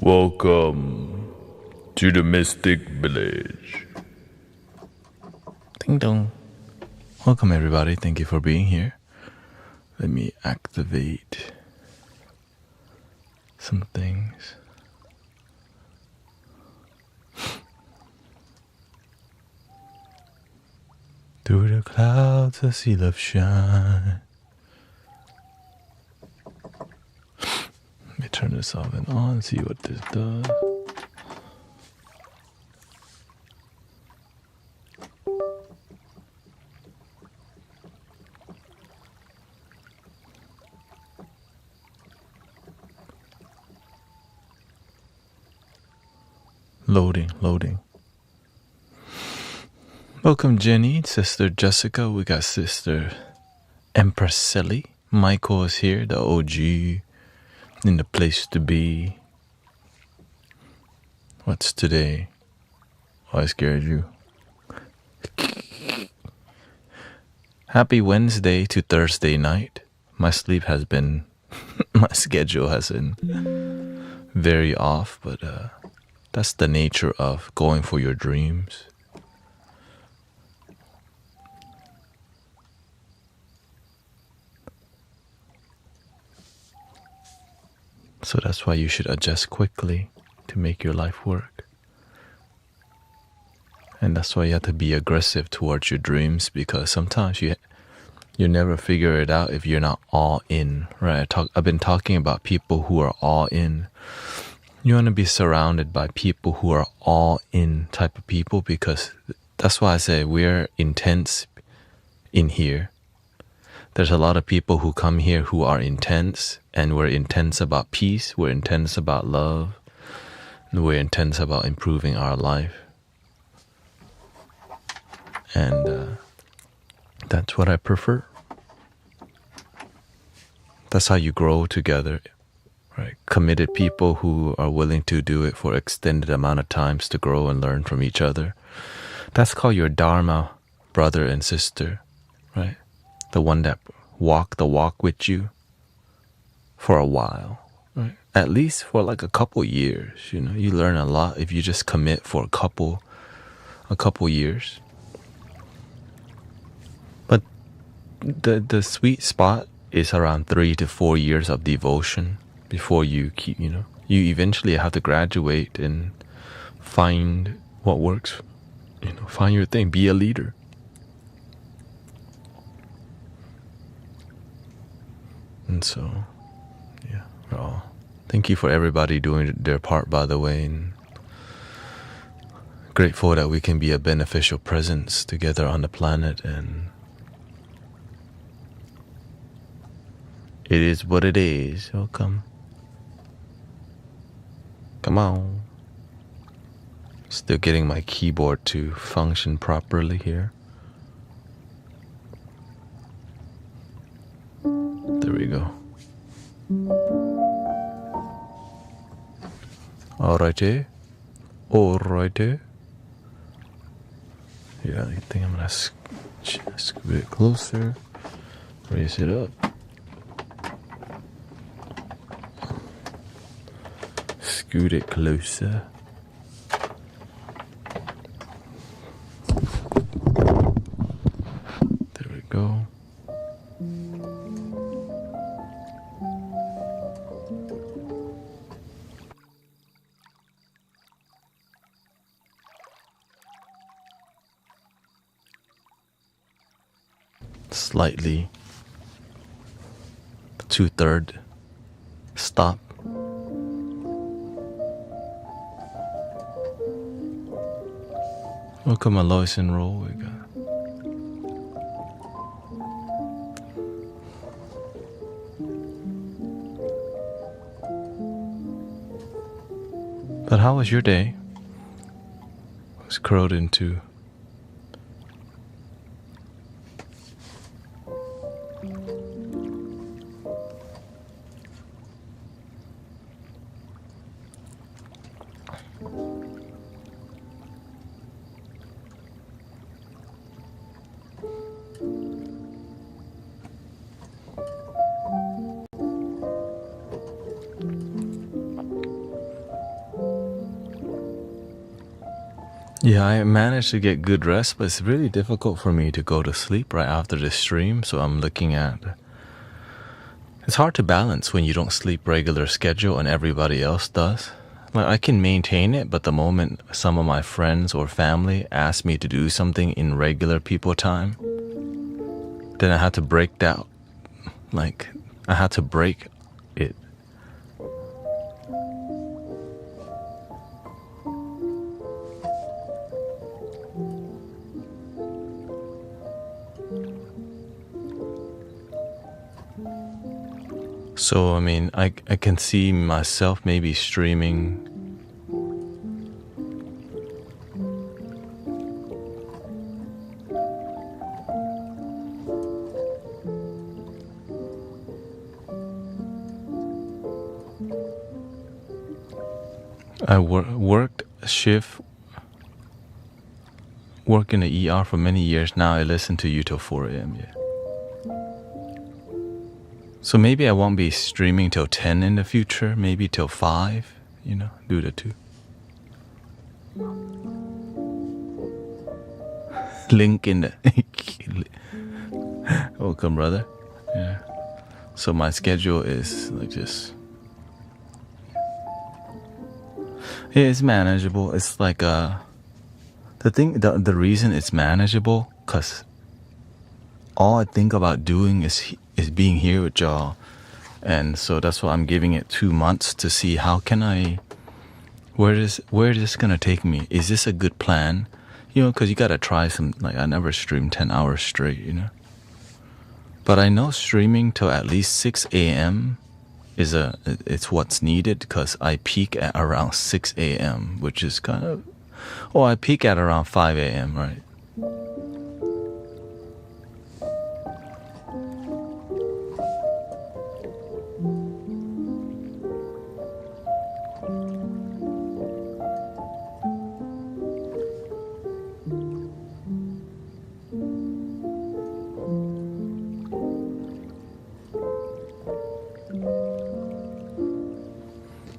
Welcome to the Mystic Village. Ding dong. Welcome everybody, thank you for being here. Let me activate some things. Through the clouds I see love shine. Let me turn this off and on, see what this does. Loading. Welcome Jenny, Sister Jessica, we got Sister Empresselli. Michael is here, the OG, in the place to be. What's today? Oh, I scared you. Happy Wednesday to Thursday night. My sleep has been, my schedule has been very off, but that's the nature of going for your dreams. So that's why you should adjust quickly to make your life work. And that's why you have to be aggressive towards your dreams, because sometimes you never figure it out if you're not all in, right? I've been talking about people who are all in. You want to be surrounded by people who are all in type of people, because that's why I say we're intense in here. There's a lot of people who come here who are intense, and we're intense about peace, we're intense about love, and we're intense about improving our life. And that's what I prefer. That's how you grow together, right? Committed people who are willing to do it for extended amount of times to grow and learn from each other. That's called your Dharma brother and sister, right? The one that walk the walk with you for a while, right? At least for like a couple years, you know. You learn a lot if you just commit for a couple years. But the sweet spot is around 3 to 4 years of devotion before you keep, you know. You eventually have to graduate and find what works, you know, find your thing, be a leader. And so, yeah, well, thank you for everybody doing their part, by the way, and grateful that we can be a beneficial presence together on the planet. And it is what it is. Welcome. Come on. Still getting my keyboard to function properly here. There we go. Alrighty. Yeah, I think I'm gonna scoot it closer. Raise it up. Scoot it closer. There we go. Slightly 2/3 stop. Welcome Alois and Roll. We got But how was your day? I was curled into Yeah, I managed to get good rest, but it's really difficult for me to go to sleep right after the stream. So I'm looking at. It's hard to balance when you don't sleep regular schedule and everybody else does. Like I can maintain it, but the moment some of my friends or family ask me to do something in regular people time, then I have to break that. Like I had to break it. So, I mean, I can see myself maybe streaming. I worked shift, work in the ER for many years now. I listen to you till 4 a.m. Yeah. So maybe I won't be streaming till 10 in the future, maybe till 5, you know, do the 2. Link in the... Welcome, brother. Yeah. So my schedule is like this. Yeah, it's manageable. It's like the reason it's manageable, because all I think about doing is being here with y'all. And so that's why I'm giving it 2 months to see how can I, where is this gonna take me? Is this a good plan? You know, because you gotta try some, like I never streamed 10 hours straight, you know. But I know streaming till at least 6 a.m. it's what's needed, because I peak at around 6 a.m., which is kind of, I peak at around 5 a.m., right?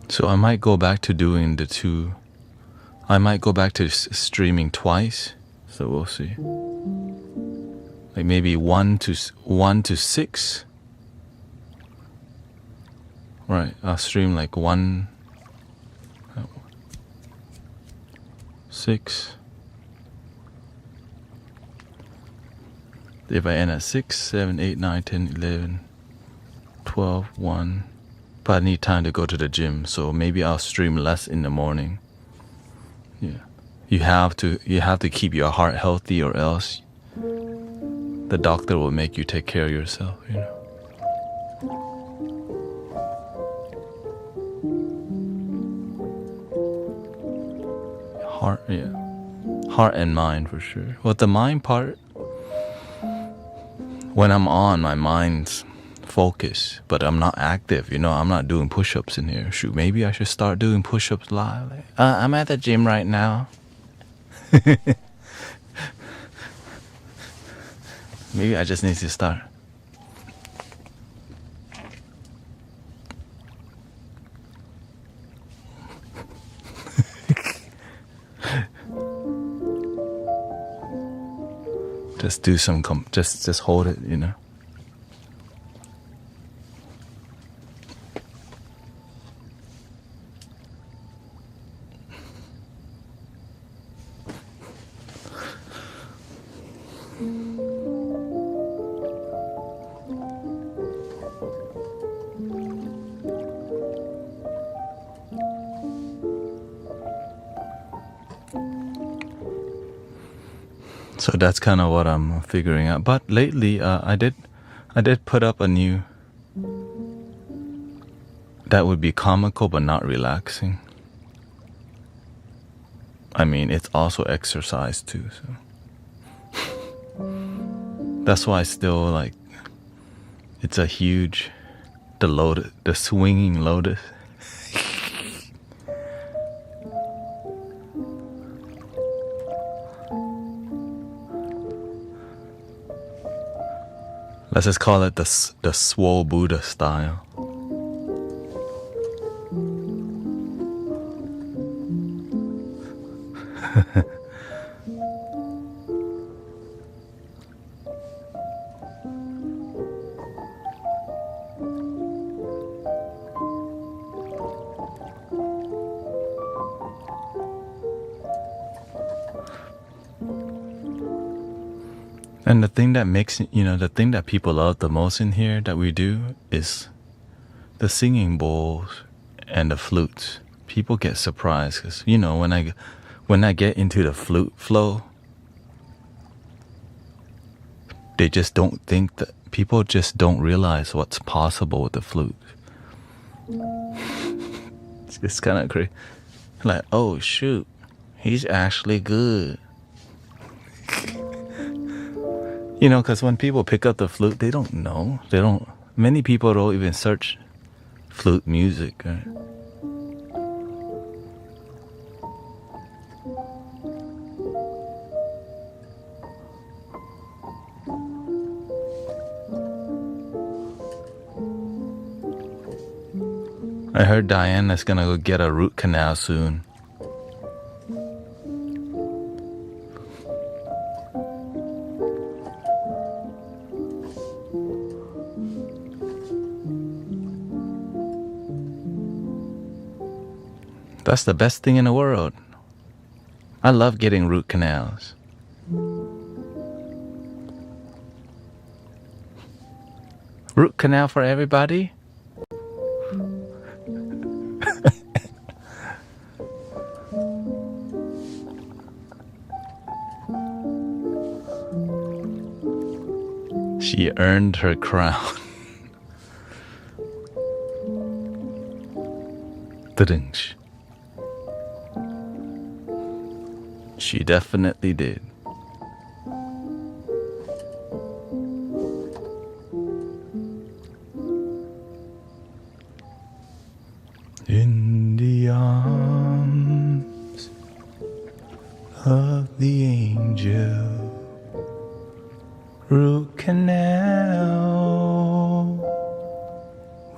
So I might go back to doing the 2. I might go back to streaming twice. So we'll see. Like maybe 1 to 6. Right. I'll stream like 1, 6. If I end at 6, 7, 8, 9, 10, 11, 12, 1. But I need time to go to the gym, so maybe I'll stream less in the morning. Yeah. You have to keep your heart healthy, or else the doctor will make you take care of yourself, you know. Heart and mind for sure. Well, the mind part, when I'm on, my mind's focused, but I'm not active, you know. I'm not doing push-ups in here. Shoot, maybe I should start doing push-ups live. Like, I'm at the gym right now. Maybe I just need to start. Just do some, just hold it, you know. So that's kind of what I'm figuring out. But lately, I did put up a new, that would be comical but not relaxing. I mean, it's also exercise too. So that's why I still like. It's a huge, the swinging lotus. Let's just call it the swole Buddha style. And the thing that makes, the thing that people love the most in here that we do is the singing bowls and the flutes. People get surprised because, when I get into the flute flow, they just don't think that, people just don't realize what's possible with the flute. It's kind of crazy. Like, oh shoot, he's actually good. Because when people pick up the flute, they don't know. Many people don't even search flute music. Right? I heard Diana's gonna go get a root canal soon. That's the best thing in the world. I love getting root canals. Root canal for everybody? She earned her crown. She definitely did. In the arms of the angel, root canal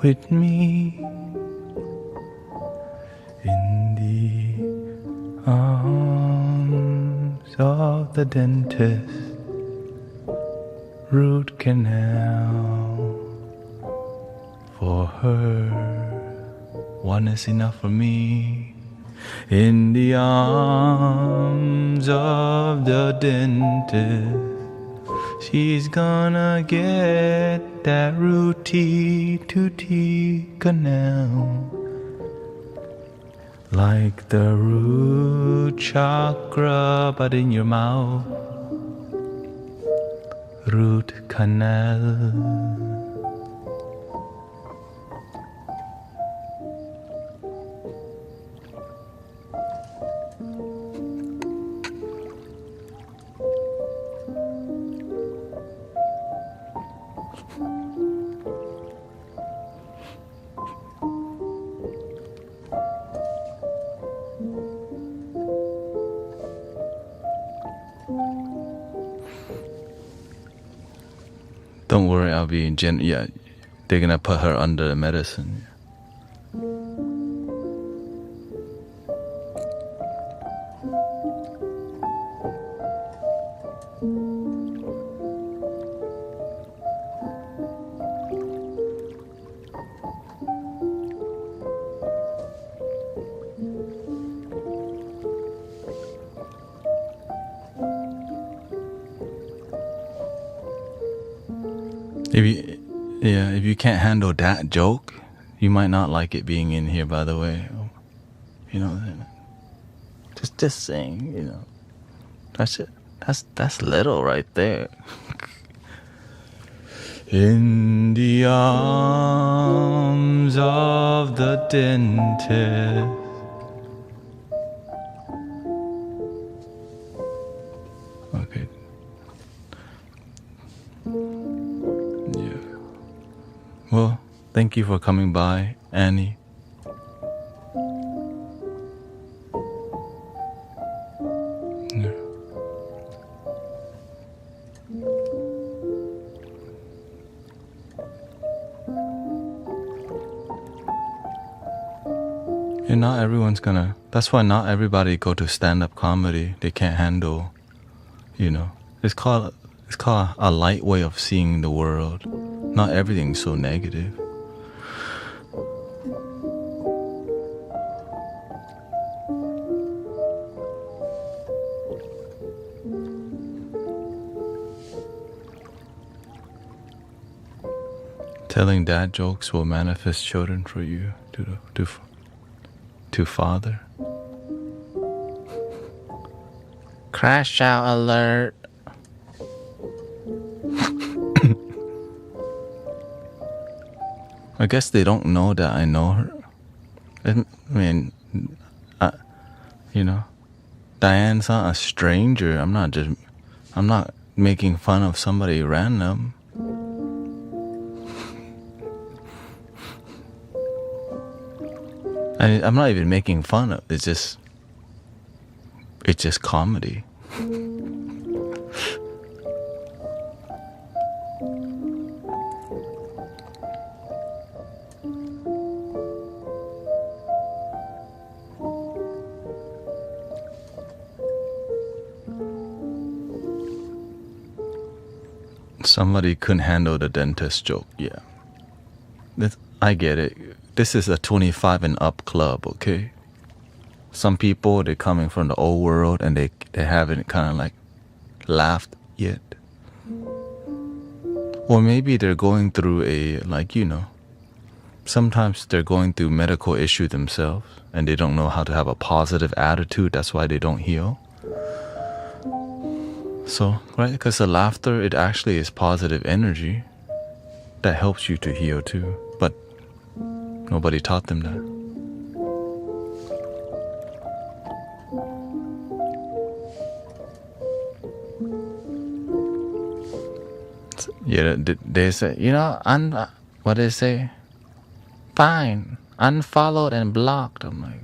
with me. In the arms of the dentist, root canal for her. One is enough for me. In the arms of the dentist, she's gonna get that rooty tooty canal. Like the root chakra, but in your mouth. Root canal. Don't worry, I'll be in yeah, they're gonna put her under the medicine. If you can't handle that joke, you might not like it being in here, by the way. Just saying, That's it. That's little right there. In the arms of the dentist. Okay. Yeah. Well, thank you for coming by, Annie. Yeah. And not everyone's gonna. That's why not everybody go to stand-up comedy. They can't handle, It's called a light way of seeing the world. Not everything's so negative. Telling dad jokes will manifest children for you to father. Crash out alert. I guess they don't know that I know her. I mean, you know, Diane's not a stranger. I'm not making fun of somebody random. I'm not even making fun of. It's just comedy. Somebody couldn't handle the dentist joke. Yeah, I get it. This is a 25 and up club, okay? Some people, they're coming from the old world and they haven't kind of like laughed yet. Or maybe they're going through sometimes they're going through medical issue themselves and they don't know how to have a positive attitude. That's why they don't heal. So, right, because the laughter, it actually is positive energy that helps you to heal too. But nobody taught them that. Yeah, they say, what they say? Fine, unfollowed and blocked. I'm like,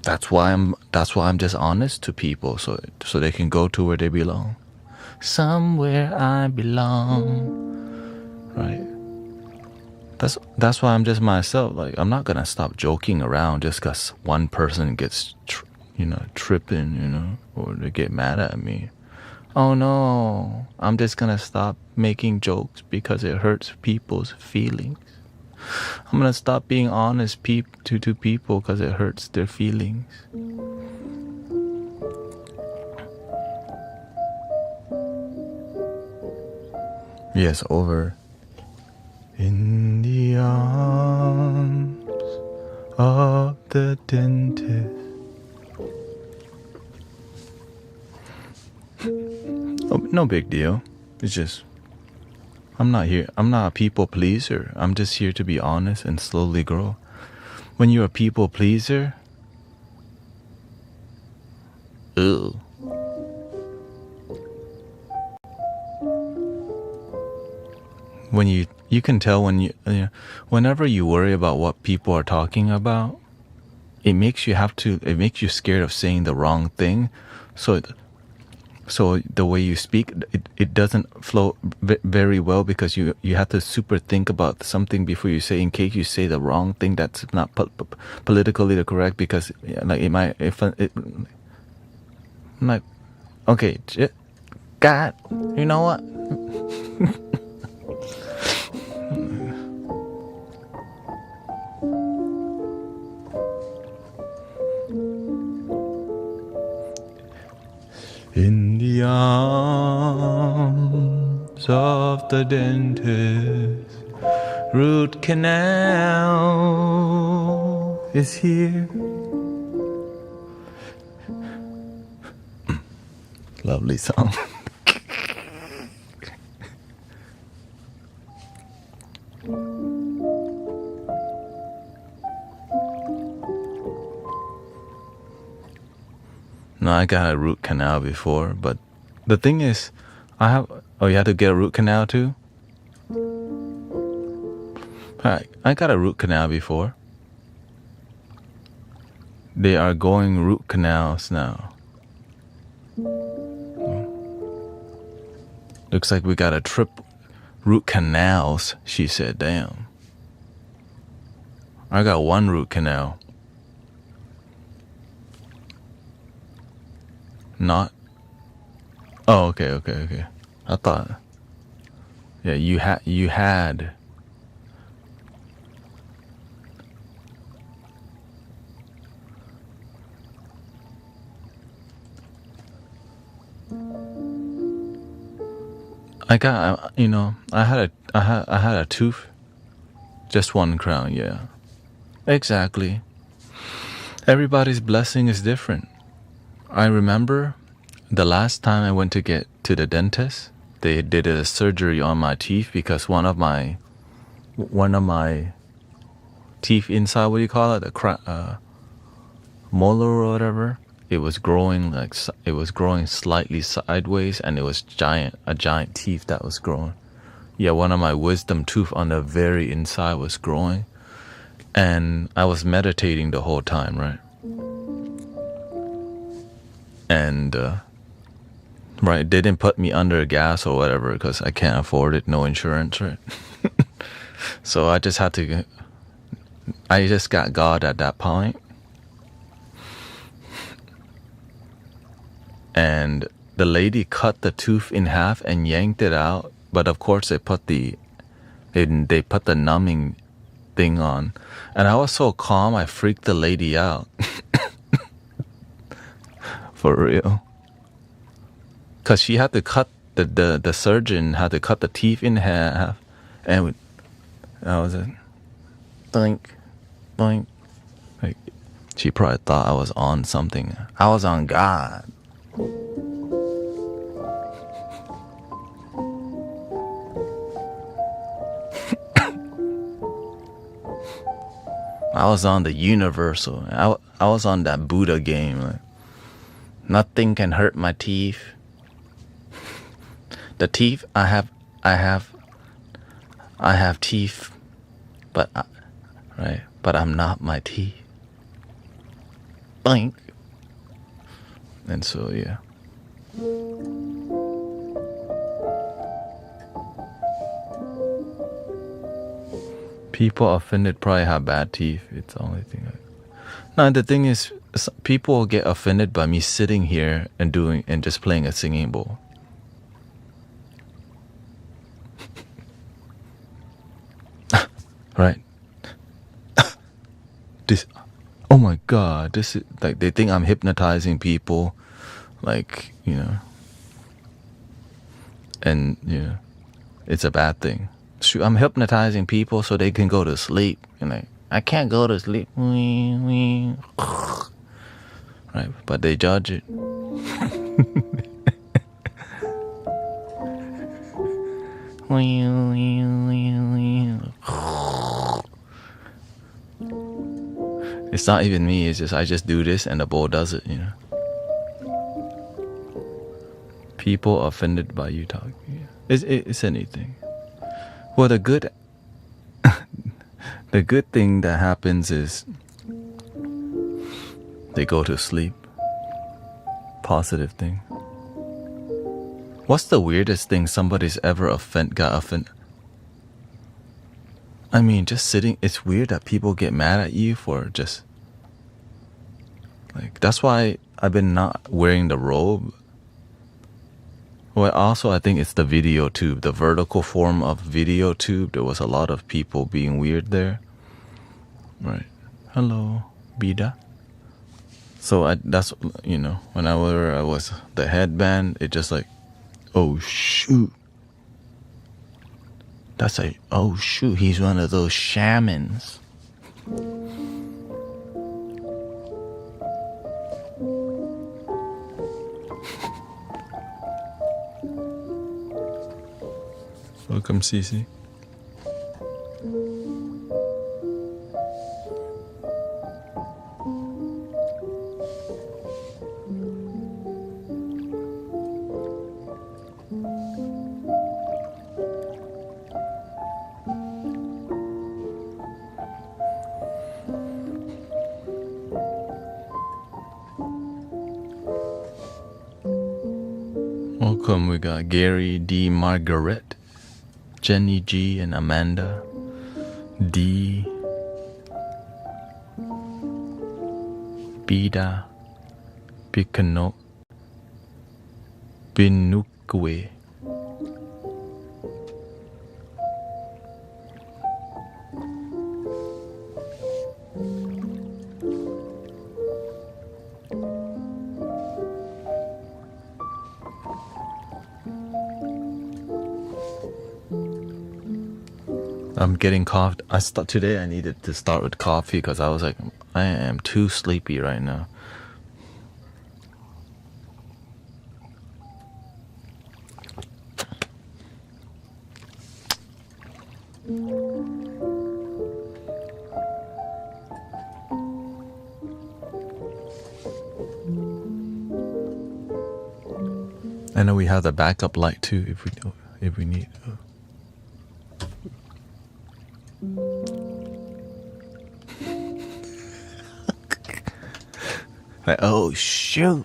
that's why I'm just honest to people, so they can go to where they belong. Somewhere I belong, right? That's why I'm just myself. Like, I'm not gonna stop joking around just because one person gets tripping, or they get mad at me. Oh no, I'm just gonna stop making jokes because it hurts people's feelings. I'm gonna stop being honest to people because it hurts their feelings. Yes, over. In the arms of the dentist. Oh, no big deal. It's just, I'm not a people pleaser. I'm just here to be honest and slowly grow. When you're a people pleaser, ew. When you can tell whenever you worry about what people are talking about, it makes you scared of saying the wrong thing. So the way you speak, it doesn't flow very well because you have to super think about something before you say, in case you say the wrong thing that's not politically correct, because like it might, I'm like, okay, God, you know what? In the arms of the dentist, root canal is here. Lovely song. No, I got a root canal before, but the thing is, you had to get a root canal too? I got a root canal before. They are going root canals now. Looks like we got a trip root canals, she said. Damn. I got one root canal. Not. Oh, okay. I thought. Yeah, you had. I got, you know, I had a tooth, just one crown. Yeah, exactly. Everybody's blessing is different. I remember the last time I went to get to the dentist, they did a surgery on my teeth because one of my teeth inside, what do you call it, molar or whatever, it was growing slightly sideways, and it was a giant teeth that was growing. Yeah, one of my wisdom tooth on the very inside was growing, and I was meditating the whole time, right? And right, they didn't put me under gas or whatever because I can't afford it, no insurance, right? So I just got God at that point. And the lady cut the tooth in half and yanked it out, but of course they put the numbing thing on, and I was so calm I freaked the lady out. For real, because she had to cut the surgeon had to cut the teeth in half, and I was like, blink, blink. Like, she probably thought I was on something. I was on God. I was on the universal. I was on that Buddha game. Like, nothing can hurt my teeth. The teeth I have teeth, but but I'm not my teeth. Blink. And so yeah. People offended probably have bad teeth. It's the only thing. No, the thing is, people get offended by me sitting here and just playing a singing bowl. Right? This. Oh my God! This is like they think I'm hypnotizing people, like, you know. And you know, it's a bad thing. Shoot, I'm hypnotizing people so they can go to sleep. And like, I can't go to sleep. Right? But they judge it. It's not even me. It's just I just do this and the bowl does it. You know. People offended by you talking. Yeah. It's anything. Well, the good thing that happens is they go to sleep. Positive thing. What's the weirdest thing somebody's ever got offended? I mean, just sitting. It's weird that people get mad at you for just like. That's why I've been not wearing the robe. Well, also, I think it's the video tube, the vertical form of video tube. There was a lot of people being weird there. Right. Hello, Bida. So that's, you know, whenever I was the headband, it just like, oh shoot. That's like, oh shoot, he's one of those shamans. Welcome, Cece. Welcome, we got Gary D. Margaret, Jenny G. and Amanda D. Bida Picano Binukwe. I'm getting coffee. Today I needed to start with coffee because I was like, I am too sleepy right now. I know we have the backup light too if we need. Like, oh shoot.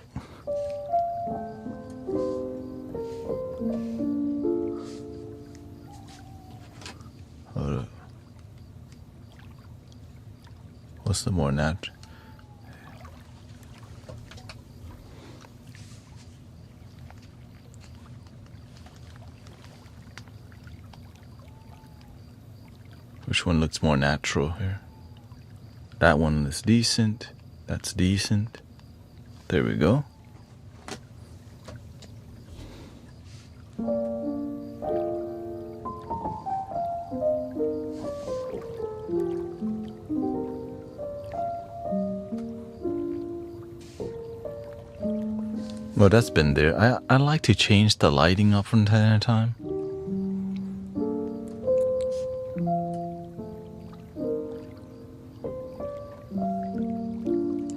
Hold up. What's the more natural? Which one looks more natural here? That one is decent. That's decent. There we go. Well, that's been there. I like to change the lighting up from time to time.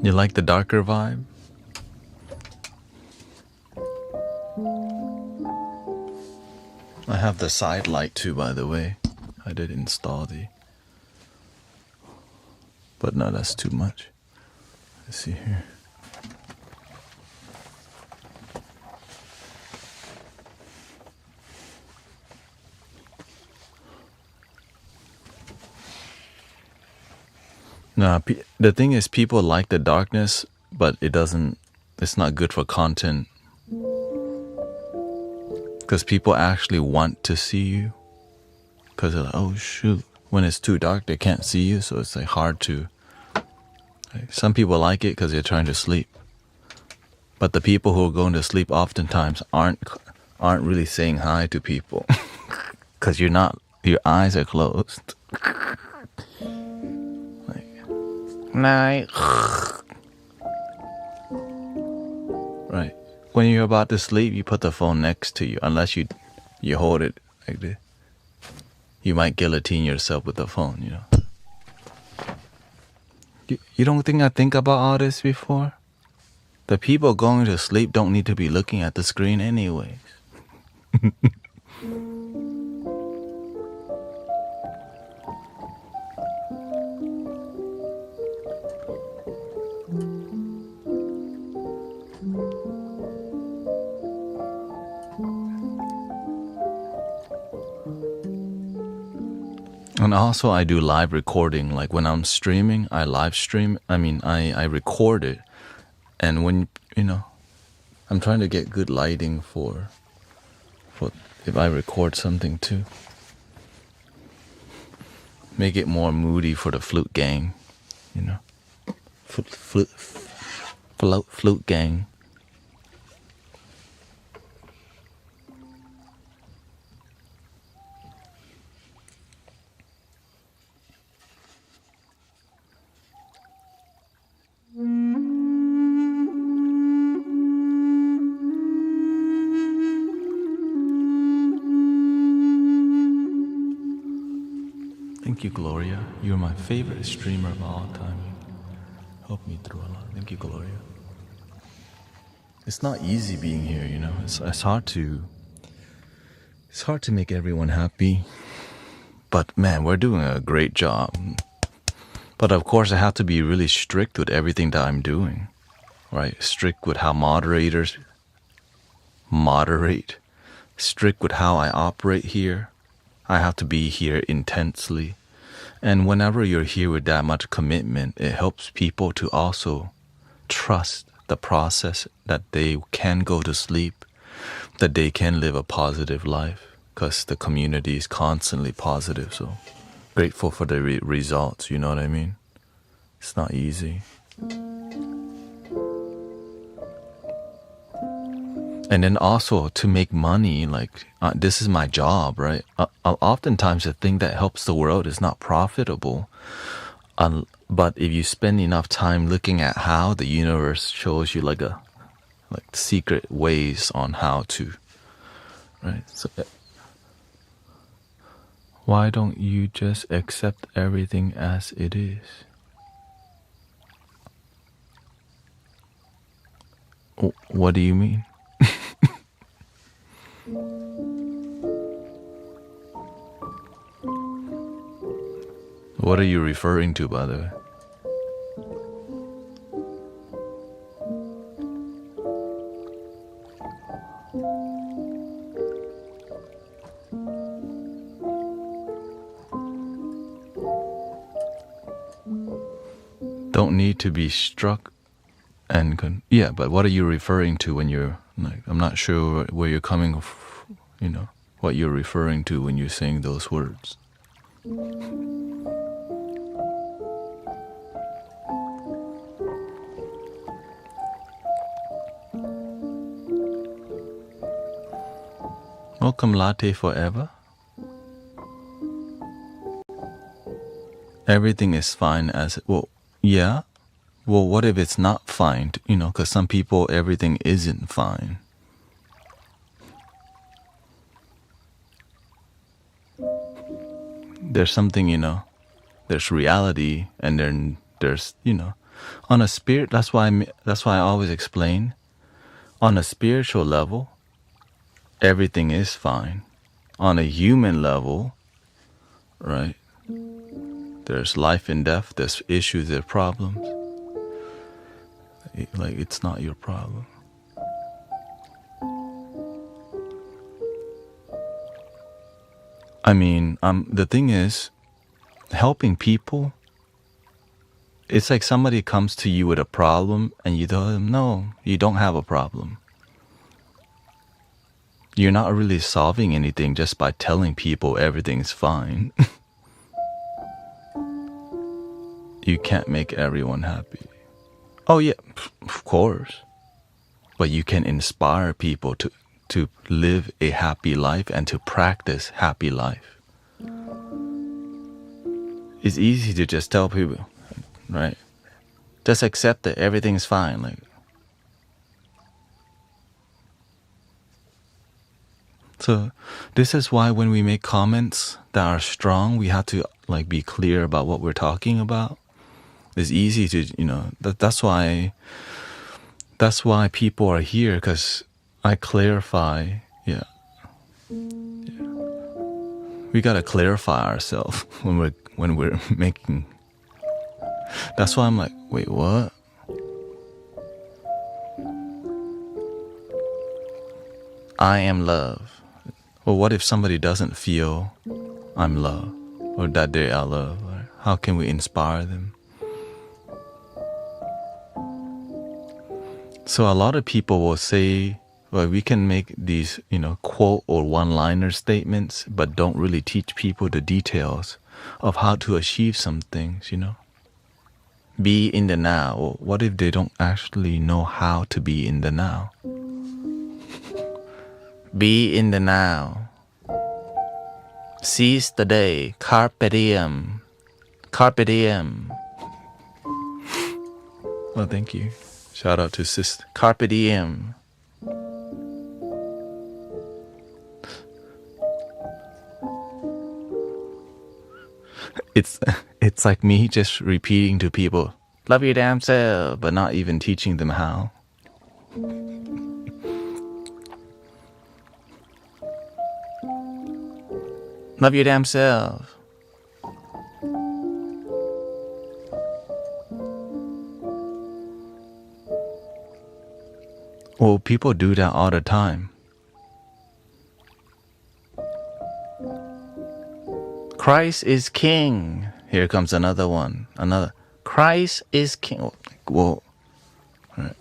You like the darker vibe? I have the side light too, by the way. I did install the... But no, that's too much. Let's see here. No, the thing is, people like the darkness, but it's not good for content. Because people actually want to see you. Because they're like, oh shoot. When it's too dark, they can't see you, so it's like hard to... some people like it because they're trying to sleep. But the people who are going to sleep oftentimes aren't really saying hi to people. Because your eyes are closed. Night. Right. When you're about to sleep, you put the phone next to you, unless you hold it like this. You might guillotine yourself with the phone, you know. You don't think I think about all this before? The people going to sleep don't need to be looking at the screen anyways. And also I do live recording. Like when I'm streaming, I live stream. I record it. And when, I'm trying to get good lighting for if I record something too. Make it more moody for the flute gang, Flute gang. Thank you, Gloria. You're my favorite streamer of all time. Helped me through a lot. Thank you, Gloria. It's not easy being here, It's hard to make everyone happy. But man, we're doing a great job. But of course, I have to be really strict with everything that I'm doing, right? Strict with how moderators moderate. Strict with how I operate here. I have to be here intensely. And whenever you're here with that much commitment, it helps people to also trust the process, that they can go to sleep, that they can live a positive life, because the community is constantly positive. So grateful for the results, you know what I mean? It's not easy. And then also to make money, like this is my job, right? Oftentimes the thing that helps the world is not profitable. But if you spend enough time looking at how the universe shows you like secret ways on how to, right? So why don't you just accept everything as it is? What do you mean? What are you referring to, by the way? Don't need to be struck and yeah, but what are you referring to when you're like, I'm not sure where you're coming, what you're referring to when you're saying those words. Welcome, Latte Forever. Everything is fine as well. Yeah. Well, what if it's not fine? Because some people, everything isn't fine. There's something, there's reality, and then there's, on a spirit. That's why I always explain, on a spiritual level, everything is fine. On a human level, right? There's life and death. There's issues. There's problems. Like, it's not your problem. I mean, the thing is, helping people, it's like somebody comes to you with a problem and you tell them, no, you don't have a problem. You're not really solving anything just by telling people everything's fine. You can't make everyone happy. Oh yeah, of course. But you can inspire people to live a happy life and to practice happy life. It's easy to just tell people, right? Just accept that everything's fine. Like, so this is why when we make comments that are strong, we have to like be clear about what we're talking about. It's easy to, that's why people are here, because I clarify. Yeah. We gotta clarify ourselves when we're making. That's why I'm like, wait, what? I am love. Well, what if somebody doesn't feel I'm love, or that they are love? How can we inspire them? So a lot of people will say, well, we can make these, quote or one-liner statements, but don't really teach people the details of how to achieve some things, Be in the now. Well, what if they don't actually know how to be in the now? Be in the now. Seize the day. Carpe diem. Carpe diem. Well, thank you. Shout out to Sis. Carpe diem. It's like me just repeating to people, love your damn self, but not even teaching them how. Love your damn self. Well, people do that all the time. Christ is king. Here comes another one. Another. Christ is king. Well, right.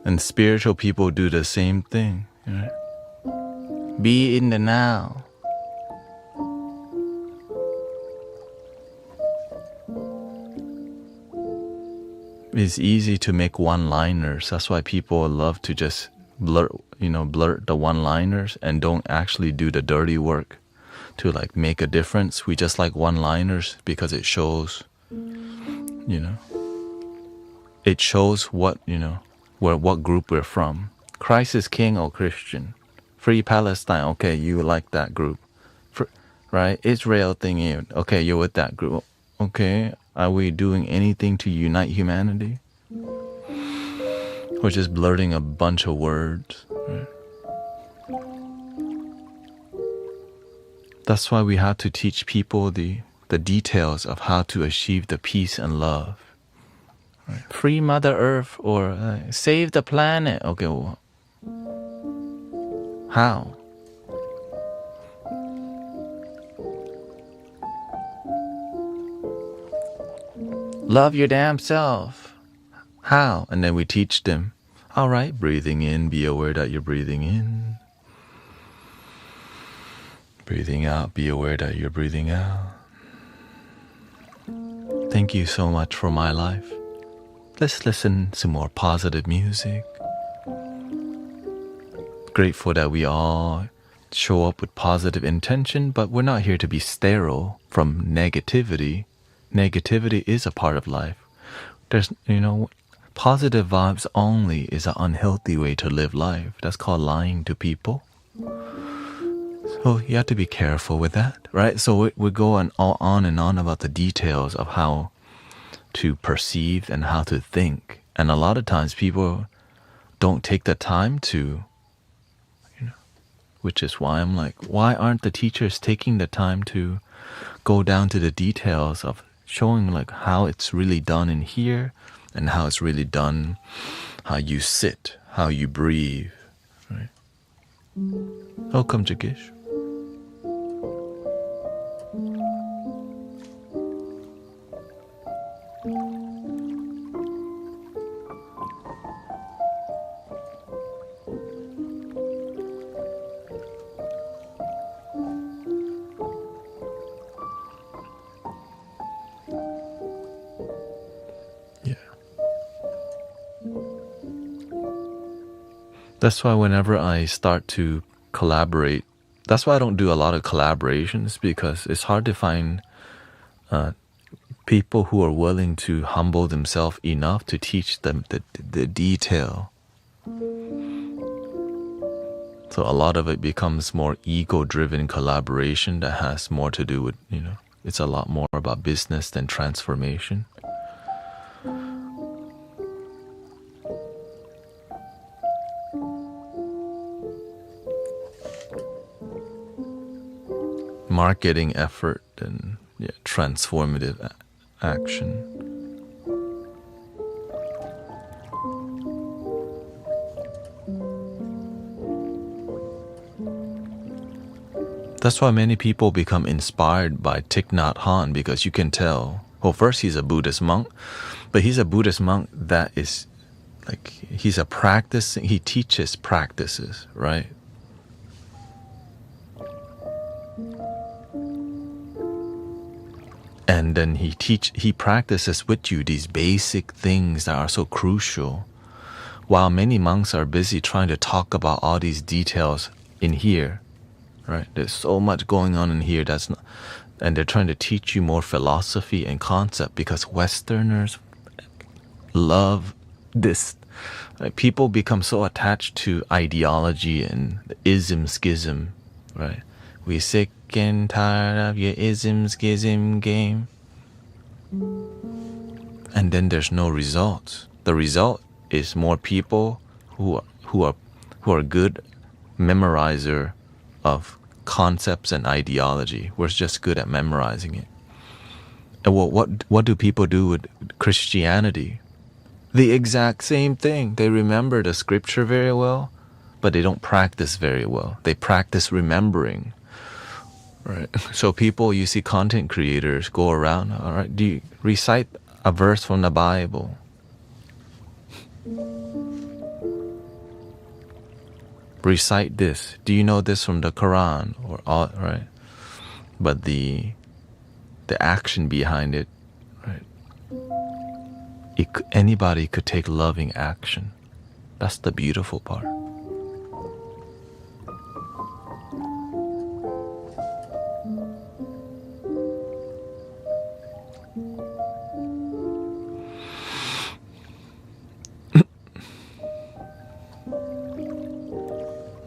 And spiritual people do the same thing. Right? Be in the now. it's easy to make one-liners. That's why people love to just blurt the one-liners and don't actually do the dirty work to like make a difference. We just like one-liners because it shows, it shows what, what group we're from. Christ is King or Christian. Free Palestine, okay, you like that group. Right? Israel thing, okay, you're with that group. Okay, are we doing anything to unite humanity? We're just blurting a bunch of words. Right? That's why we have to teach people the details of how to achieve the peace and love. Right? Free Mother Earth or save the planet. Okay, well, how? Love your damn self. How? And then we teach them. All right, breathing in, be aware that you're breathing in. Breathing out, be aware that you're breathing out. Thank you so much for my life. Let's listen to more positive music. Grateful that we all show up with positive intention, but we're not here to be sterile from negativity. Negativity is a part of life. There's, positive vibes only is an unhealthy way to live life. That's called lying to people. So you have to be careful with that, right? So we go on and on about the details of how to perceive and how to think. And a lot of times people don't take the time to, which is why I'm like, why aren't the teachers taking the time to go down to the details of showing like how it's really done in here and how it's really done, how you sit, how you breathe, right? Welcome, Jagish. That's why whenever I start to collaborate, that's why I don't do a lot of collaborations, because it's hard to find people who are willing to humble themselves enough to teach them the detail. So a lot of it becomes more ego-driven collaboration that has more to do with, it's a lot more about business than transformation. Marketing effort and transformative action. That's why many people become inspired by Thich Nhat Hanh, because you can tell, well, first he's a Buddhist monk, but he's a Buddhist monk that is like, he teaches practices, right? And then he practices with you these basic things that are so crucial, while many monks are busy trying to talk about all these details in here, right? There's so much going on in here and they're trying to teach you more philosophy and concept, because Westerners love this. Like, people become so attached to ideology and ism, schism, right? We sick and tired of your ism, schism game. And then there's no results. The result is more people who are good memorizer of concepts and ideology. We're just good at memorizing it. And what do people do with Christianity? The exact same thing. They remember the scripture very well, but they don't practice very well. They practice remembering. Right. So you see content creators go around, all right, do you recite a verse from the Bible? Recite this. Do you know this from the Quran? Or all, right? But the action behind it, right, anybody could take loving action. That's the beautiful part.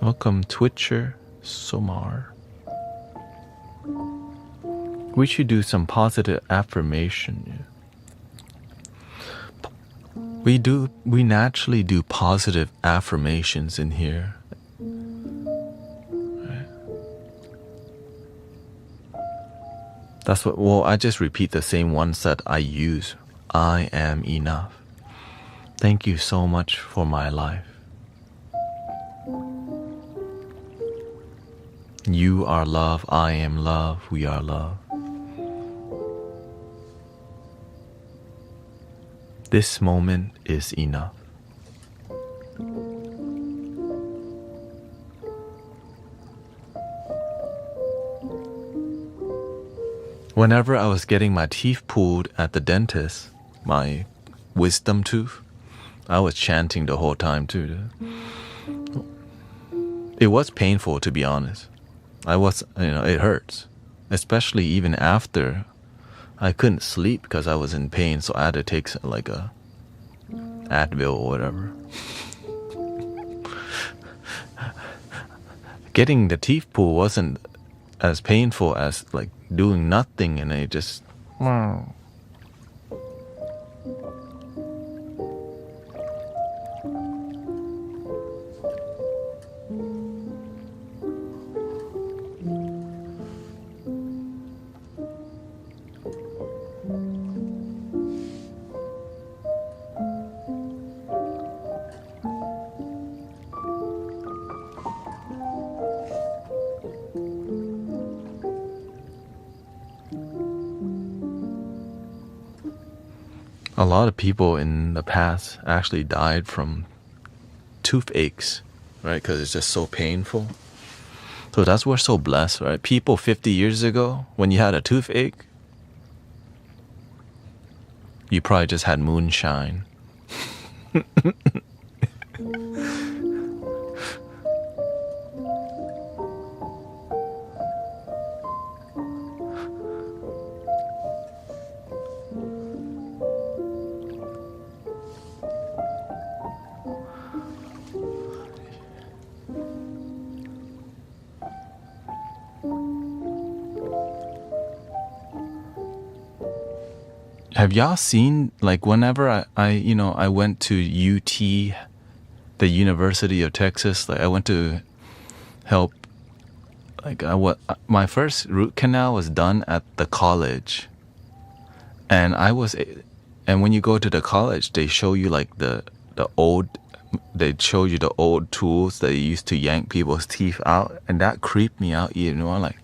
Welcome, Twitcher Somar. We should do some positive affirmation. We naturally do positive affirmations in here. Right. That's what, well, I just repeat the same ones that I use. I am enough. Thank you so much for my life. You are love, I am love, we are love. This moment is enough. Whenever I was getting my teeth pulled at the dentist, my wisdom tooth, I was chanting the whole time too. It was painful, to be honest. It hurts. Especially even after I couldn't sleep because I was in pain, so I had to take like a Advil or whatever. Getting the teeth pulled wasn't as painful as like doing nothing and it just... A lot of people in the past actually died from toothaches, right? Because it's just so painful. So that's why we're so blessed, right? People 50 years ago, when you had a toothache, you probably just had moonshine. Have y'all seen, like, whenever I went to UT, the University of Texas, like I went to help, like my first root canal was done at the college. And when you go to the college, they show you like they show you the old tools that they used to yank people's teeth out. And that creeped me out, you know, I'm like,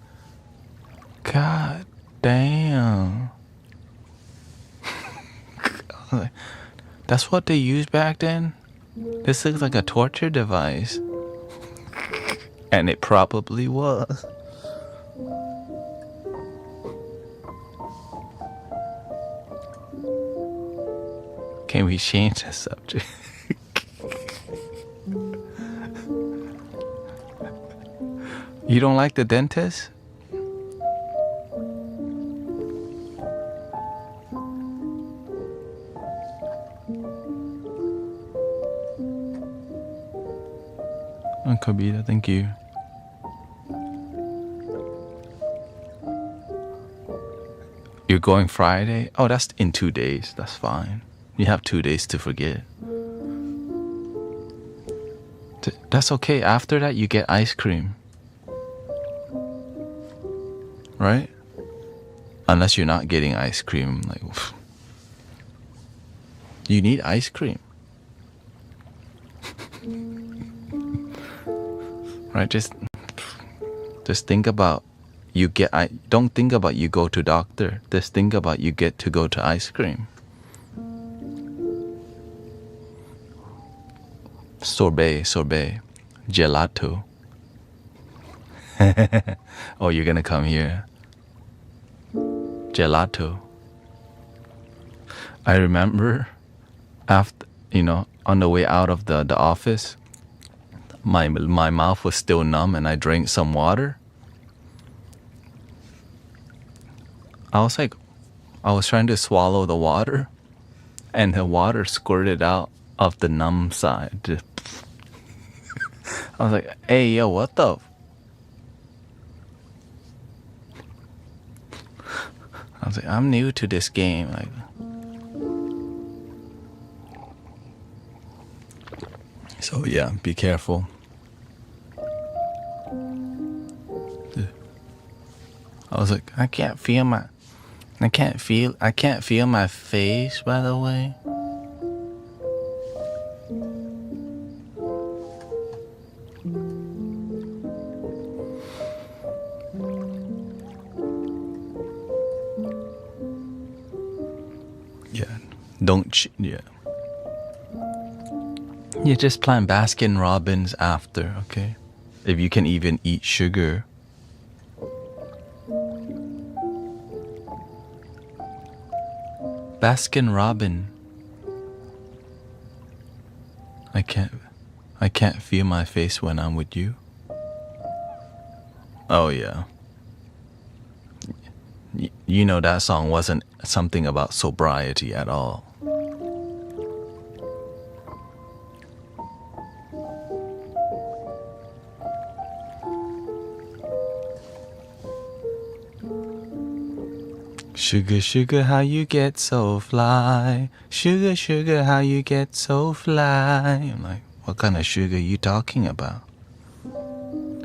God damn. That's what they used back then? This looks like a torture device. And it probably was. Can we change the subject? You don't like the dentist? Kabita, thank you. You're going Friday? Oh, that's in 2 days. That's fine. You have 2 days to forget. That's okay. After that, you get ice cream. Right? Unless you're not getting ice cream. Like, you need ice cream. Right? Just think about don't think about you go to doctor. Just think about you get to go to ice cream. Sorbet, gelato. Oh, you're gonna come here. Gelato. I remember after, on the way out of the office, my mouth was still numb and I drank some water. I was trying to swallow the water and the water squirted out of the numb side. I was like, hey, yo, what the? I was like, I'm new to this game. Like, so yeah, be careful. I was like, I can't feel my face, by the way. Yeah. You just plan Baskin Robbins after, okay? If you can even eat sugar. Baskin Robbins. I can't feel my face when I'm with you. Oh yeah. You know that song wasn't something about sobriety at all. Sugar, sugar, how you get so fly? Sugar, sugar, how you get so fly? I'm like, what kind of sugar you talking about?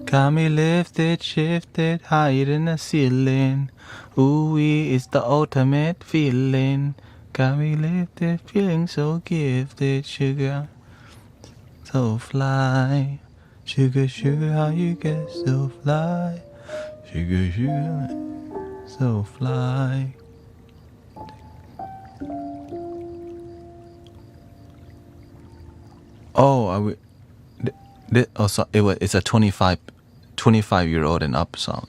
Got me lifted, shifted, higher than the ceiling. Ooh, it's the ultimate feeling. Got me lifted, feeling so gifted. Sugar, so fly. Sugar, sugar, how you get so fly? Sugar, sugar, so fly. Oh, it's a 25-year-old and up song,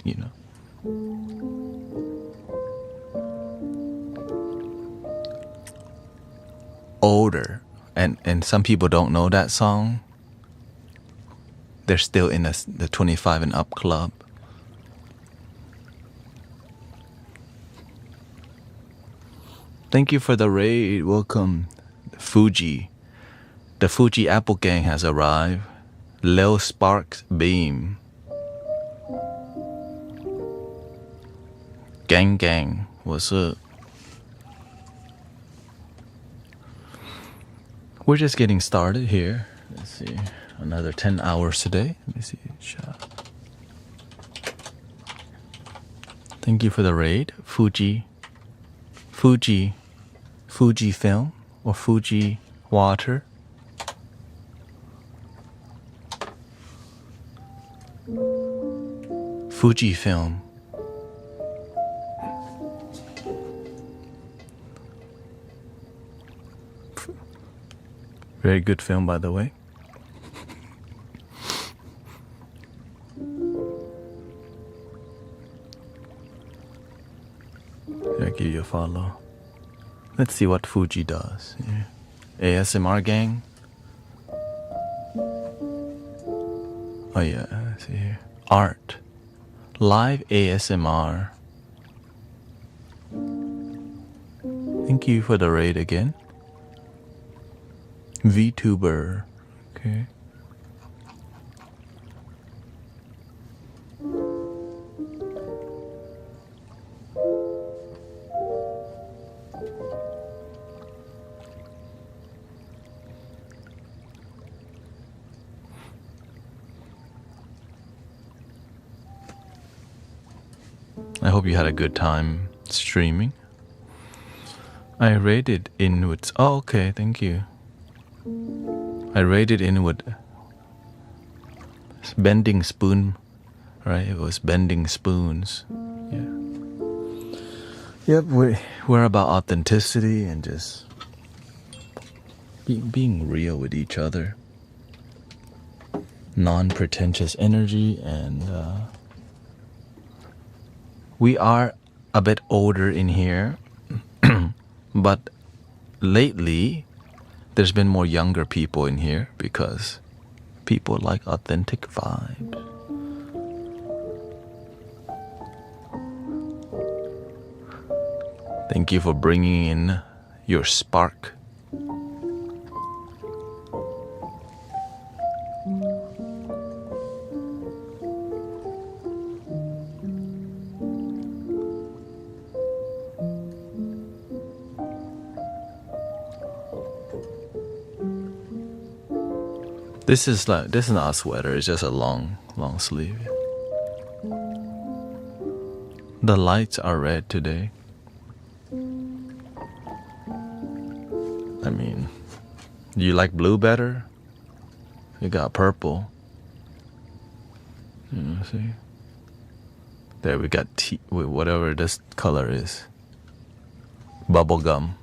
Older, and some people don't know that song. They're still in the 25 and up club. Thank you for the raid. Welcome, Fuji. The Fuji Apple Gang has arrived. Lil Sparks Beam. Gang, what's up? We're just getting started here. Let's see. Another 10 hours today. Let me see. Thank you for the raid. Fuji film or Fuji water. Fuji film. Very good film, by the way. I'll give you a follow. Let's see what Fuji does. Yeah. ASMR gang. Oh yeah, let's see here. Art. Live ASMR. Thank you for the raid again. VTuber. Okay. I hope you had a good time streaming. I rated inwards. Oh, okay, thank you. I rated inward. Bending spoon, right? It was bending spoons. Yeah. Yep, we're about authenticity and just being real with each other. Non-pretentious energy, and we are a bit older in here, but lately there's been more younger people in here because people like authentic vibes. Thank you for bringing in your spark. This is not a sweater, it's just a long sleeve. The lights are red today. I mean, do you like blue better? You got purple. You know, see? There we got whatever this color is. Bubble gum.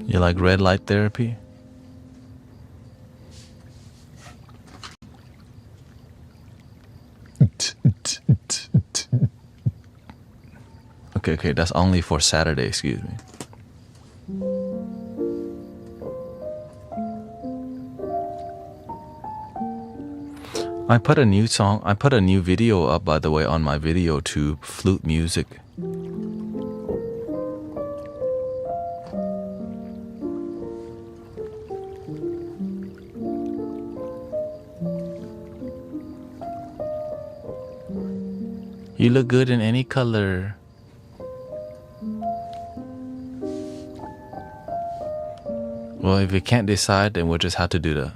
You like red light therapy? Okay, that's only for Saturday, excuse me. I put a new video up, by the way, on my video tube, Flute music. You look good in any color. Well, if you can't decide, then we'll just have to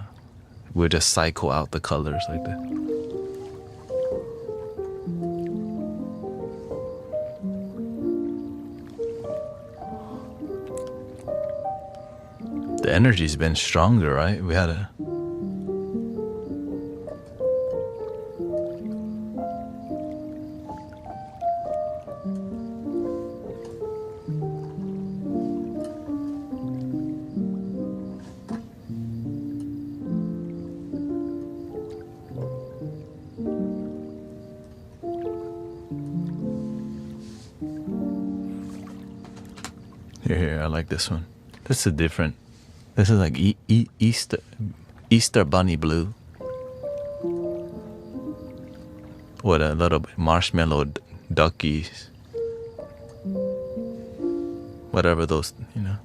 we'll just cycle out the colors like that. The energy's been stronger, right? We had a... Here, I like this one. This is different. This is like Easter bunny blue. With a little bit marshmallow duckies. Whatever those, you know.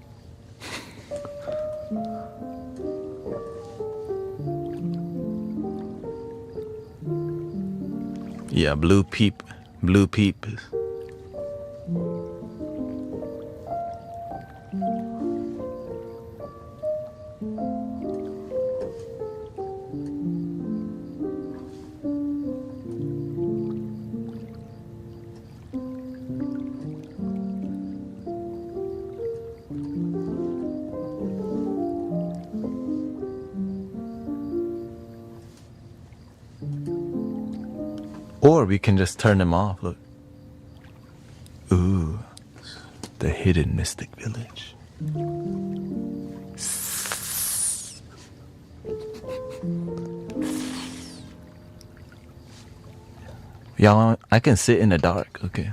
Yeah, blue peep. Or we can just turn them off, look. Ooh, the hidden mystic village. Y'all, I can sit in the dark, okay.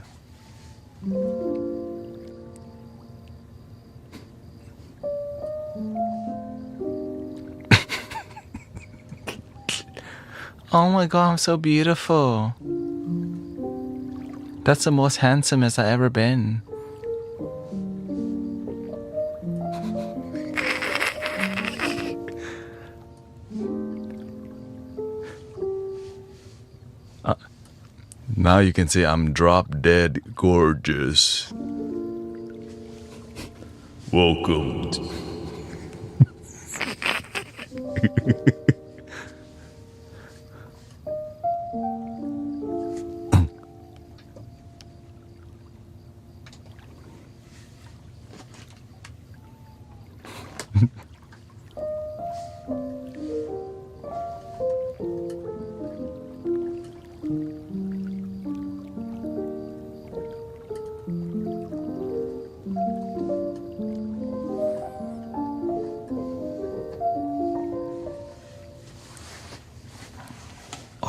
Oh my god, I'm so beautiful. That's the most handsomest I ever been. Now you can see I'm drop dead gorgeous. Welcome.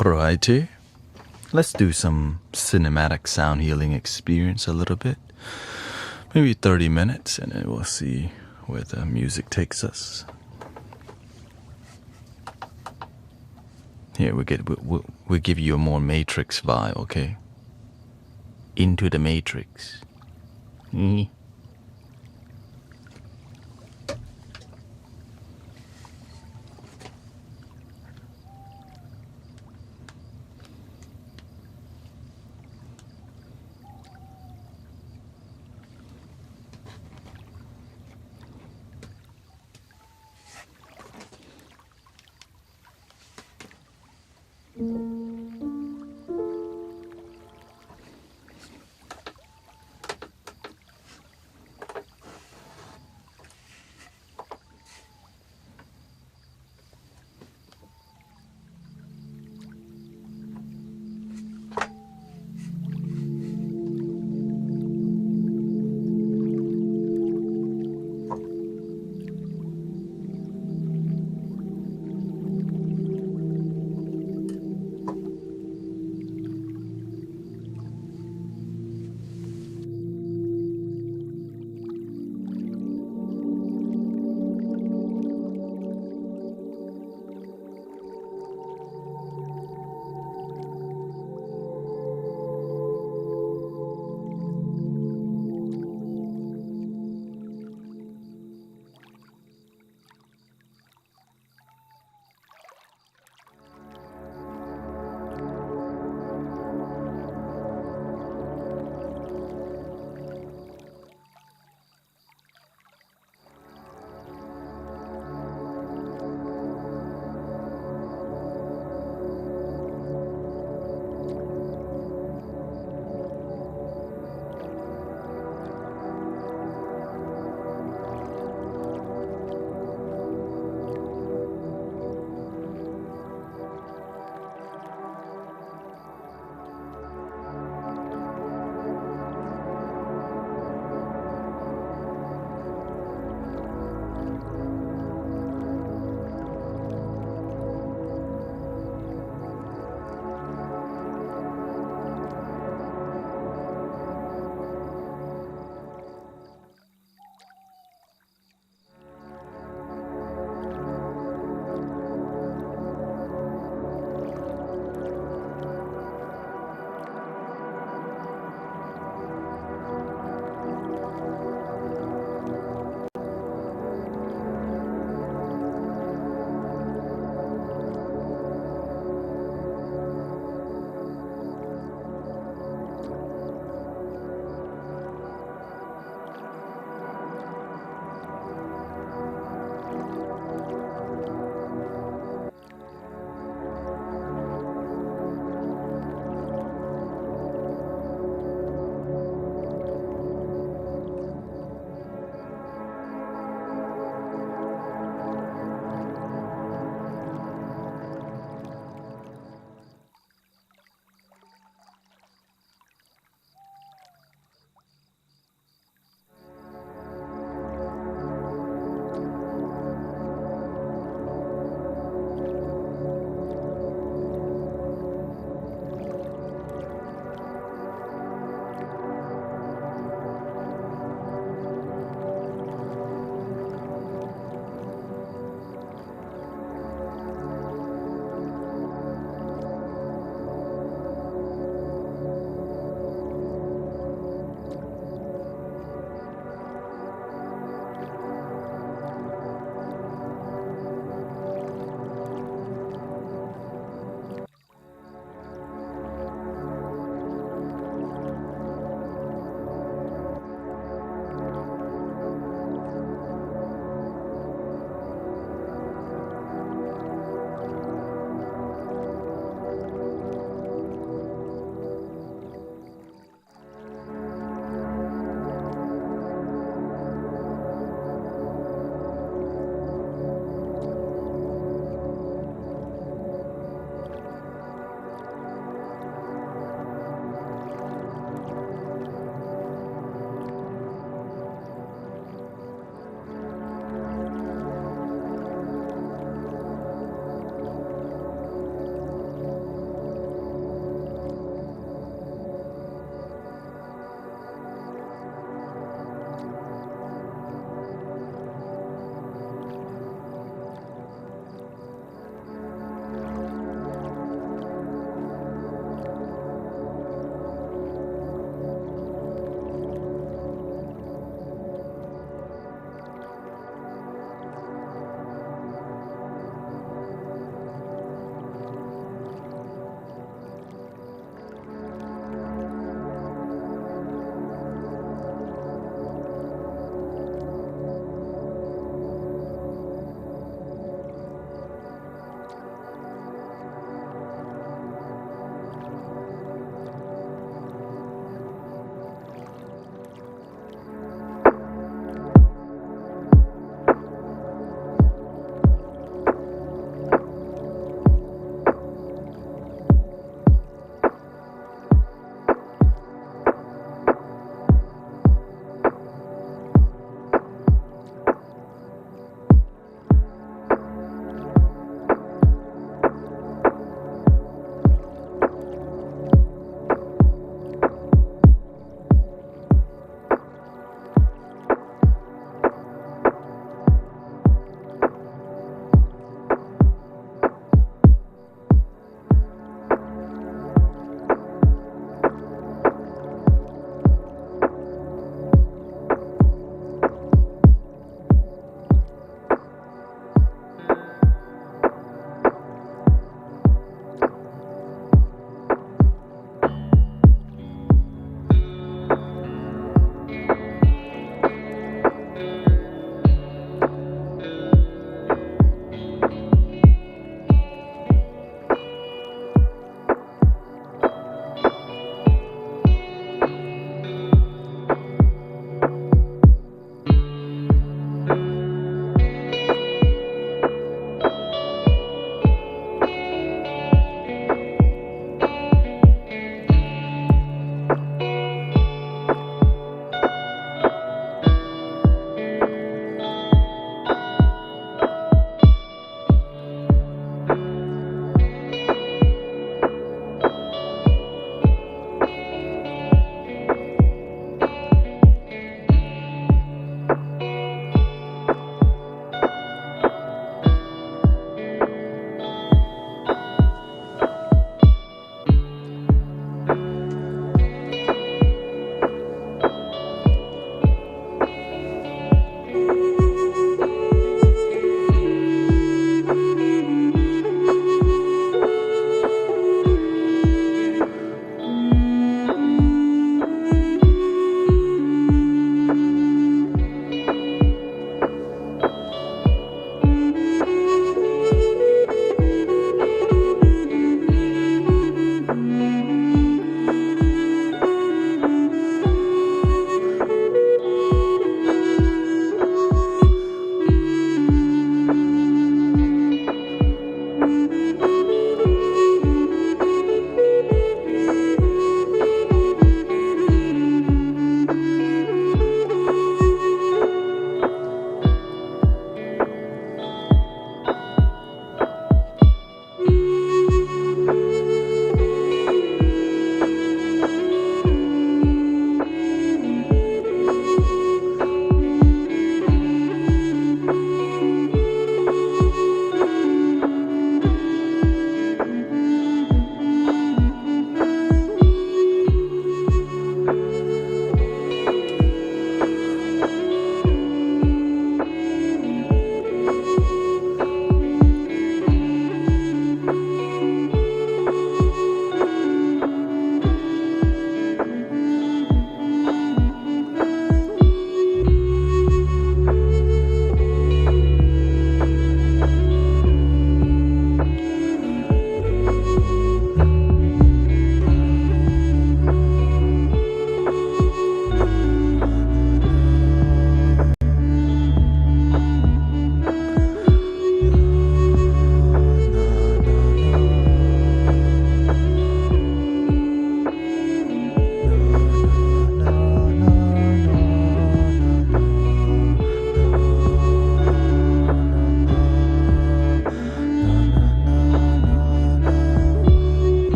Alrighty. Let's do some cinematic sound healing experience a little bit. Maybe 30 minutes, and then we'll see where the music takes us. Here, we'll give you a more Matrix vibe, okay? Into the Matrix.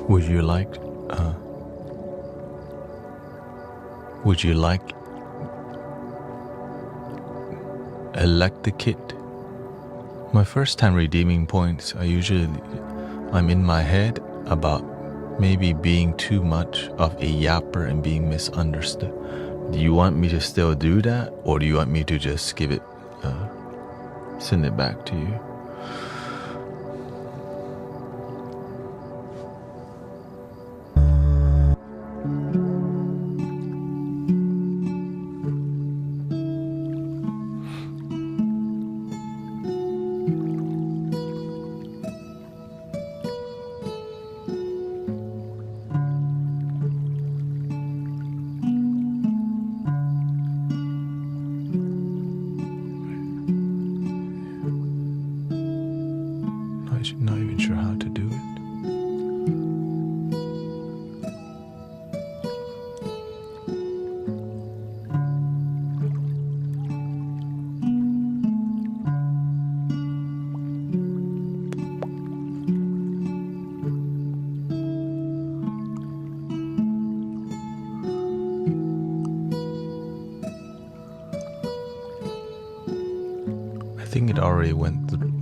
Would you like elect kit? My first time redeeming points, I'm in my head about maybe being too much of a yapper and being misunderstood. Do you want me to still do that, or do you want me to just send it back to you? Not even sure how to do it. I think it already went through.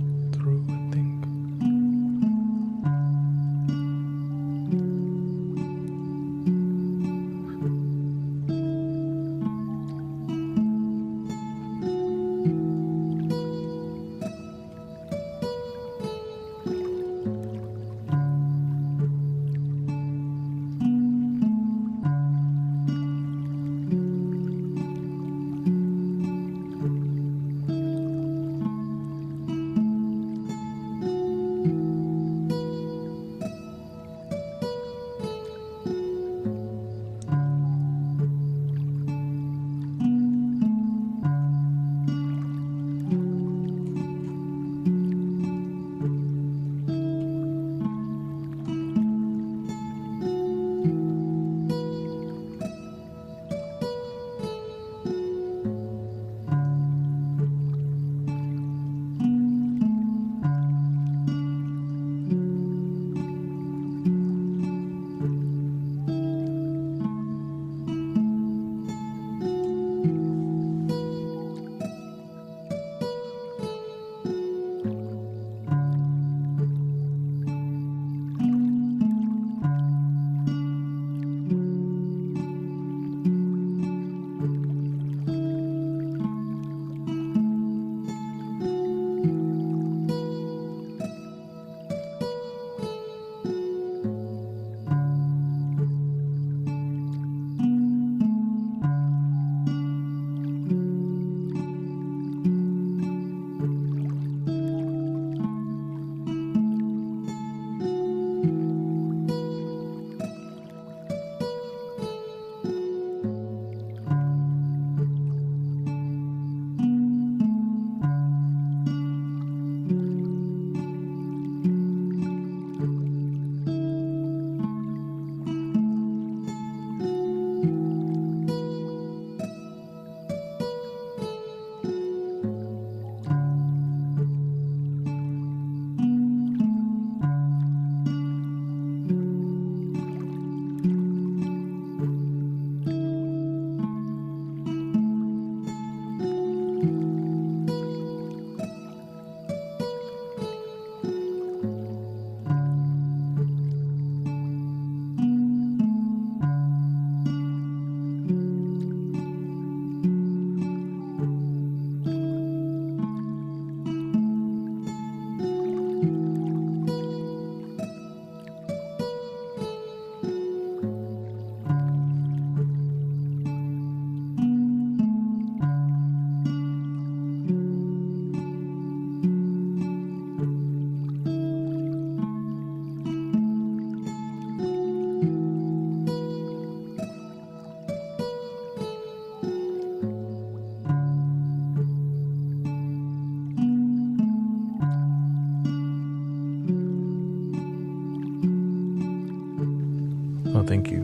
Oh, thank you.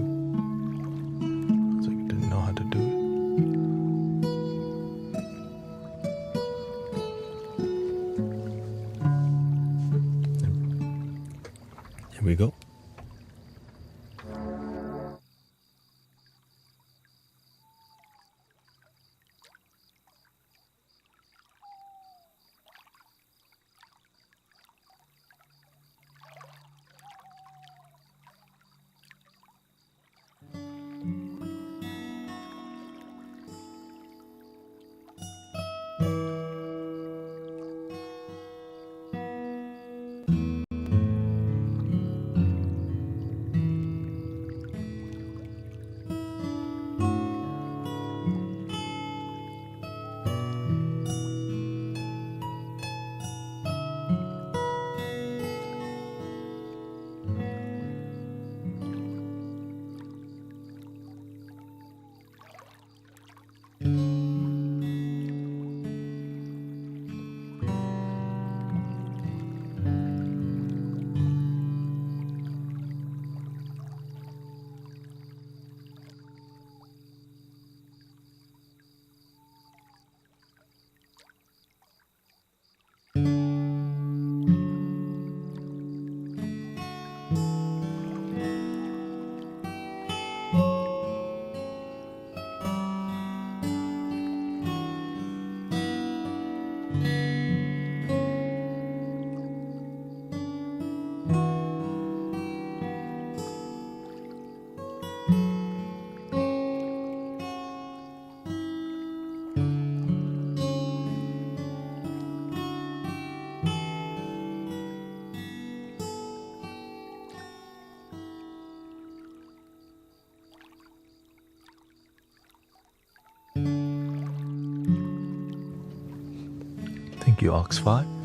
It's like I didn't know how to do it. Here we go. Thank you, Ox5.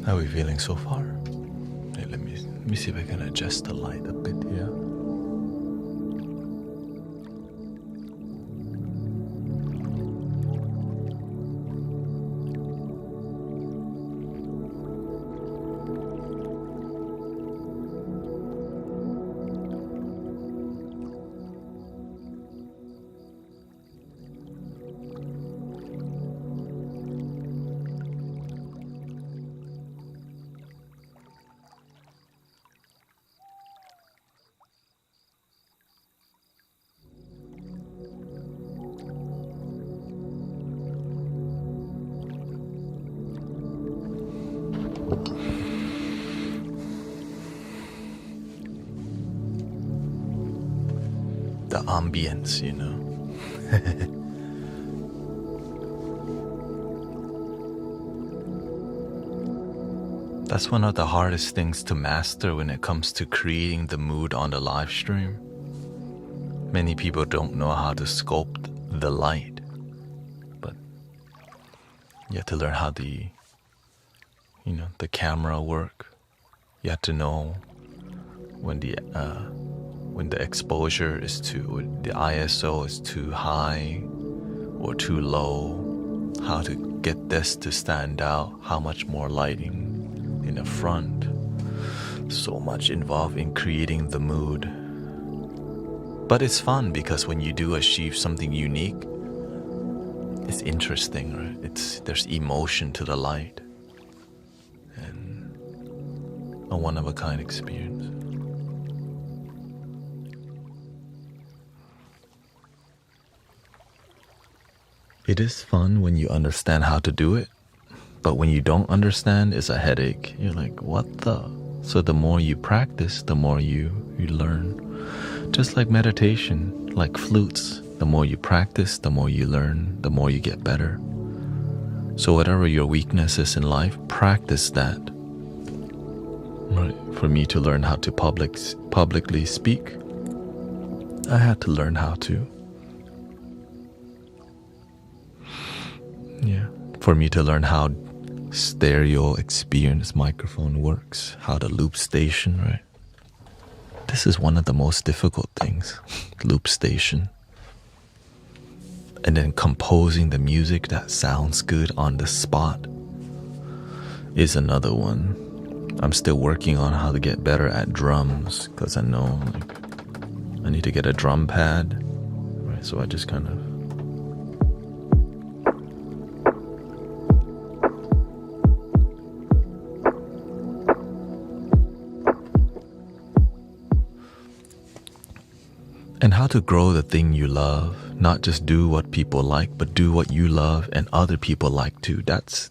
How are we feeling so far? Hey, let me see if I can adjust the light a bit here. The ambience, you know. That's one of the hardest things to master when it comes to creating the mood on the live stream. Many people don't know how to sculpt the light, but you have to learn how the camera work. You have to know when the exposure is the ISO is too high or too low, how to get this to stand out, how much more lighting in the front. So much involved in creating the mood. But it's fun because when you do achieve something unique, it's interesting, right? There's emotion to the light, and a one-of-a-kind experience. It is fun when you understand how to do it, but when you don't understand, it's a headache. You're like, what the? So the more you practice, the more you learn. Just like meditation, like flutes, the more you practice, the more you learn, the more you get better. So whatever your weakness is in life, practice that. Right. For me to learn how to publicly speak, I had to learn how to. Yeah. For me to learn how stereo experience microphone works, how the loop station, right? This is one of the most difficult things, loop station. And then composing the music that sounds good on the spot is another one. I'm still working on how to get better at drums, because I know I need to get a drum pad, right? So I just kind of and how to grow the thing you love, not just do what people like, but do what you love and other people like too. That's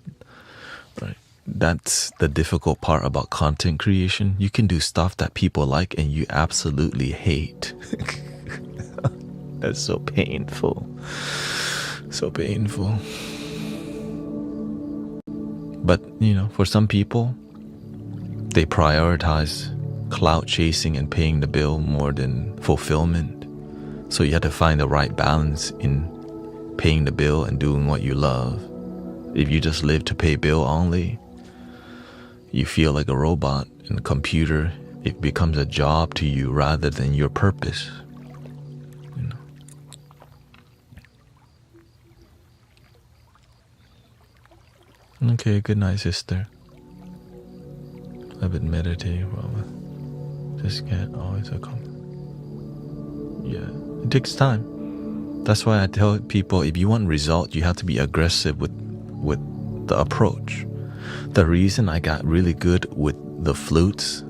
right. That's the difficult part about content creation. You can do stuff that people like and you absolutely hate. That's so painful. So painful. But, for some people, they prioritize clout chasing and paying the bill more than fulfillment. So you have to find the right balance in paying the bill and doing what you love. If you just live to pay bill only, you feel like a robot and a computer. It becomes a job to you rather than your purpose. Okay, good night, sister. I've been meditating for a while. Just can't always accomplish. Yeah, it takes time. That's why I tell people, if you want results, you have to be aggressive with the approach. The reason I got really good with the flutes,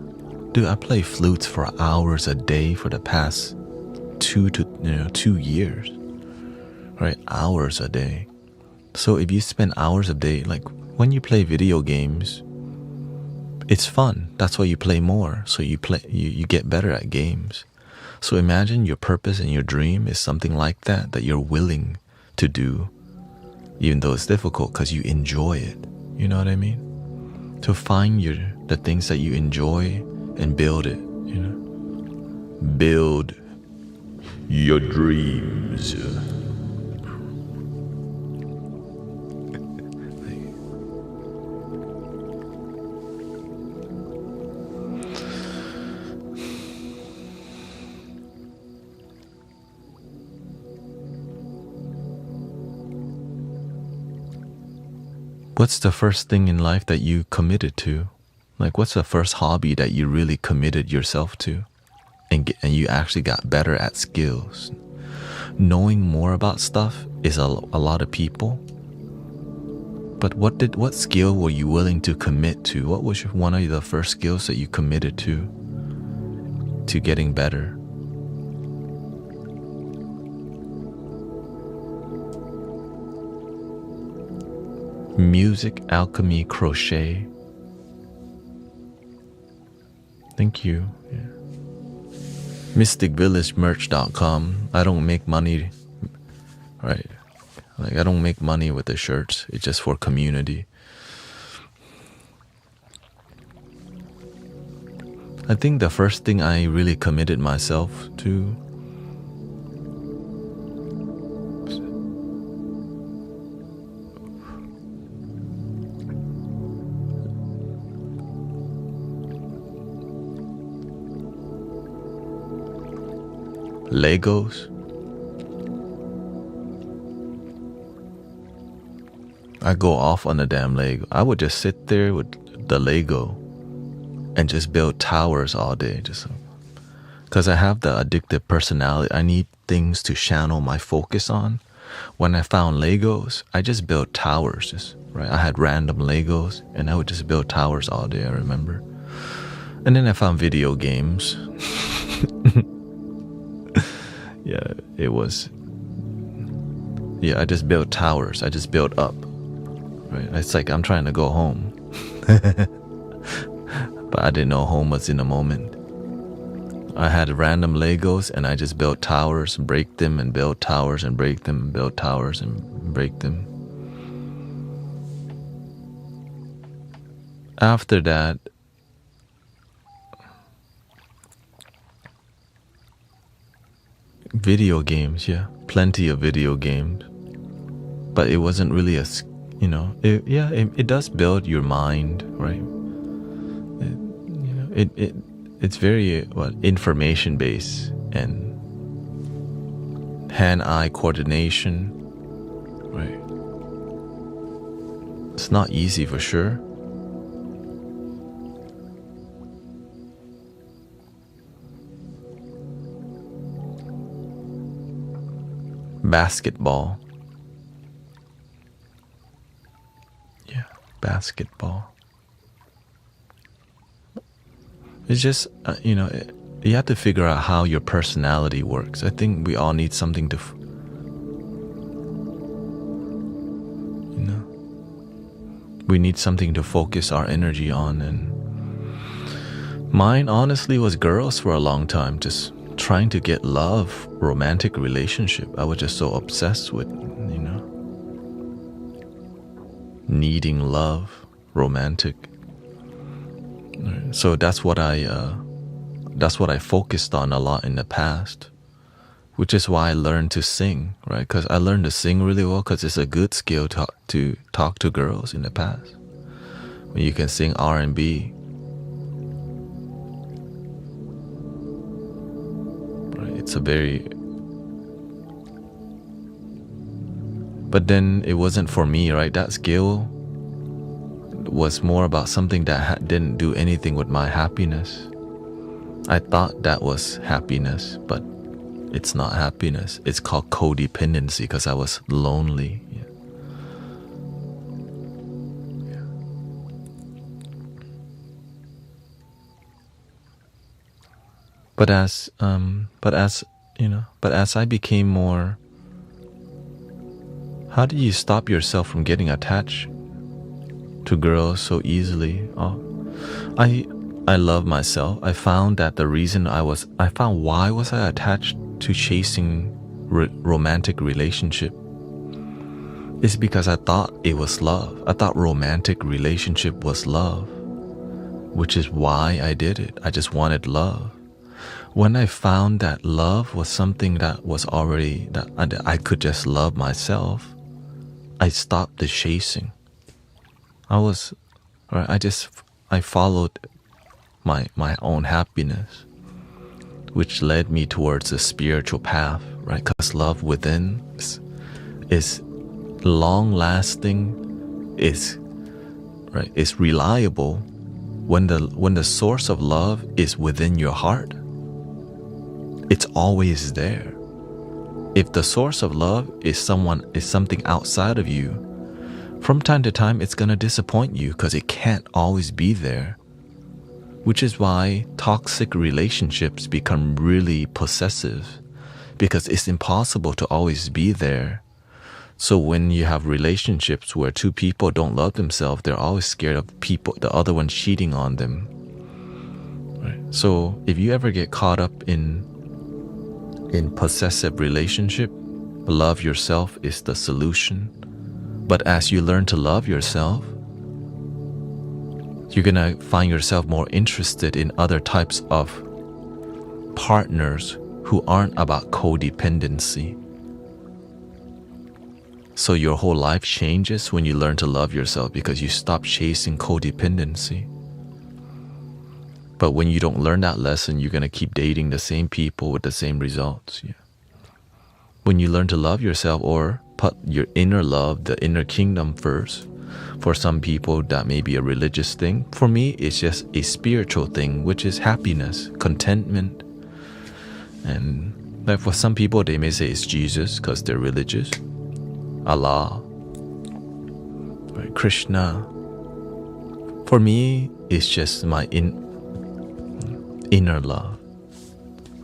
dude, I play flutes for hours a day for the past 2 years, right? Hours a day. So if you spend hours a day, like when you play video games, it's fun. That's why you play more. So you get better at games. So imagine your purpose and your dream is something like that you're willing to do, even though it's difficult, because you enjoy it. You know what I mean? To find the things that you enjoy and build it. Build your dreams. What's the first thing in life that you committed to? Like, what's the first hobby that you really committed yourself to? And you actually got better at skills. Knowing more about stuff is a lot of people. But what skill were you willing to commit to? What was one of the first skills that you committed to getting better? Music, alchemy, crochet. Thank you. Yeah. MysticVillageMerch.com. I don't make money, right? Like, I don't make money with the shirts. It's just for community. I think the first thing I really committed myself to Legos. I go off on the damn Lego. I would just sit there with the Lego and just build towers all day, just because I have the addictive personality. I need things to channel my focus on. when I found Legos, I just built towers, right? I had random Legos and I would just build towers all day, I remember. And then I found video games. Yeah, I just built towers. I just built up, right? It's like I'm trying to go home. But I didn't know home was in a moment. I had random Legos and I just built towers, break them and build towers and break them, build towers and break them. After that, video games, yeah, plenty of video games. But it wasn't really it does build your mind, right? It's very information based and hand-eye coordination, right? It's not easy for sure. Basketball. Yeah, basketball. It's just, you have to figure out how your personality works. I think we all need something to, we need something to focus our energy on. And mine honestly was girls for a long time, just trying to get love, romantic relationship. I was just so obsessed with, needing love, romantic. So that's what I focused on a lot in the past, which is why I learned to sing, right? Because I learned to sing really well because it's a good skill to talk to girls in the past. When you can sing R&B, right? It's a very... But then it wasn't for me, right? That skill was more about something that didn't do anything with my happiness. I thought that was happiness, but it's not happiness. It's called codependency because I was lonely. Yeah. But as I became more, how do you stop yourself from getting attached to girls so easily? I love myself. I found that the reason why was I attached to chasing romantic relationship is because I thought it was love. I thought romantic relationship was love, which is why I did it. I just wanted love. When I found that love was something that was already, that I could just love myself, I stopped the chasing. I followed my own happiness, which led me towards a spiritual path, right? Because love within is long-lasting, is reliable when the source of love is within your heart. It's always there. If the source of love is something outside of you, from time to time it's gonna disappoint you because it can't always be there. Which is why toxic relationships become really possessive, because it's impossible to always be there. So when you have relationships where two people don't love themselves, they're always scared of the other one cheating on them. Right? So if you ever get caught up in possessive relationship, love yourself is the solution. But as you learn to love yourself, you're gonna find yourself more interested in other types of partners who aren't about codependency. So your whole life changes when you learn to love yourself because you stop chasing codependency. But when you don't learn that lesson, you're gonna keep dating the same people with the same results. Yeah. When you learn to love yourself, or put your inner love, the inner kingdom first. For some people, that may be a religious thing. For me, it's just a spiritual thing, which is happiness, contentment. And like for some people, they may say it's Jesus because they're religious. Allah, right? Krishna. For me, it's just my inner love,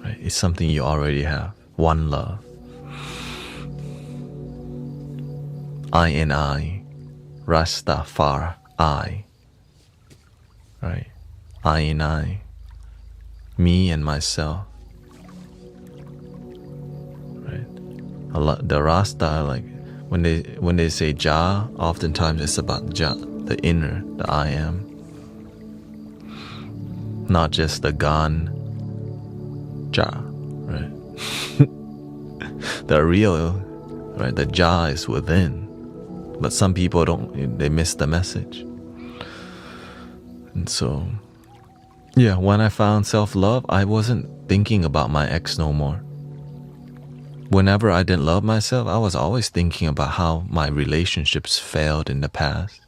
right? It's something you already have. One love. I and I, Rastafari, right? I and I, me and myself, right? The Rasta, like when they say Jah, oftentimes it's about Jah, the inner, the I am, not just the Gan, Jah, right? The real, right? The Jah is within. But some people they miss the message. And so, yeah, when I found self-love, I wasn't thinking about my ex no more. Whenever I didn't love myself, I was always thinking about how my relationships failed in the past.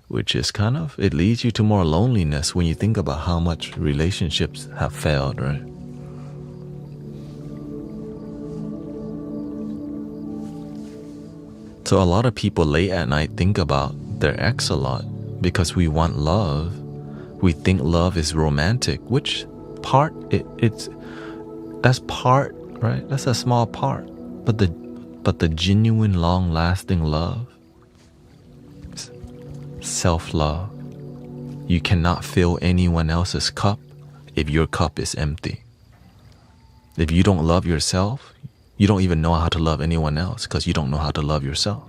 Which is kind of, it leads you to more loneliness when you think about how much relationships have failed, right? So a lot of people late at night think about their ex a lot because we want love. We think love is romantic, which part that's part, right? That's a small part. But the genuine long-lasting love, self-love. You cannot fill anyone else's cup if your cup is empty. If you don't love yourself, you don't even know how to love anyone else because you don't know how to love yourself.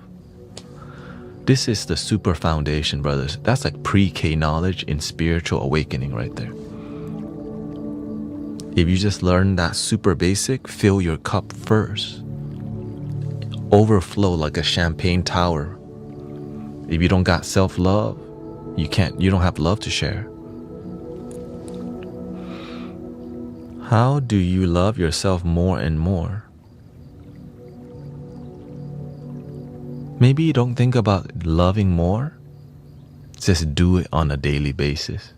This is the super foundation, brothers. That's like pre-K knowledge in spiritual awakening right there. If you just learn that super basic, fill your cup first. Overflow like a champagne tower. If you don't got self-love, you don't have love to share. How do you love yourself more and more? Maybe you don't think about loving more. Just do it on a daily basis.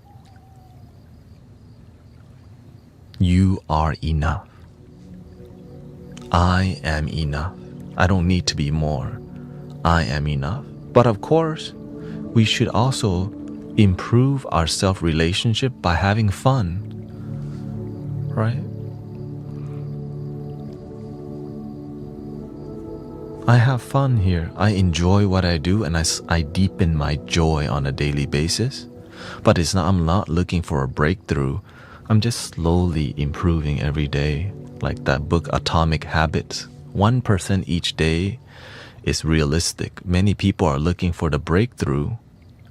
You are enough. I am enough. I don't need to be more. I am enough. But of course, we should also improve our self-relationship by having fun. Right? I have fun here. I enjoy what I do and I deepen my joy on a daily basis. But I'm not looking for a breakthrough. I'm just slowly improving every day. Like that book, Atomic Habits. 1% each day is realistic. Many people are looking for the breakthrough,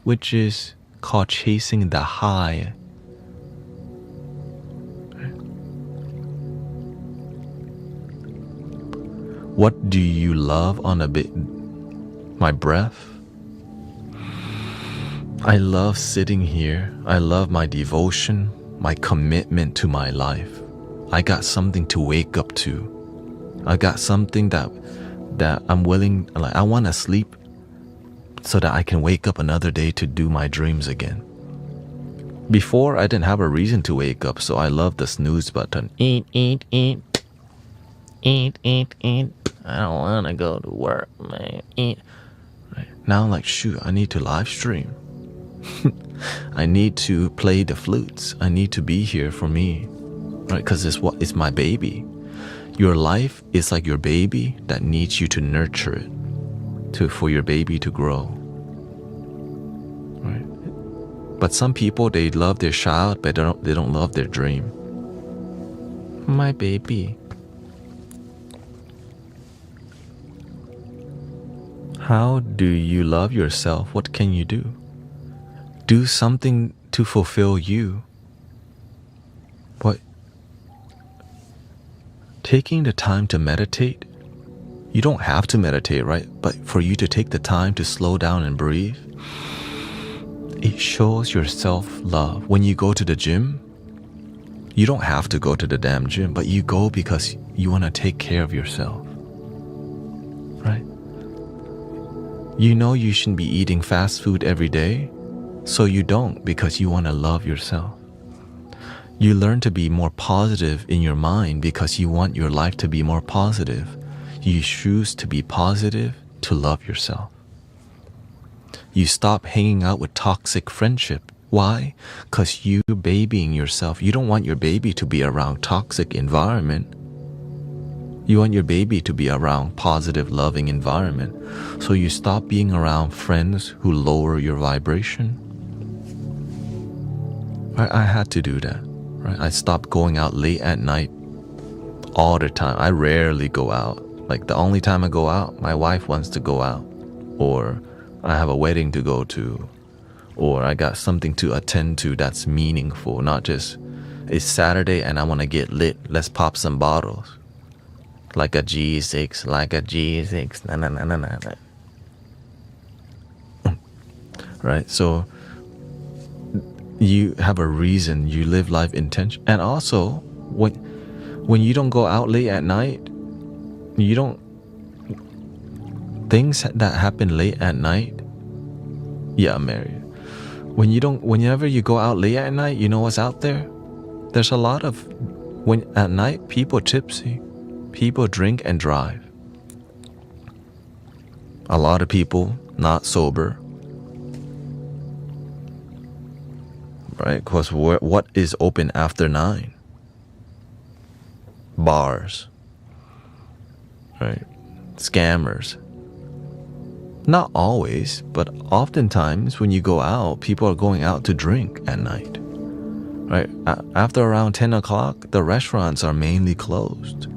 which is called chasing the high. What do you love on a bit? My breath. I love sitting here. I love my devotion, my commitment to my life. I got something to wake up to. I got something that I'm willing, like I want to sleep so that I can wake up another day to do my dreams again. Before, I didn't have a reason to wake up, so I love the snooze button. Eat. I don't want to go to work, man. Eat. Right. Now I'm like, shoot, I need to live stream. I need to play the flutes. I need to be here for me, right? Because it's my baby. Your life is like your baby that needs you to nurture it, for your baby to grow. Right? But some people, they love their child, but they don't love their dream. My baby. How do you love yourself? What can you do? Do something to fulfill you. What? Taking the time to meditate. You don't have to meditate, right? But for you to take the time to slow down and breathe, it shows your self-love. When you go to the gym, you don't have to go to the damn gym, but you go because you want to take care of yourself. Right? You know you shouldn't be eating fast food every day, so you don't because you want to love yourself. You learn to be more positive in your mind because you want your life to be more positive. You choose to be positive, to love yourself. You stop hanging out with toxic friendship. Why? Because you're babying yourself. You don't want your baby to be around toxic environment. You want your baby to be around positive, loving environment. So you stop being around friends who lower your vibration. Right? I had to do that. Right? I stopped going out late at night all the time. I rarely go out. Like the only time I go out, my wife wants to go out, or I have a wedding to go to, or I got something to attend to that's meaningful, not just it's Saturday and I want to get lit, let's pop some bottles. Like a G6, like a G6, na na na na na. Right? So you have a reason, you live life intention. And also, when you don't go out late at night, you don't, things that happen late at night, yeah, I'm married. Whenever you go out late at night, you know what's out there? There's a lot of, when at night, people tipsy, people drink and drive. A lot of people not sober. Right? Because what is open after 9? Bars. Right? Scammers. Not always, but oftentimes when you go out, people are going out to drink at night. Right? After around 10 o'clock, the restaurants are mainly closed.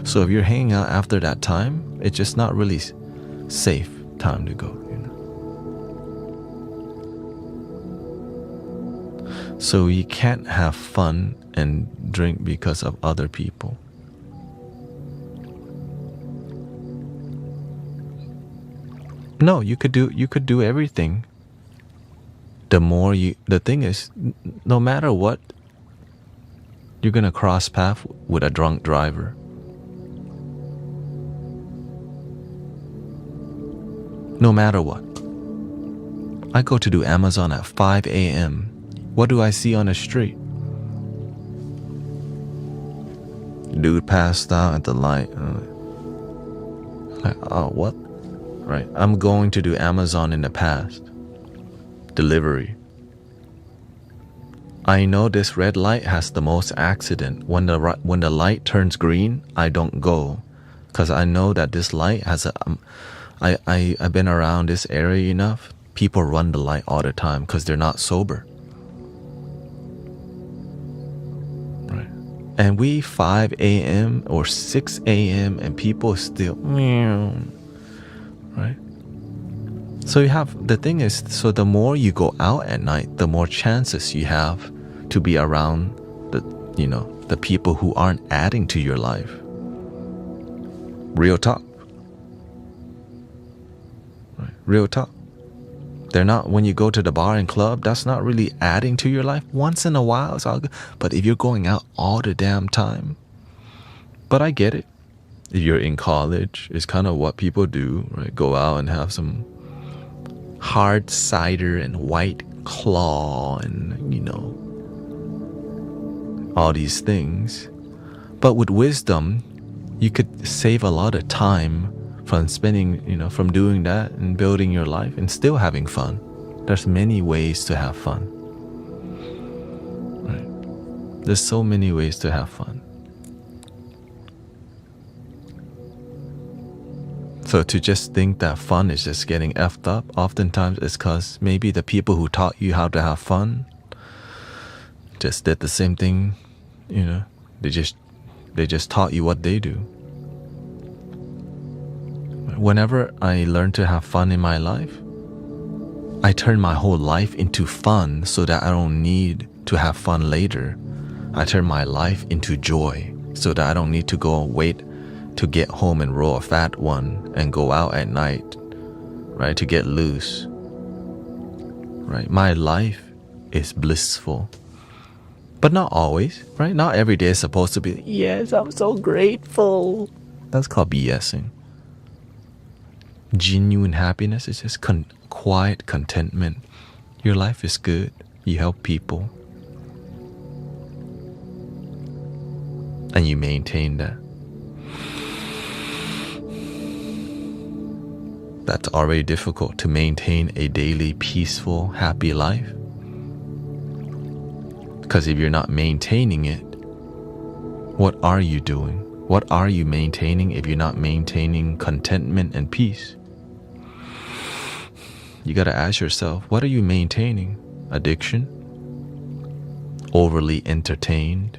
So if you're hanging out after that time, it's just not really safe time to go, you know. So you can't have fun and drink because of other people. No, you could do everything. The thing is, no matter what, you're gonna cross paths with a drunk driver. No matter what. I go to do Amazon at 5 a.m. What do I see on the street? Dude passed out at the light. Like, oh, what? Right. I'm going to do Amazon in the past. Delivery. I know this red light has the most accident. When the light turns green, I don't go, because I know that this light has a. I've been around this area enough. People run the light all the time because they're not sober. Right. And we 5 a.m. or 6 a.m. and people still. Right? So you have, the thing is, so the more you go out at night, the more chances you have to be around the people who aren't adding to your life. Real talk. Right? Real talk. They're not, when you go to the bar and club, that's not really adding to your life. Once in a while, it's all good. But if you're going out all the damn time, but I get it. If you're in college, it's kind of what people do, right? Go out and have some hard cider and White Claw and, all these things. But with wisdom, you could save a lot of time from spending, from doing that and building your life and still having fun. There's many ways to have fun. Right? There's so many ways to have fun. So to just think that fun is just getting effed up, oftentimes it's because maybe the people who taught you how to have fun just did the same thing, they just taught you what they do. Whenever I learn to have fun in my life, I turn my whole life into fun so that I don't need to have fun later. I turn my life into joy so that I don't need to go wait to get home and roll a fat one and go out at night, right, to get loose. Right? My life is blissful. But not always, right? Not every day is supposed to be, yes, I'm so grateful. That's called BSing. Genuine happiness is just quiet contentment. Your life is good. You help people. And you maintain that. that's already difficult to maintain a daily peaceful, happy life. Because if you're not maintaining it, what are you doing? What are you maintaining if you're not maintaining contentment and peace? You gotta ask yourself, what are you maintaining? Addiction? Overly entertained?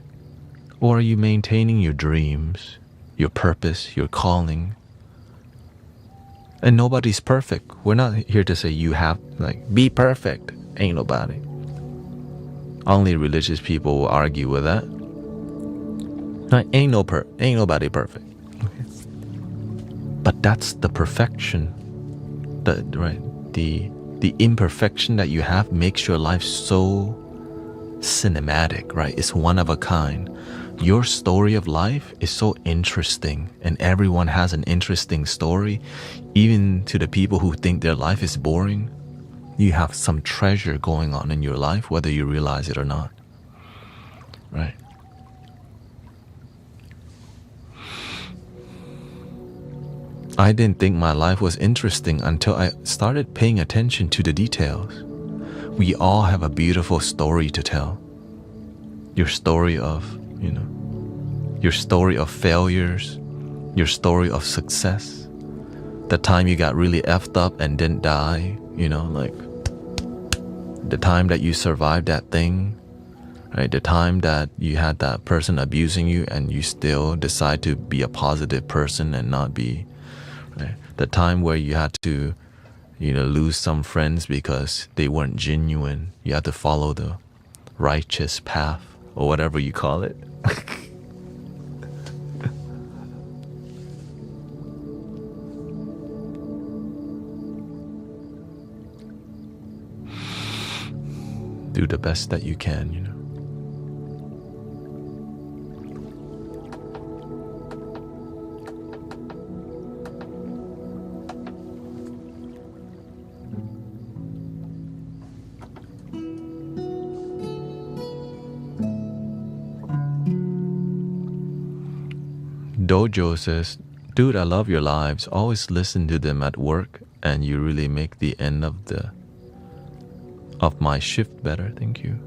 Or are you maintaining your dreams, your purpose, your calling? And nobody's perfect. We're not here to say you have, be perfect. Ain't nobody. Only religious people will argue with that. Ain't nobody perfect. Okay. But that's the perfection. The imperfection that you have makes your life so cinematic, right? It's one of a kind. Your story of life is so interesting, and everyone has an interesting story. Even to the people who think their life is boring, you have some treasure going on in your life, whether you realize it or not, right? I didn't think my life was interesting until I started paying attention to the details. We all have a beautiful story to tell. Your story of, your story of failures, your story of success, the time you got really effed up and didn't die, the time that you survived that thing, right? The time that you had that person abusing you and you still decide to be a positive person and not be, right? The time where you had to, lose some friends because they weren't genuine. You had to follow the righteous path or whatever you call it. Do the best that you can, Dojo says, dude, I love your lives. Always listen to them at work, and you really make the end of my shift better. Thank you.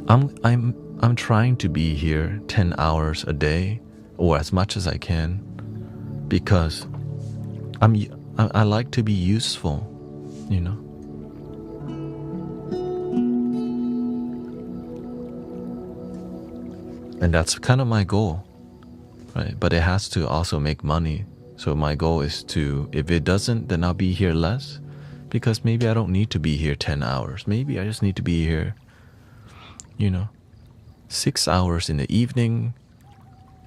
I'm trying to be here 10 hours a day, or as much as I can, because I like to be useful, And that's kind of my goal, right? But it has to also make money. So my goal is to, if it doesn't, then I'll be here less, because maybe I don't need to be here 10 hours. Maybe I just need to be here, 6 hours in the evening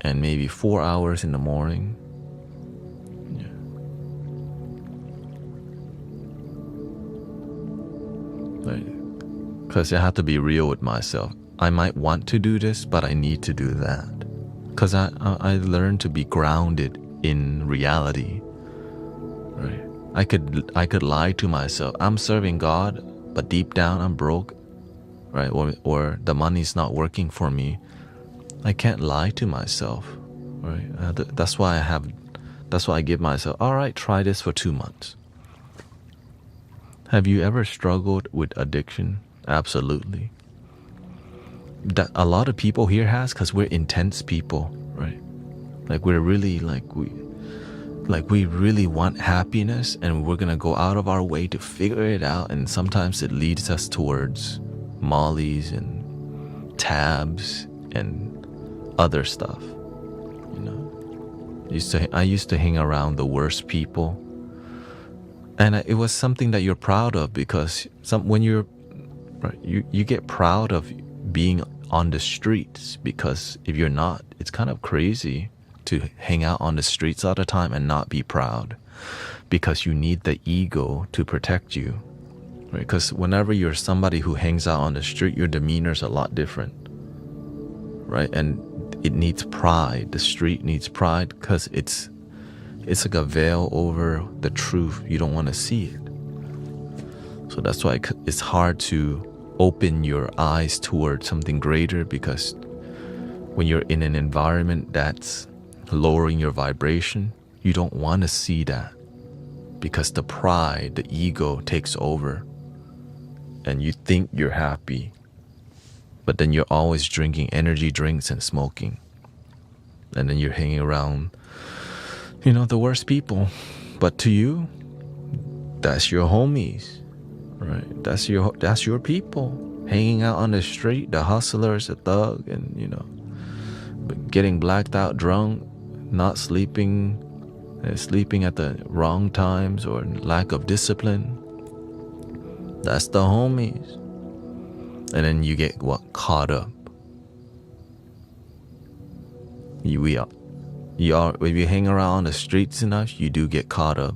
and maybe 4 hours in the morning. Yeah. Because I have to be real with myself. I might want to do this, but I need to do that. Because I learned to be grounded in reality, right? I could lie to myself. I'm serving God, but deep down I'm broke, right? Or the money's not working for me. I can't lie to myself, right? That's why I give myself, all right, try this for 2 months. Have you ever struggled with addiction? Absolutely. That a lot of people here has, because we're intense people, right? We're really we really want happiness, and we're gonna go out of our way to figure it out, and sometimes it leads us towards mollies and tabs and other stuff. I used to hang around the worst people, and it was something that you're proud of, because when you're right, you get proud of being on the streets, because if you're not, it's kind of crazy to hang out on the streets all the time and not be proud, because you need the ego to protect you, right? Because whenever you're somebody who hangs out on the street, your demeanor's a lot different, right? And it needs pride. The street needs pride, because it's like a veil over the truth. You don't want to see it. So that's why it's hard to open your eyes toward something greater, because when you're in an environment that's lowering your vibration, You don't want to see that because the pride, the ego takes over and you think you're happy, but then you're always drinking energy drinks and smoking. And then you're hanging around, the worst people. But to you, that's your homies, right? That's your people. Hanging out on the street, the hustlers, the thug, and, getting blacked out drunk, not sleeping, sleeping at the wrong times or lack of discipline. That's the homies. And then you get caught up. If you hang around on the streets enough, you do get caught up.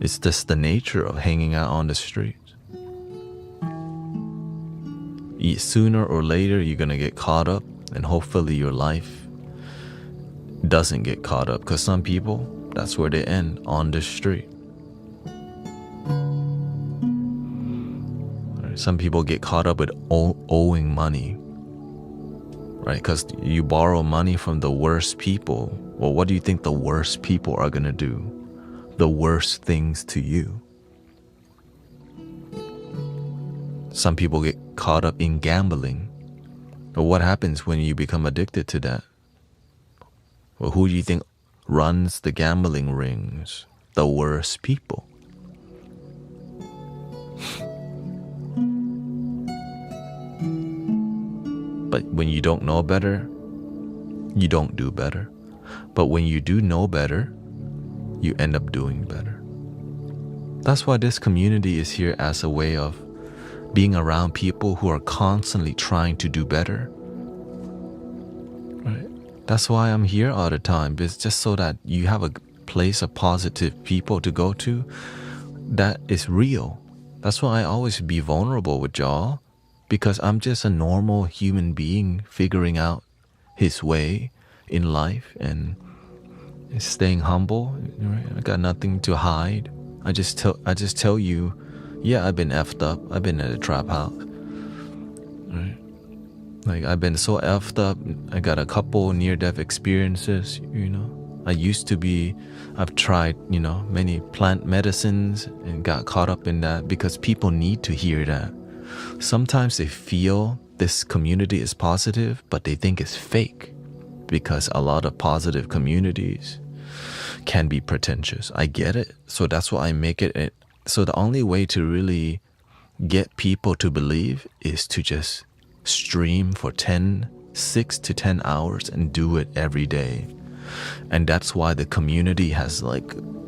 It's just the nature of hanging out on the streets. Sooner or later, you're gonna get caught up, and hopefully your life doesn't get caught up, because some people, that's where they end, on the street. Some people get caught up with owing money, right? Because you borrow money from the worst people. Well, what do you think the worst people are gonna do? The worst things to you. Some people get caught up in gambling. But what happens when you become addicted to that? Well, who do you think runs the gambling rings? The worst people. But when you don't know better, you don't do better. But when you do know better, you end up doing better. That's why this community is here as a way of being around people who are constantly trying to do better. Right? That's why I'm here all the time. It's just so that you have a place of positive people to go to that is real. That's why I always be vulnerable with y'all, because I'm just a normal human being figuring out his way in life and staying humble. Right? I got nothing to hide. I just tell you, yeah, I've been effed up. I've been at a trap house. Right? Like, I've been so effed up. I got a couple near-death experiences, I've tried, many plant medicines and got caught up in that because people need to hear that. Sometimes they feel this community is positive, but they think it's fake because a lot of positive communities can be pretentious. I get it. So that's why I make it. So the only way to really get people to believe is to just stream for 6 to 10 hours and do it every day. And that's why the community has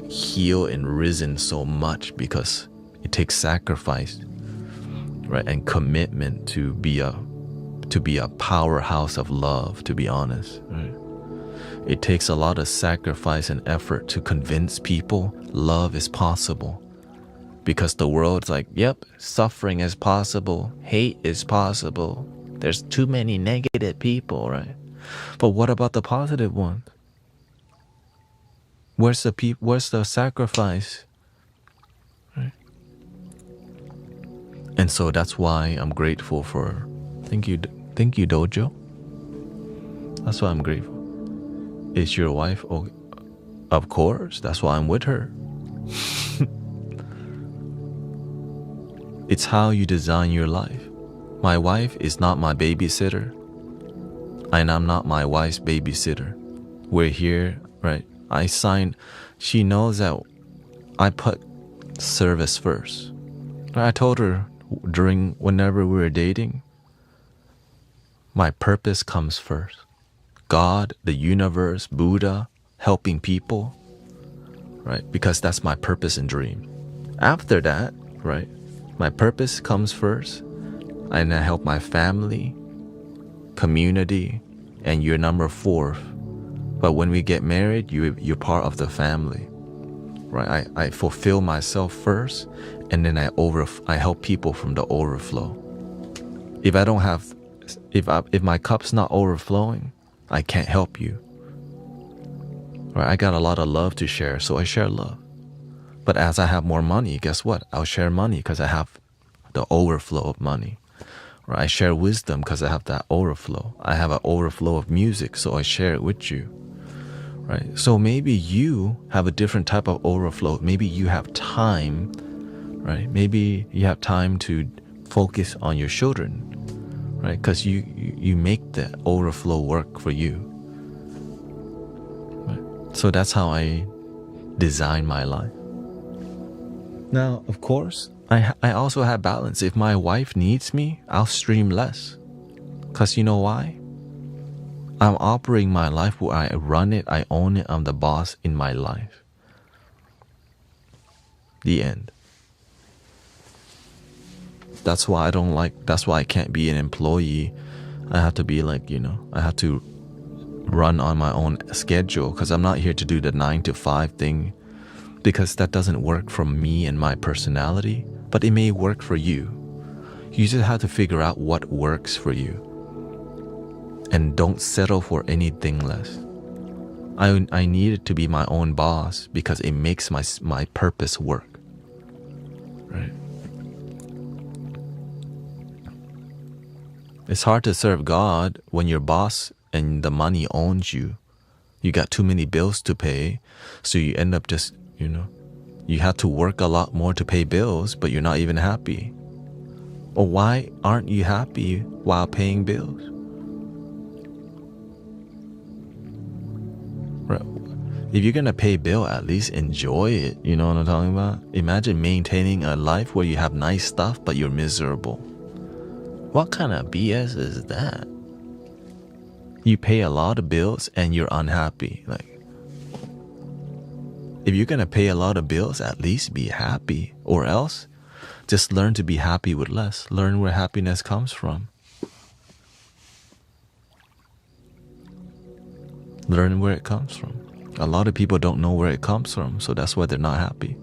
healed and risen so much, because it takes sacrifice, right? And commitment to be a powerhouse of love, to be honest, right? It takes a lot of sacrifice and effort to convince people love is possible. Because the world's like, yep, suffering is possible, hate is possible. There's too many negative people, right? But what about the positive ones? Where's the sacrifice? Right? And so that's why I'm grateful for, thank you Dojo. That's why I'm grateful. Is your wife? Oh, of course, that's why I'm with her. It's how you design your life. My wife is not my babysitter, and I'm not my wife's babysitter. We're here, right? She knows that I put service first. I told her whenever we were dating, my purpose comes first. God, the universe, Buddha, helping people, right? Because that's my purpose and dream. After that, right? My purpose comes first, and I help my family, community, and you're number 4. But when we get married, you're part of the family, right? I fulfill myself first, and then I help people from the overflow. If my cup's not overflowing, I can't help you. Right? I got a lot of love to share, so I share love. But as I have more money, guess what? I'll share money because I have the overflow of money. Right? I share wisdom because I have that overflow. I have an overflow of music, so I share it with you. right? So maybe you have a different type of overflow. Maybe you have time, right? Maybe you have time to focus on your children, right? Because you make the overflow work for you. Right? So that's how I design my life. Now, of course, I also have balance. If my wife needs me, I'll stream less. Because you know why? I'm operating my life where I run it, I own it, I'm the boss in my life. The end. That's why I can't be an employee. I have to be like, I have to run on my own schedule because I'm not here to do the 9 to 5 thing because that doesn't work for me and my personality, but it may work for you. You just have to figure out what works for you. And don't settle for anything less. I needed to be my own boss because it makes my purpose work. Right? It's hard to serve God when your boss and the money owns you. You got too many bills to pay, so you end up just, you have to work a lot more to pay bills, but you're not even happy. Or why aren't you happy while paying bills? If you're gonna pay bill, at least enjoy it. You know what I'm talking about? Imagine maintaining a life where you have nice stuff, but you're miserable. What kind of BS is that? You pay a lot of bills and you're unhappy. Like, if you're gonna pay a lot of bills, at least be happy. Or else, just learn to be happy with less. Learn where happiness comes from. Learn where it comes from. A lot of people don't know where it comes from, so that's why they're not happy.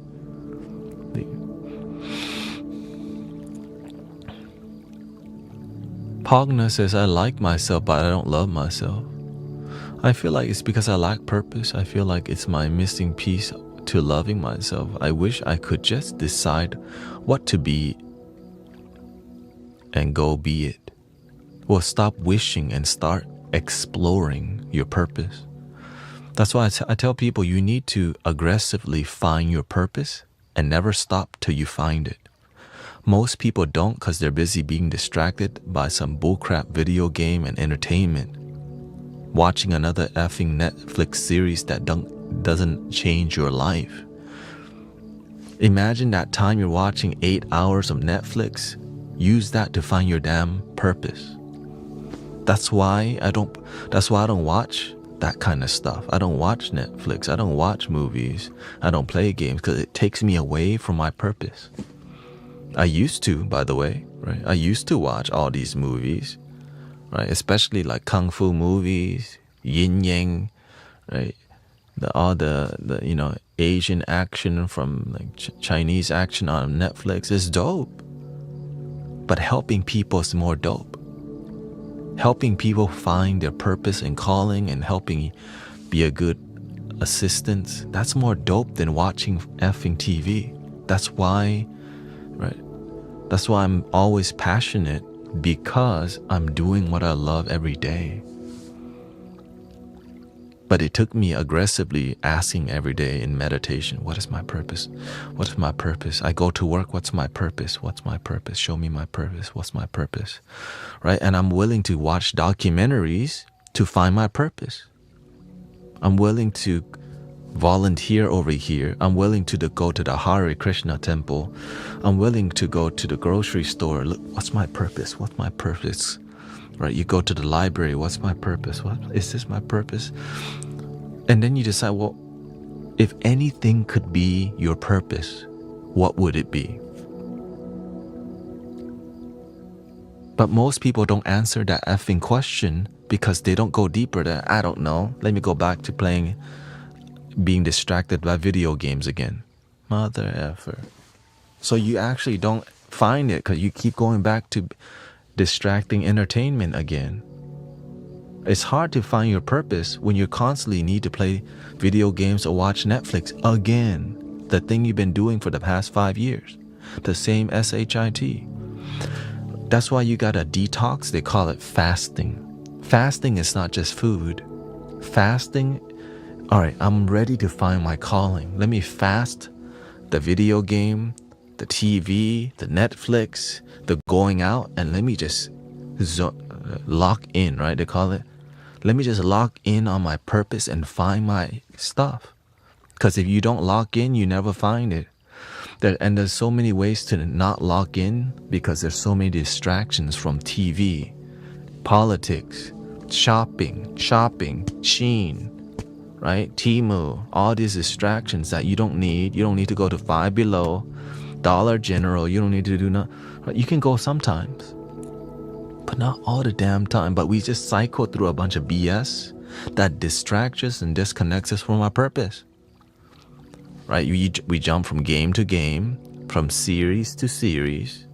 Pogna says, I like myself, but I don't love myself. I feel like it's because I lack purpose. I feel like it's my missing piece to loving myself. I wish I could just decide what to be and go be it. Well, stop wishing and start exploring your purpose. That's why I tell people you need to aggressively find your purpose and never stop till you find it. Most people don't because they're busy being distracted by some bullcrap video game and entertainment. Watching another effing Netflix series that doesn't change your life. Imagine that time you're watching 8 hours of Netflix. Use that to find your damn purpose. That's why I don't watch that kind of stuff. I don't watch Netflix. I don't watch movies. I don't play games because it takes me away from my purpose. I used to, by the way, right? I used to watch all these movies, right? Especially like kung fu movies, yin yang, right? All the Asian action from like Chinese action on Netflix is dope. But helping people is more dope. Helping people find their purpose and calling and helping be a good assistant, that's more dope than watching effing TV. That's why I'm always passionate, because I'm doing what I love every day. But it took me aggressively asking every day in meditation, what is my purpose? What is my purpose? I go to work, what's my purpose? What's my purpose? Show me my purpose. What's my purpose? Right? And I'm willing to watch documentaries to find my purpose. I'm willing to volunteer over here. I'm willing to go to the Hare Krishna temple. I'm willing to go to the grocery store. Look, what's my purpose? What's my purpose? Right? You go to the library. What's my purpose? What is this my purpose? And then you decide, well, if anything could be your purpose, what would it be? But most people don't answer that effing question because they don't go deeper than, I don't know. Let me go back to being distracted by video games again. Mother effer. So you actually don't find it because you keep going back to distracting entertainment again. It's hard to find your purpose when you constantly need to play video games or watch Netflix again. The thing you've been doing for the past 5 years. The same SHIT. That's why you gotta detox. They call it fasting. Fasting is not just food. Fasting all right, I'm ready to find my calling. Let me fast the video game, the TV, the Netflix, the going out, and let me just lock in, right? They call it. Let me just lock in on my purpose and find my stuff. Because if you don't lock in, you never find it. And there's so many ways to not lock in because there's so many distractions from TV, politics, shopping, Shein, right? Temu, all these distractions that you don't need. You don't need to go to Five Below, Dollar General. You don't need to do nothing. You can go sometimes, but not all the damn time. But we just cycle through a bunch of BS that distracts us and disconnects us from our purpose. Right? We jump from game to game, from series to series,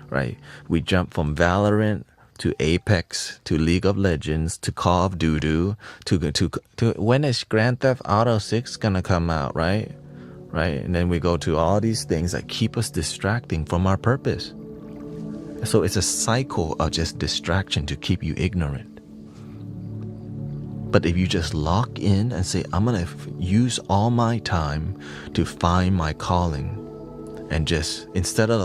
right? We jump from Valorant to Apex to League of Legends to Call of Duty to when is Grand Theft Auto 6 gonna come out, right? Right? And then we go to all these things that keep us distracting from our purpose. So it's a cycle of just distraction to keep you ignorant. But if you just lock in and say, I'm going to use all my time to find my calling, and just instead of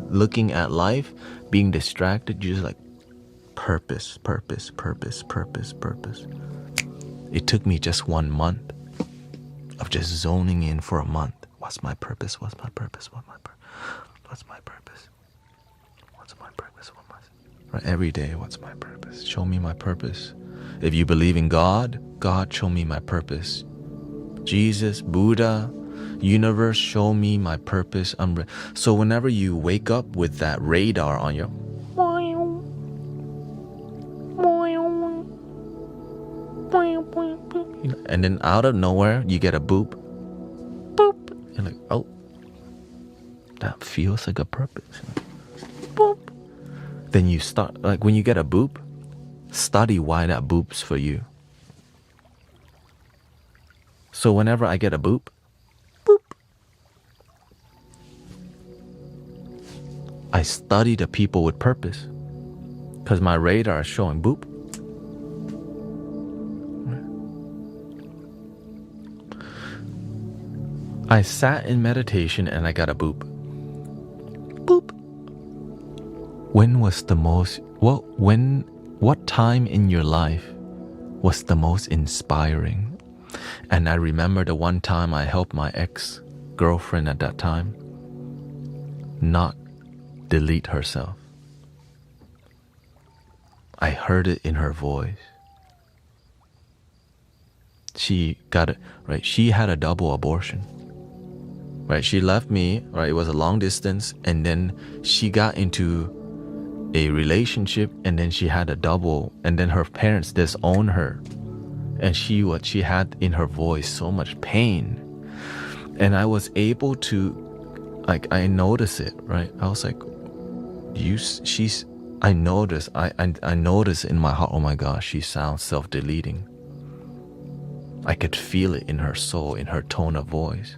looking at life, being distracted, you just like purpose. It took me just 1 month of just zoning in for a month. What's my purpose? What's my purpose? What's my purpose? What's my purpose? What's my purpose? Right? Every day, what's my purpose? Show me my purpose. If you believe in God, God, show me my purpose. Jesus, Buddha, universe, show me my purpose. So whenever you wake up with that radar on your, and then out of nowhere, you get a boop. Boop. You're like, oh, that feels like a purpose. Boop. Then you start, like when you get a boop, study why that boop's for you. So whenever I get a boop, I study the people with purpose. Because my radar is showing boop. I sat in meditation and I got a boop. Boop. What time in your life was the most inspiring? And I remember the one time I helped my ex-girlfriend at that time not delete herself. I heard it in her voice. She got it, right? She had a double abortion. Right? She left me, right? It was a long distance, and then she got into a relationship, and then she had a double, and then her parents disowned her. And she had in her voice so much pain. And I was able to, like, I noticed it, right? I was like, I noticed in my heart, oh my gosh, she sounds self-deleting. I could feel it in her soul, in her tone of voice.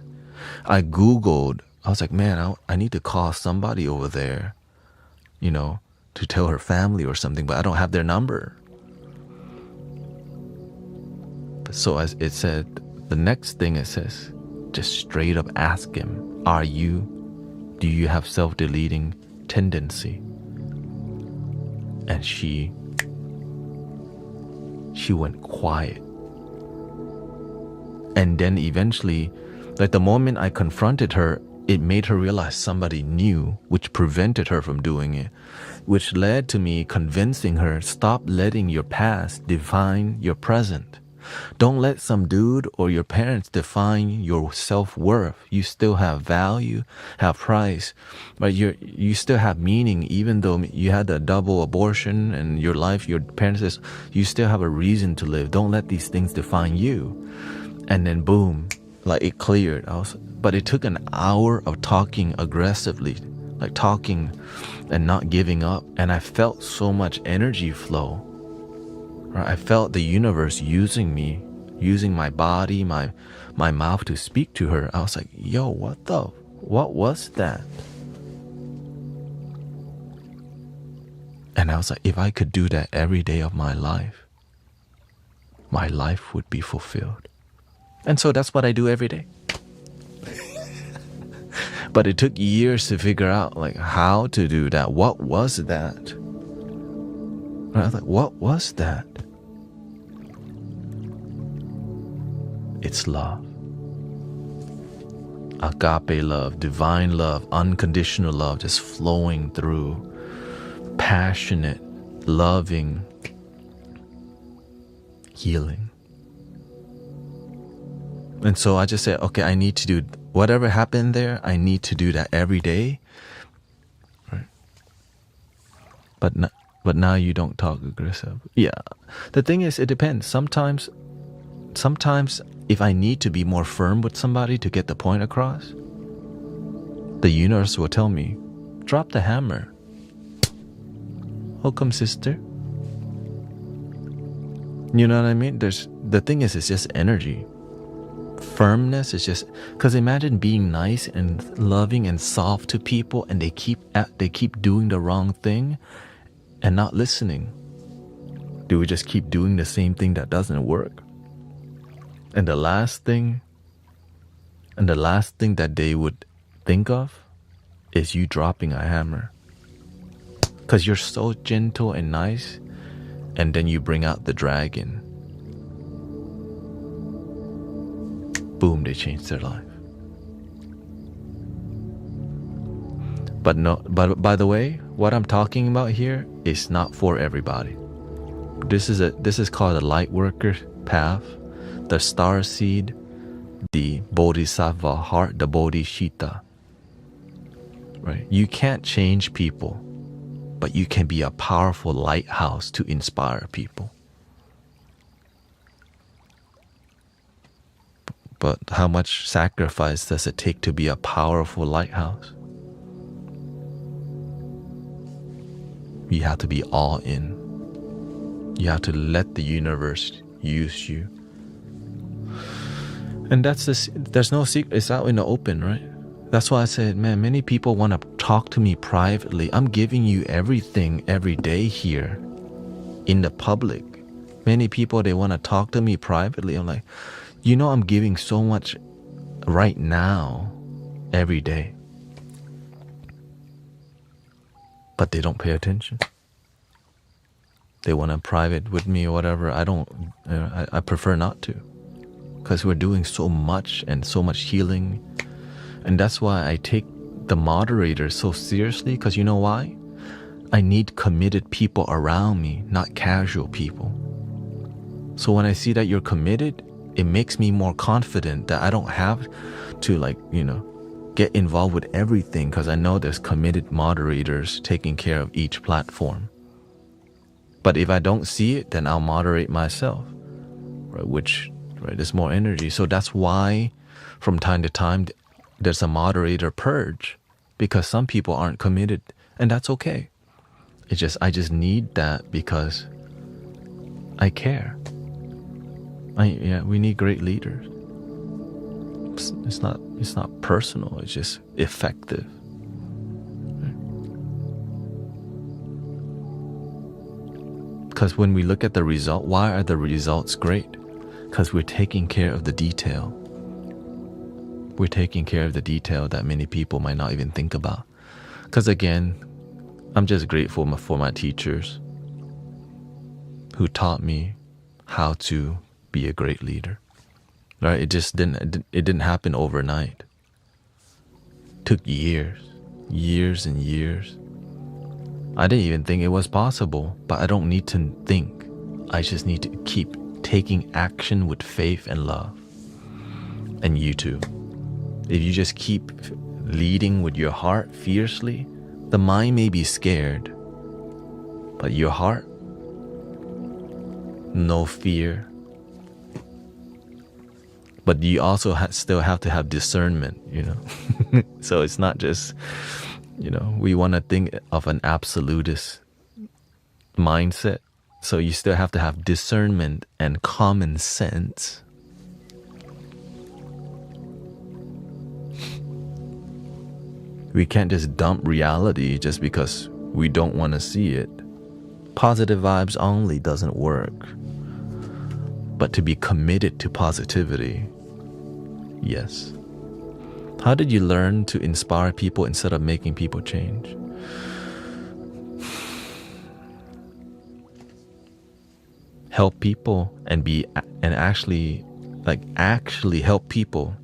I Googled, I was like, man, I need to call somebody over there, to tell her family or something, but I don't have their number. So as it said, the next thing it says, just straight up ask him, do you have self-deleting tendency? And she went quiet. And then eventually, like the moment I confronted her, it made her realize somebody knew, which prevented her from doing it, which led to me convincing her, stop letting your past define your present. Don't let some dude or your parents define your self-worth. You still have value, have price, but you still have meaning, even though you had a double abortion and your life, your parents, you still have a reason to live. Don't let these things define you. And then boom, like it cleared. But it took an hour of talking aggressively, like talking and not giving up. And I felt so much energy flow. Right? I felt the universe using me, using my body, my mouth to speak to her. I was like, yo, what was that? And I was like, if I could do that every day of my life, my life would be fulfilled. And so that's what I do every day. But it took years to figure out like how to do that. What was that? And I was like, what was that? It's love. Agape love, divine love, unconditional love, just flowing through, passionate, loving, healing. And so I just said, okay, I need to do whatever happened there. I need to do that every day. Right? But now you don't talk aggressive. Yeah. The thing is, it depends. Sometimes if I need to be more firm with somebody to get the point across, the universe will tell me, drop the hammer. Welcome, sister. You know what I mean? The thing is, it's just energy. Firmness is just, because imagine being nice and loving and soft to people, and they keep doing the wrong thing and not listening. Do we just keep doing the same thing that doesn't work? And the last thing that they would think of is you dropping a hammer. Because you're so gentle and nice, and then you bring out the dragon. Boom, they change their life. But by the way, what I'm talking about here is not for everybody. This is called a light worker path, the star seed, the bodhisattva heart, the bodhicitta. Right? You can't change people, but you can be a powerful lighthouse to inspire people. But how much sacrifice does it take to be a powerful lighthouse? You have to be all in. You have to let the universe use you. And there's no secret. It's out in the open, right? That's why I said, man, many people want to talk to me privately. I'm giving you everything every day here in the public. Many people, they want to talk to me privately. I'm like, I'm giving so much right now, every day. But they don't pay attention. They want to private with me or whatever. I prefer not to. Because we're doing so much and so much healing. And that's why I take the moderator so seriously. Because you know why? I need committed people around me, not casual people. So when I see that you're committed, it makes me more confident that I don't have to get involved with everything, because I know there's committed moderators taking care of each platform. But if I don't see it, then I'll moderate myself, right? Which there's more energy. So that's why from time to time there's a moderator purge, because some people aren't committed, and that's okay. I just need that because I care. We need great leaders. It's not personal. It's just effective. Because when we look at the result, why are the results great? Because we're taking care of the detail. We're taking care of the detail that many people might not even think about. Because again, I'm just grateful for my teachers who taught me how to be a great leader. Right? It didn't happen overnight. It took years and years. I didn't even think it was possible, but I don't need to think. I just need to keep taking action with faith and love. And you too. If you just keep leading with your heart fiercely, the mind may be scared, but your heart, no fear. But you also still have to have discernment, So it's not just, we want to think of an absolutist mindset. So you still have to have discernment and common sense. We can't just dump reality just because we don't want to see it. Positive vibes only doesn't work. but to be committed to positivity. Yes. How did you learn to inspire people instead of making people change? Help people and actually help people,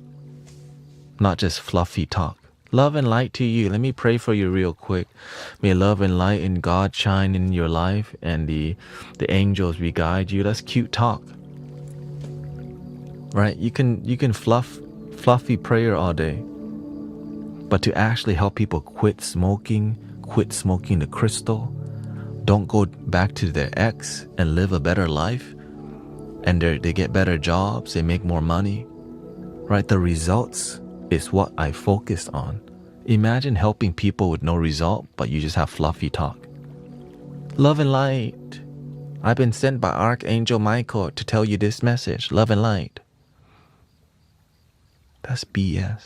not just fluffy talk. Love and light to you. Let me pray for you real quick. May love and light and God shine in your life, and the angels will guide you. That's cute talk, right? You can fluffy prayer all day, but to actually help people quit smoking the crystal, don't go back to their ex and live a better life, and they get better jobs, they make more money, right? The results is what I focus on. Imagine helping people with no result, but you just have fluffy talk. Love and light. I've been sent by Archangel Michael to tell you this message. Love and light. That's BS.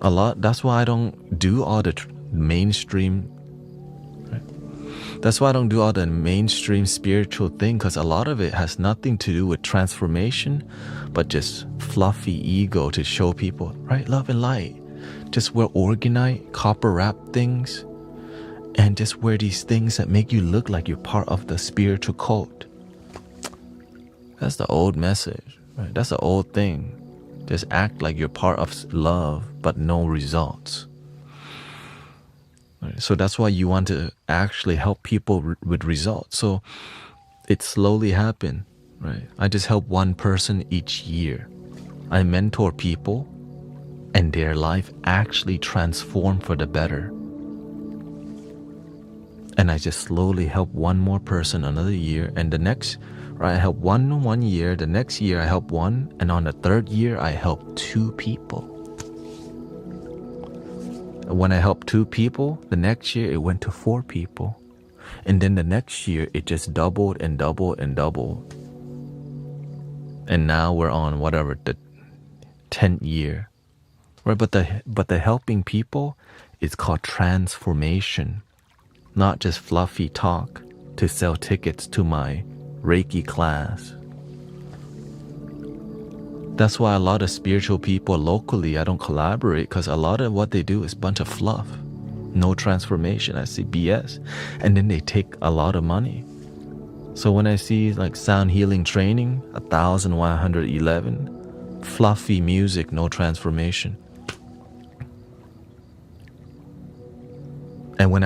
That's why I don't do all the mainstream. Right? That's why I don't do all the mainstream spiritual thing, because a lot of it has nothing to do with transformation, but just fluffy ego to show people, right? Love and light. Just wear organite, copper wrap things, and just wear these things that make you look like you're part of the spiritual cult. That's the old message, right? That's the old thing. Just act like you're part of love, but no results. Right? So that's why you want to actually help people with results. So it slowly happened, right? I just help one person each year. I mentor people, and their life actually transformed for the better. And I just slowly help one more person another year, and the next, right, I help one year, the next year I help one, and on the third year I help 2 people. When I helped 2 people, the next year it went to 4 people. And then the next year it just doubled and doubled and doubled. And now we're on whatever, the 10th year. Right? But the helping people is called transformation, not just fluffy talk to sell tickets to my Reiki class. That's why a lot of spiritual people locally, I don't collaborate, because a lot of what they do is a bunch of fluff. No transformation. I see BS. And then they take a lot of money. So when I see like sound healing training, 1,111, fluffy music, no transformation. And when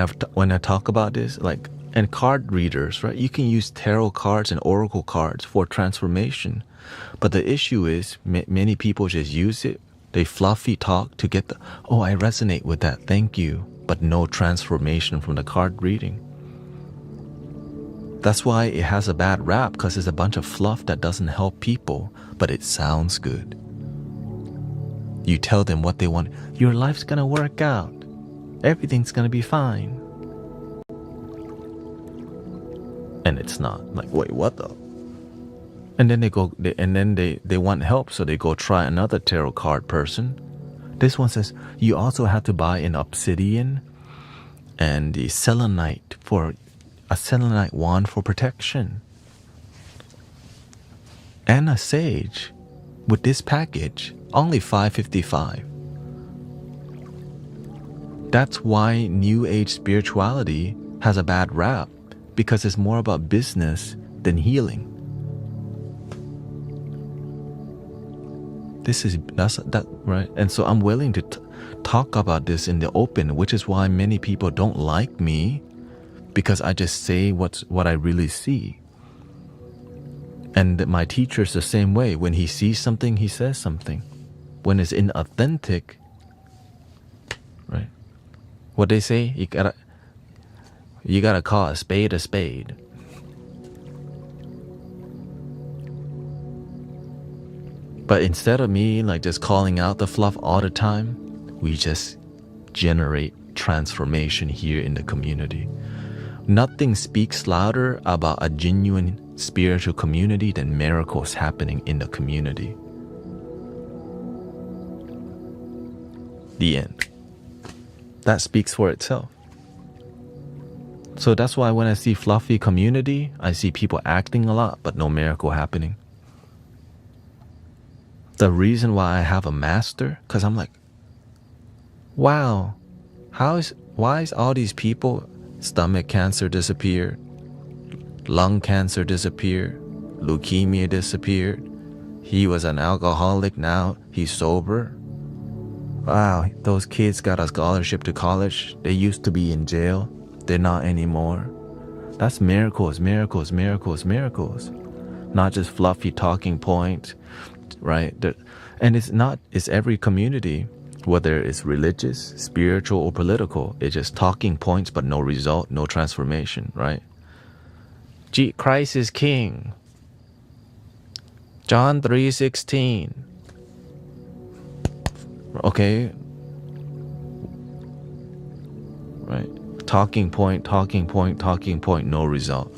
I talk about this, like, and card readers, right? You can use tarot cards and oracle cards for transformation. But the issue is many people just use it. They fluffy talk to get oh, I resonate with that, thank you. But no transformation from the card reading. That's why it has a bad rap, because it's a bunch of fluff that doesn't help people, but it sounds good. You tell them what they want. Your life's gonna work out. Everything's gonna be fine. And it's not. Like, wait, what the? And then they want help, so they go try another tarot card person. This one says you also have to buy an obsidian and the selenite for a selenite wand for protection, and a sage with this package, only $555. That's why New Age spirituality has a bad rap, because it's more about business than healing. That's right? And so I'm willing to talk about this in the open, which is why many people don't like me, because I just say what I really see. And my teacher's the same way. When he sees something, he says something. When it's inauthentic, right? What they say, you gotta call a spade a spade. But instead of me like just calling out the fluff all the time, we just generate transformation here in the community. Nothing speaks louder about a genuine spiritual community than miracles happening in the community. The end. That speaks for itself. So that's why when I see fluffy community, I see people acting a lot, but no miracle happening. The reason why I have a master, because I'm like, wow, why is all these people, stomach cancer disappeared, lung cancer disappeared, leukemia disappeared, he was an alcoholic, now he's sober. Wow, those kids got a scholarship to college, they used to be in jail, they're not anymore. That's miracles, miracles, miracles, miracles. Not just fluffy talking points, right? And it's every community, whether it's religious, spiritual, or political. It's just talking points, but no result, no transformation, right? Christ is king. John 3:16. Okay. Right. Talking point, talking point, talking point, no result.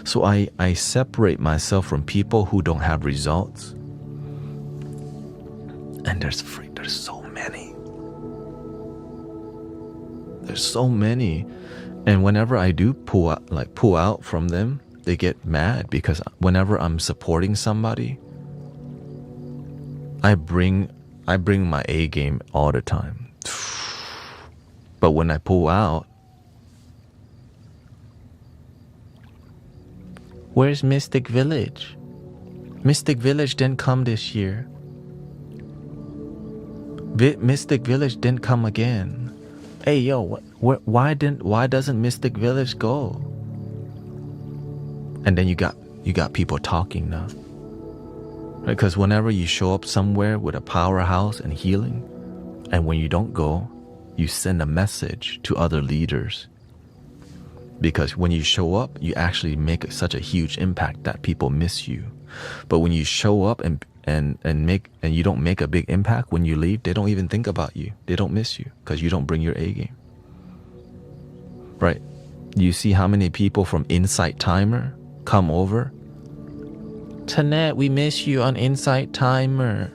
So I separate myself from people who don't have results. And there's so many. There's so many. And whenever I do pull out from them, they get mad because whenever I'm supporting somebody, I bring my A game all the time. But when I pull out, where's Mystic Village? Mystic Village didn't come this year. Mystic Village didn't come again. Hey yo, why doesn't Mystic Village go? And then you got people talking now. Right? Because whenever you show up somewhere with a powerhouse and healing, and when you don't go, you send a message to other leaders. Because when you show up, you actually make such a huge impact that people miss you. But when you show up and you don't make a big impact, when you leave, they don't even think about you. They don't miss you because you don't bring your A game. Right? You see how many people from Insight Timer come over? Thanet, we miss you on Insight Timer.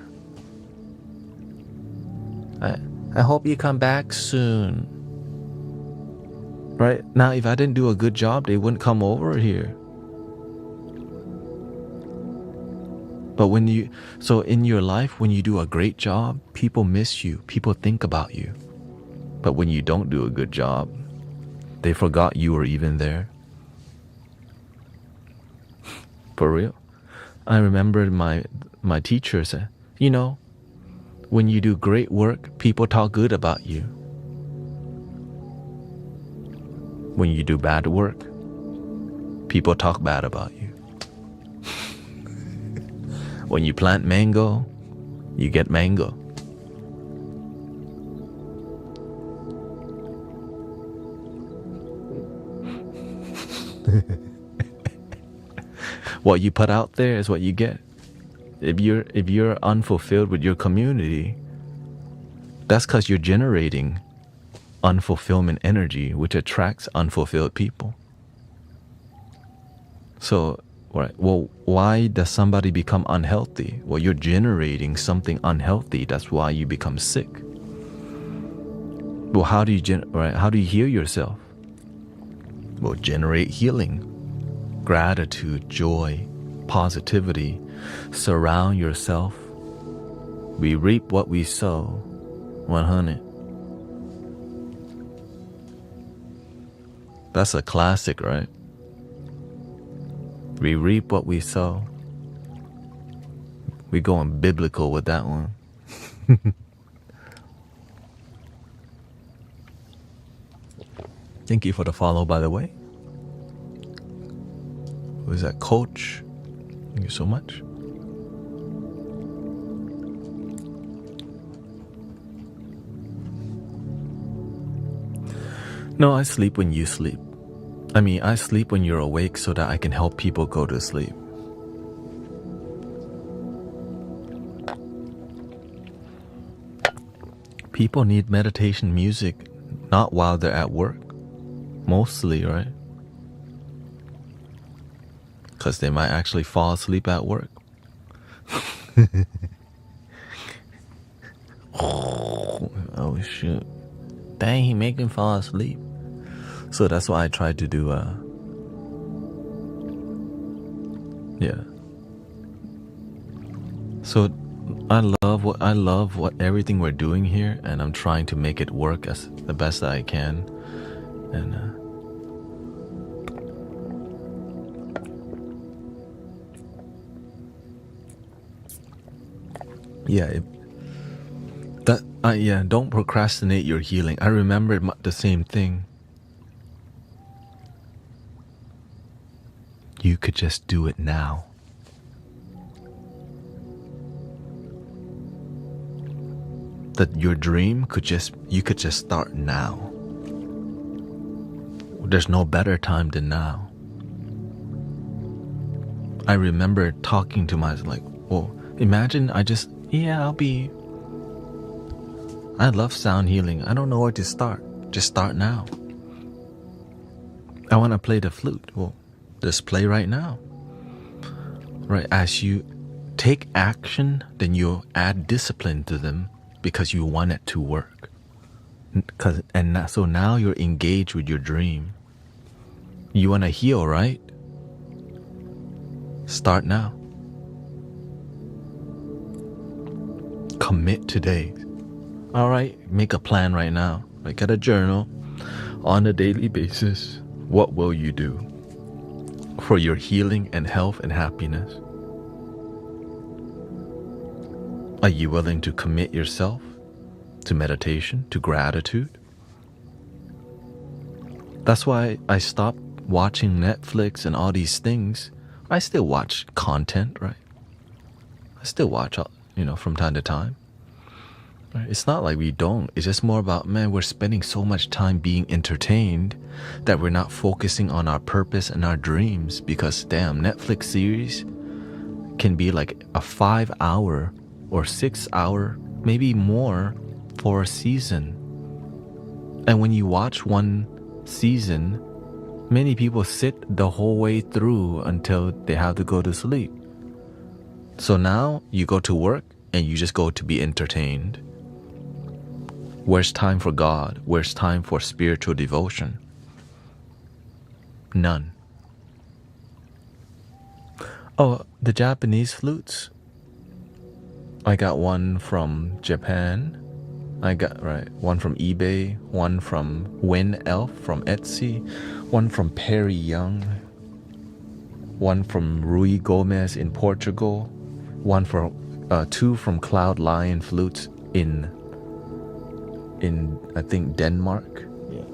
I hope you come back soon. Right? Now, if I didn't do a good job, they wouldn't come over here. But so in your life, when you do a great job, people miss you. People think about you. But when you don't do a good job, they forgot you were even there. For real. I remember my teacher said, when you do great work, people talk good about you. When you do bad work, people talk bad about you. When you plant mango, you get mango. What you put out there is what you get. If you're unfulfilled with your community, that's because you're generating unfulfillment energy, which attracts unfulfilled people. So, right, well, why does somebody become unhealthy? Well, you're generating something unhealthy. That's why you become sick. Well, how do you heal yourself? Well, generate healing, gratitude, joy, positivity. Surround yourself. We reap what we sow. 100. That's a classic, right? We reap what we sow. We going biblical with that one. Thank you for the follow, by the way. Who is that? Coach. Thank you so much. No, I sleep when you sleep. I sleep when you're awake so that I can help people go to sleep. People need meditation music, not while they're at work. Mostly, right? Because they might actually fall asleep at work. Oh, shit. Dang, he make them fall asleep. So that's why I try to do So I love what everything we're doing here, and I'm trying to make it work as the best that I can. And don't procrastinate your healing. I remember the same thing. You could just do it now. That your dream you could just start now. There's no better time than now. I remember talking to myself like, well, imagine I love sound healing. I don't know where to start. Just start now. I want to play the flute. Well, just play right now. Right, as you take action, then you add discipline to them because you want it to work. So now you're engaged with your dream. You want to heal, right? Start now. Commit today. All right, make a plan right now. Like, get a journal on a daily basis. What will you do for your healing and health and happiness? Are you willing to commit yourself to meditation, to gratitude? That's why I stopped watching Netflix and all these things. I still watch content, right? I still watch, from time to time. Right? It's not like we don't. It's just more about, man, we're spending so much time being entertained that we're not focusing on our purpose and our dreams, because damn, Netflix series can be like a 5-hour or 6-hour, maybe more, for a season. And when you watch one season, many people sit the whole way through until they have to go to sleep. So now you go to work and you just go to be entertained. Where's time for God? Where's time for spiritual devotion? None. Oh, the Japanese flutes. I got one from Japan. I got one from eBay, one from Win Elf from Etsy, one from Perry Young, one from Rui Gomez in Portugal, two from Cloud Lion Flutes in I think Denmark. Yeah.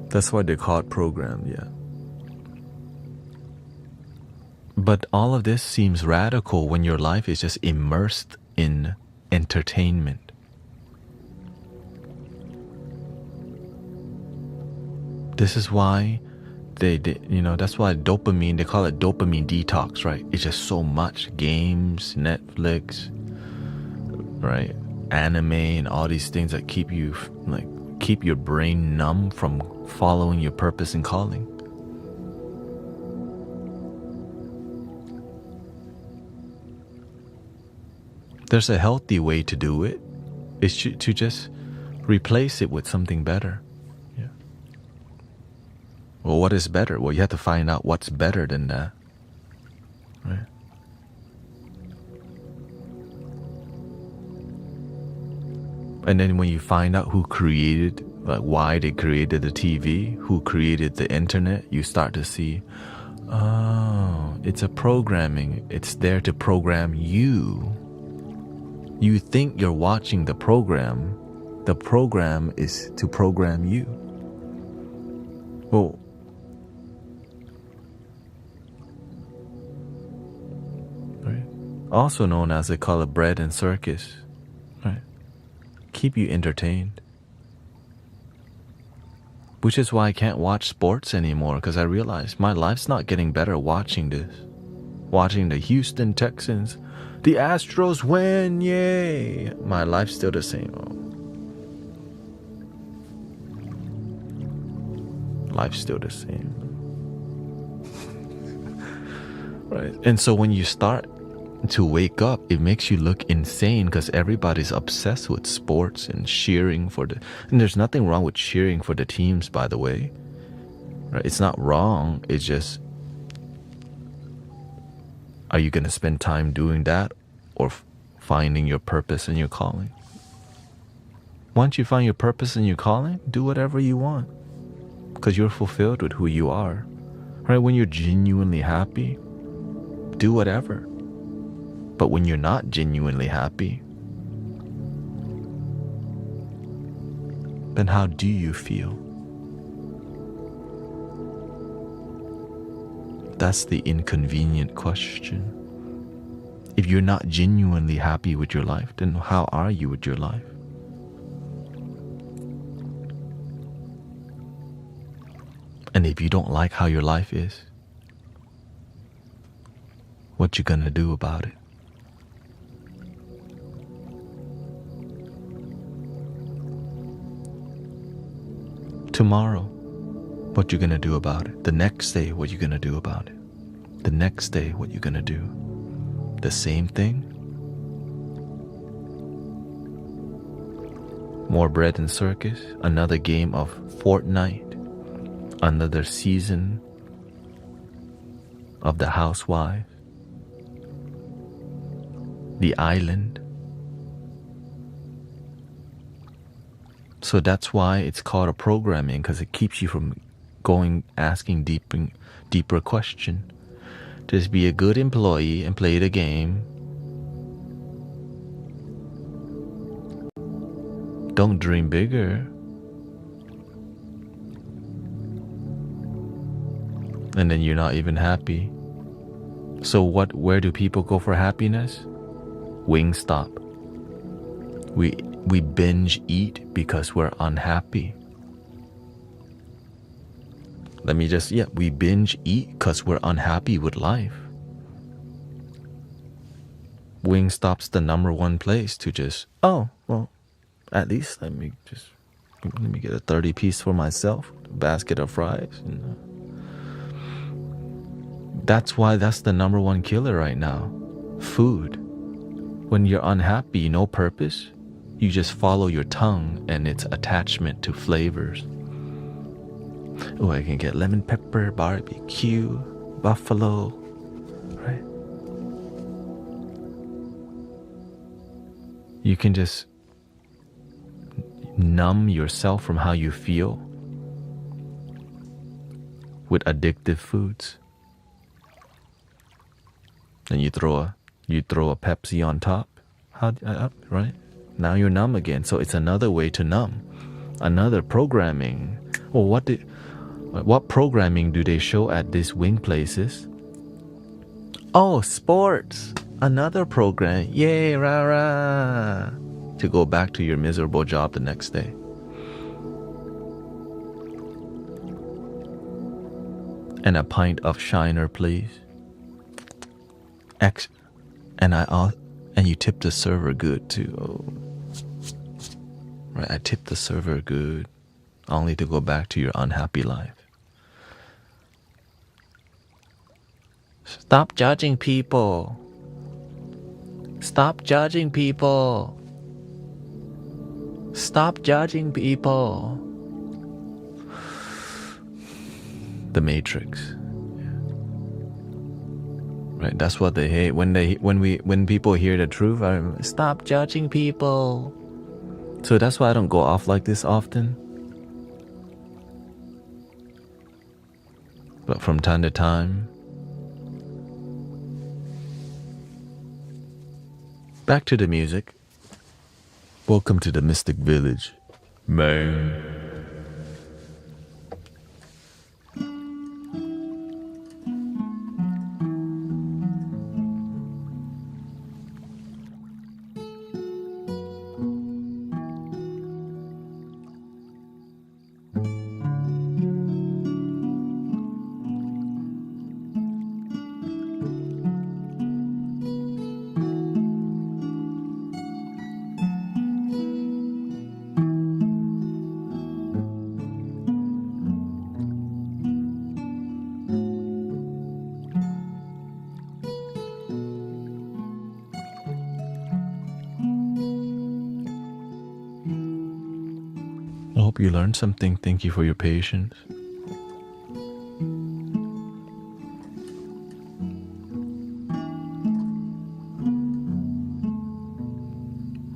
That's why they call it program, yeah. But all of this seems radical when your life is just immersed in entertainment. This is why that's why dopamine, they call it dopamine detox, right? It's just so much. Games, Netflix, right? Anime and all these things that keep your brain numb from following your purpose and calling. There's a healthy way to do it. It's to just replace it with something better. Yeah. Well, what is better? Well, you have to find out what's better than that. Right? And then when you find out who created, why they created the TV, who created the internet, you start to see, oh, it's a programming. It's there to program you. You think you're watching the program is to program you. Well, right? Also known as, they call it bread and circus, right? Keep you entertained. Which is why I can't watch sports anymore, because I realize my life's not getting better watching this. Watching the Houston Texans, the Astros win, yay! My life's still the same. Life's still the same. Right. And so when you start to wake up, it makes you look insane because everybody's obsessed with sports and cheering for the, and there's nothing wrong with cheering for the teams, by the way, right? It's not wrong. It's just, are you going to spend time doing that or finding your purpose and your calling? Once you find your purpose and your calling, do whatever you want because you're fulfilled with who you are, right? When you're genuinely happy, do whatever. But when you're not genuinely happy, then how do you feel? That's the inconvenient question. If you're not genuinely happy with your life, then how are you with your life? And if you don't like how your life is, what you gonna do about it? Tomorrow, what you gonna do about it? The next day, what you gonna do about it? The next day, what you gonna do? The same thing? More bread and circus, another game of Fortnite, another season of The Housewives, The Island. So that's why it's called a programming, because it keeps you from asking deeper question. Just be a good employee and play the game. Don't dream bigger. And then you're not even happy. So where do people go for happiness? Wingstop. We binge eat because we're unhappy. We binge eat because we're unhappy with life. Wingstop's the number one place to just, at least let me get a 30-piece for myself, a basket of fries. That's why that's the number one killer right now. Food. When you're unhappy, no purpose, you just follow your tongue and its attachment to flavors. Oh, I can get lemon pepper, barbecue, buffalo, right? You can just numb yourself from how you feel with addictive foods. And you throw a Pepsi on top, right? Now you're numb again. So it's another way to numb, another programming. Well, what programming do they show at these wing places? Oh, sports, another program. Yay, rah rah! To go back to your miserable job the next day. And a pint of Shiner, please. And you tip the server good too. Oh. Right, I tip the server good, only to go back to your unhappy life. Stop judging people. Stop judging people. Stop judging people. The Matrix. Right, that's what they hate when people hear the truth. Stop judging people. So that's why I don't go off like this often. But from time to time, back to the music. Welcome to the Mystic Village, man. hope you learned something. Thank you for your patience.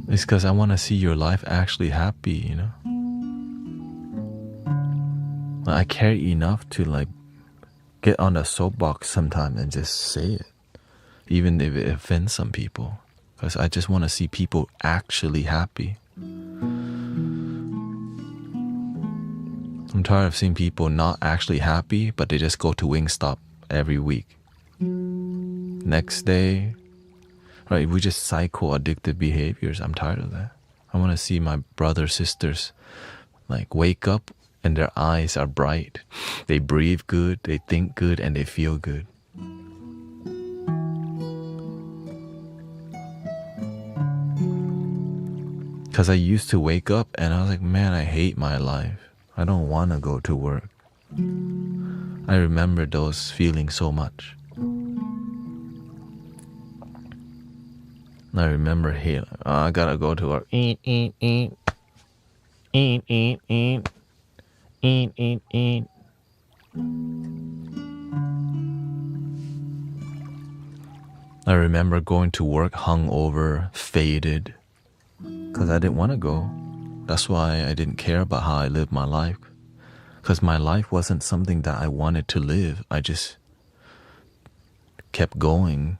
It's because I want to see your life actually happy, you know? I care enough to like get on a soapbox sometime and just say it, even if it offends some people, because I just want to see people actually happy. I'm tired of seeing people not actually happy, but they just go to Wingstop every week. Next day, right? We just cycle addictive behaviors. I'm tired of that. I want to see my brothers, sisters, like wake up and their eyes are bright. They breathe good, they think good, and they feel good. Because I used to wake up and I was like, man, I hate my life. I don't want to go to work. I remember those feelings so much. I remember here, I gotta go to work. Eat. I remember going to work hungover, faded, because I didn't want to go. That's why I didn't care about how I lived my life, because my life wasn't something that I wanted to live. I just kept going.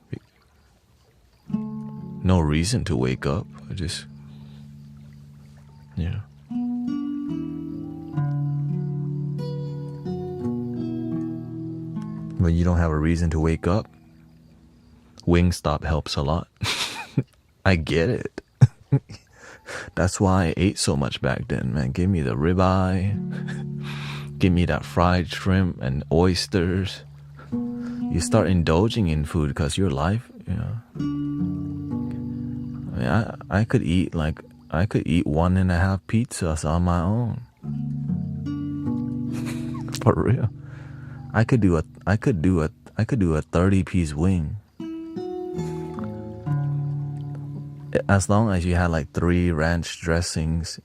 No reason to wake up. I just, you know. When you don't have a reason to wake up, Wingstop helps a lot. I get it. That's why I ate so much back then, man. Give me the ribeye. Give me that fried shrimp and oysters. You start indulging in food because your life, you know. I mean, I could eat 1.5 pizzas on my own. For real. I could do a 30-piece wing. As long as you had like 3 ranch dressings.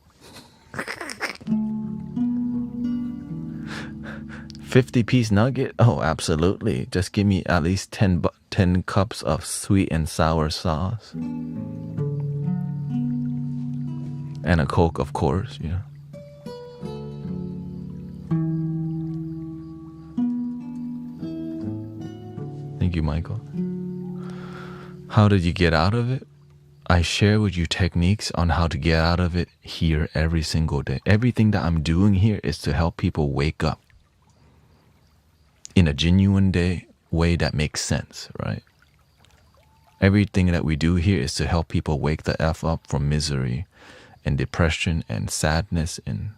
50-piece nugget? Oh, absolutely. Just give me at least 10 cups of sweet and sour sauce. And a Coke, of course, you know. Thank you, Michael. How did you get out of it? I share with you techniques on how to get out of it here every single day. Everything that I'm doing here is to help people wake up in a genuine way that makes sense, right? Everything that we do here is to help people wake the F up from misery and depression and sadness, and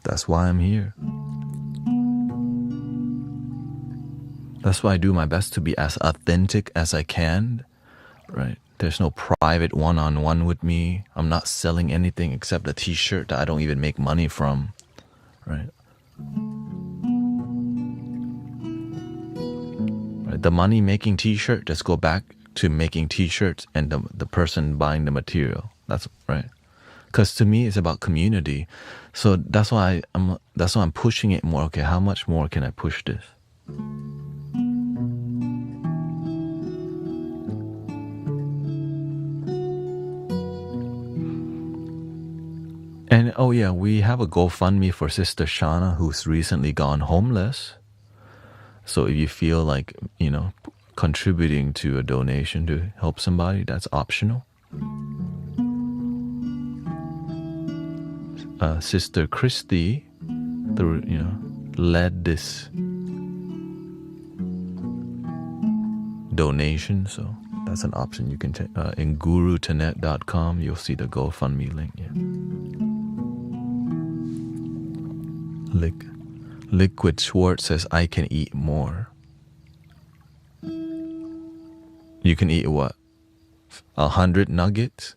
that's why I'm here. That's why I do my best to be as authentic as I can, right? There's no private one-on-one with me. I'm not selling anything except a t-shirt that I don't even make money from, right? The money-making t-shirt just go back to making t-shirts and the person buying the material. That's right. Because to me, it's about community. So that's why I'm pushing it more. Okay, how much more can I push this? And oh yeah, we have a GoFundMe for Sister Shauna, who's recently gone homeless. So if you feel like, you know, contributing to a donation to help somebody, that's optional. Sister Christy, led this donation, so that's an option you can take. In guruthanet.com, you'll see the GoFundMe link. Yeah. Liquid Schwartz says, I can eat more. You can eat what? 100 nuggets?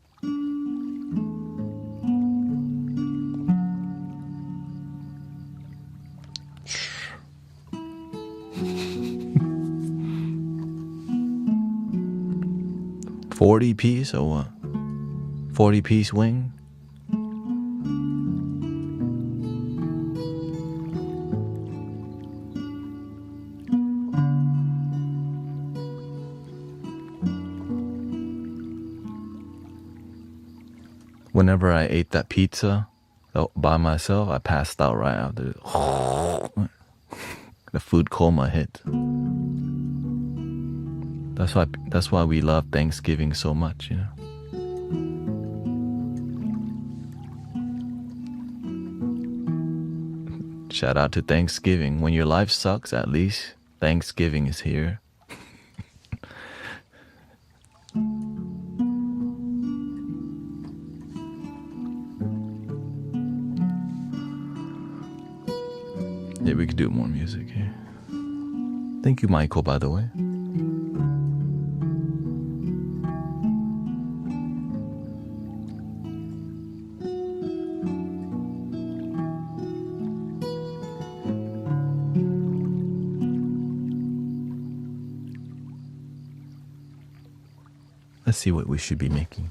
$40 piece or what? 40-piece wing? Whenever I ate that pizza by myself, I passed out right after. The food coma hit. That's why we love Thanksgiving so much, you know. Shout out to Thanksgiving. When your life sucks, at least Thanksgiving is here. Yeah, we could do more music here. Thank you, Michael, by the way. Let's see what we should be making.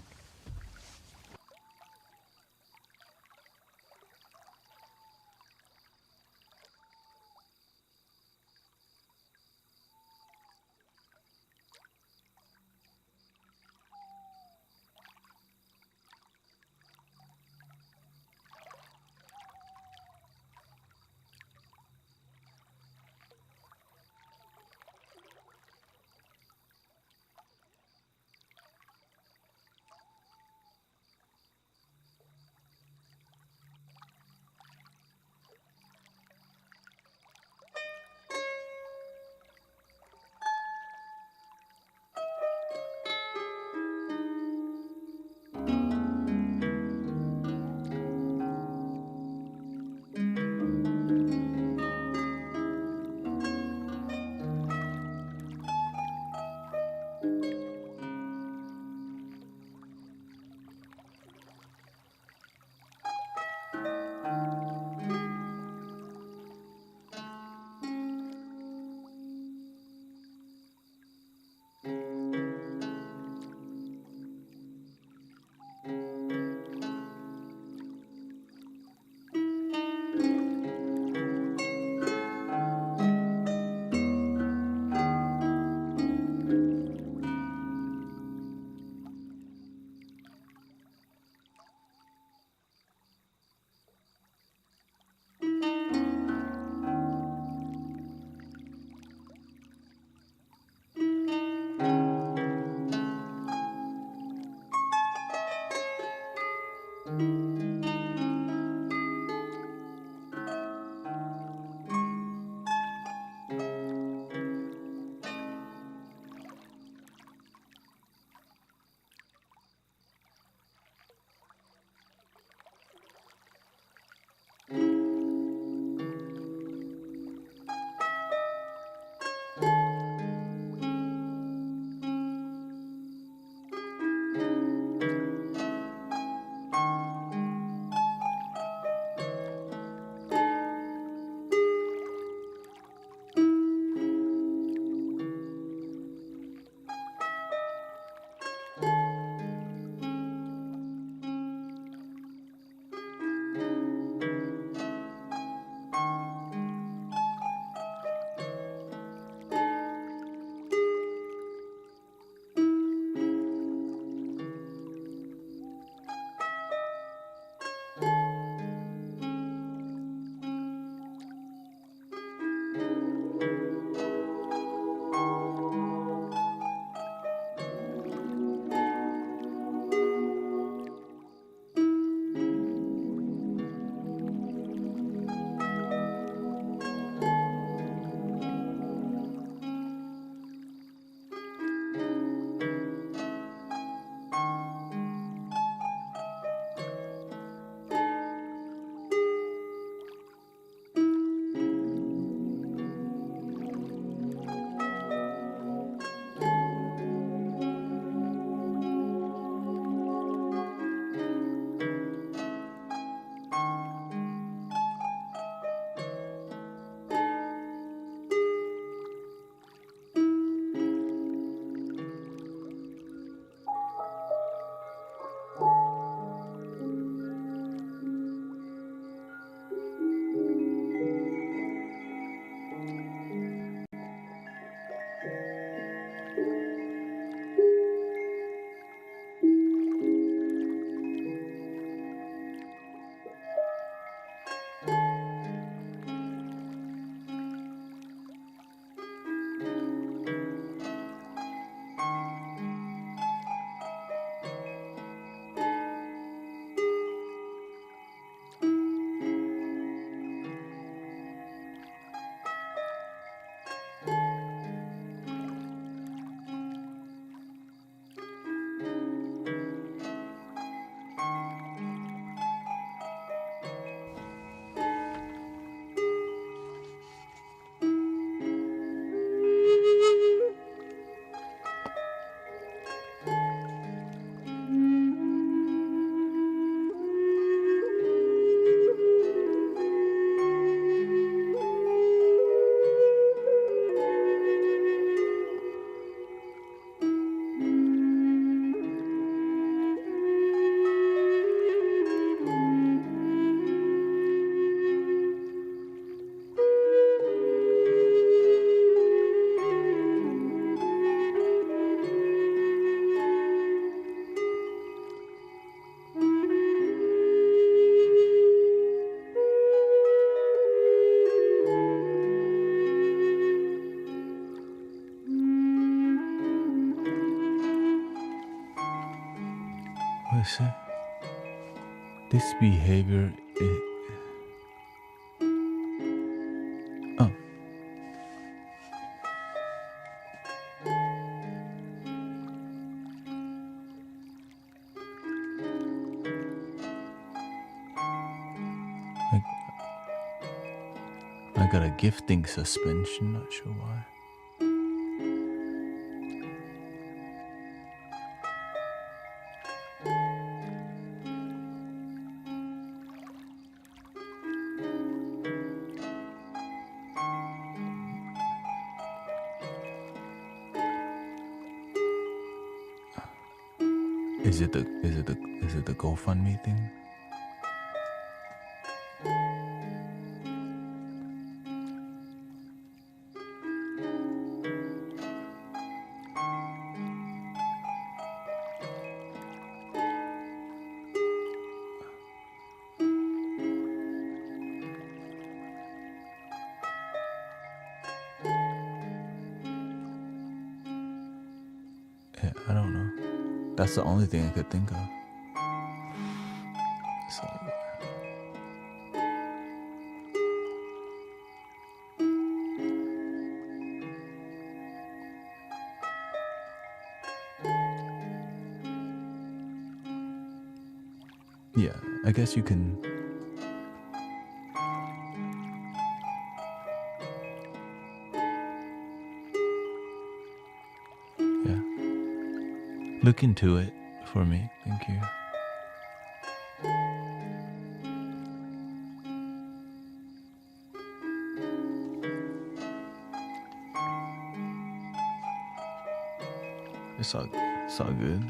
This behavior is... Oh. I got a gifting suspension, not sure why. Is it the GoFundMe thing? Yeah, I don't know. That's the only thing I could think of. So, yeah, I guess you can. Yeah. Look into it for me. Thank you. It's all good.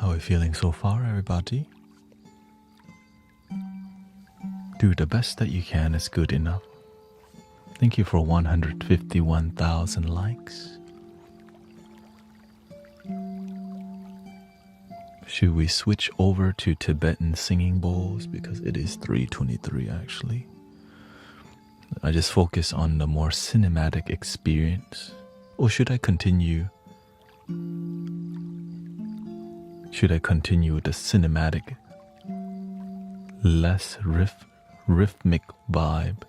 How are you feeling so far, everybody? Do the best that you can is good enough. Thank you for 151,000 likes. Should we switch over to Tibetan singing bowls because it is 3:23 actually? I just focus on the more cinematic experience. Or should I continue? Should I continue with the cinematic less rhythmic vibe.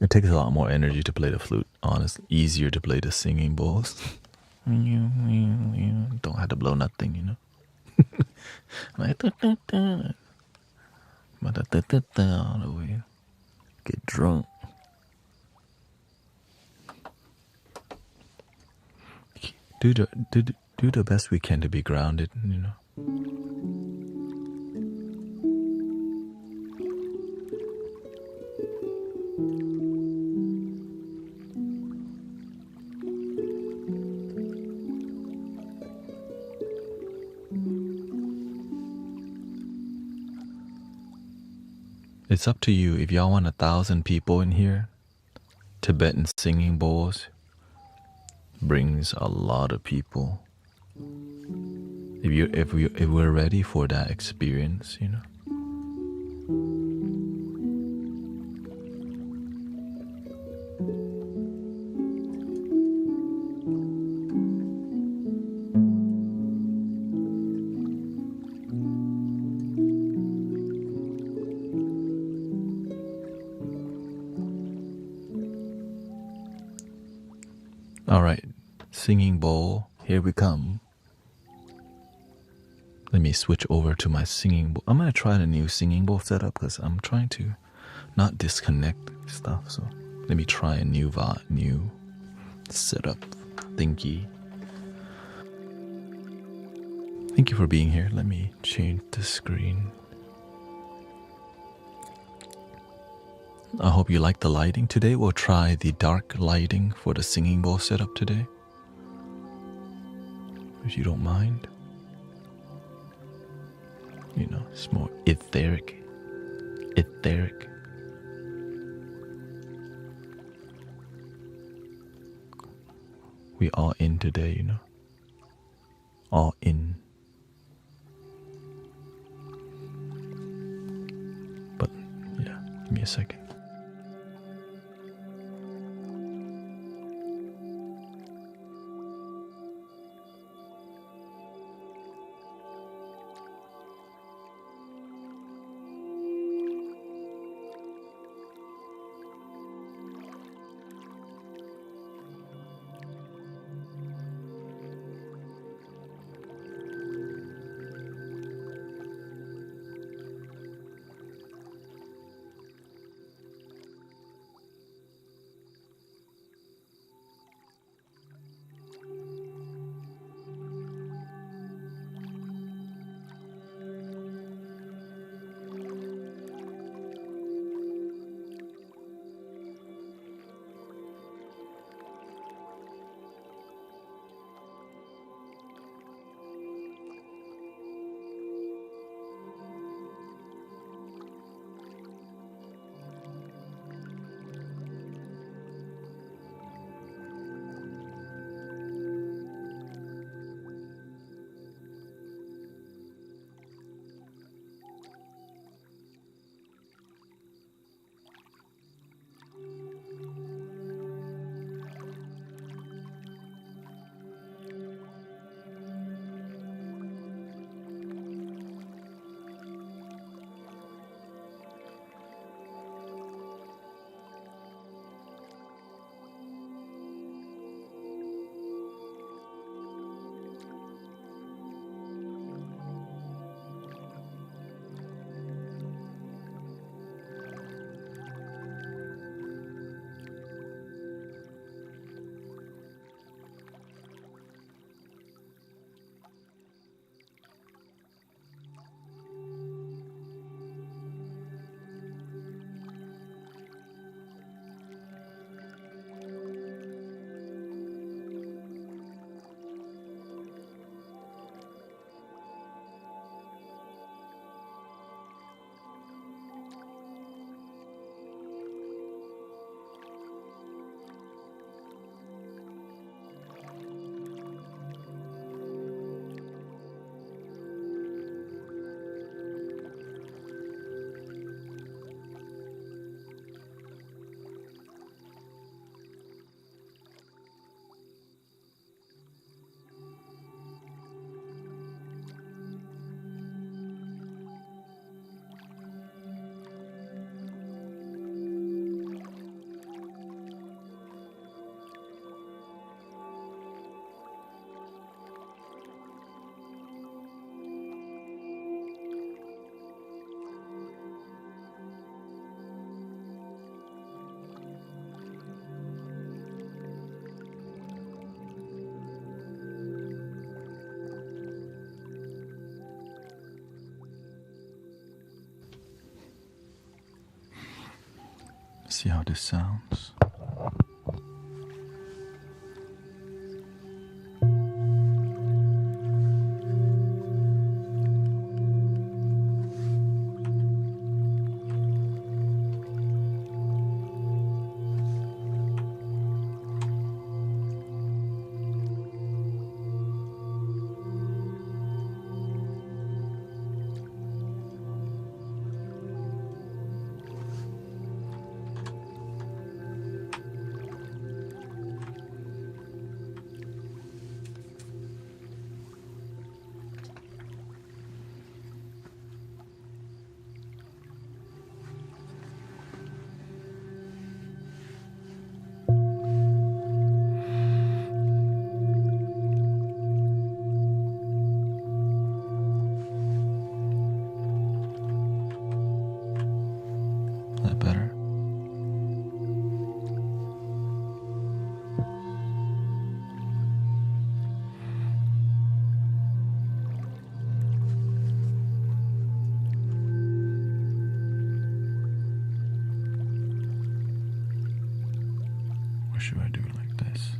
It takes a lot more energy to play the flute, honestly. Easier to play the singing bowls. Don't have to blow nothing, you know. All the way. Get drunk. Do the best we can to be grounded, you know. It's up to you. If y'all want 1,000 people in here, Tibetan singing bowls brings a lot of people. If we're ready for that experience, you know. All right, singing bowl, here we come. Let me switch over to my singing bowl. I'm gonna try the new singing bowl setup because I'm trying to not disconnect stuff. So let me try a new setup thingy. Thank you for being here. Let me change the screen. I hope you like the lighting. Today we'll try the dark lighting for the singing bowl setup today. If you don't mind. You know, it's more etheric. We all in today, you know. All in. But yeah, give me a second. see how this sounds. That better? Or should I do it like this?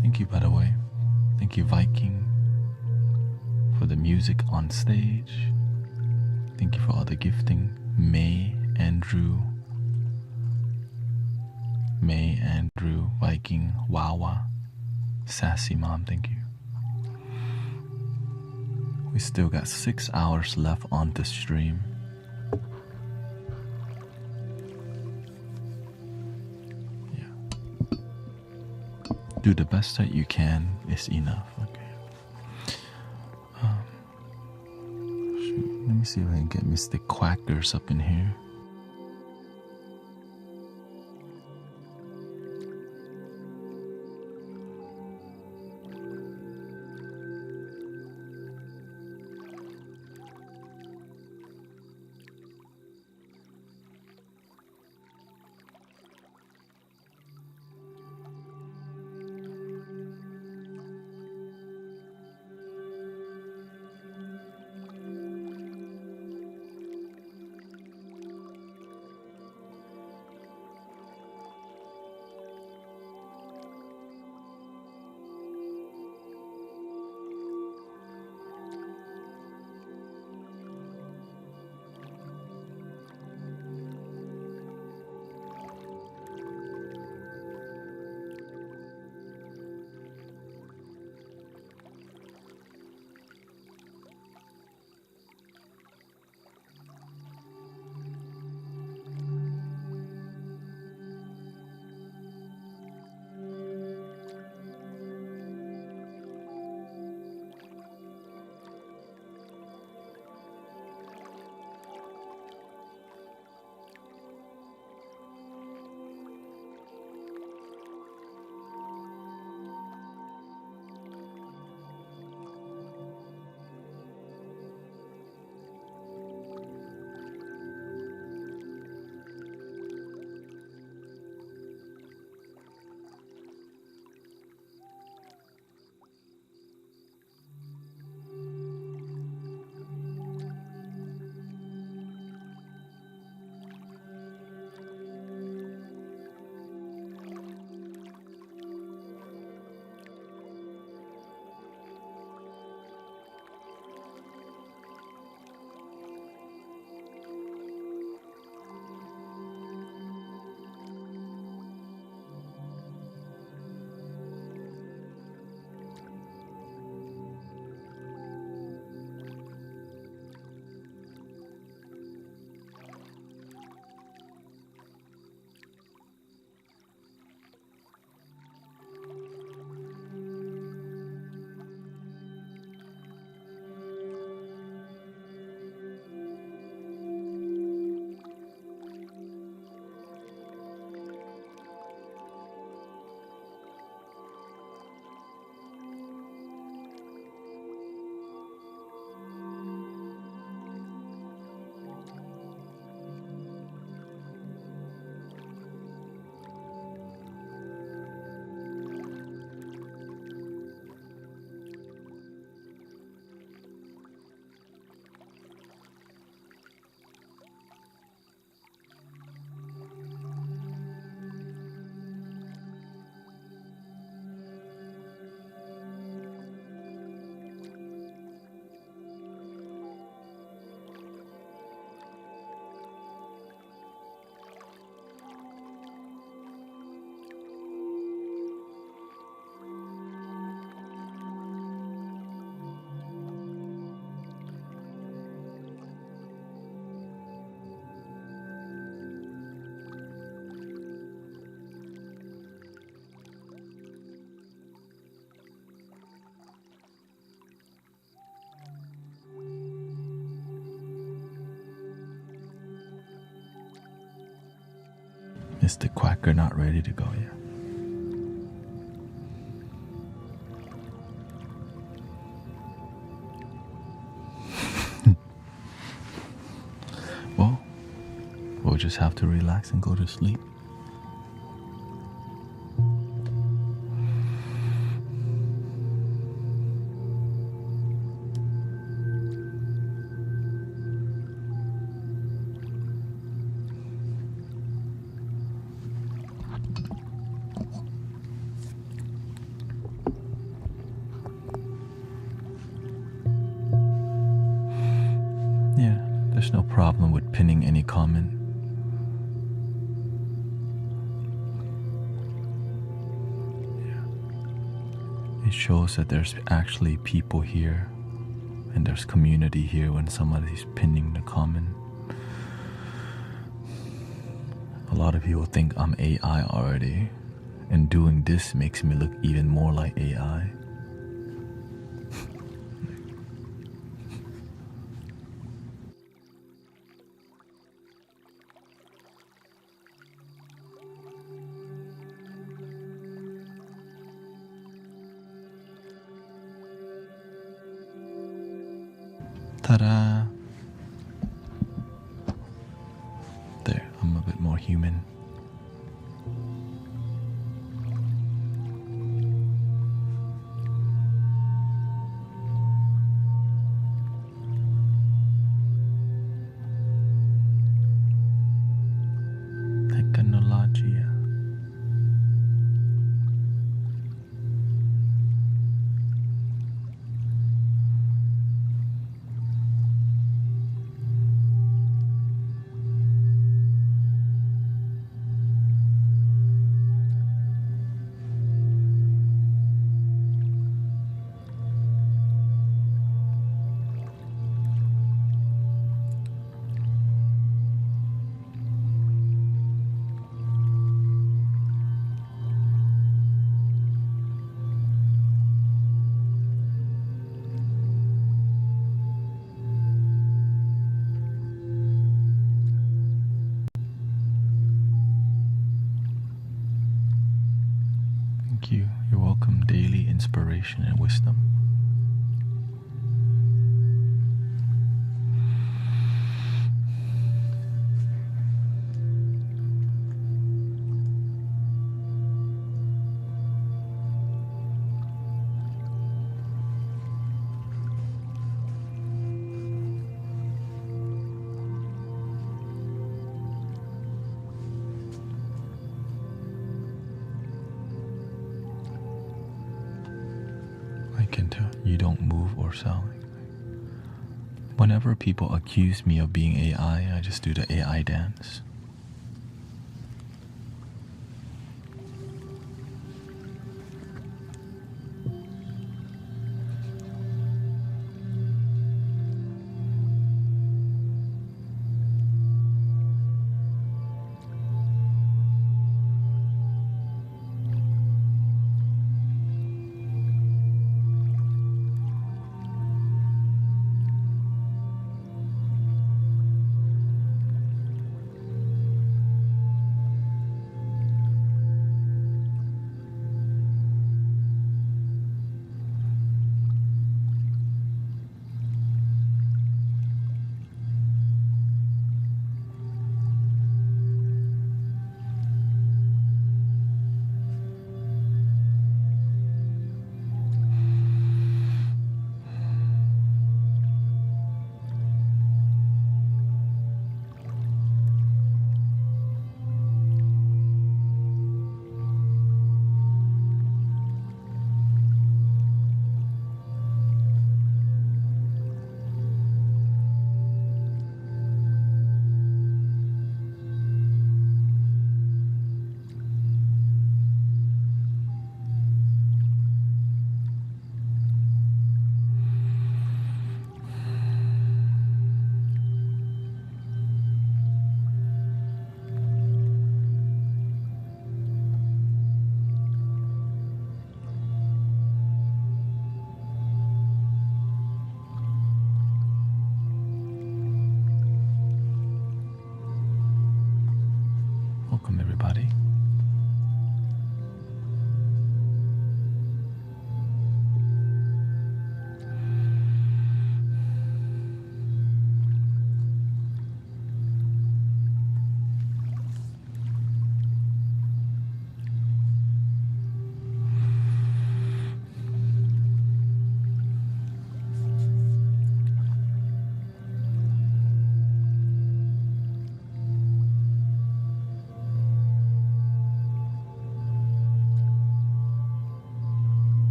Thank you, by the way. Thank you, Viking, for the music on stage. Thank you for all the gifting. May, Andrew, Viking, Wawa, Sassy Mom, thank you. We still got 6 hours left on the stream. Yeah. Do the best that you can is enough, okay? Shoot, let me see if I can get Mystic Quackers up in here. Is the quacker not ready to go yet? Well, we'll just have to relax and go to sleep. Yeah, there's no problem with pinning any comment. Yeah. It shows that there's actually people here and there's community here when somebody's pinning the comment. A lot of people think I'm AI already, and doing this makes me look even more like AI. Ta-da! There, I'm a bit more human. Technologia. Thank you. You're welcome. Daily inspiration and wisdom. I can tell you don't move or sound. Whenever people accuse me of being AI, I just do the AI dance. Welcome, everybody.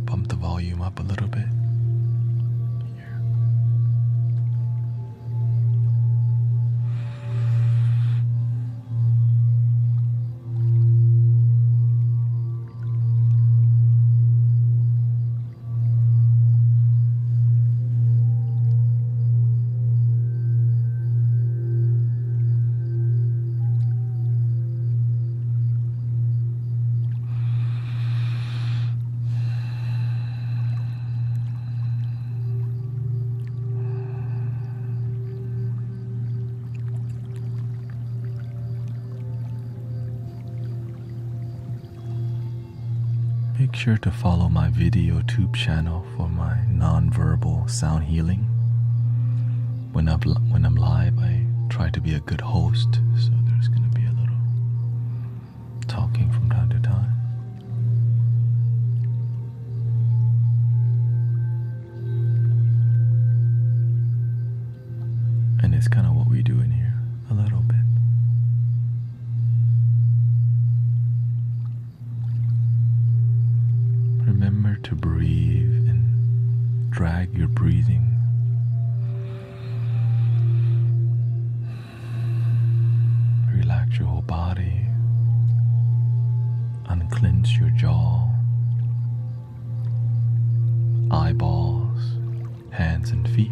Bump the volume up a little bit. Here. Make sure to follow my video tube channel for my non-verbal sound healing. When I'm live, I try to be a good host, so there's going to be a little talking from time to time. And it's kind of what we do in here, a little bit. Remember to breathe and drag your breathing. Relax your whole body. Unclench your jaw, eyeballs, hands and feet.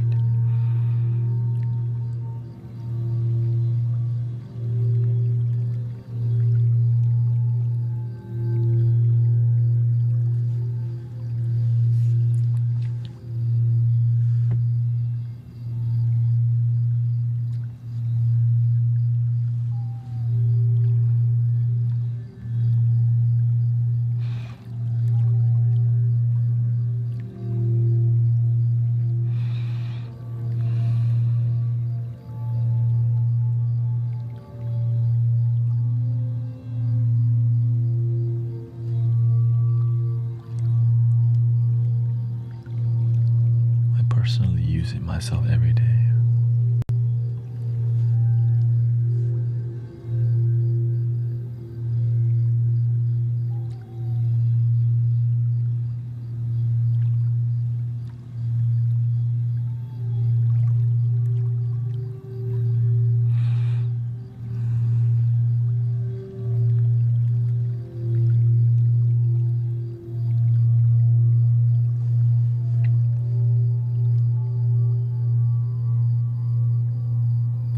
Personally use it myself every day.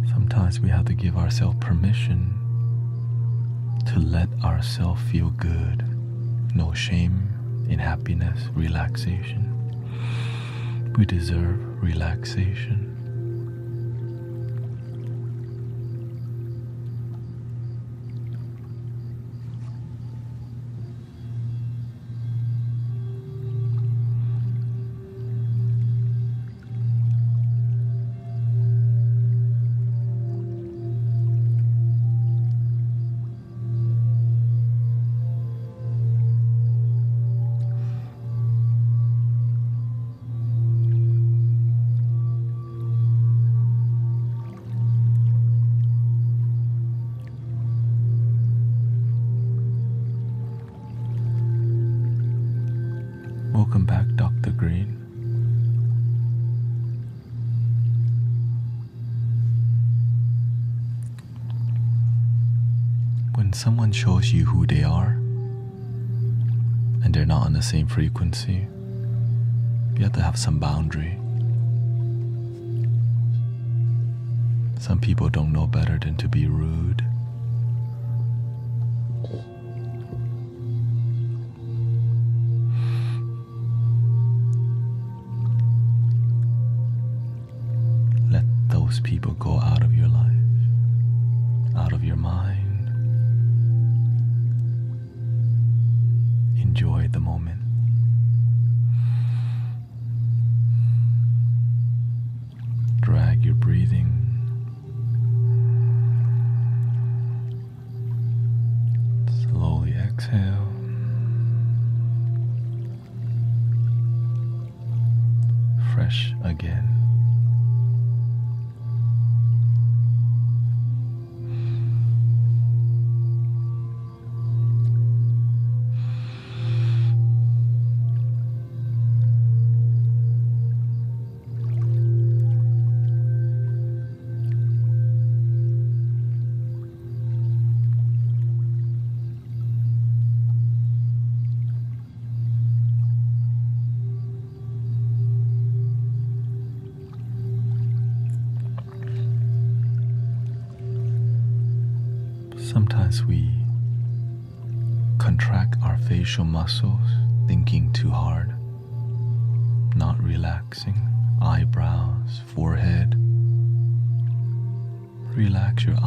Sometimes we have to give ourselves permission to let ourselves feel good. No shame in happiness, relaxation. We deserve relaxation. Welcome back, Dr. Green. When someone shows you who they are and they're not on the same frequency, you have to have some boundary. Some people don't know better than to be rude. Let those people go out of your life, out of your mind. Enjoy the moment. Drag your breathing. Slowly exhale. Fresh again. Sometimes we contract our facial muscles, thinking too hard, not relaxing. Eyebrows, forehead. Relax your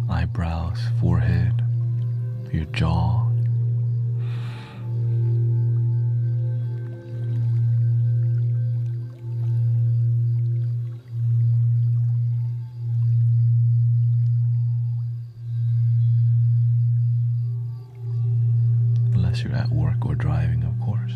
eyebrows, forehead, your jaw. Unless you're at work or driving, of course.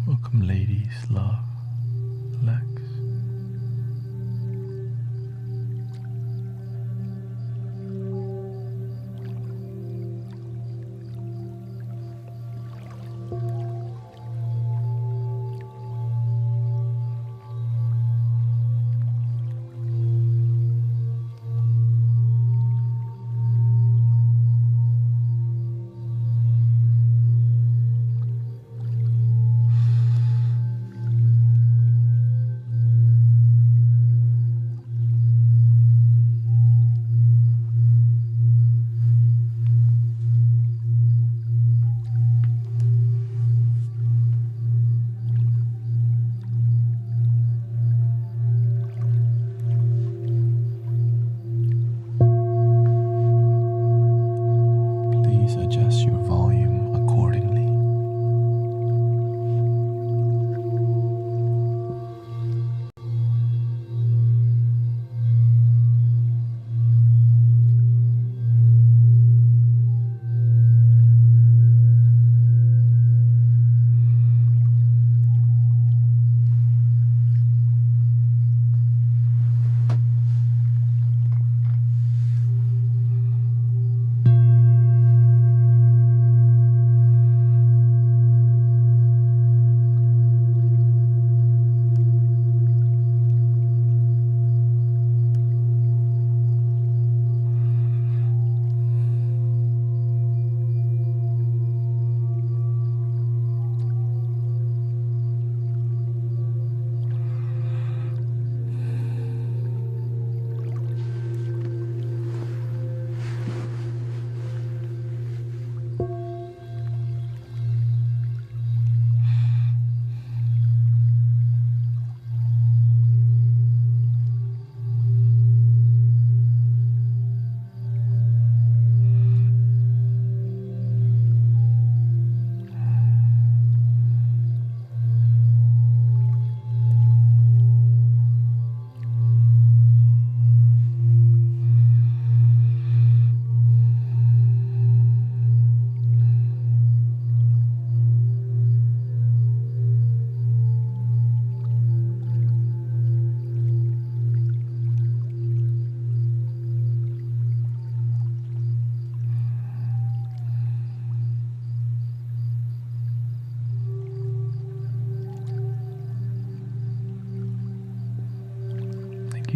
Welcome, ladies, love, Lex.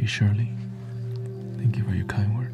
you, Shirley. Thank you for your kind words.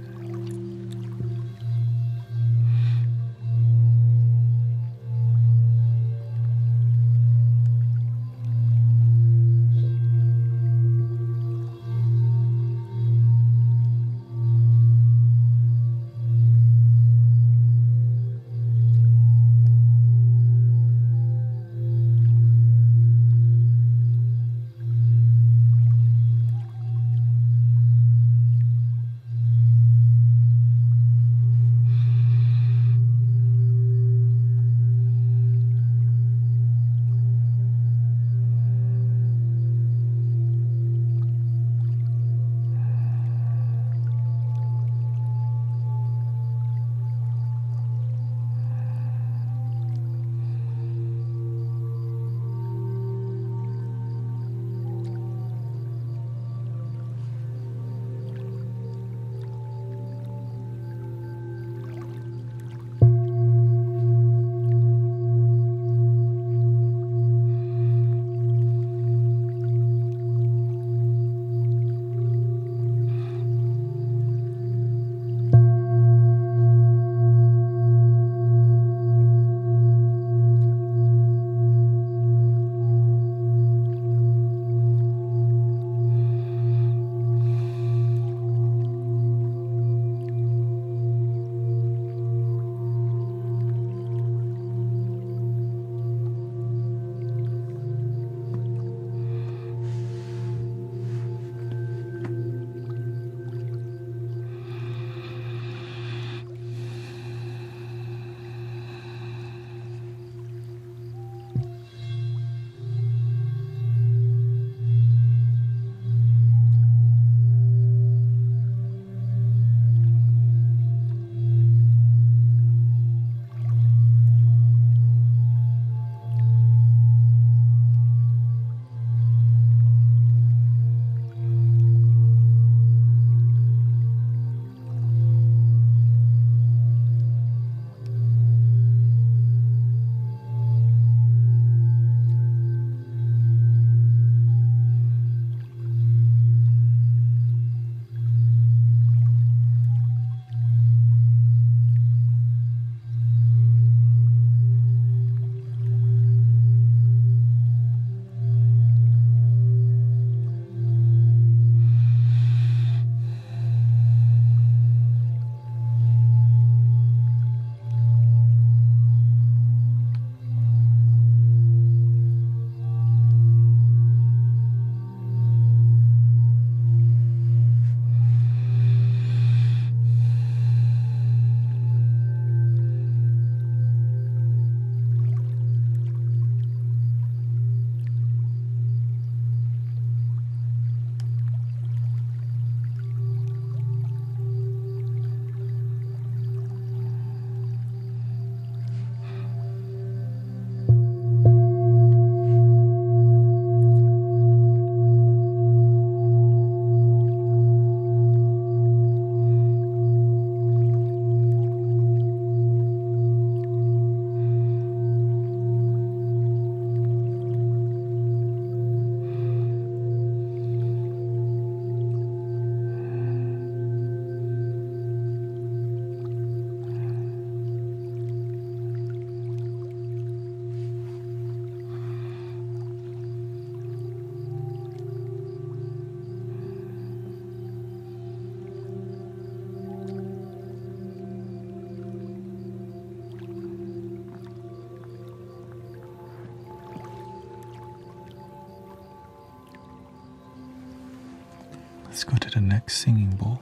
Let's go to the next singing bowl.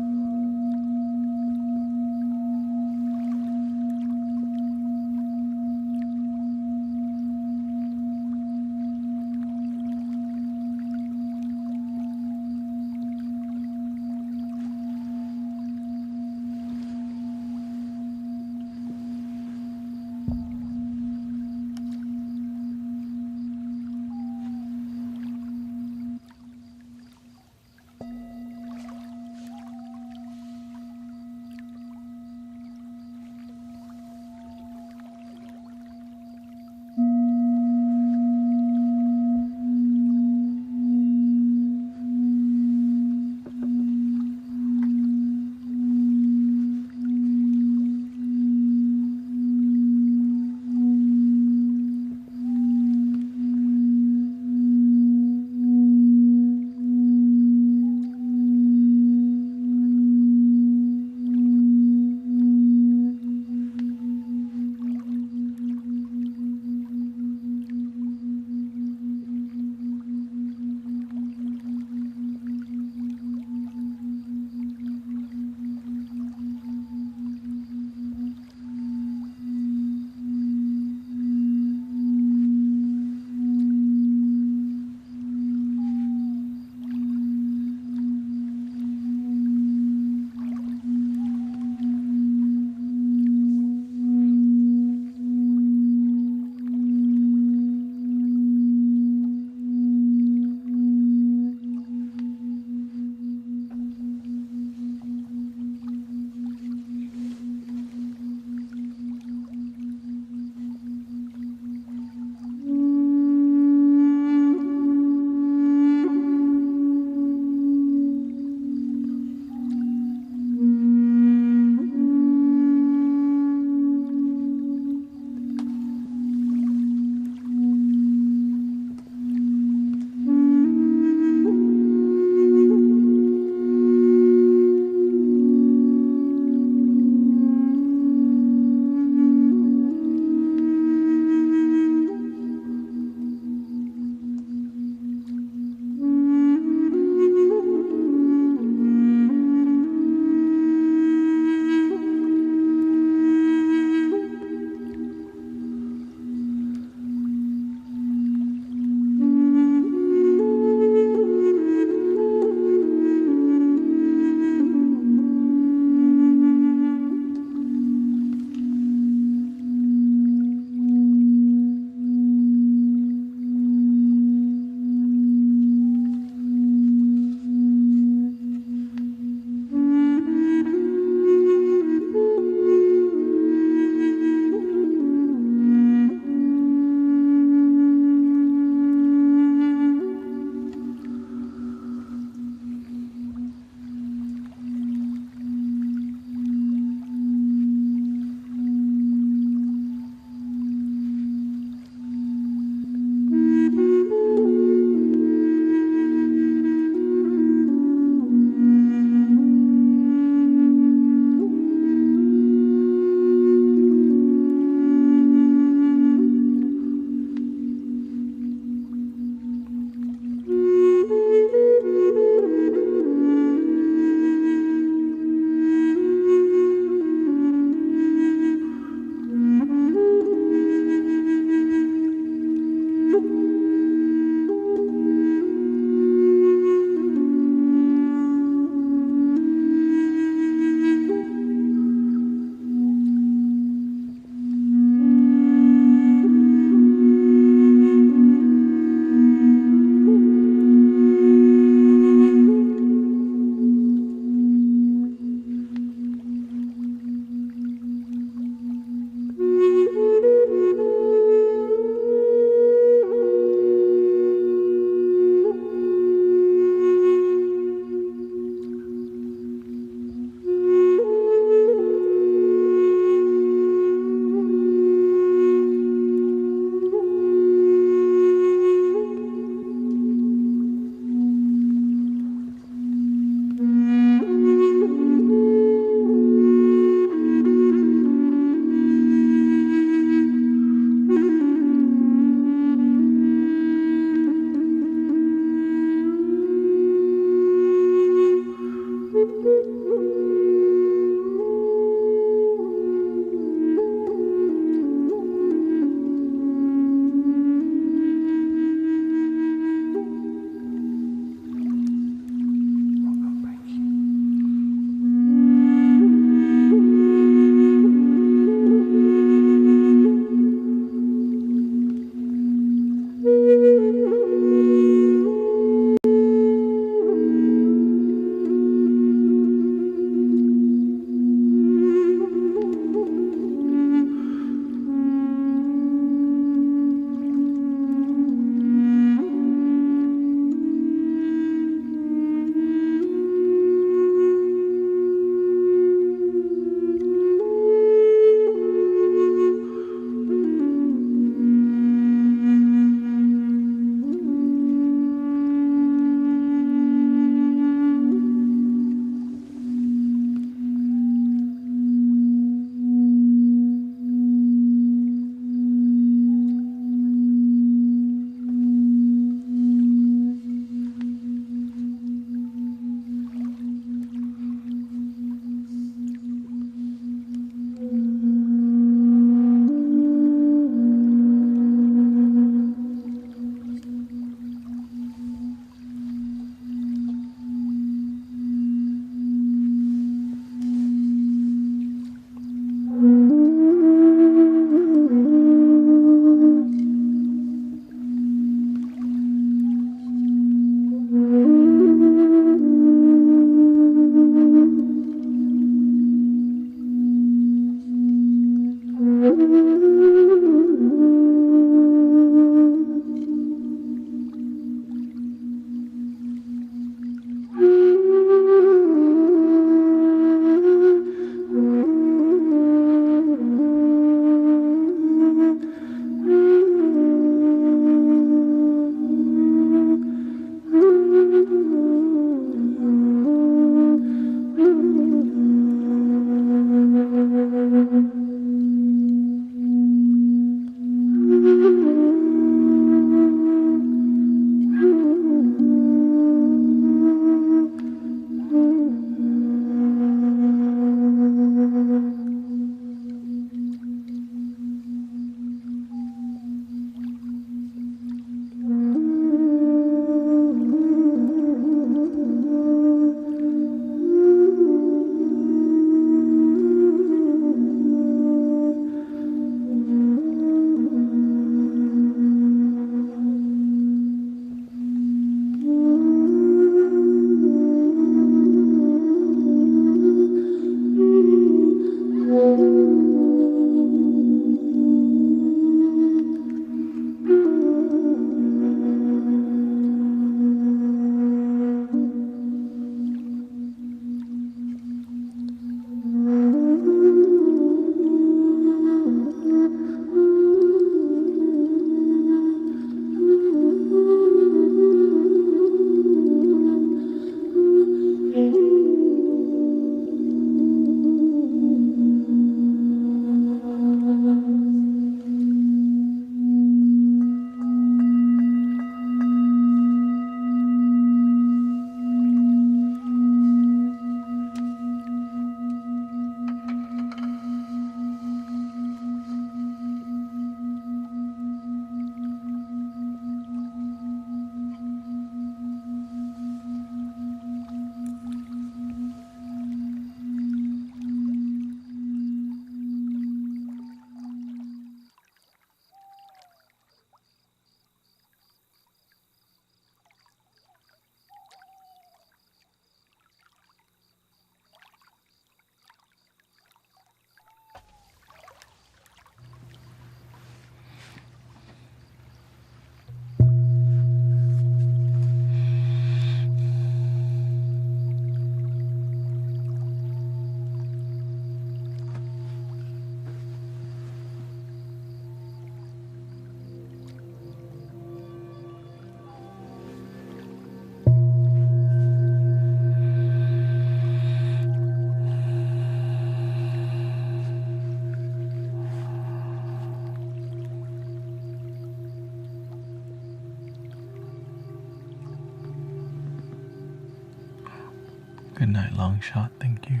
Good night, long shot. Thank you.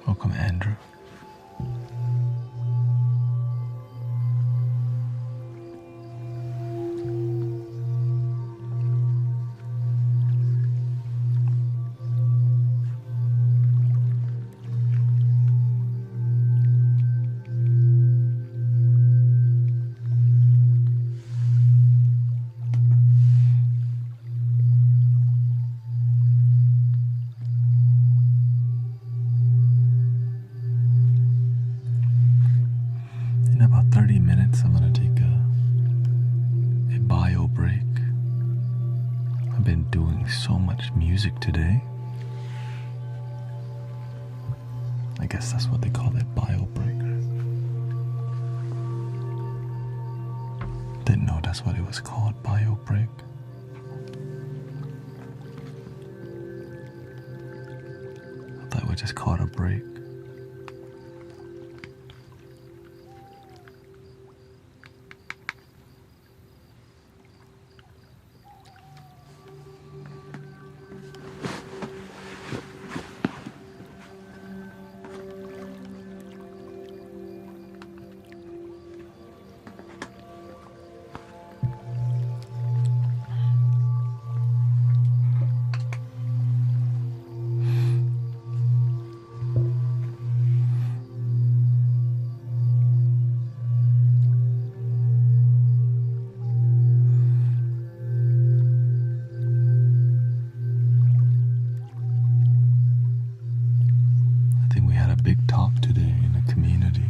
Welcome, Andrew. In about 30 minutes, I'm going to take a bio break. I've been doing so much music today. I guess that's what they call it, bio break. Didn't know that's what it was called, bio break. I thought it was just called a break. Big talk today in the community.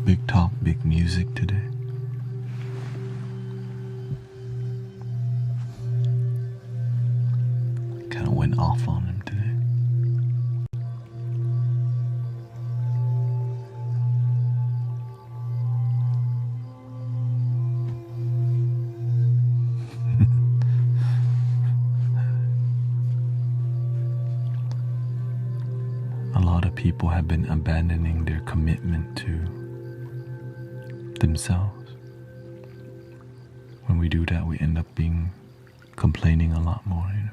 Big talk, big music today. Kind of went off on him today. A lot of people have been abandoning their commitment to themselves. When we do that, we end up complaining a lot more, you know.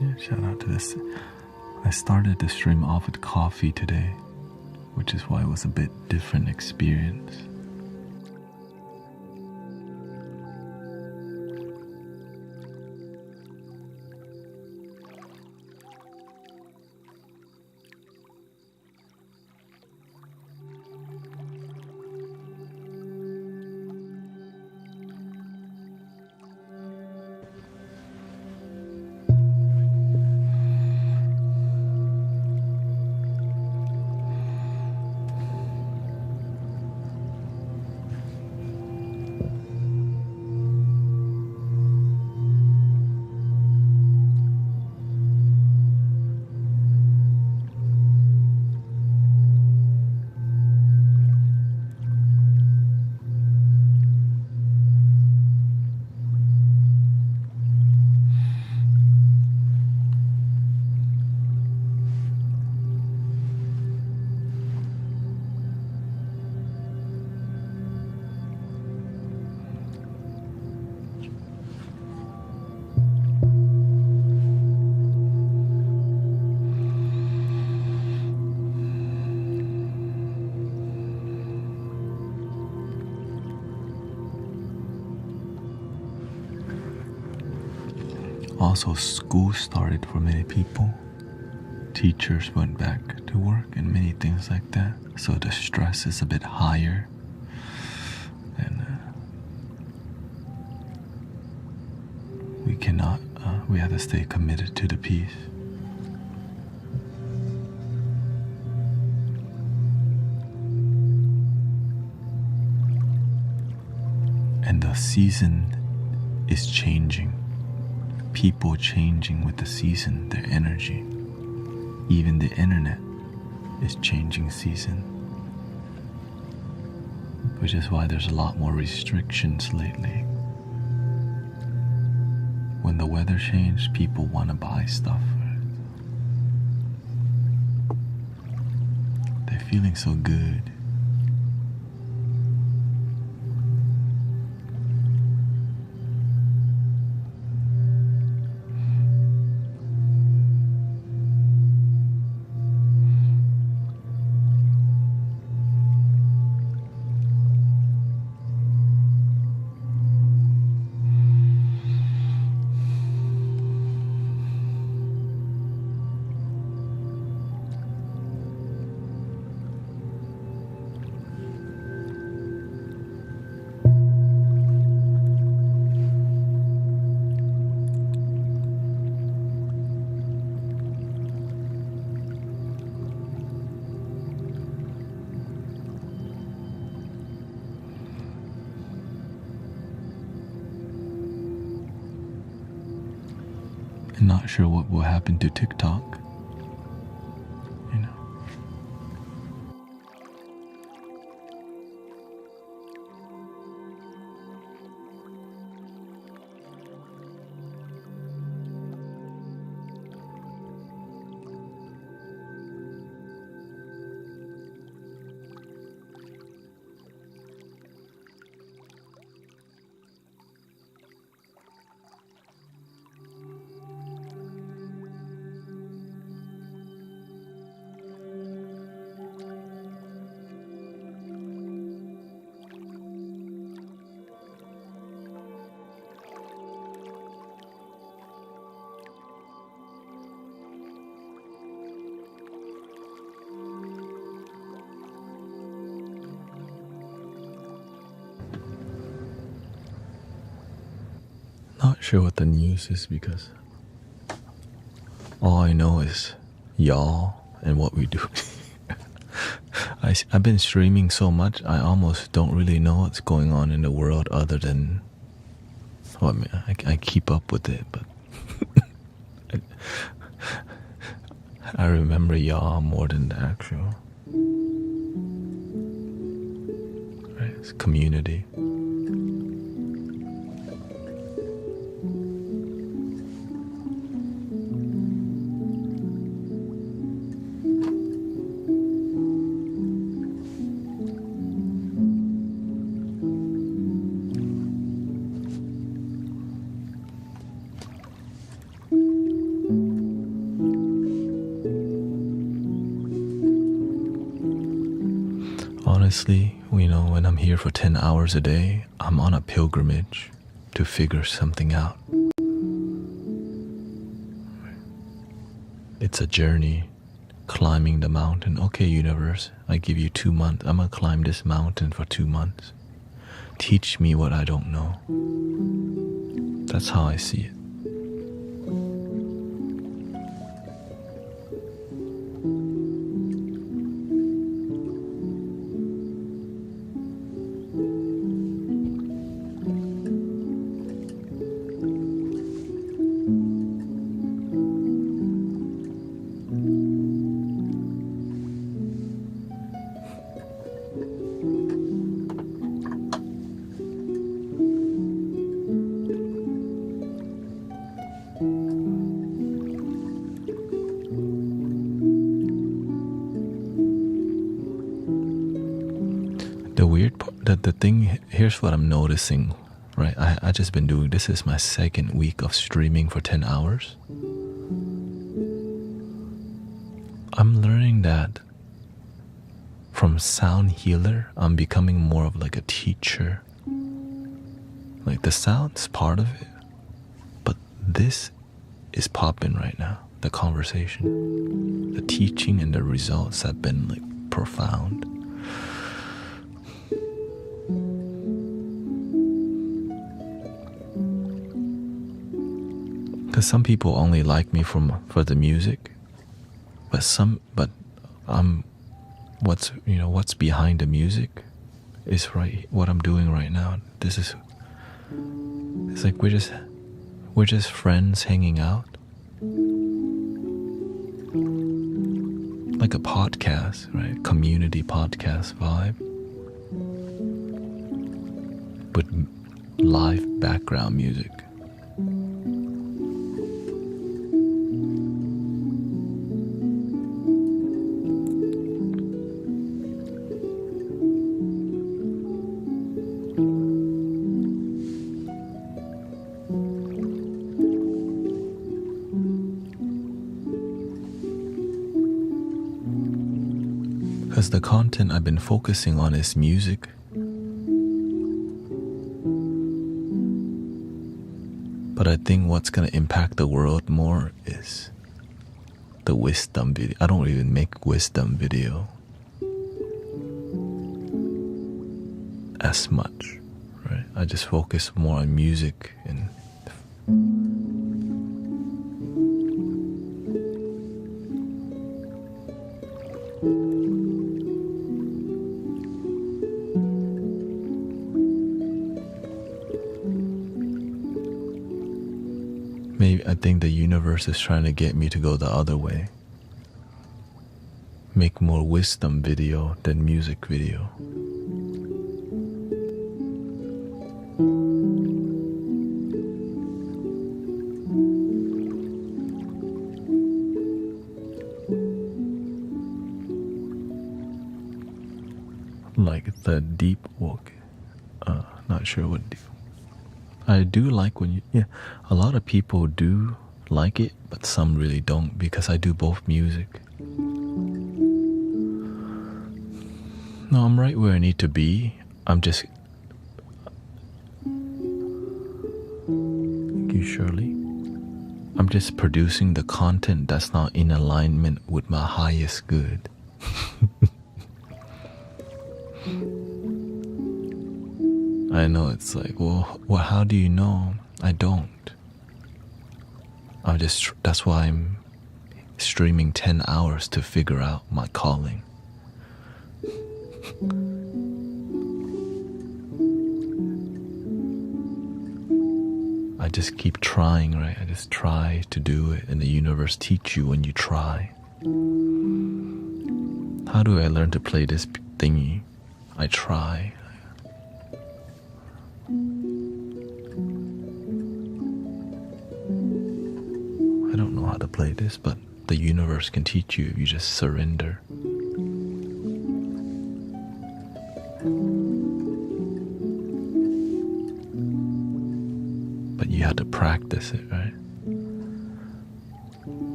Yeah, shout out to this. I started the stream off with coffee today, which is why it was a bit different experience. Also, school started for many people. Teachers went back to work and many things like that. So the stress is a bit higher. And we have to stay committed to the peace. And the season is changing. People changing with the season, their energy. Even the internet is changing season. Which is why there's a lot more restrictions lately. When the weather changed, people want to buy stuff. They're feeling so good. And not sure what will happen to TikTok. You know. Not sure what the news is because all I know is y'all and what we do. I've been streaming so much, I almost don't really know what's going on in the world other than, well, I mean, I keep up with it, but I remember y'all more than the actual. Right, it's community. Honestly, you know, when I'm here for 10 hours a day, I'm on a pilgrimage to figure something out. It's a journey, climbing the mountain. Okay, universe, I give you 2 months. I'm gonna climb this mountain for 2 months. Teach me what I don't know. That's how I see it. The weird part, the thing, here's what I'm noticing, right? I just been doing, this is my second week of streaming for 10 hours. I'm learning that from sound healer, I'm becoming more of like a teacher. Like the sound's part of it, but this is popping right now. The conversation, the teaching, and the results have been like profound. Because some people only like me for the music, but what's behind the music is right. What I'm doing right now. It's like we're just friends hanging out, like a podcast, right? Community podcast vibe, with live background music. Because the content I've been focusing on is music. But I think what's going to impact the world more is the wisdom video. I don't even make wisdom video as much, right? I just focus more on music and maybe I think the universe is trying to get me to go the other way. Make more wisdom video than music video. Like the deep walk. Not sure what deep. I do like when a lot of people do like it, but some really don't, because I do both music. No, I'm right where I need to be. Thank you, Shirley. I'm just producing the content that's not in alignment with my highest good. I know it's like, well, how do you know? I don't. That's why I'm streaming 10 hours to figure out my calling. I just keep trying, right? I just try to do it, and the universe teach you when you try. How do I learn to play this thingy? I try. I don't know how to play this, but the universe can teach you if you just surrender. But you have to practice it, right?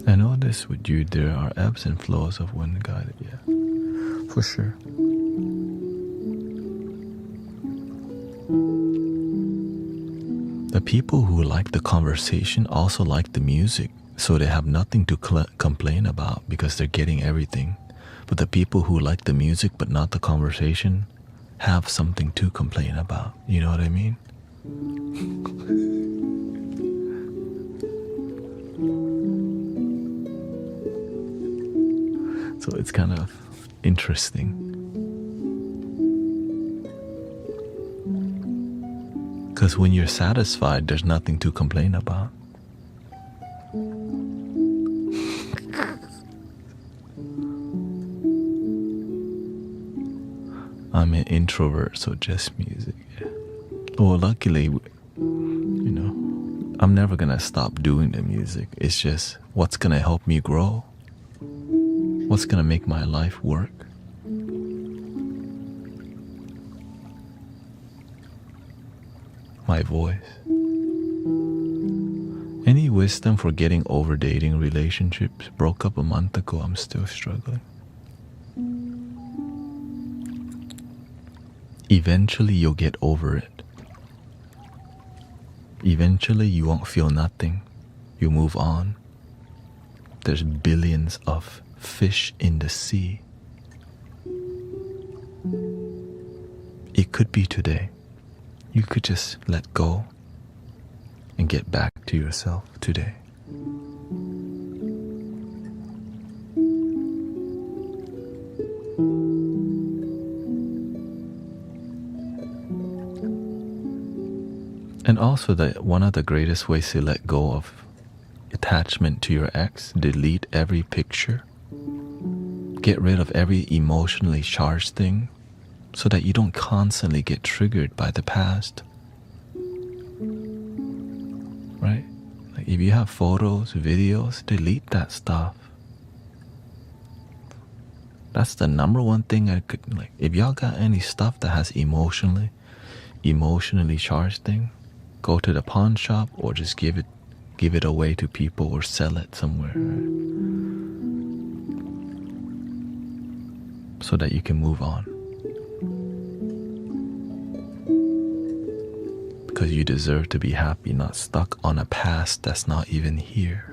I know this with you, there are ebbs and flows of wind guided, yeah. For sure. The people who like the conversation also like the music, so they have nothing to complain about because they're getting everything. But the people who like the music but not the conversation have something to complain about. You know what I mean? So it's kind of interesting. Because when you're satisfied, there's nothing to complain about. I'm an introvert, so just music. Yeah. Well, luckily, I'm never gonna stop doing the music. It's just what's gonna help me grow. What's gonna make my life work? My voice. Any wisdom for getting over dating relationships? Broke up a month ago, I'm still struggling. eventually you'll get over it. Eventually you won't feel nothing. You move on. There's billions of fish in the sea. It could be today. You could just let go and get back to yourself today. And also that one of the greatest ways to let go of attachment to your ex, delete every picture. Get rid of every emotionally charged thing so that you don't constantly get triggered by the past. Right? Like if you have photos, videos, delete that stuff. That's the number one thing I could like. If y'all got any stuff that has emotionally charged thing, go to the pawn shop or just give it away to people or sell it somewhere. Right? So that you can move on. Because you deserve to be happy, not stuck on a past that's not even here.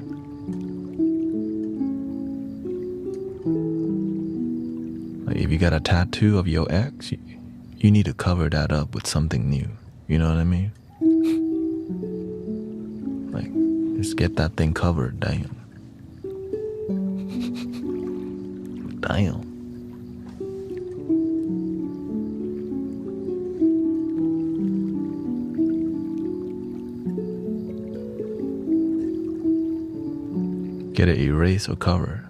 Like if you got a tattoo of your ex, you need to cover that up with something new. You know what I mean? Like, just get that thing covered, damn. Damn. Get it erased or covered.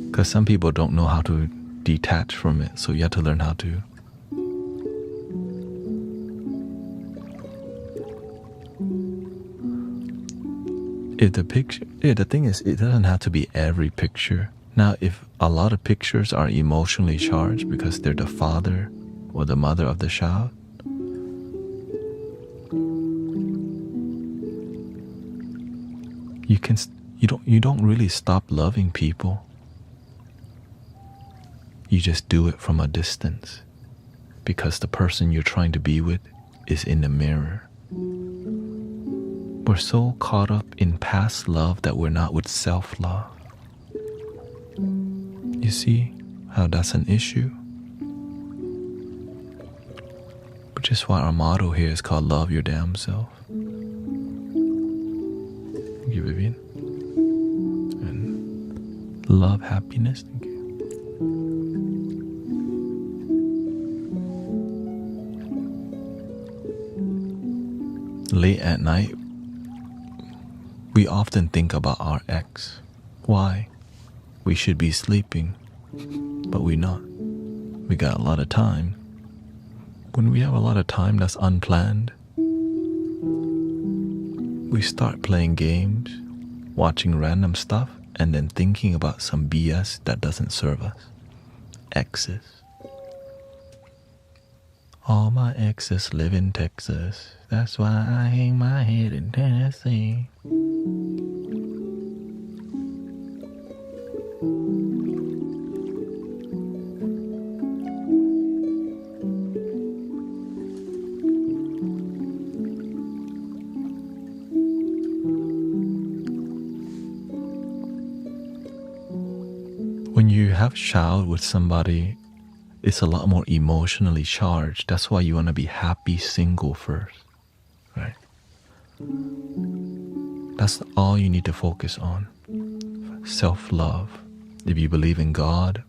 Because some people don't know how to detach from it, so you have to learn how to. If the picture, the thing is, it doesn't have to be every picture. Now, if a lot of pictures are emotionally charged because they're the father or the mother of the child, you don't really stop loving people. You just do it from a distance because the person you're trying to be with is in the mirror. We're so caught up in past love that we're not with self-love. You see how that's an issue? Which is why our motto here is called Love Your Damn Self. Thank you, Vivian. And love happiness. Thank you. Late at night, we often think about our ex. Why? We should be sleeping, but we're not. We got a lot of time. When we have a lot of time that's unplanned, we start playing games, watching random stuff, and then thinking about some BS that doesn't serve us. Exes. All my exes live in Texas. That's why I hang my head in Tennessee. When you have a child with somebody, it's a lot more emotionally charged. That's why you want to be happy single first, right? That's all you need to focus on. Self-love. If you believe in God,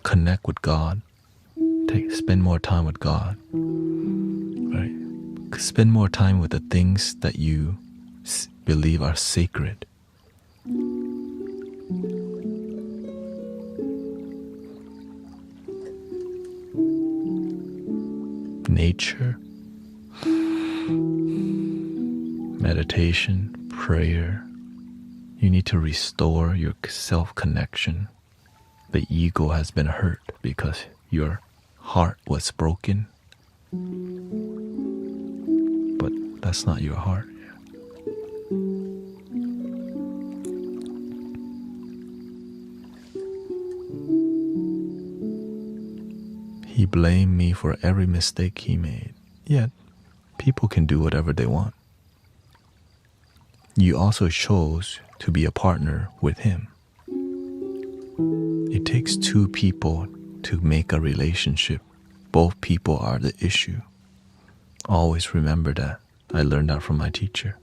connect with God. Spend more time with God, right? Spend more time with the things that you believe are sacred. Nature, meditation, prayer. You need to restore your self-connection. The ego has been hurt because your heart was broken. But that's not your heart. He blamed me for every mistake he made. Yet, people can do whatever they want. You also chose to be a partner with him. It takes two people to make a relationship. Both people are the issue. Always remember that. I learned that from my teacher.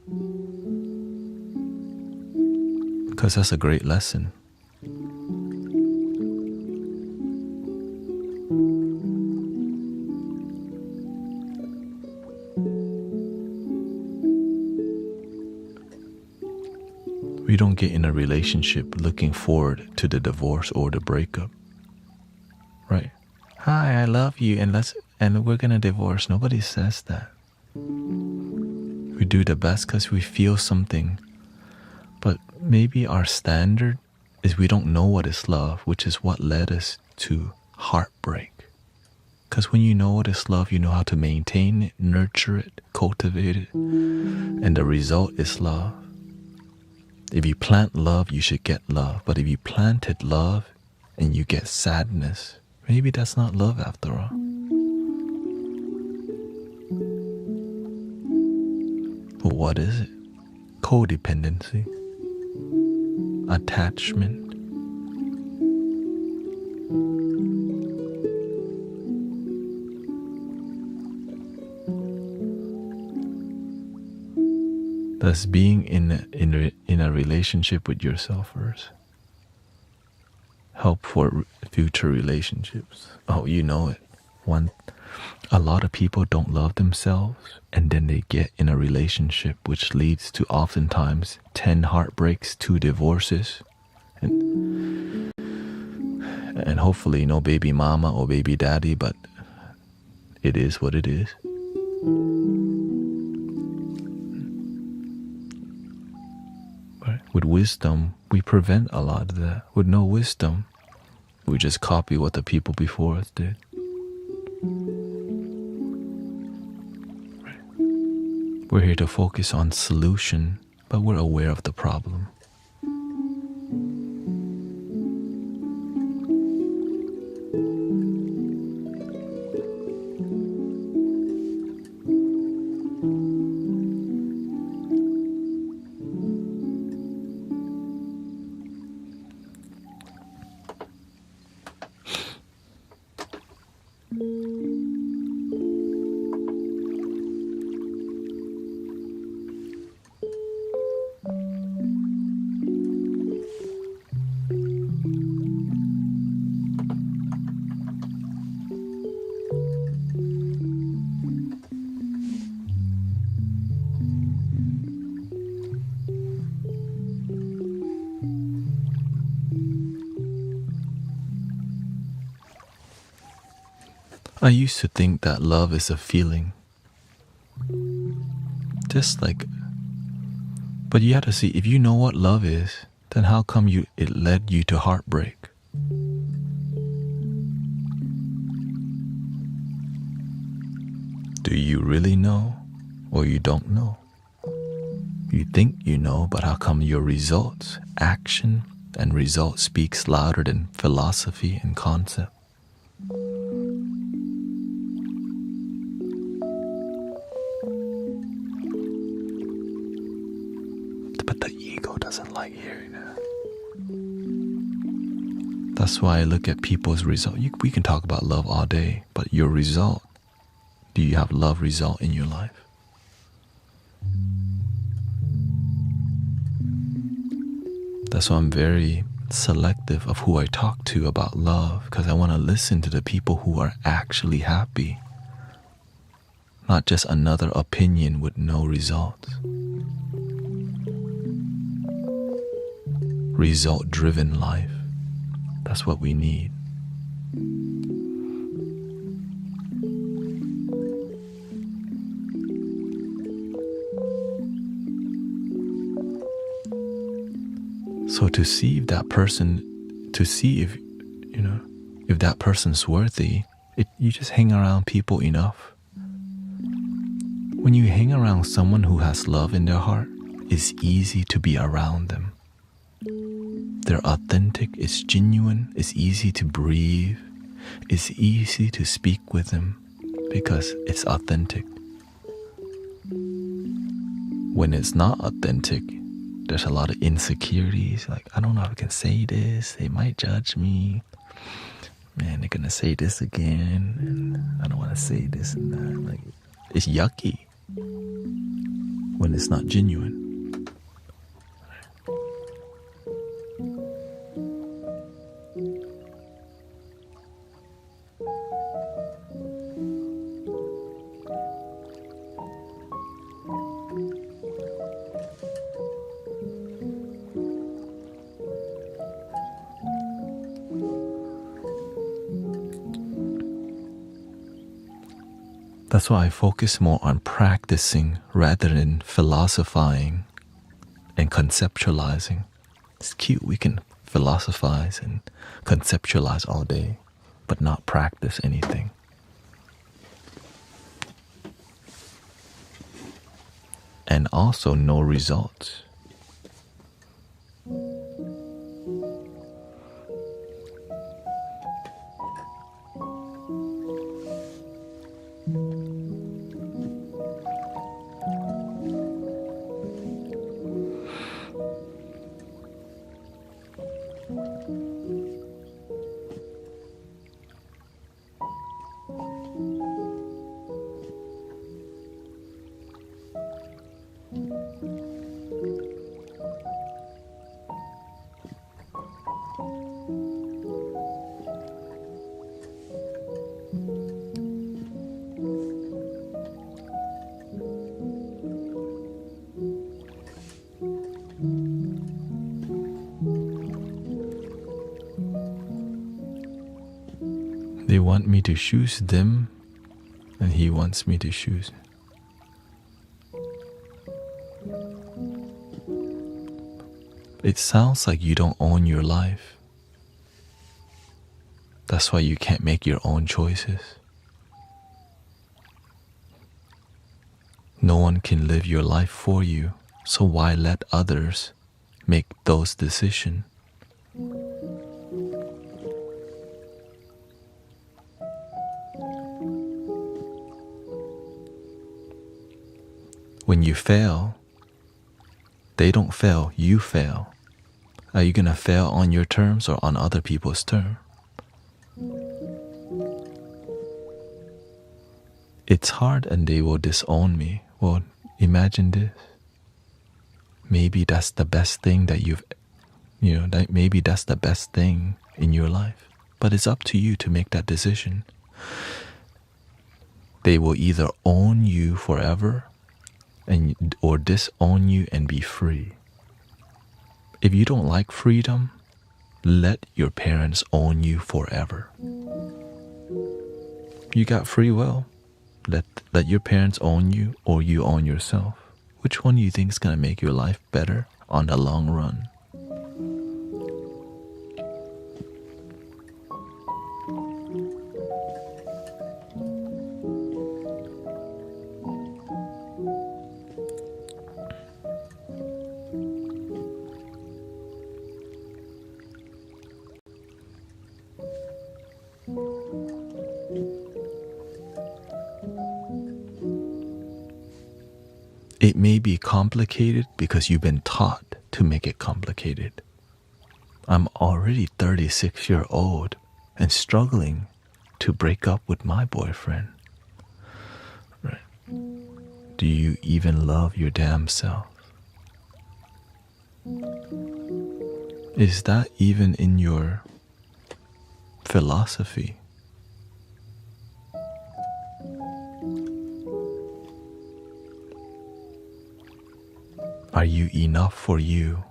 Because that's a great lesson. We don't get in a relationship looking forward to the divorce or the breakup. Right? Hi, I love you and we're gonna divorce. Nobody says that. We do the best because we feel something. But maybe our standard is we don't know what is love, which is what led us to heartbreak. Because when you know what is love, you know how to maintain it, nurture it, cultivate it, and the result is love. If you plant love, you should get love. But if you planted love and you get sadness, maybe that's not love after all. But what is it? Codependency. Attachment. Thus, being in a relationship with yourself first help for future relationships. Oh, you know it. A lot of people don't love themselves, and then they get in a relationship, which leads to oftentimes 10 heartbreaks, 2 divorces, and hopefully no baby mama or baby daddy, but it is what it is. Right. With wisdom, we prevent a lot of that. With no wisdom, we just copy what the people before us did. Right. We're here to focus on solution, but we're aware of the problem. I used to think that love is a feeling. But you have to see, if you know what love is, then how come it led you to heartbreak? Do you really know, or you don't know? You think you know, but how come your results, action and result speaks louder than philosophy and concept? But the ego doesn't like hearing that. That's why I look at people's result. We can talk about love all day, but your result, do you have love result in your life? That's why I'm very selective of who I talk to about love, because I want to listen to the people who are actually happy, not just another opinion with no results. Result-driven life. That's what we need. So to see if that person, if that person's worthy, you just hang around people enough. When you hang around someone who has love in their heart, it's easy to be around them. They're authentic, it's genuine, it's easy to breathe. it's easy to speak with them because it's authentic. When it's not authentic, there's a lot of insecurities. Like, I don't know if I can say this. They might judge me. Man, they're gonna say this again. And I don't want to say this and that. Like, it's yucky when it's not genuine. That's why I focus more on practicing rather than philosophizing and conceptualizing. It's cute, we can philosophize and conceptualize all day, but not practice anything. And also no results. They want me to choose them, and he wants me to choose. It sounds like you don't own your life. That's why you can't make your own choices. No one can live your life for you, so why let others make those decisions? When you fail, they don't fail, you fail. Are you gonna fail on your terms or on other people's terms? It's hard and they will disown me. Well, imagine this. Maybe that's the best thing that maybe that's the best thing in your life. But it's up to you to make that decision. They will either own you forever or disown you and be free. If you don't like freedom, let your parents own you forever. You got free will. Let your parents own you or you own yourself. Which one do you think is going to make your life better on the long run? It may be complicated because you've been taught to make it complicated. I'm already 36 years old and struggling to break up with my boyfriend. Right? Do you even love your damn self? Is that even in your philosophy? Are you enough for you?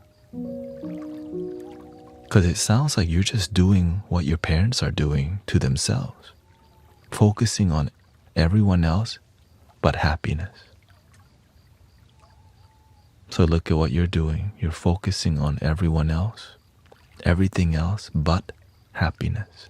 Because it sounds like you're just doing what your parents are doing to themselves, focusing on everyone else but happiness. So look at what you're doing. You're focusing on everyone else, everything else but happiness.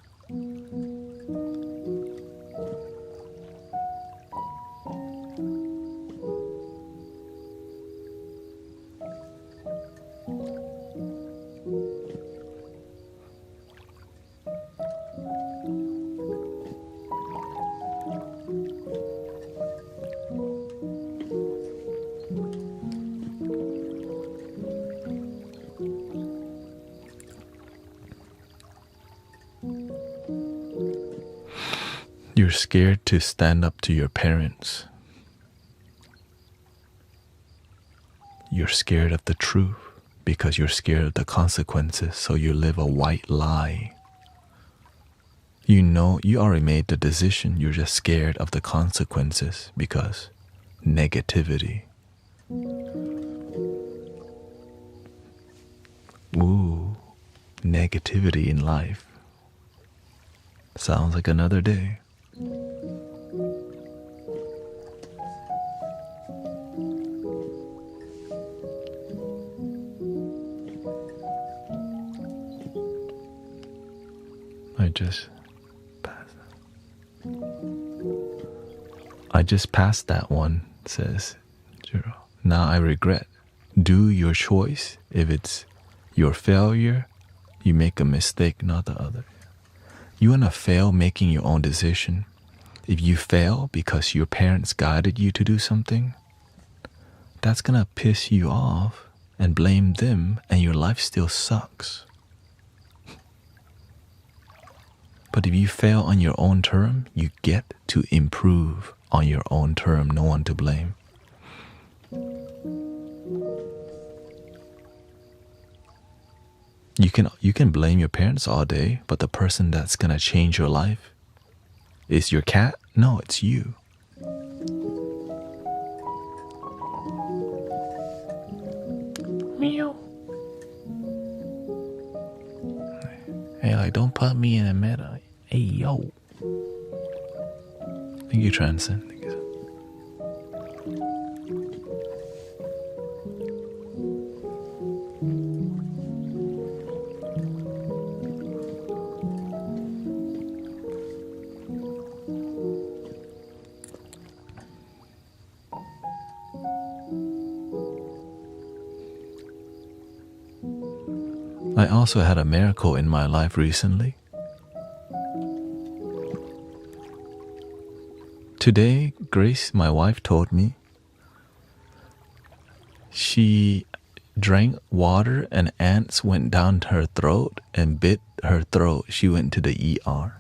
You're scared to stand up to your parents. You're scared of the truth because you're scared of the consequences, so you live a white lie. You know, you already made the decision, you're just scared of the consequences because negativity. Ooh, negativity in life. Sounds like another day. I just passed that one, says Jiro. Now I regret. Do your choice. If it's your failure, you make a mistake, not the other. You want to fail making your own decision. If you fail because your parents guided you to do something, that's going to piss you off and blame them, and your life still sucks. But if you fail on your own term, you get to improve on your own term, no one to blame. You can blame your parents all day, but the person that's gonna change your life is your cat? No, it's you. Meow. Hey, like, don't put me in the middle. Hey, yo. Thank you, Transcend. Thank you. I also had a miracle in my life recently. Today, Grace, my wife, told me she drank water and ants went down her throat and bit her throat. She went to the ER.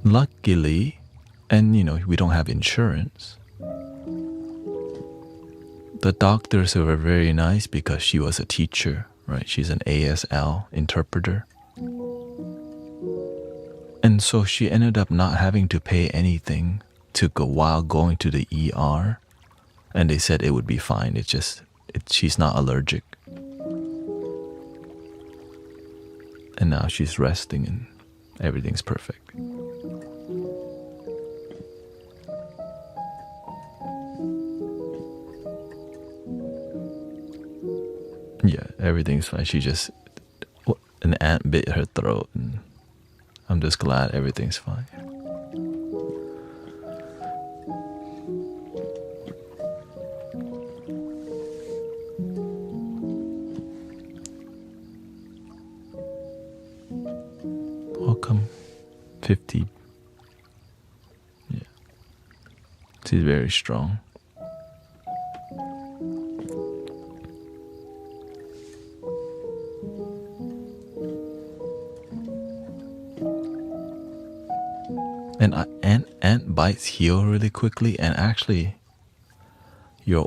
Luckily, and we don't have insurance, the doctors were very nice because she was a teacher, right? She's an ASL interpreter. And so she ended up not having to pay anything to go while going to the ER. And they said it would be fine. She's not allergic. And now she's resting and everything's perfect. Yeah, everything's fine. An ant bit her throat, and I'm just glad everything's fine. Welcome, 50. Yeah, she's very strong. And ant bites heal really quickly, and actually your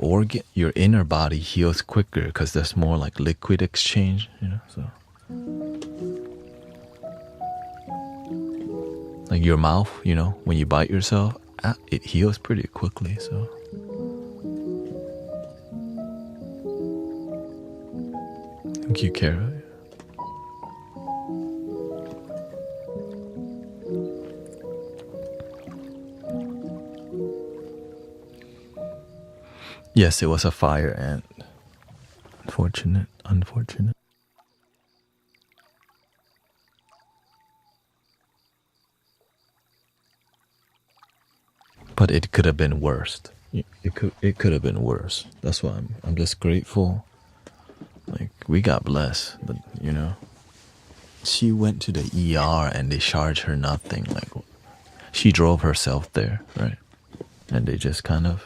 inner body heals quicker because there's more like liquid exchange, so like your mouth, when you bite yourself, it heals pretty quickly, so thank you, Kara. Yes, it was a fire ant. Unfortunate. But it could have been worse. It could have been worse. That's why I'm just grateful. Like, we got blessed, but she went to the ER and they charged her nothing. Like, she drove herself there, right? And they just kind of.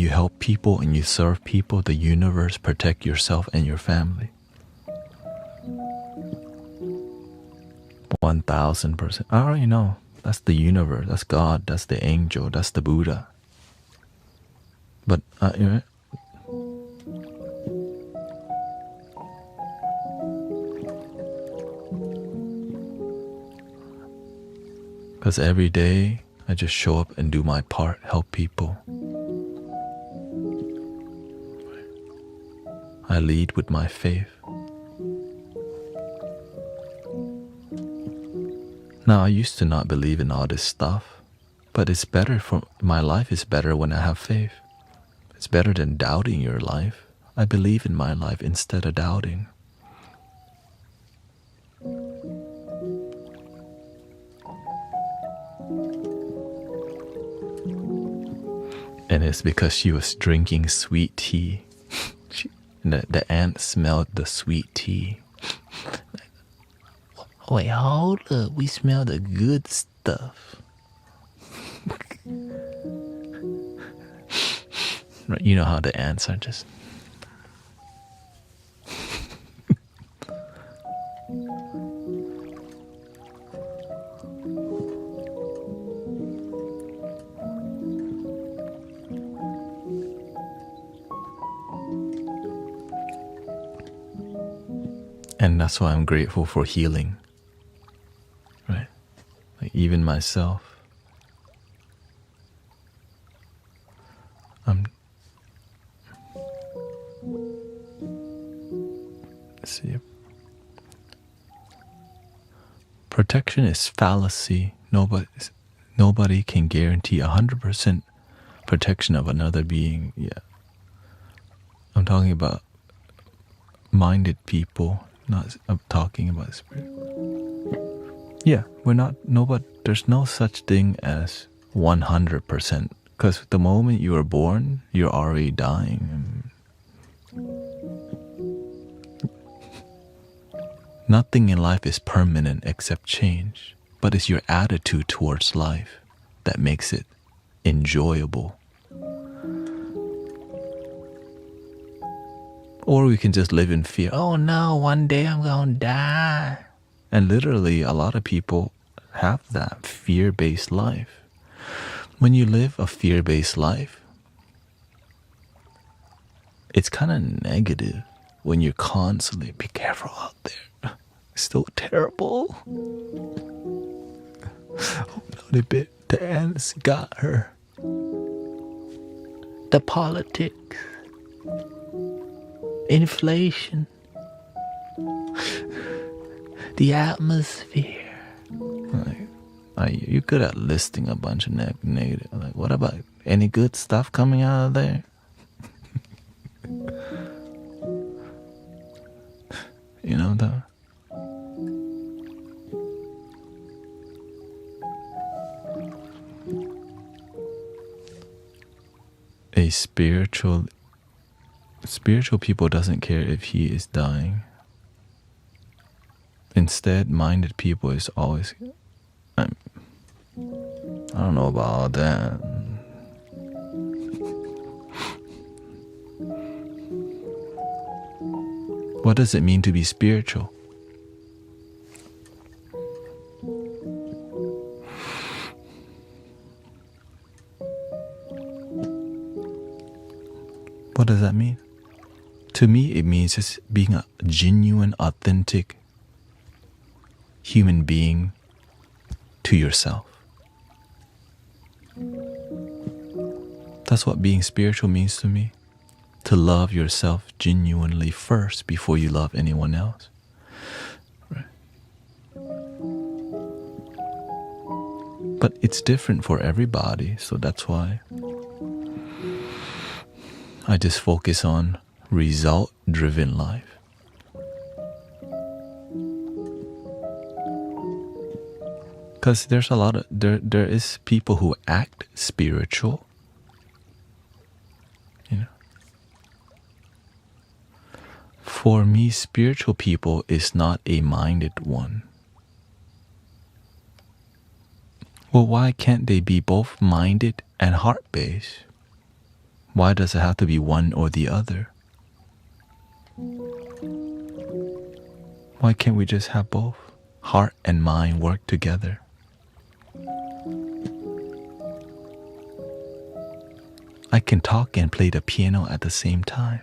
you help people and you serve people, the universe protect yourself and your family. 1000%. I already know. That's the universe. That's God. That's the angel. That's the Buddha. But you know, because every day I just show up and do my part, help people. I lead with my faith. Now, I used to not believe in all this stuff, but it's better for my life is better when I have faith. It's better than doubting your life. I believe in my life instead of doubting. And it's because she was drinking sweet tea. The ant smelled the sweet tea. Wait, hold up. We smell the good stuff. You know how the ants are just... And that's why I'm grateful for healing. Right? Like even myself. Let's see. Protection is fallacy. Nobody can guarantee 100% protection of another being. Yeah. I'm talking about minded people. I'm talking about spirit. Yeah, there's no such thing as 100%. Because the moment you are born, you're already dying. Nothing in life is permanent except change. But it's your attitude towards life that makes it enjoyable. Or we can just live in fear. Oh no, one day I'm gonna die. And literally, a lot of people have that fear-based life. When you live a fear-based life, it's kind of negative when you're constantly, be careful out there. It's so terrible. Oh no, the ants got her. The politics. Inflation, the atmosphere. You're good at listing a bunch of negative. Like, what about any good stuff coming out of there? You know that. A spiritual people doesn't care if he is dying. Instead, minded people is always... I don't know about all that. What does it mean to be spiritual? What does that mean? To me, it means just being a genuine, authentic human being to yourself. That's what being spiritual means to me. To love yourself genuinely first before you love anyone else. Right. But it's different for everybody, so that's why I just focus on result-driven life. Because there's a lot of there is people who act spiritual, you know. For me, spiritual people is not a minded one. Well, why can't they be both minded and heart-based? Why does it have to be one or the other? Why can't we just have both? Heart and mind work together. I can talk and play the piano at the same time.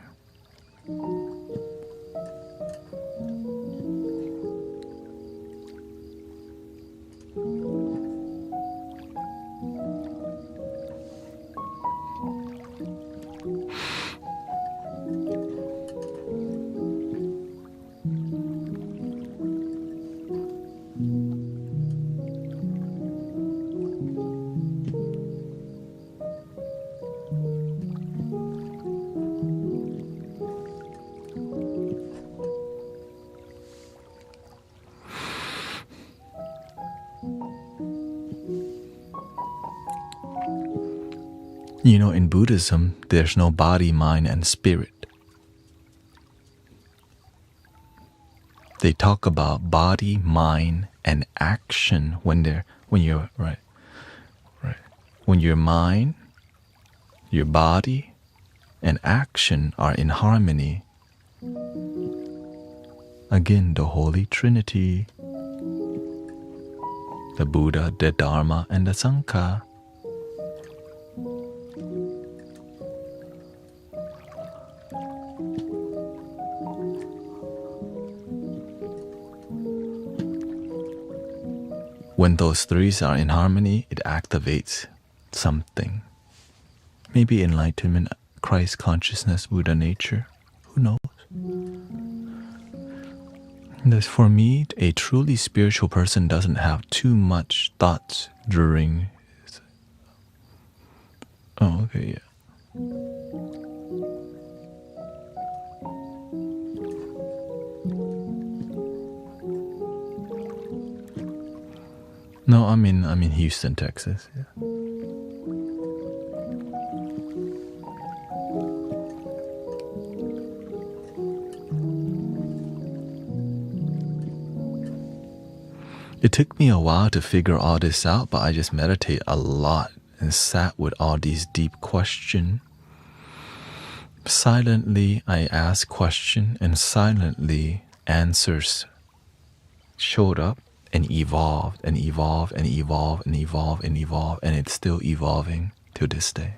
You know, in Buddhism, there's no body, mind, and spirit. They talk about body, mind, and action when you're right. When your mind, your body, and action are in harmony. Again, the Holy Trinity, the Buddha, the Dharma, and the Sangha. When those three are in harmony, it activates something. Maybe enlightenment, Christ consciousness, Buddha nature. Who knows? Thus, for me, a truly spiritual person doesn't have too much thoughts during. Oh, okay, yeah. No, I'm in Houston, Texas. Yeah. It took me a while to figure all this out, but I just meditate a lot and sat with all these deep questions. Silently, I asked questions, and silently answers showed up. And evolved and evolved and evolved and evolved and evolved, and it's still evolving to this day.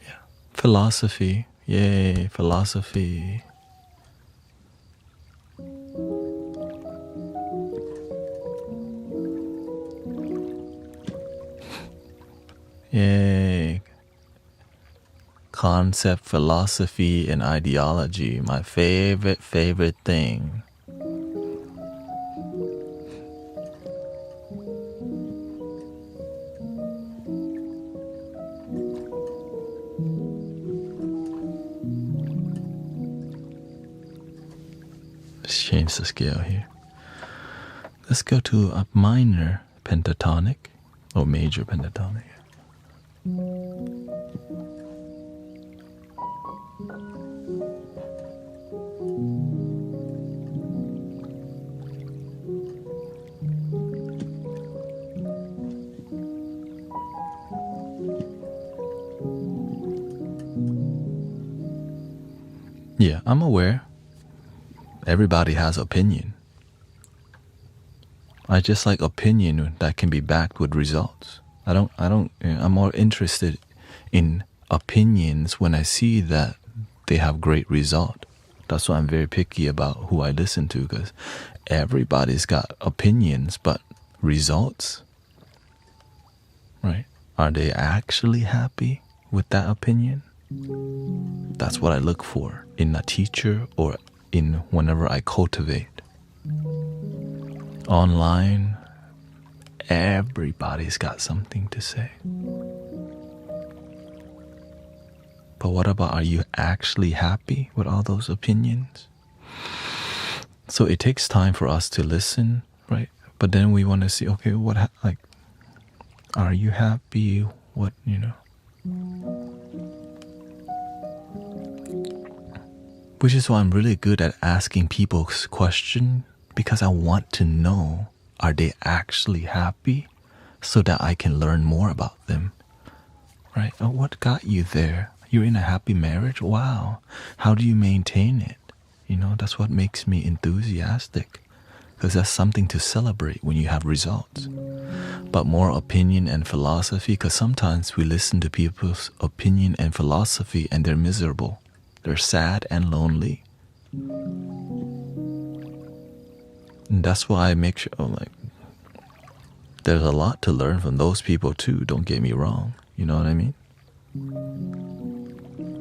Yeah. Philosophy. Yay, philosophy. Yay. Concept, philosophy, and ideology. My favorite thing. Let's change the scale here. Let's go to a minor pentatonic or major pentatonic. Yeah, I'm aware. Everybody has opinion. I just like opinion that can be backed with results. I'm more interested in opinions when I see that they have great result. That's why I'm very picky about who I listen to, because everybody's got opinions, but results, right? Are they actually happy with that opinion? That's what I look for in a teacher or in whenever I cultivate. Online, everybody's got something to say. But what about, are you actually happy with all those opinions? So it takes time for us to listen, right? But then we want to see, okay, are you happy? What, Which is why I'm really good at asking people's questions, because I want to know, are they actually happy, so that I can learn more about them, right? Oh, what got you there? You're in a happy marriage? Wow. How do you maintain it? That's what makes me enthusiastic, because that's something to celebrate when you have results. But more opinion and philosophy, because sometimes we listen to people's opinion and philosophy and they're miserable. They're sad and lonely. And that's why I make sure, there's a lot to learn from those people too, don't get me wrong. You know what I mean?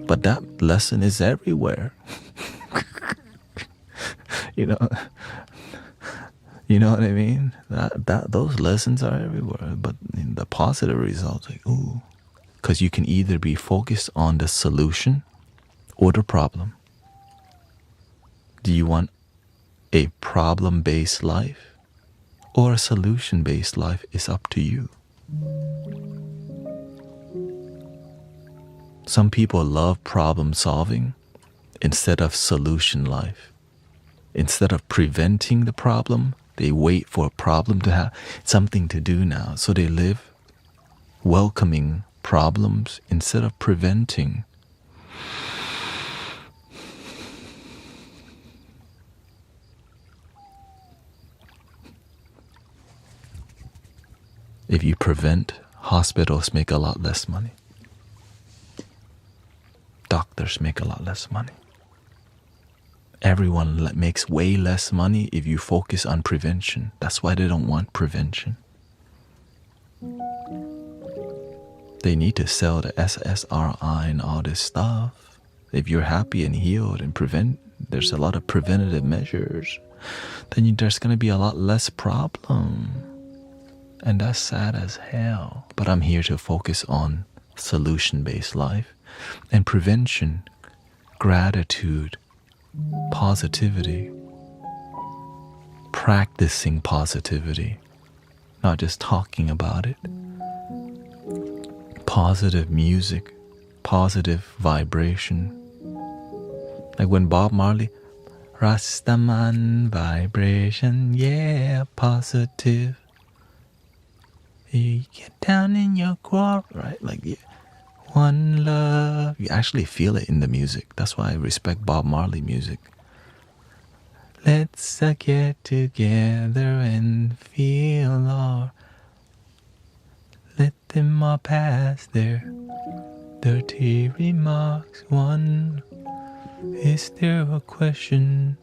But that lesson is everywhere. You know what I mean? Those lessons are everywhere. But in the positive results, because you can either be focused on the solution or the problem. Do you want a problem-based life or a solution-based life? Is up to you. Some people love problem solving instead of solution life. Instead of preventing the problem, they wait for a problem to have something to do now. So they live welcoming problems instead of preventing. If you prevent, hospitals make a lot less money. Doctors make a lot less money. Everyone makes way less money if you focus on prevention. That's why they don't want prevention. They need to sell the SSRI and all this stuff. If you're happy and healed and there's a lot of preventative measures, then there's going to be a lot less problem. And that's sad as hell. But I'm here to focus on solution-based life and prevention, gratitude, positivity, practicing positivity, not just talking about it. Positive music, positive vibration. Like when Bob Marley, Rastaman vibration, yeah, positive. You get down in your core, right? One love. You actually feel it in the music. That's why I respect Bob Marley music. Let's get together and feel all. Let them all pass their dirty remarks. One, is there a question?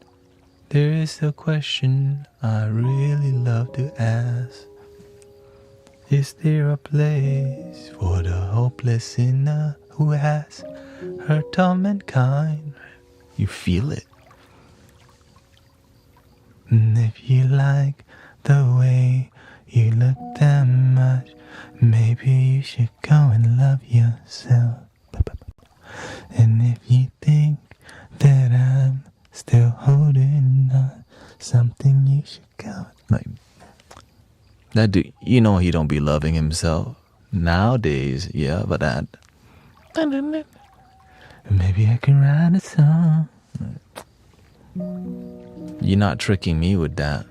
There is a question I really love to ask. Is there a place for the hopeless sinner who has hurt all mankind? You feel it. And if you like the way you look that much, maybe you should go and love yourself. And if you think that I'm still holding on something, you should go. That dude, he don't be loving himself nowadays. Yeah, but that. Maybe I can write a song. You're not tricking me with that.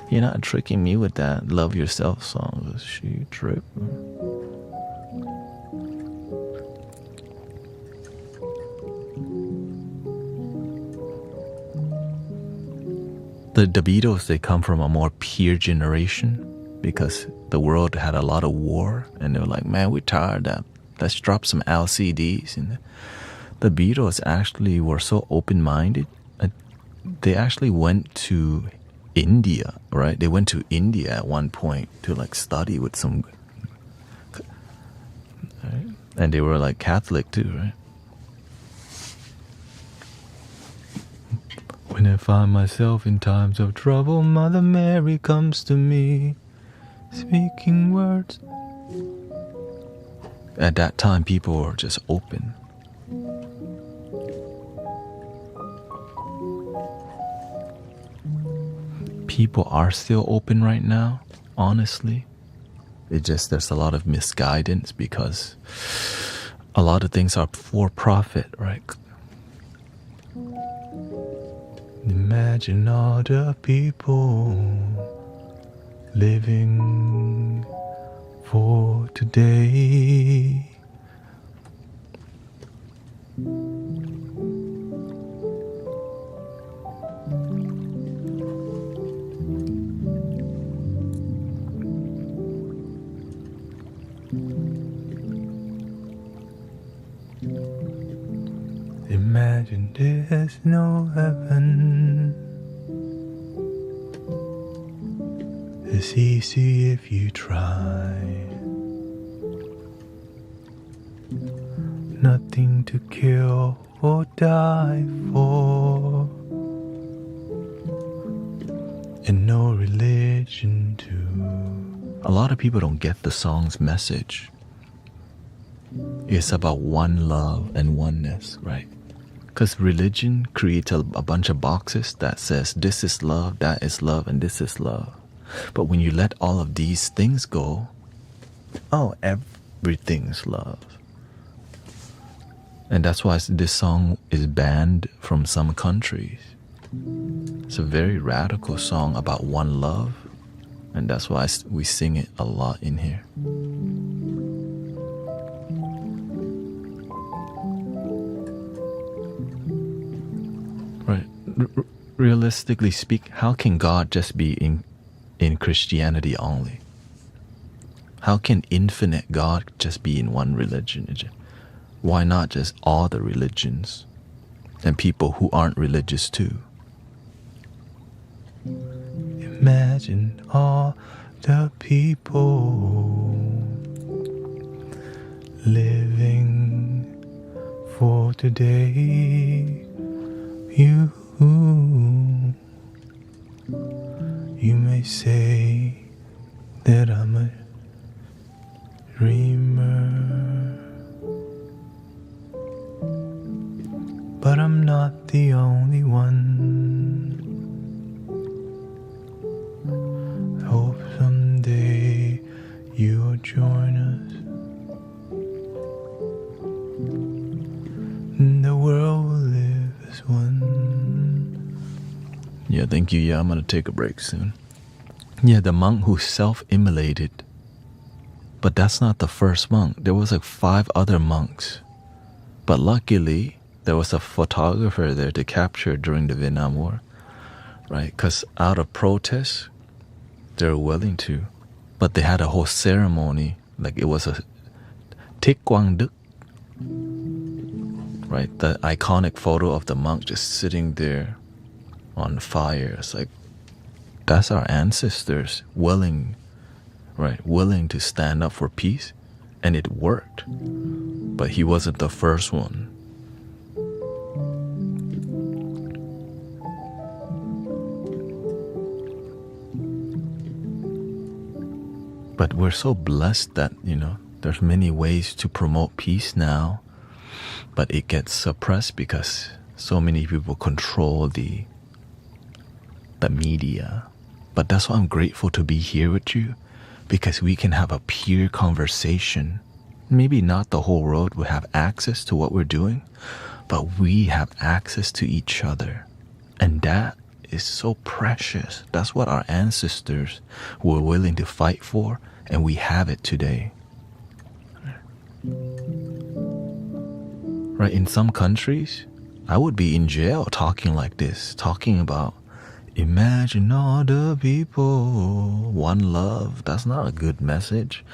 You're not tricking me with that love yourself song. She tripping. The Beatles, they come from a more pure generation because the world had a lot of war, and they were like, man, we're tired of that. Let's drop some LCDs. And the Beatles actually were so open-minded. They actually went to India, right? They went to India at one point to study with some, right? And they were Catholic too, right? When I find myself in times of trouble, Mother Mary comes to me, speaking words. At that time, people were just open. People are still open right now, honestly. It's just there's a lot of misguidance because a lot of things are for profit, right? Imagine all the people living for today. Imagine there's no heaven. It's easy if you try. Nothing to kill or die for, and no religion too. A lot of people don't get the song's message. It's about one love and oneness, right? Because religion creates a bunch of boxes that says this is love, that is love, and this is love. But when you let all of these things go, oh, everything's love. And that's why this song is banned from some countries. It's a very radical song about one love, and that's why we sing it a lot in here. Right. Realistically speak, how can God just be in Christianity only? How can infinite God just be in one religion? Why not just all the religions and people who aren't religious too? Imagine all the people living for today. You may say that I'm a dreamer, but I'm not the only one. I hope someday you'll join us, and the world will live as one. Yeah, thank you. Yeah, I'm gonna take a break soon. Yeah, the monk who self-immolated. But that's not the first monk. There was like 5 other monks. But luckily, there was a photographer there to capture during the Vietnam War. Right? Because out of protest, they were willing to. But they had a whole ceremony. Like it was a Thích Quang Đức. Right? The iconic photo of the monk just sitting there on fire. It's like, that's our ancestors willing to stand up for peace, and it worked. But he wasn't the first one. But we're so blessed that, there's many ways to promote peace now, but it gets suppressed because so many people control the media. But that's why I'm grateful to be here with you, because we can have a pure conversation. Maybe not the whole world will have access to what we're doing, but we have access to each other. And that is so precious. That's what our ancestors were willing to fight for, and we have it today. Right, in some countries, I would be in jail talking like this, talking about imagine all the people, one love. That's not a good message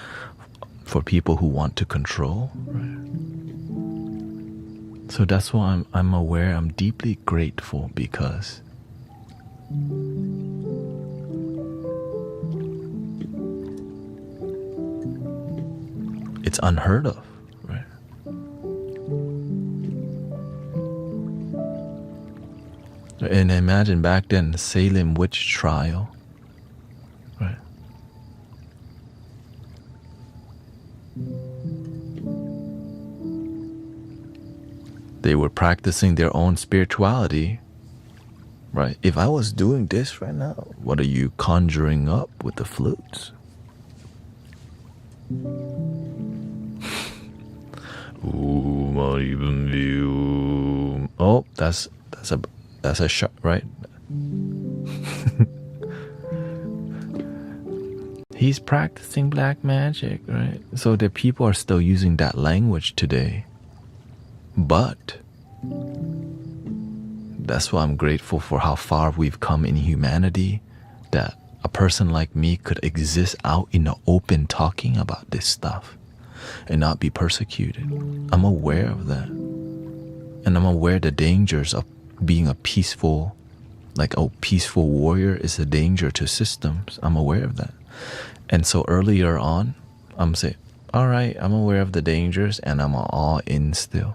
for people who want to control. Right? So that's why I'm aware, I'm deeply grateful, because it's unheard of. And imagine back then, the Salem witch trial, right? They were practicing their own spirituality, right? If I was doing this right now, what are you conjuring up with the flutes? Who might even view. Oh, that's a shot, right? He's practicing black magic, right? So the people are still using that language today. But that's why I'm grateful for how far we've come in humanity, that a person like me could exist out in the open talking about this stuff and not be persecuted. I'm aware of that. And I'm aware the dangers of being a peaceful warrior is a danger to systems. I'm aware of that. And so earlier on, I'm saying, all right, I'm aware of the dangers and I'm all in still.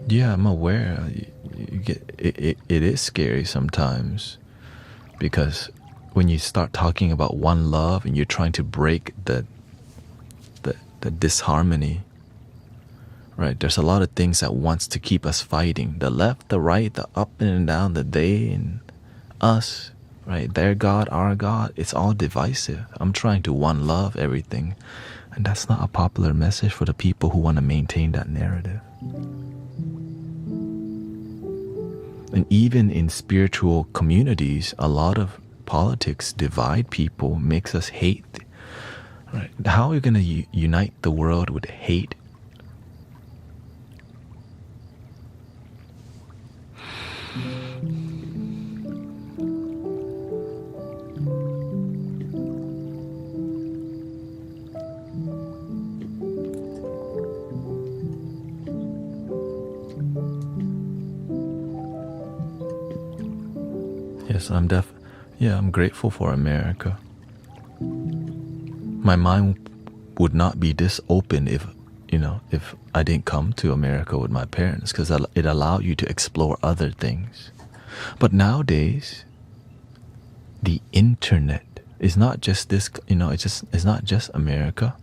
Yeah, I'm aware. It is scary sometimes, because when you start talking about one love and you're trying to break the disharmony, right? There's a lot of things that wants to keep us fighting. The left, the right, the up and down, the they and us, right? Their God, our God. It's all divisive. I'm trying to one love everything. And that's not a popular message for the people who want to maintain that narrative. And even in spiritual communities, a lot of politics divide people, makes us hate. Right? How are we going to unite the world with hate? Yes, I'm grateful for America. My mind would not be this open if I didn't come to America with my parents, because it allowed you to explore other things. But nowadays, the internet is not just this, it's not just America.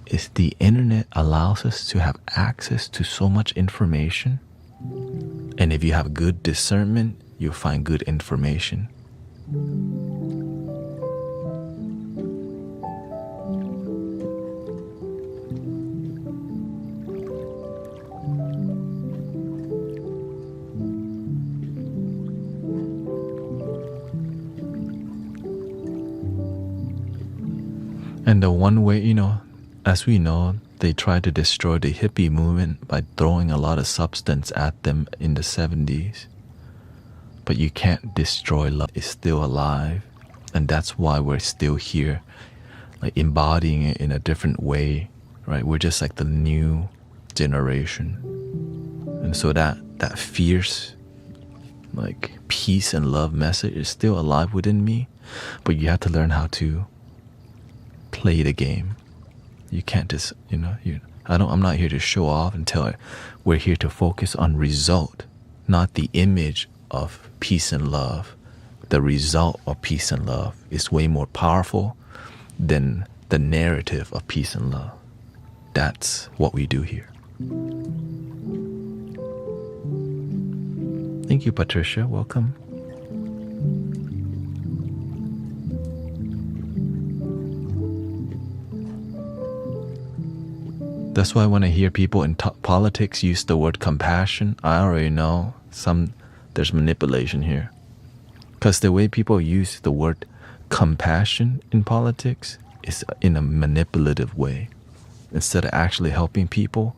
It's the internet allows us to have access to so much information. And if you have good discernment, you'll find good information. And the one way, as we know, they tried to destroy the hippie movement by throwing a lot of substance at them in the 70s. But you can't destroy love. It's still alive. And that's why we're still here, like embodying it in a different way, right? We're just like the new generation. And so that fierce, like, peace and love message is still alive within me. But you have to learn how to play the game. You can't just, I'm not here to show off and tell it. We're here to focus on result, not the image of peace and love. The result of peace and love is way more powerful than the narrative of peace and love. That's what we do here. Thank you, Patricia. Welcome. That's why when I hear people in politics use the word compassion, I already know there's manipulation here. Because the way people use the word compassion in politics is in a manipulative way. Instead of actually helping people,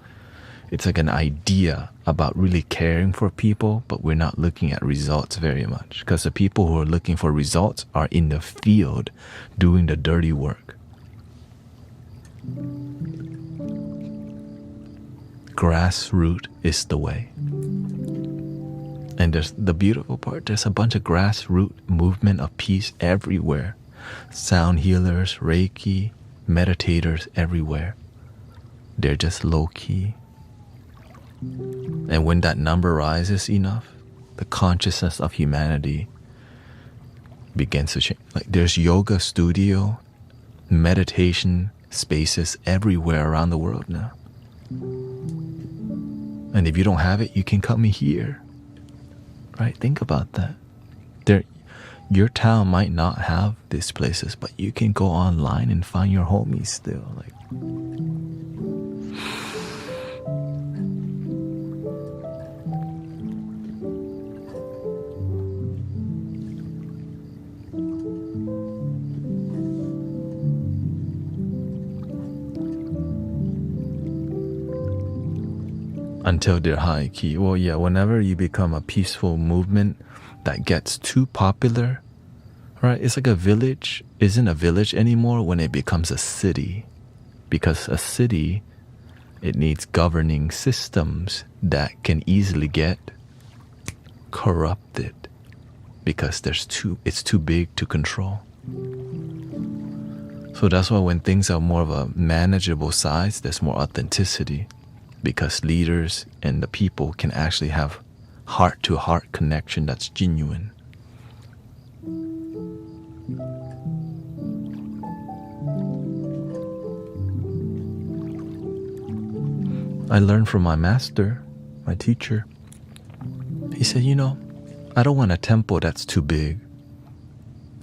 it's like an idea about really caring for people, but we're not looking at results very much. Because the people who are looking for results are in the field doing the dirty work. Grassroots is the way. And there's the beautiful part, there's a bunch of grassroots movement of peace everywhere. Sound healers, Reiki, meditators everywhere. They're just low-key. And when that number rises enough, the consciousness of humanity begins to change. Like, there's yoga studio, meditation spaces everywhere around the world now. And if you don't have it, you can come here. Right? Think about that. your town might not have these places, but you can go online and find your homies still. Like, until they're high key. Well, yeah, whenever you become a peaceful movement that gets too popular, right? It's like a village isn't a village anymore when it becomes a city. Because a city, it needs governing systems that can easily get corrupted because it's too big to control. So that's why when things are more of a manageable size, there's more authenticity, because leaders and the people can actually have heart-to-heart connection that's genuine. I learned from my master, my teacher. He said, I don't want a temple that's too big.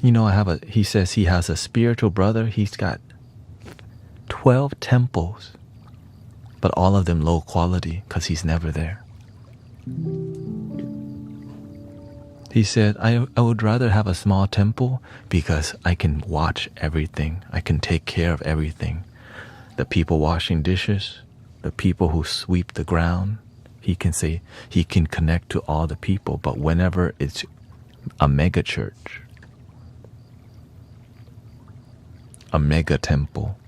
He says he has a spiritual brother. He's got 12 temples, but all of them low quality because he's never there. He said, I would rather have a small temple because I can watch everything. I can take care of everything. The people washing dishes, the people who sweep the ground. He can say he can connect to all the people, but whenever it's a mega church, a mega temple,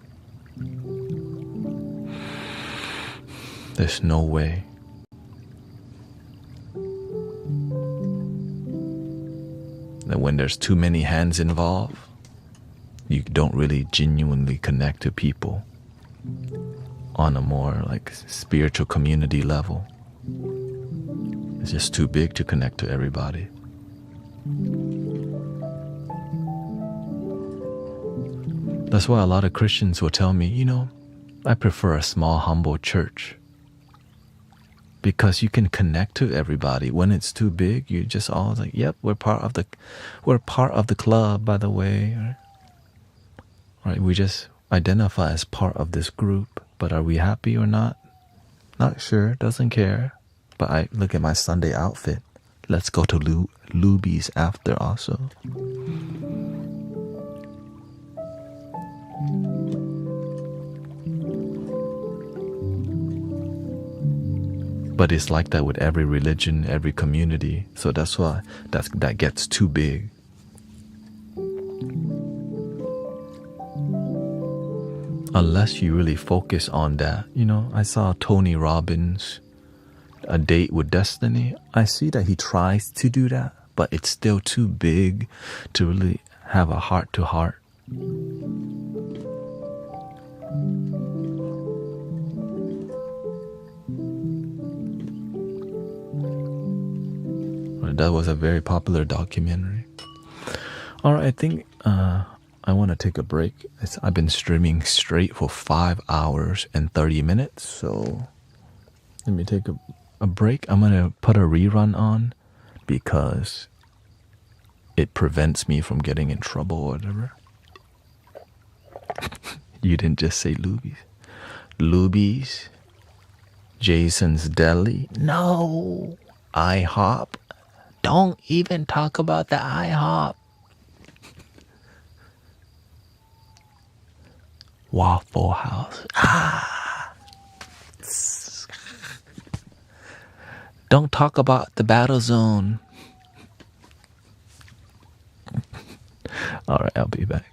there's no way. And when there's too many hands involved, you don't really genuinely connect to people on a more like spiritual community level. It's just too big to connect to everybody. That's why a lot of Christians will tell me, I prefer a small, humble church. Because you can connect to everybody. When it's too big, you just all like, yep, we're part of the club, by the way. Right? We just identify as part of this group, but are we happy or not? Not sure, doesn't care. But I look at my Sunday outfit. Let's go to Luby's after also. But it's like that with every religion, every community. So that's why that gets too big. Unless you really focus on that. I saw Tony Robbins, A Date with Destiny. I see that he tries to do that, but it's still too big to really have a heart-to-heart. That was a very popular documentary. All right, I think I want to take a break. I've been streaming straight for 5 hours and 30 minutes, so let me take a break. I'm going to put a rerun on because it prevents me from getting in trouble or whatever. You didn't just say Luby's. Luby's, Jason's Deli. No, IHOP. Don't even talk about the IHOP. Waffle House. Don't talk about the Battle Zone. All right, I'll be back.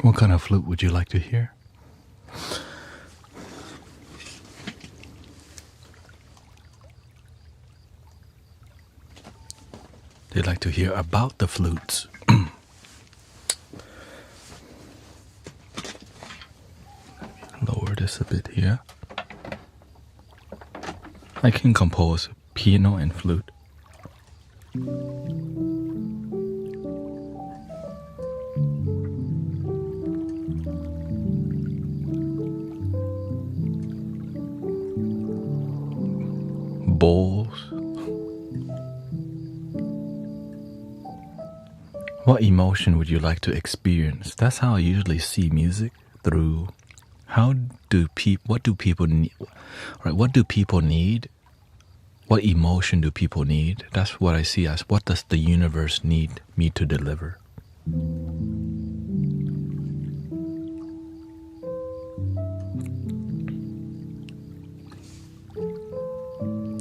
What kind of flute would you like to hear? They'd like to hear about the flutes. Lower this a bit here. I can compose piano and flute. Bowls. What emotion would you like to experience? That's how I usually see music, through what do people need? Right, what do people need? What emotion do people need? That's what I see as what does the universe need me to deliver?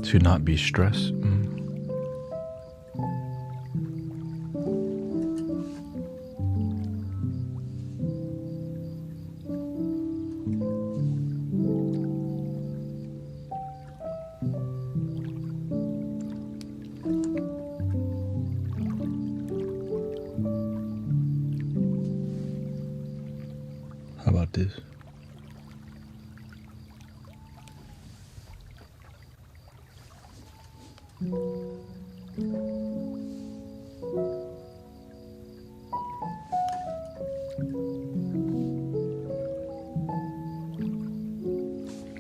To not be stressed. How about this?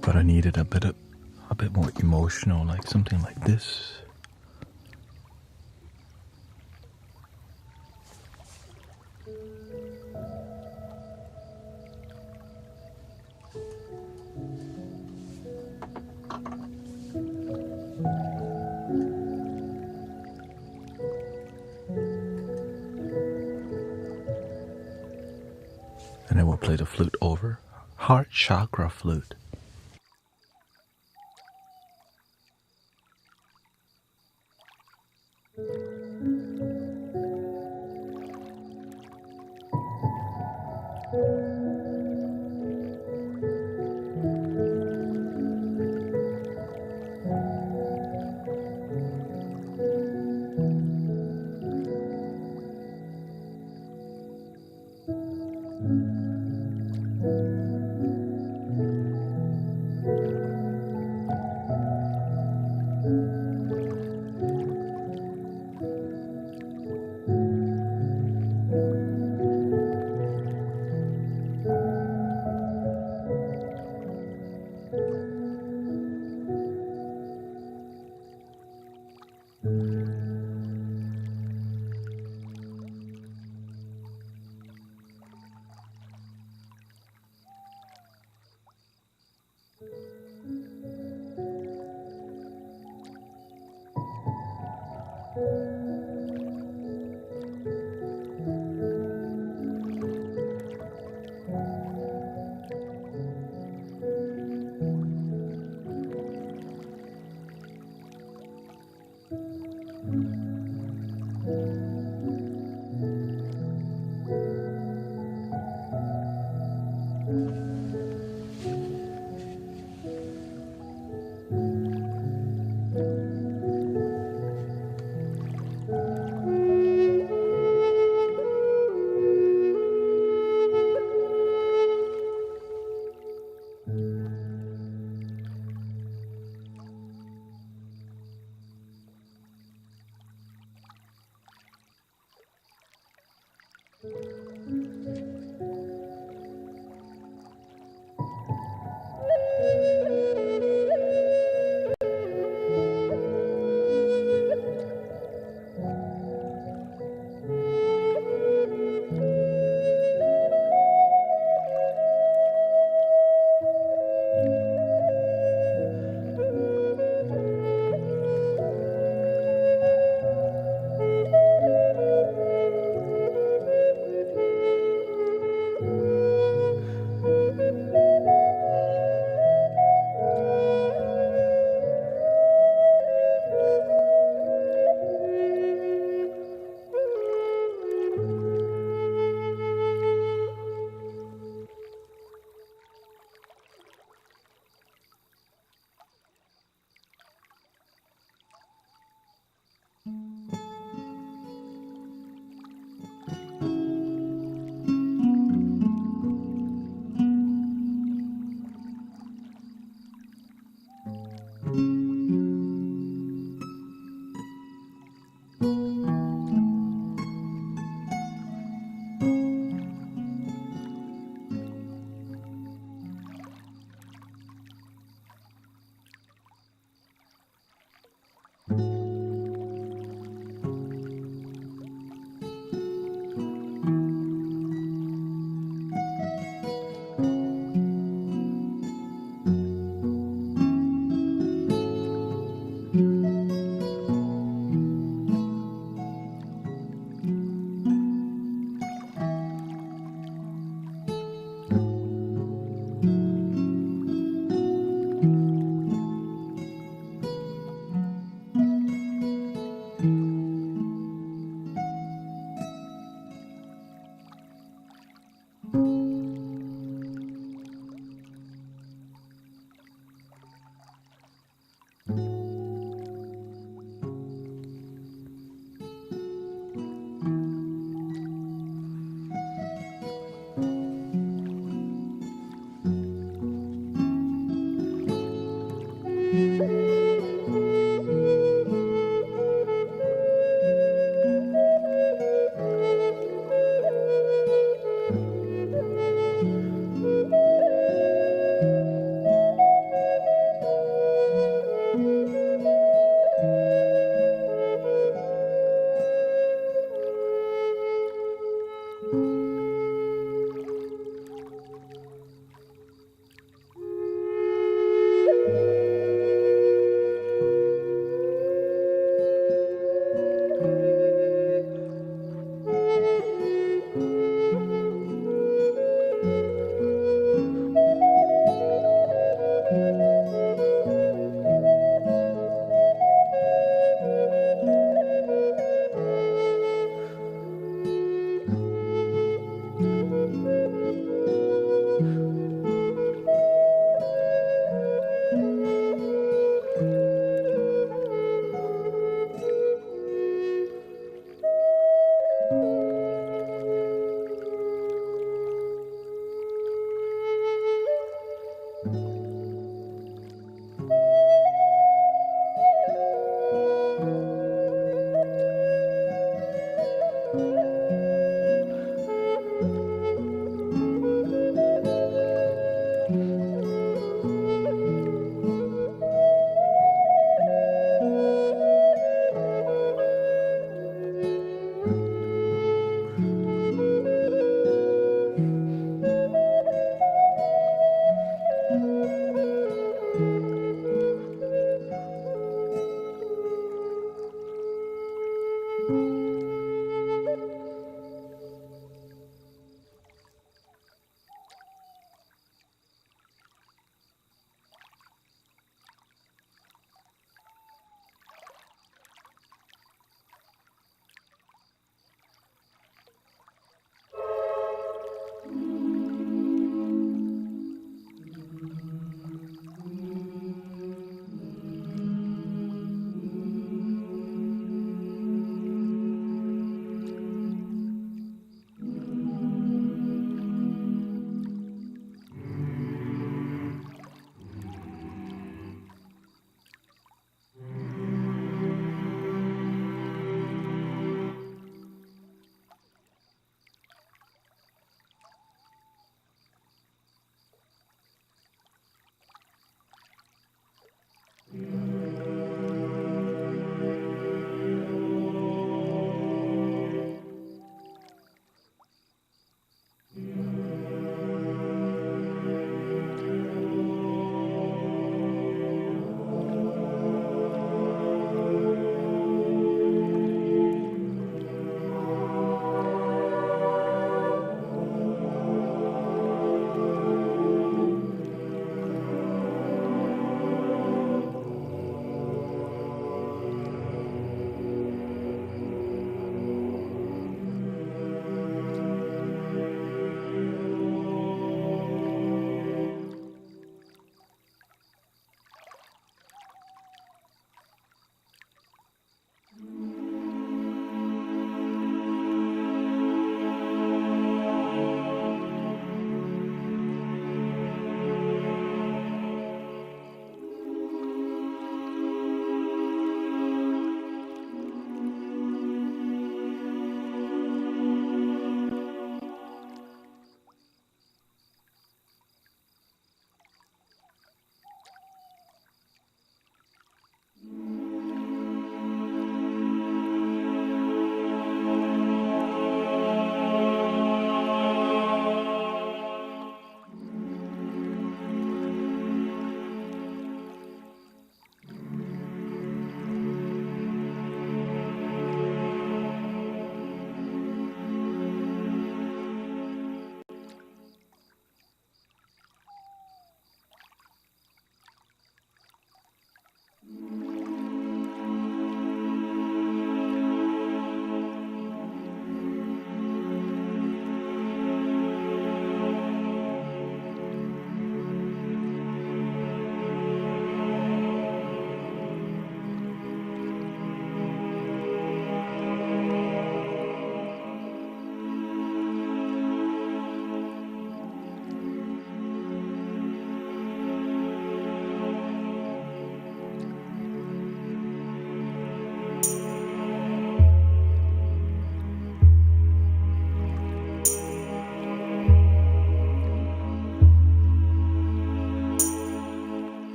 But I needed a bit more emotional, like something like this. And then we'll play the flute over. Heart chakra flute.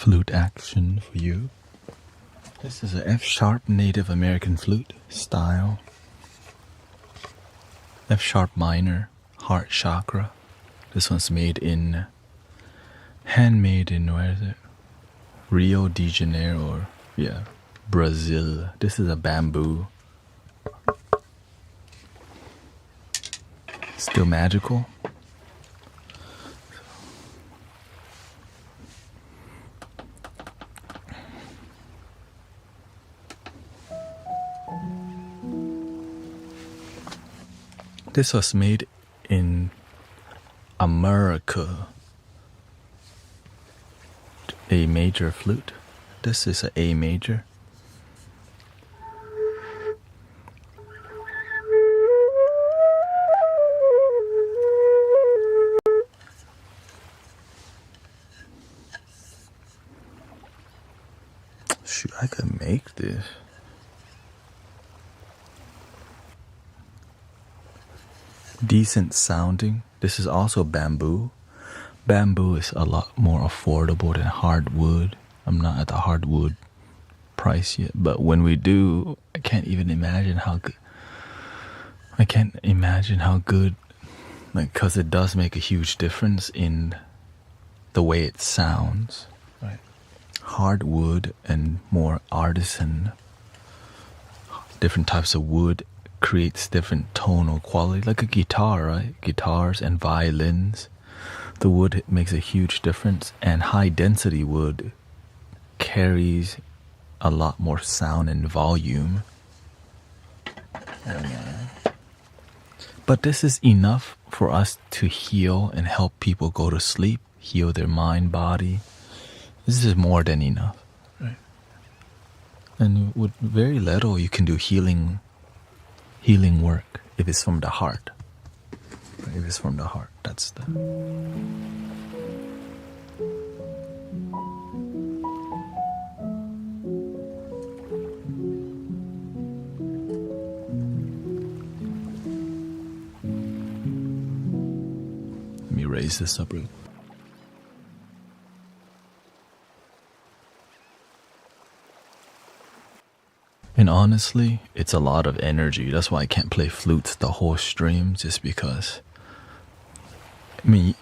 Flute action for you. This is a F sharp Native American flute style. F sharp minor, heart chakra. This one's handmade in, where is it? Rio de Janeiro, Brazil. This is a bamboo. Still magical. This was made in America. A major flute. This is an A major. Shoot, I could make this. Decent sounding. This is also bamboo. Bamboo is a lot more affordable than hardwood. I'm not at the hardwood price yet, but when we do, I can't even imagine how good. I can't imagine how good, like, because it does make a huge difference in the way it sounds. Right. Hardwood and more artisan, different types of wood creates different tonal quality, like a guitar, right? Guitars and violins. The wood makes a huge difference, and high density wood carries a lot more sound and volume. But this is enough for us to heal and help people go to sleep, heal their mind, body. This is more than enough. Right. And with very little, you can do healing work if it's from the heart. If it's from the heart, that's the... Let me raise this up real quick. And honestly, it's a lot of energy. That's why I can't play flutes the whole stream, just because, I mean,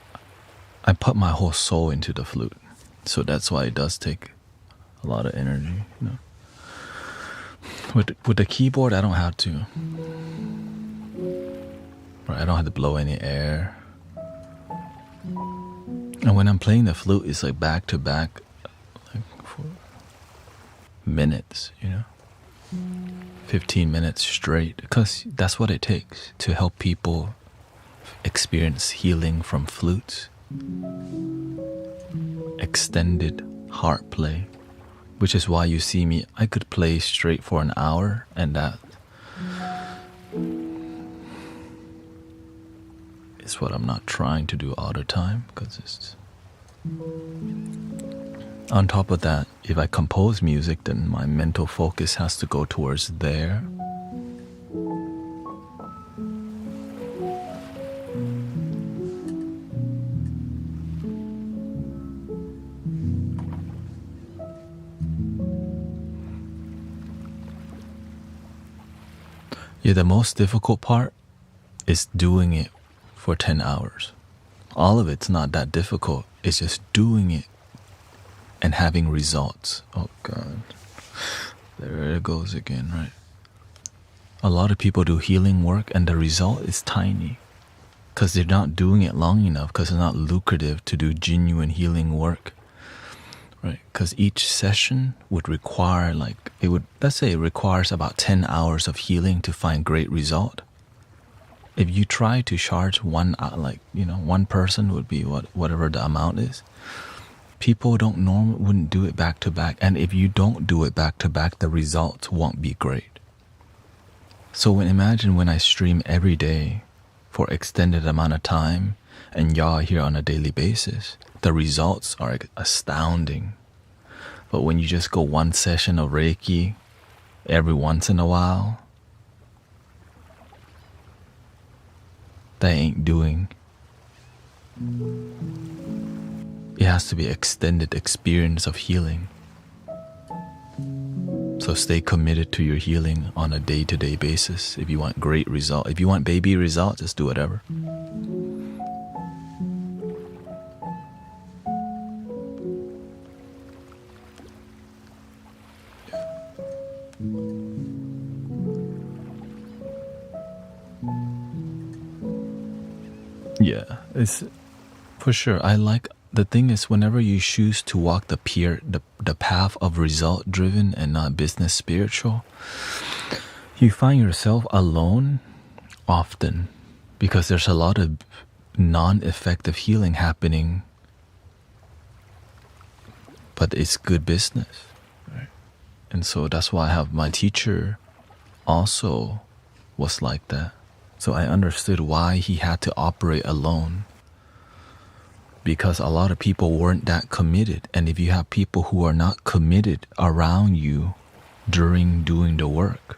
I put my whole soul into the flute. So that's why it does take a lot of energy, you know. With the keyboard, I don't have to. Right, I don't have to blow any air. And when I'm playing the flute, it's like back to back, like for minutes, you know. 15 minutes straight, because that's what it takes to help people experience healing from flutes. Extended heart play, which is why you see me, I could play straight for an hour, and that is what I'm not trying to do all the time, because it's... On top of that, if I compose music, then my mental focus has to go towards there. Yeah, the most difficult part is doing it for 10 hours. All of it's not that difficult. It's just doing it and having results. Oh God, there it goes again, right? A lot of people do healing work and the result is tiny because they're not doing it long enough, because it's not lucrative to do genuine healing work, right? Because each session would require, like, it would, let's say it requires about 10 hours of healing to find great result. If you try to charge one, like, you know, one person would be whatever the amount is. People wouldn't do it back to back, and if you don't do it back to back, the results won't be great. So imagine when I stream every day for extended amount of time, and y'all are here on a daily basis, the results are astounding. But when you just go one session of Reiki every once in a while, that ain't doing. It has to be extended experience of healing. So stay committed to your healing on a day-to-day basis. If you want great result, if you want baby results, just do whatever. Yeah, it's for sure. I like, the thing is, whenever you choose to walk the path of result driven and not business spiritual, you find yourself alone often. because there's a lot of non-effective healing happening, but it's good business, right? And so that's why I have my teacher also was like that. So I understood why he had to operate alone, because a lot of people weren't that committed. And if you have people who are not committed around you during doing the work,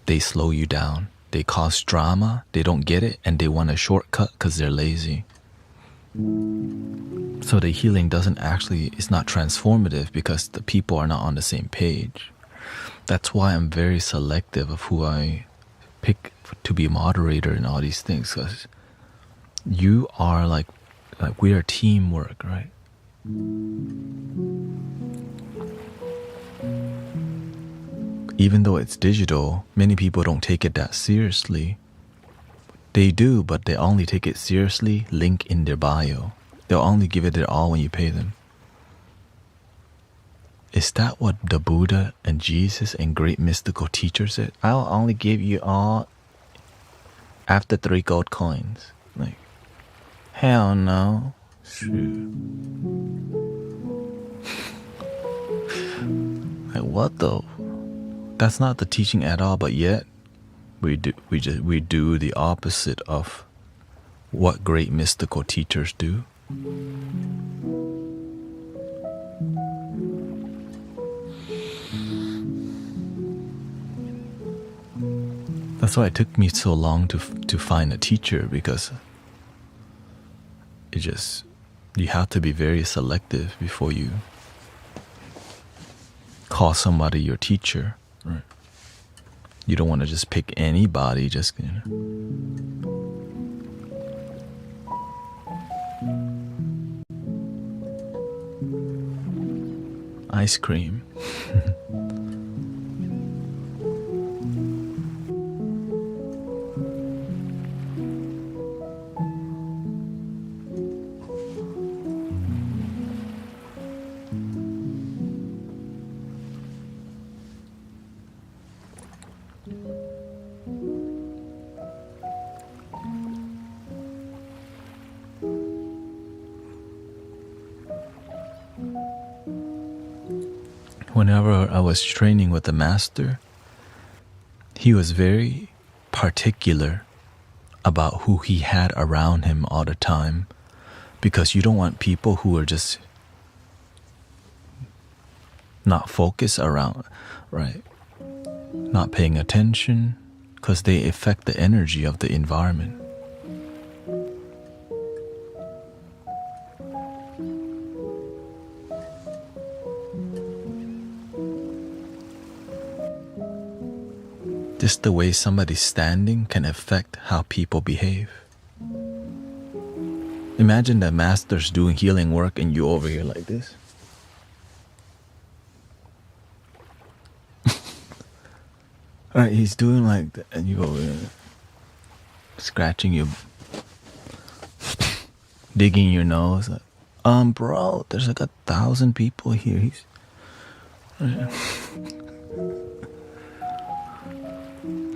they slow you down. They cause drama, they don't get it, and they want a shortcut because they're lazy. So the healing it's not transformative because the people are not on the same page. That's why I'm very selective of who I pick to be moderator and all these things, because you are like we are teamwork, right? Even though it's digital, many people don't take it that seriously. They do, but they only take it seriously, link in their bio. They'll only give it their all when you pay them. Is that what the Buddha and Jesus and great mystical teachers said? I'll only give you all after 3 gold coins. Like, hell no. Shoot. Like, what though? That's not the teaching at all, but yet we do the opposite of what great mystical teachers do. That's why it took me so long to find a teacher, because you have to be very selective before you call somebody your teacher. Right. You don't want to just pick anybody, just, you know. Ice cream. Whenever I was training with the master, he was very particular about who he had around him all the time, because you don't want people who are just not focused around, right? Not paying attention, because they affect the energy of the environment. Just the way somebody's standing can affect how people behave. Imagine the master's doing healing work and you over here like this. Alright, he's doing like that, and you over here scratching your, digging your nose. Like, bro, there's like 1,000 people here. He's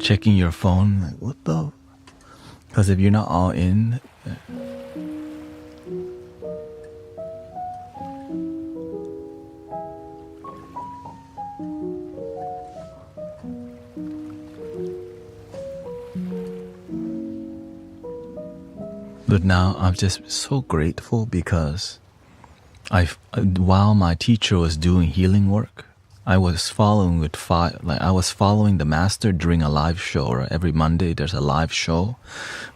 checking your phone, like, what the? Because if you're not all in, but now I'm just so grateful, because while my teacher was doing healing work, I was following I was following the master during a live show. Right? Every Monday there's a live show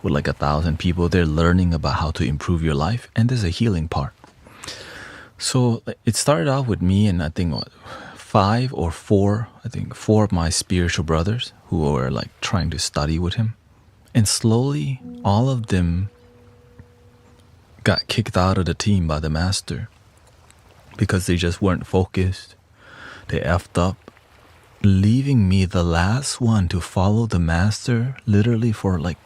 with like 1,000 people. They're learning about how to improve your life, and there's a healing part. So it started off with me and I think four of my spiritual brothers who were like trying to study with him, and slowly all of them got kicked out of the team by the master because they just weren't focused. They effed up, leaving me the last one to follow the master literally for like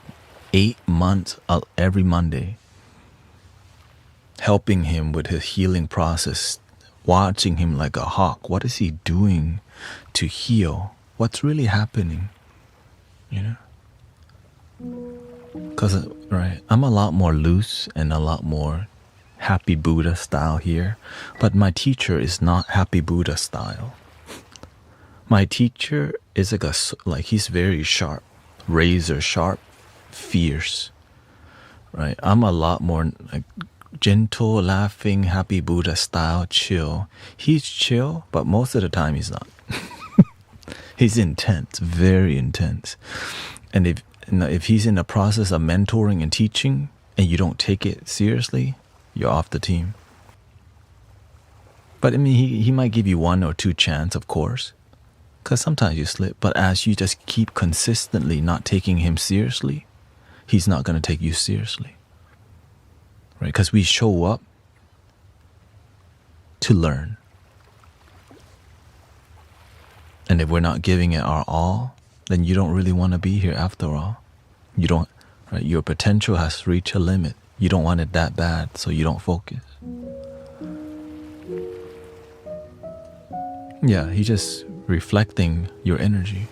8 months every Monday, helping him with his healing process, watching him like a hawk. What is he doing to heal? What's really happening? You know? Because, right, I'm a lot more loose and a lot more Happy Buddha style here. But my teacher is not Happy Buddha style. My teacher is like he's very sharp, razor sharp, fierce. Right? I'm a lot more like gentle, laughing, Happy Buddha style, chill. He's chill, but most of the time he's not. He's intense, very intense. And if he's in the process of mentoring and teaching and you don't take it seriously, you're off the team. But I mean, he might give you 1 or 2 chances, of course, because sometimes you slip. But as you just keep consistently not taking him seriously, he's not going to take you seriously. Right? Because we show up to learn. And if we're not giving it our all, then you don't really want to be here after all. You don't, right? Your potential has reached a limit. You don't want it that bad, so you don't focus. Yeah, he's just reflecting your energy.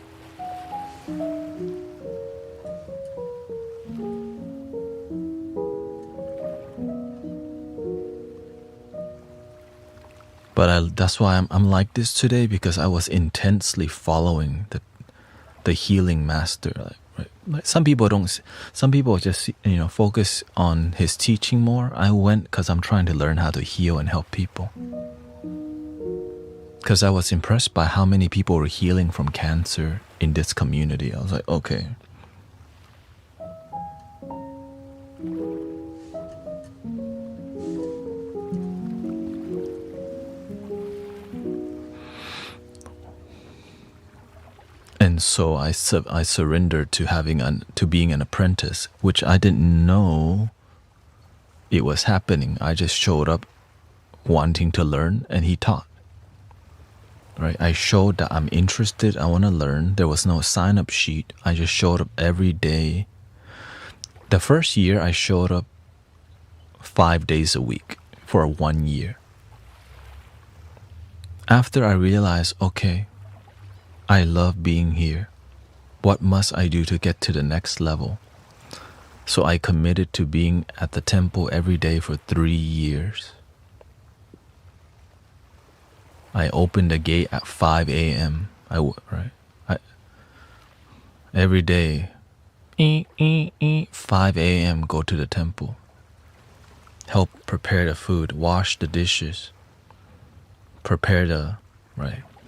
But that's why I'm like this today, because I was intensely following the healing master. Like some people don't. Some people just focus on his teaching more. I went because I'm trying to learn how to heal and help people. Because I was impressed by how many people were healing from cancer in this community. I was like, okay. And so I surrendered to being an apprentice, which I didn't know it was happening. I just showed up wanting to learn, and he taught. Right? I showed that I'm interested. I want to learn. There was no sign-up sheet. I just showed up every day. The first year, I showed up 5 days a week for 1 year. After I realized, okay, I love being here. What must I do to get to the next level? So I committed to being at the temple every day for 3 years. I opened the gate at 5 a.m. Every day, 5 a.m. go to the temple. Help prepare the food, wash the dishes,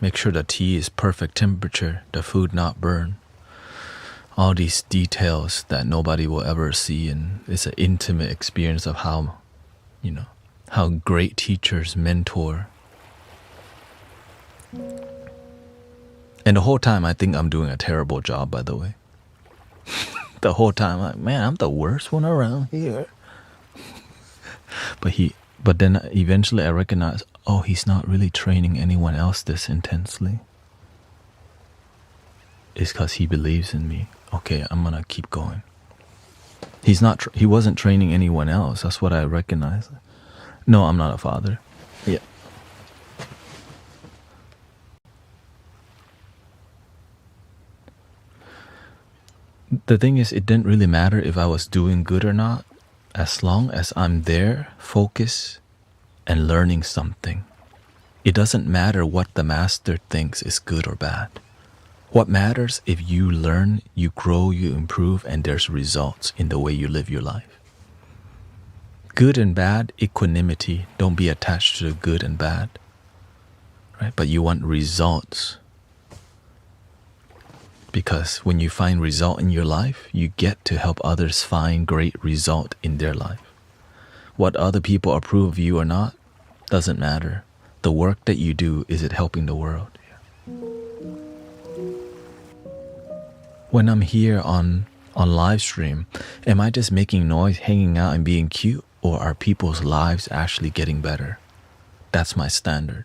make sure the tea is perfect temperature, the food not burn. All these details that nobody will ever see, and it's an intimate experience of how great teachers mentor. And the whole time I think I'm doing a terrible job, by the way. The whole time I'm like, man, I'm the worst one around here. But then eventually I recognize, oh, he's not really training anyone else this intensely. It's because he believes in me. Okay, I'm gonna keep going. He wasn't training anyone else. That's what I recognize. No, I'm not a father. Yeah. The thing is, it didn't really matter if I was doing good or not, as long as I'm there, focused, and learning something. It doesn't matter what the master thinks is good or bad. What matters if you learn, you grow, you improve, and there's results in the way you live your life. Good and bad, equanimity. Don't be attached to the good and bad. Right? But you want results. Because when you find result in your life, you get to help others find great result in their life. What other people approve of you or not, doesn't matter. The work that you do, is it helping the world? When I'm here on live stream, am I just making noise, hanging out and being cute? Or are people's lives actually getting better? That's my standard.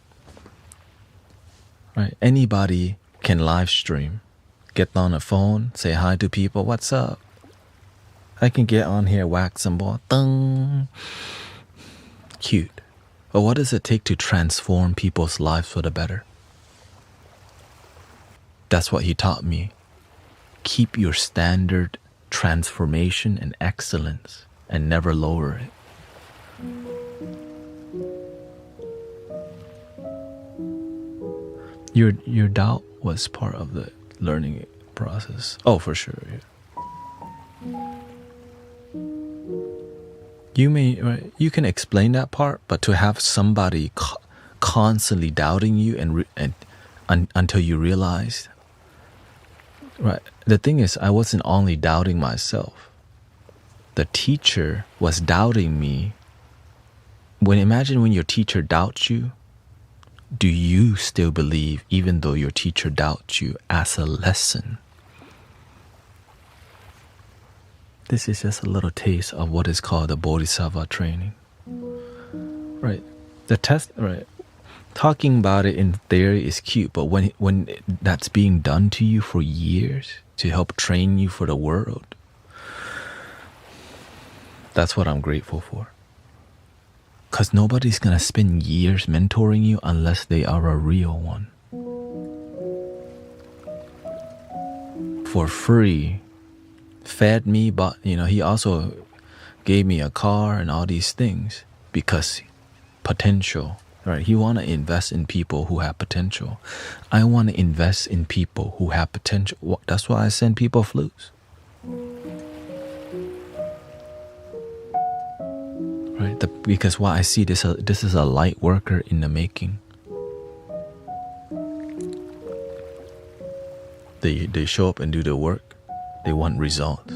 Right? Anybody can live stream. Get on a phone, say hi to people, what's up? I can get on here, whack some ball, ding. Cute. But what does it take to transform people's lives for the better? That's what he taught me. Keep your standard transformation and excellence and never lower it. Your doubt was part of the learning process. Oh, for sure. Yeah. You can explain that part, but to have somebody constantly doubting you and until you realize, right? The thing is, I wasn't only doubting myself. The teacher was doubting me. Imagine when your teacher doubts you, do you still believe even though your teacher doubts you as a lesson? This is just a little taste of what is called the Bodhisattva training. Right? The test, right? Talking about it in theory is cute, but when that's being done to you for years to help train you for the world, that's what I'm grateful for. Because nobody's going to spend years mentoring you unless they are a real one. For free. Fed me, but he also gave me a car and all these things because potential, right? He want to invest in people who have potential. I want to invest in people who have potential. That's why I send people flutes. Right? Because what I see, this is a light worker in the making. They show up and do the work. They want results.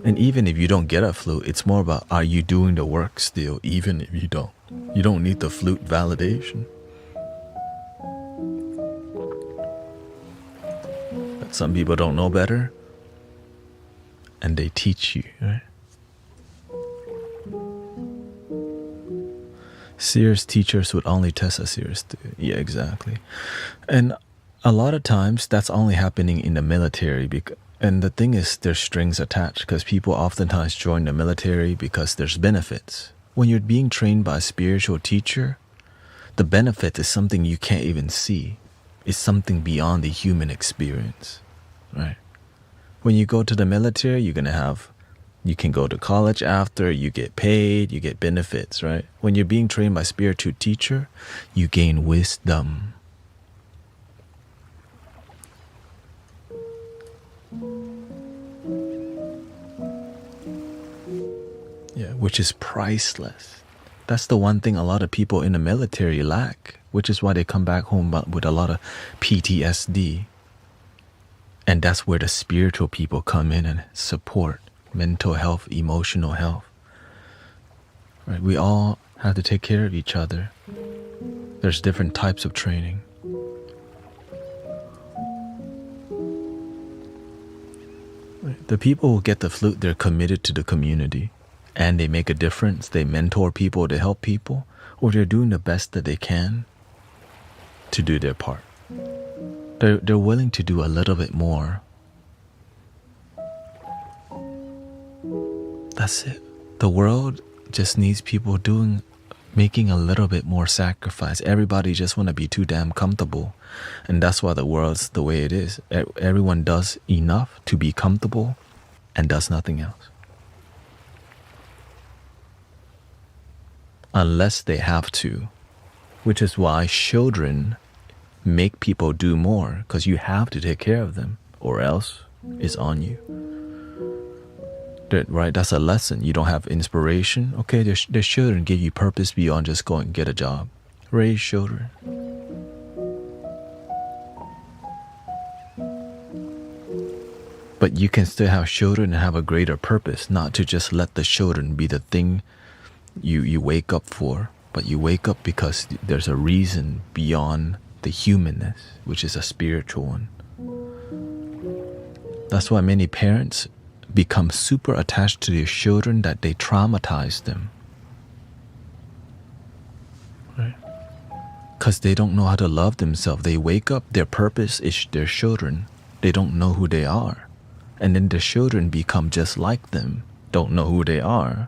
And even if you don't get a flute, it's more about, are you doing the work still, even if you don't? You don't need the flute validation. But some people don't know better, and they teach you, right? Serious teachers would only test a serious student. Yeah, exactly. And a lot of times that's only happening in the military, and the thing is there's strings attached because people oftentimes join the military because there's benefits. When you're being trained by a spiritual teacher, the benefit is something you can't even see. It's something beyond the human experience, right? When you go to the military, you can go to college after, you get paid, you get benefits, right? When you're being trained by a spiritual teacher, you gain wisdom. Yeah, which is priceless. That's the one thing a lot of people in the military lack, which is why they come back home with a lot of PTSD. And that's where the spiritual people come in and support mental health, emotional health. Right? We all have to take care of each other. There's different types of training. Right? The people who get the flute, they're committed to the community. And they make a difference. They mentor people to help people, or they're doing the best that they can to do their part. They're willing to do a little bit more. That's it. The world just needs people making a little bit more sacrifice. Everybody just want to be too damn comfortable, and that's why the world's the way it is. Everyone does enough to be comfortable and does nothing else. Unless they have to, which is why children make people do more, because you have to take care of them or else it's on you. Right? That's a lesson. You don't have inspiration. Okay, their children give you purpose beyond just going and get a job. Raise children. But you can still have children and have a greater purpose, not to just let the children be the thing you wake up for, but you wake up because there's a reason beyond the humanness, which is a spiritual one. That's why many parents become super attached to their children that they traumatize them. Right? Because they don't know how to love themselves. They wake up, their purpose is their children. They don't know who they are. And then the children become just like them, don't know who they are.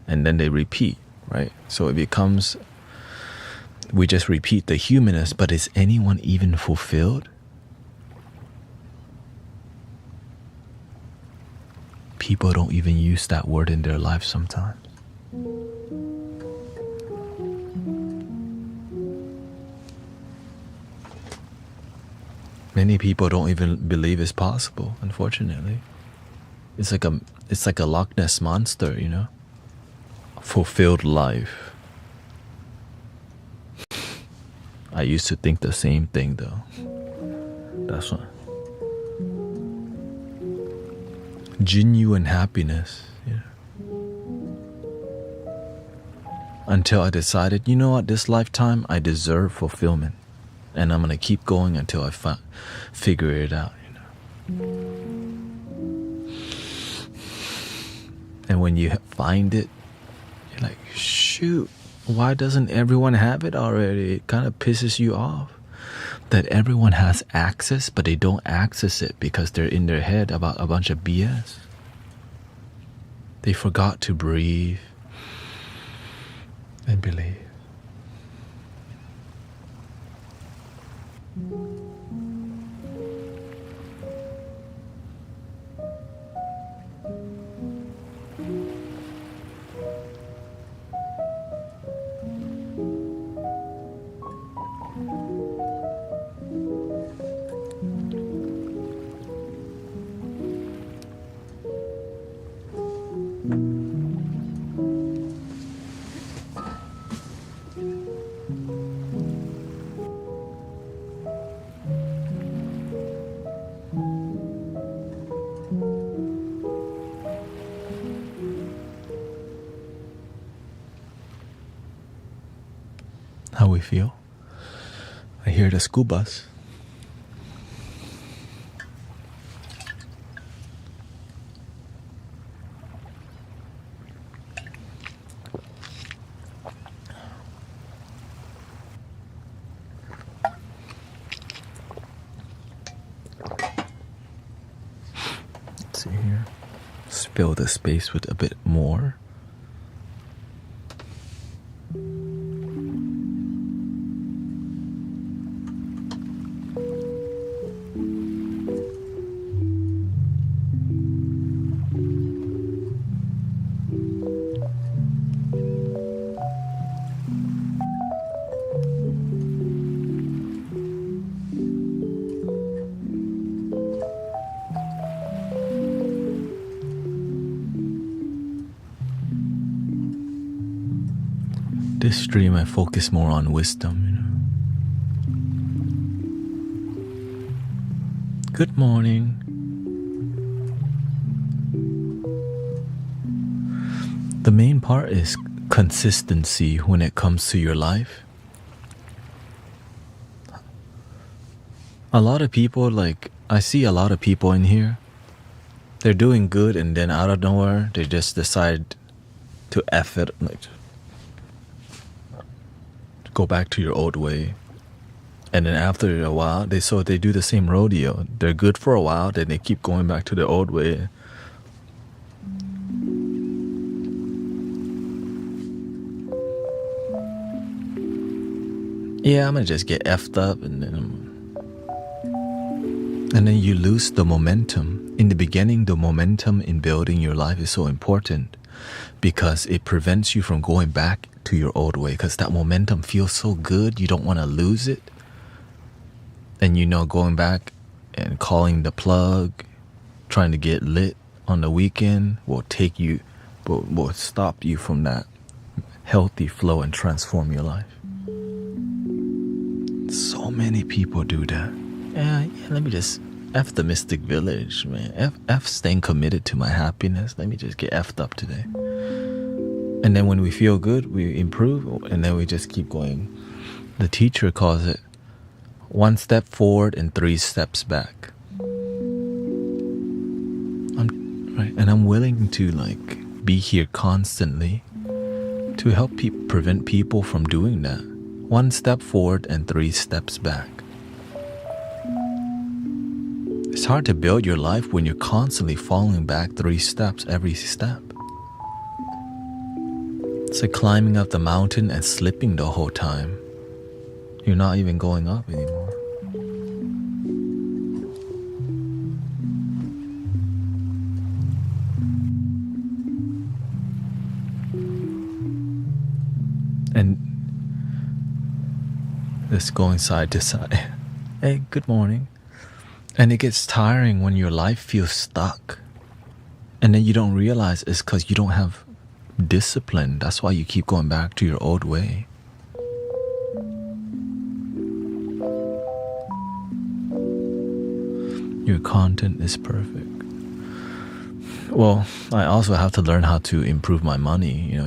And then they repeat, right? So it becomes, we just repeat the humanness, but is anyone even fulfilled? people don't even use that word in their life sometimes. Many people don't even believe it's possible, unfortunately. It's like a Loch Ness monster, you know? Fulfilled life. I used to think the same thing though. That's what. Genuine happiness, yeah. Until I decided, you know what, this lifetime I deserve fulfillment. And I'm gonna keep going until I figure it out, you know. And when you find it, you're like, shoot, why doesn't everyone have it already? It kind of pisses you off that everyone has access, but they don't access it because they're in their head about a bunch of BS. They forgot to breathe and believe. How we feel? I hear the school bus. Let's see here. Let's fill the space with a bit more. This stream I focus more on wisdom, you know. Good morning. The main part is consistency when it comes to your life. A lot of people, like, I see a lot of people in here, they're doing good and then out of nowhere, they just decide to F it, like, go back to your old way. And then after a while, they do the same rodeo. They're good for a while, then they keep going back to their old way. Yeah, I'm gonna just get effed up and then you lose the momentum. In the beginning, the momentum in building your life is so important because it prevents you from going back to your old way, because that momentum feels so good, you don't want to lose it. And you know, going back and calling the plug, trying to get lit on the weekend will stop you from that healthy flow and transform your life. So many people do that. Yeah, let me just F the Mystic Village, man. F staying committed to my happiness. Let me just get F'd up today. And then when we feel good, we improve, and then we just keep going. The teacher calls it 1 step forward and 3 steps back. I'm willing to be here constantly to help prevent people from doing that. 1 step forward and 3 steps back. It's hard to build your life when you're constantly falling back 3 steps every step. It's like climbing up the mountain and slipping the whole time. You're not even going up anymore. And it's going side to side. Hey, good morning. And it gets tiring when your life feels stuck. And then you don't realize it's because you don't have discipline. That's why you keep going back to your old way. Your content is perfect. Well, I also have to learn how to improve my money,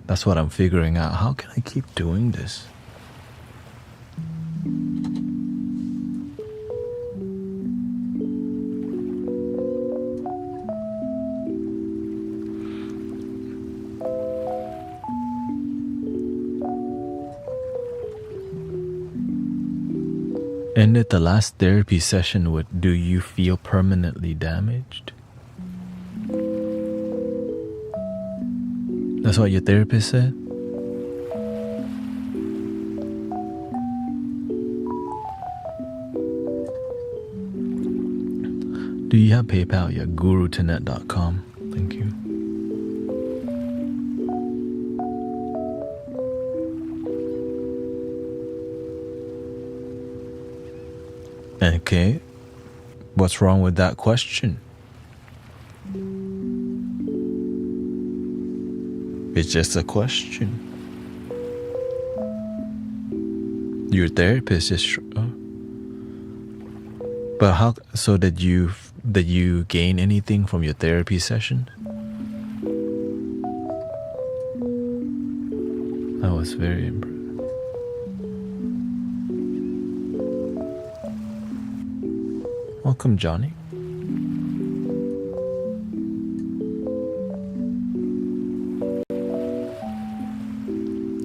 that's what I'm figuring out. How can I keep doing this? Ended the last therapy session with, do you feel permanently damaged? That's what your therapist said? Do you have PayPal? Yeah, guruthanet.com. Thank you. Okay, what's wrong with that question? It's just a question. Your therapist is... But how... So did you gain anything from your therapy session? That was very impressive. Welcome, Johnny.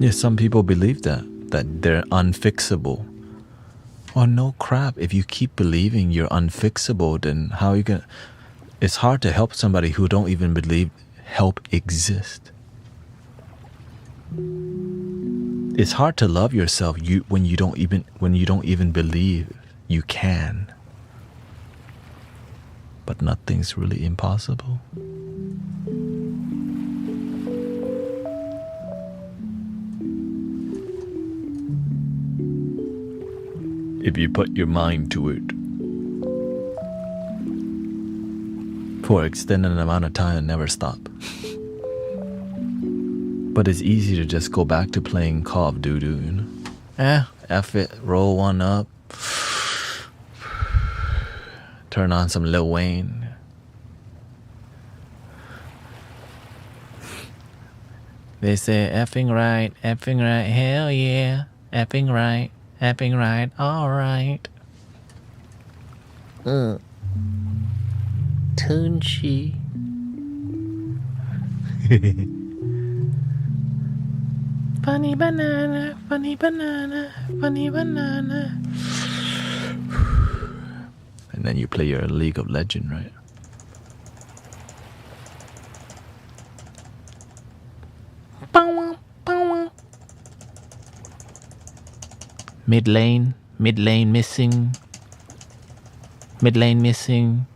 Yeah, some people believe that they're unfixable. Oh, no crap. If you keep believing you're unfixable, then how are you gonna... It's hard to help somebody who don't even believe help exists. It's hard to love yourself when you don't even believe you can. But nothing's really impossible. If you put your mind to it for an extended amount of time and never stop. But it's easy to just go back to playing Call of Duty, F it, roll one up, turn on some Lil Wayne. They say effing right, hell yeah, effing right, alright. Tunchi. Funny banana, funny banana, funny banana. And then you play your League of Legends, right? Mid lane missing. Mid lane missing.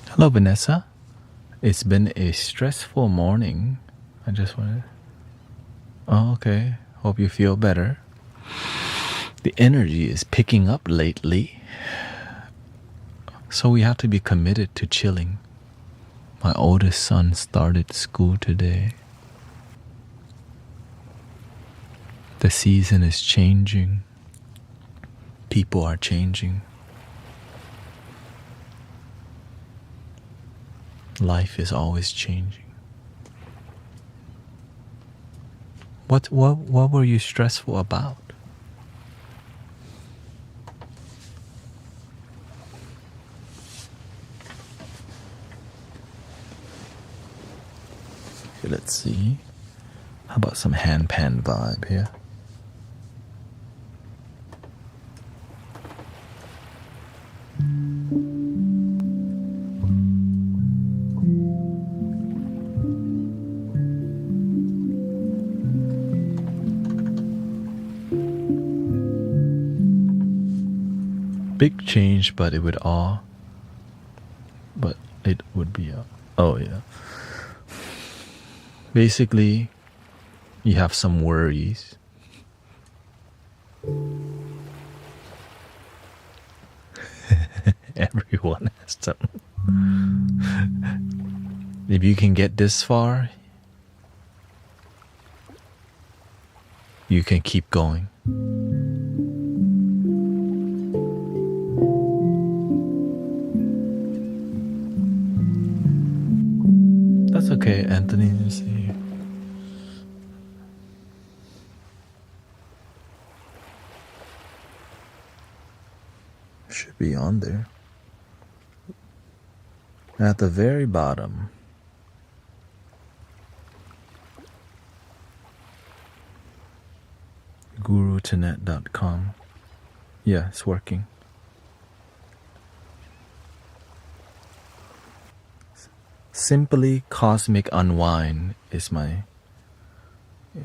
Hello, Vanessa. It's been a stressful morning. I just wanted... Oh, okay. Hope you feel better. The energy is picking up lately. So we have to be committed to chilling. My oldest son started school today. The season is changing. People are changing. Life is always changing. What were you stressful about? Okay, let's see. How about some handpan vibe here? Big change, but it would be oh yeah. Basically, you have some worries. Everyone has some. If you can get this far, you can keep going. That's okay, Anthony. Let's see. Should be on there. At the very bottom. GuruThanet.com. Yeah, it's working. Simply Cosmic Unwind is my... Yeah.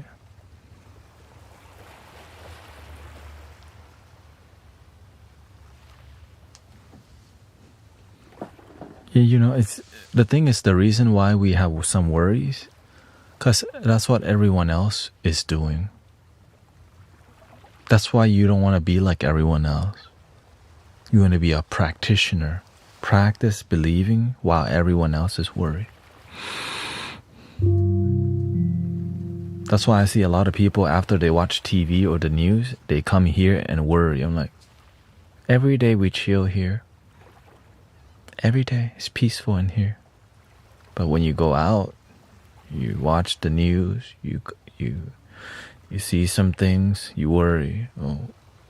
Yeah, you know, it's the thing is the reason why we have some worries, because that's what everyone else is doing. That's why you don't want to be like everyone else. You want to be a practitioner. Practice believing while everyone else is worried. That's why I see a lot of people after they watch TV or the news, they come here and worry. I'm like, every day we chill here. Every day it's peaceful in here. But when you go out, you watch the news, you see some things, you worry,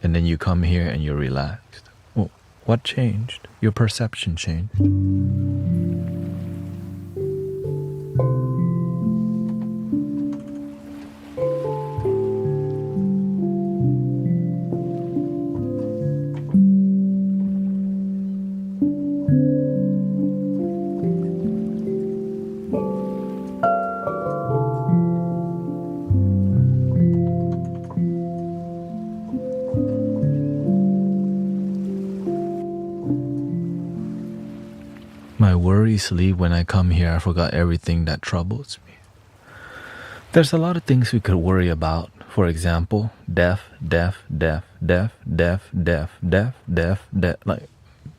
and then you come here and you're relaxed. Well, what changed? Your perception changed. My worries leave when I come here. I forgot everything that troubles me. There's a lot of things we could worry about. For example, death. Like,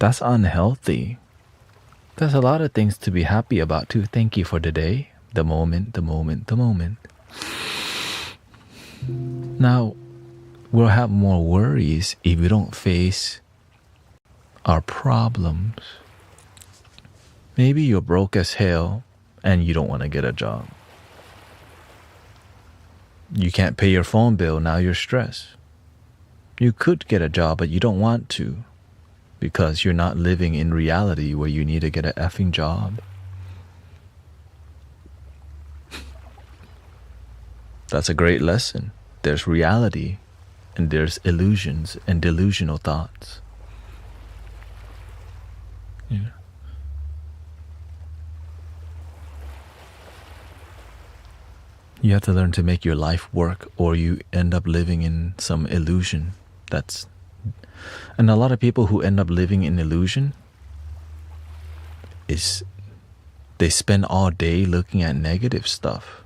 that's unhealthy. There's a lot of things to be happy about too. Thank you for the day, the moment. Now, we'll have more worries if we don't face our problems. Maybe you're broke as hell and you don't want to get a job. You can't pay your phone bill, now you're stressed. You could get a job, but you don't want to because you're not living in reality where you need to get an effing job. That's a great lesson. There's reality and there's illusions and delusional thoughts. Yeah. You have to learn to make your life work or you end up living in some illusion. And a lot of people who end up living in illusion is they spend all day looking at negative stuff.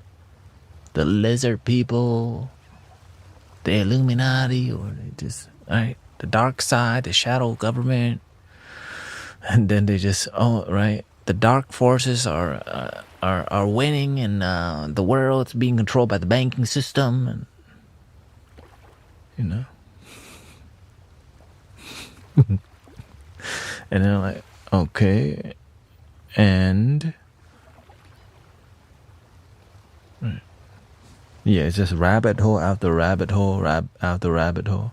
The lizard people, the Illuminati, or the dark side, the shadow government. And then they just, the dark forces are winning and the world's being controlled by the banking system. And, you know. And then I'm like, okay. And Yeah, it's just rabbit hole after rabbit hole, after rabbit hole.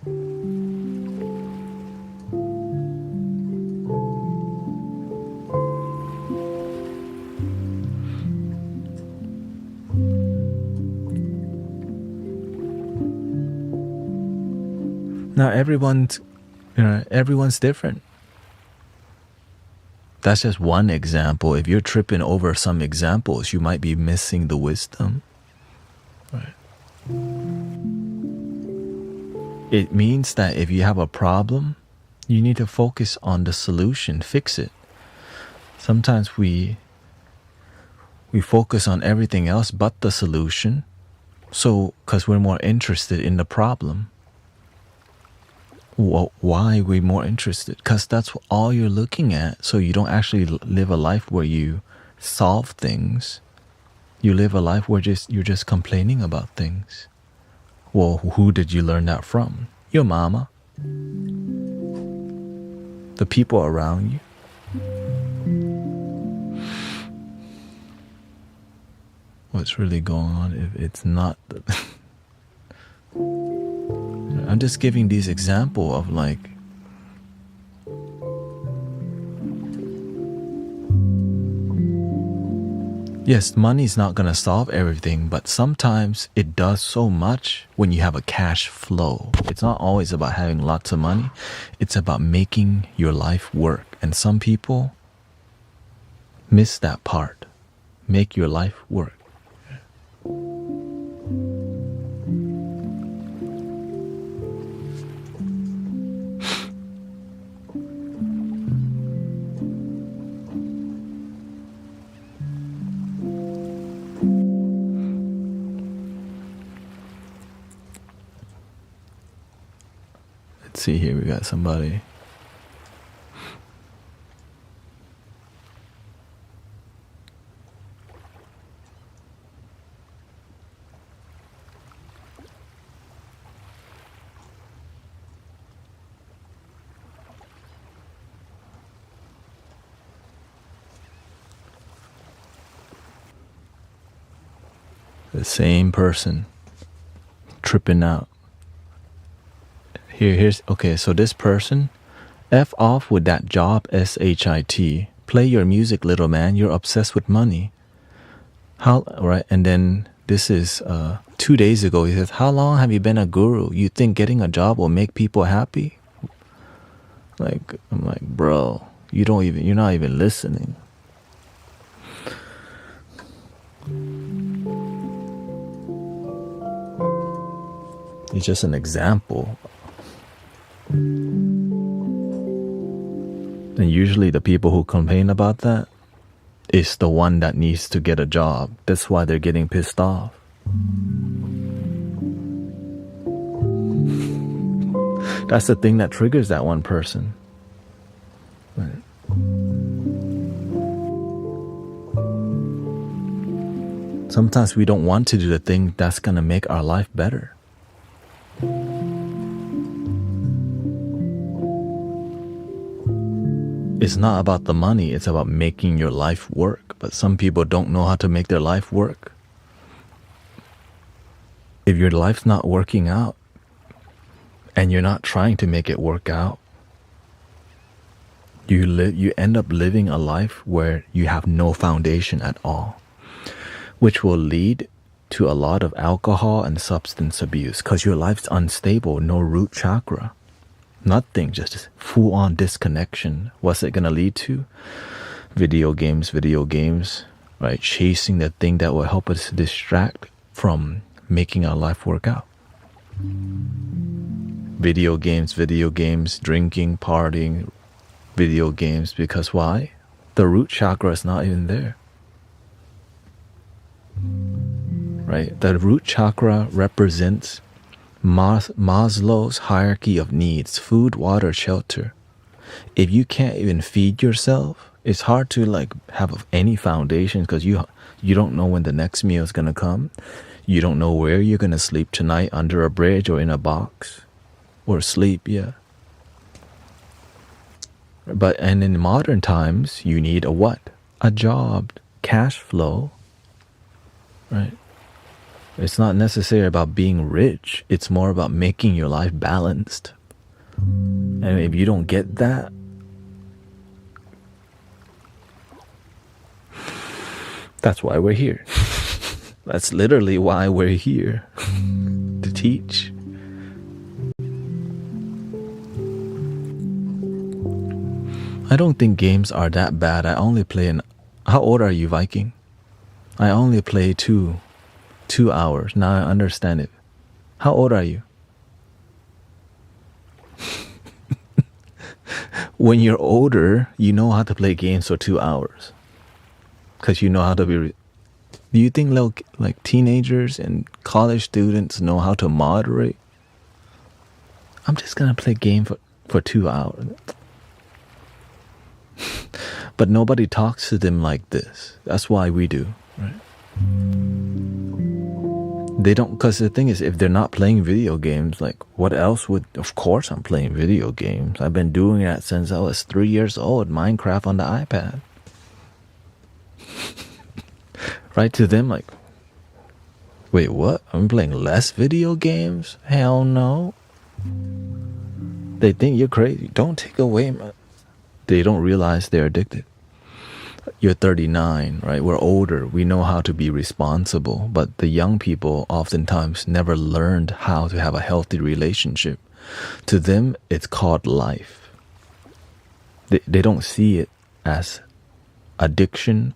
Now everyone's different. That's just one example. If you're tripping over some examples, you might be missing the wisdom. Right. It means that if you have a problem, you need to focus on the solution, fix it. Sometimes we focus on everything else but the solution. So, because we're more interested in the problem. Well, why are we more interested? Because that's all you're looking at. So you don't actually live a life where you solve things. You live a life where you're just complaining about things. Well, who did you learn that from? Your mama. The people around you. What's really going on if it's not the I'm just giving these examples of like yes, money's not gonna solve everything, but sometimes it does so much when you have a cash flow. It's not always about having lots of money. It's about making your life work. And some people miss that part. Make your life work. Let's see here, we got somebody. The same person tripping out. Here's okay, so this person, F off with that job, SHIT. Play your music, little man. You're obsessed with money. How right? And then this is 2 days ago. He says, "How long have you been a guru? You think getting a job will make people happy?" Like I'm like, bro, you're not even listening. It's just an example. And usually the people who complain about that is the one that needs to get a job. That's why they're getting pissed off. That's the thing that triggers that one person. Right. Sometimes we don't want to do the thing that's going to make our life better. It's not about the money, it's about making your life work. But some people don't know how to make their life work. If your life's not working out and you're not trying to make it work out, you end up living a life where you have no foundation at all, which will lead to a lot of alcohol and substance abuse because your life's unstable, no root chakra. Nothing, just full-on disconnection. What's it going to lead to? Video games, right? Chasing the thing that will help us distract from making our life work out. Video games, drinking, partying, video games. Because why? The root chakra is not even there. Right? The root chakra represents Maslow's hierarchy of needs: food, water, shelter. If you can't even feed yourself, it's hard to like have any foundation because you don't know when the next meal is gonna come. You don't know where you're gonna sleep tonight, under a bridge or in a box, or sleep. Yeah. But and in modern times, you need a what? A job, cash flow, right? It's not necessarily about being rich. It's more about making your life balanced. And if you don't get that, that's why we're here. That's literally why we're here. To teach. I don't think games are that bad. I only play in... How old are you, Viking? I only play 2 hours. Now I understand it. How old are you? When you're older, you know how to play games for 2 hours. Because you know how to be... Do you think like teenagers and college students know how to moderate? I'm just going to play game for 2 hours. But nobody talks to them like this. That's why we do, right? They don't, because the thing is, if they're not playing video games, like what else would... Of course I'm playing video games. I've been doing that since I was 3 years old. Minecraft on the iPad. Right? To them, like, wait, what? I'm playing less video games? Hell no. They think you're crazy. Don't take away my... They don't realize they're addicted. You're 39, right? We're older. We know how to be responsible. But the young people oftentimes never learned how to have a healthy relationship. To them, it's called life. They don't see it as addiction,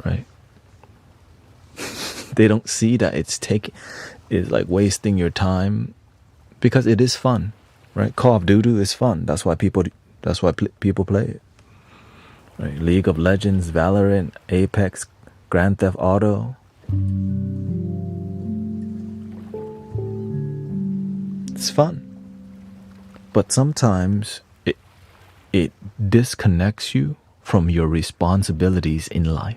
right? They don't see that it's like wasting your time, because it is fun, right? Call of Duty is fun. That's why people play it. Right? League of Legends, Valorant, Apex, Grand Theft Auto. It's fun. But sometimes it disconnects you from your responsibilities in life.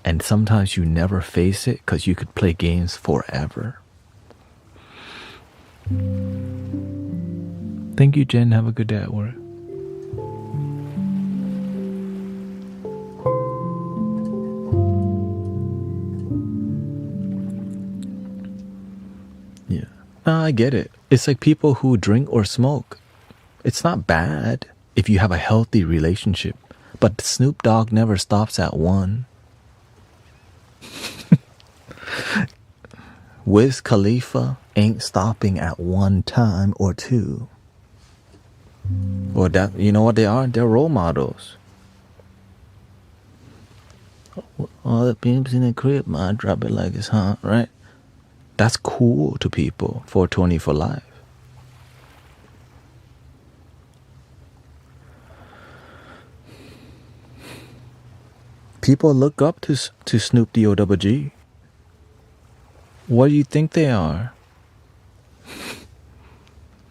And sometimes you never face it because you could play games forever. Thank you, Jen. Have a good day at work. Yeah. No, I get it. It's like people who drink or smoke. It's not bad if you have a healthy relationship. But Snoop Dogg never stops at 1. Wiz Khalifa ain't stopping at 1 time or 2. Or that, you know what they are? They're role models. All the pimps in the crib, man, drop it like it's hot, right? That's cool to people. 420 for life. People look up to Snoop D-O-double-G. What do you think they are?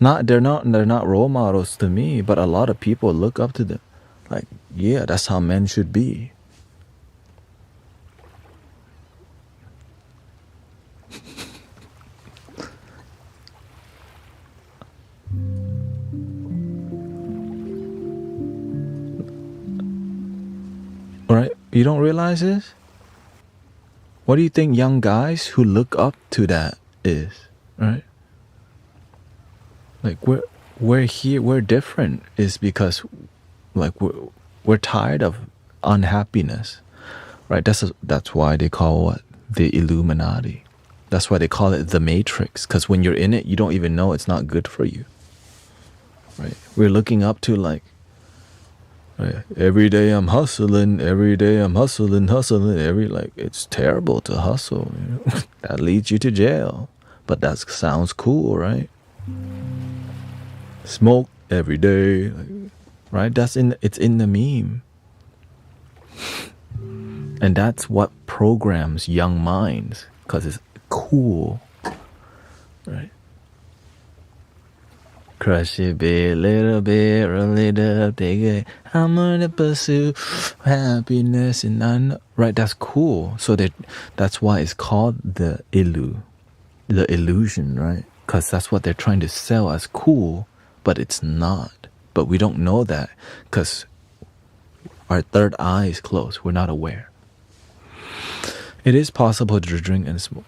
They're not role models to me, but a lot of people look up to them. Like, yeah, that's how men should be. Right? You don't realize this? What do you think young guys who look up to that is, right? Like we're here, we're different is because like we're tired of unhappiness, right? That's why they call what? The Illuminati. That's why they call it the Matrix, because when you're in it, you don't even know it's not good for you, right? We're looking up to like, right, every day I'm hustling, like it's terrible to hustle, you know? That leads you to jail, but that sounds cool, right? Smoke every day, like, right? It's in the meme. And that's what programs young minds, because it's cool, right? Crush it bit, little bit, roll it up, take it. I'm gonna pursue happiness, and I know, right? That's cool. So that's why it's called the illusion, right? Because that's what they're trying to sell as cool, but it's not. But we don't know that because our third eye is closed. We're not aware. It is possible to drink and smoke.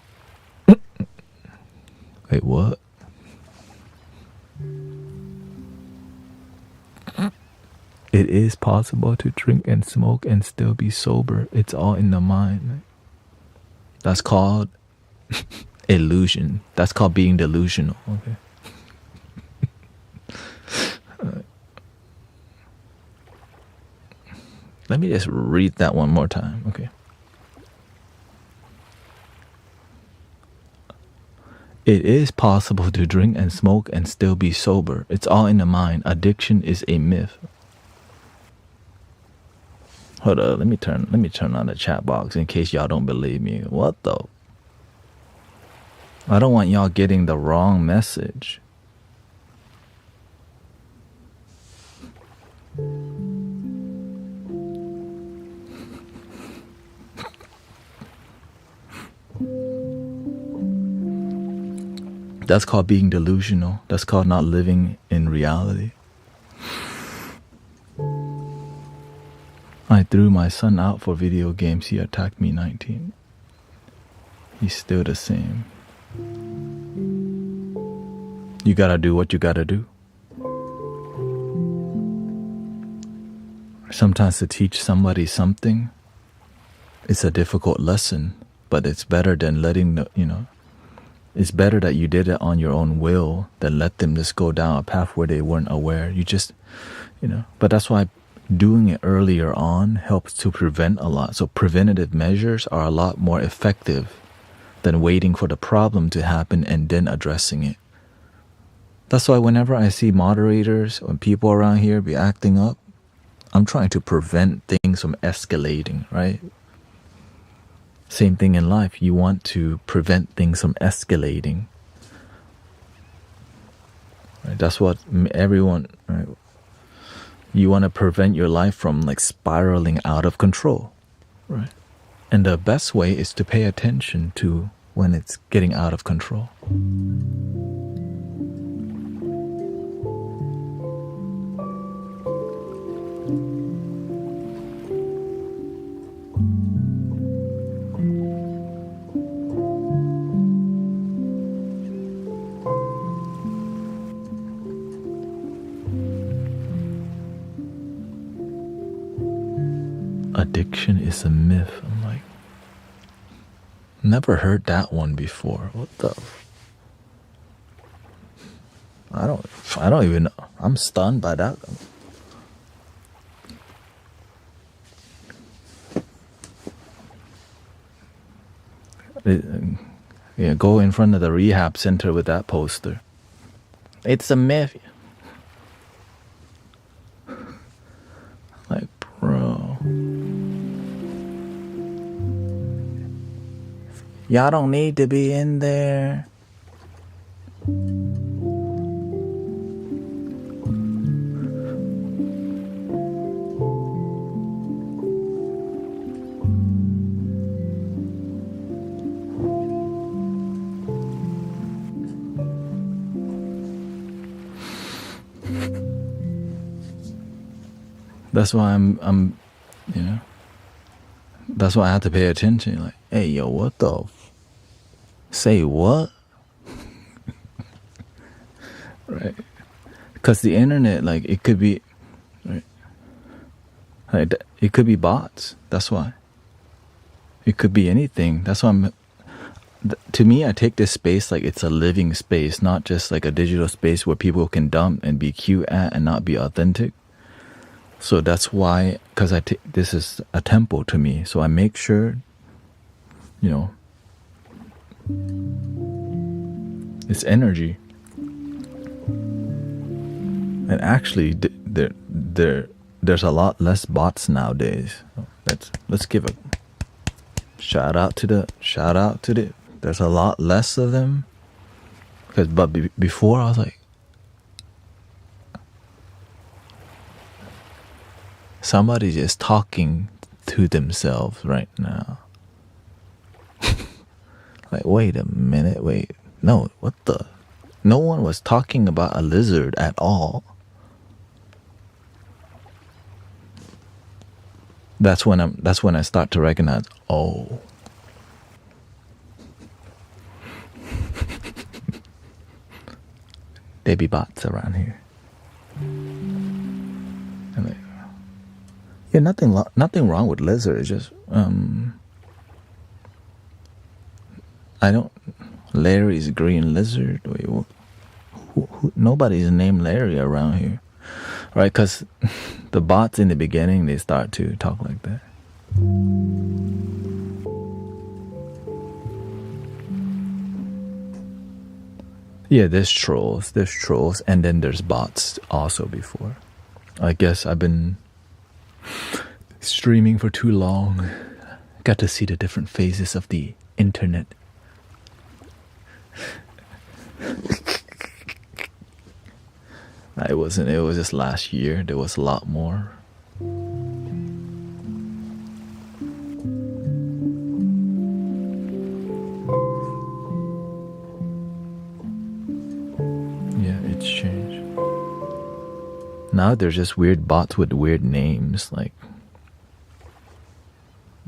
Wait, what? It is possible to drink and smoke and still be sober. It's all in the mind. That's called illusion. That's called being delusional. Okay. Let me just read that one more time. Okay. It is possible to drink and smoke and still be sober. It's all in the mind. Addiction is a myth. Hold up, let me turn on the chat box in case y'all don't believe me. What though? I don't want y'all getting the wrong message. That's called being delusional. That's called not living in reality. I threw my son out for video games. He attacked me 19. He's still the same. You gotta do what you gotta do. Sometimes to teach somebody something, it's a difficult lesson, but it's better than it's better that you did it on your own will than let them just go down a path where they weren't aware. You just, but that's why doing it earlier on helps to prevent a lot. So preventative measures are a lot more effective than waiting for the problem to happen and then addressing it. That's why whenever I see moderators or people around here be acting up, I'm trying to prevent things from escalating, right? Same thing in life. You want to prevent things from escalating. Right? That's what everyone, right? You want to prevent your life from spiraling out of control, right? And the best way is to pay attention to when it's getting out of control. Addiction is a myth. I'm like, never heard that one before. What the? I don't even know. I'm stunned by that. Yeah, go in front of the rehab center with that poster. It's a myth. Like, bro. Y'all don't need to be in there. That's why I'm that's why I have to pay attention. Like, hey, yo, what the? Say what? Right? Because the internet, it could be, right? It could be bots. That's why. It could be anything. That's why to me, I take this space like it's a living space, not just like a digital space where people can dump and be cute at and not be authentic. So that's why, because this is a temple to me. So I make sure, it's energy. And actually, there's a lot less bots nowadays. Let's give a shout out to the. There's a lot less of them. But before I was like, somebody just talking to themselves right now. Like, wait a minute, no, what the? No one was talking about a lizard at all. That's when I start to recognize, oh, baby bots around here. And like, yeah, nothing wrong with lizard. It's just I don't. Larry's green lizard. Wait, nobody's named Larry around here, right? Because the bots in the beginning, they start to talk like that. Yeah, there's trolls, and then there's bots also before. I guess I've been streaming for too long. Got to see the different phases of the internet. It wasn't. It was just last year. There was a lot more. Yeah, it's changed. Now there's just weird bots with weird names. Like,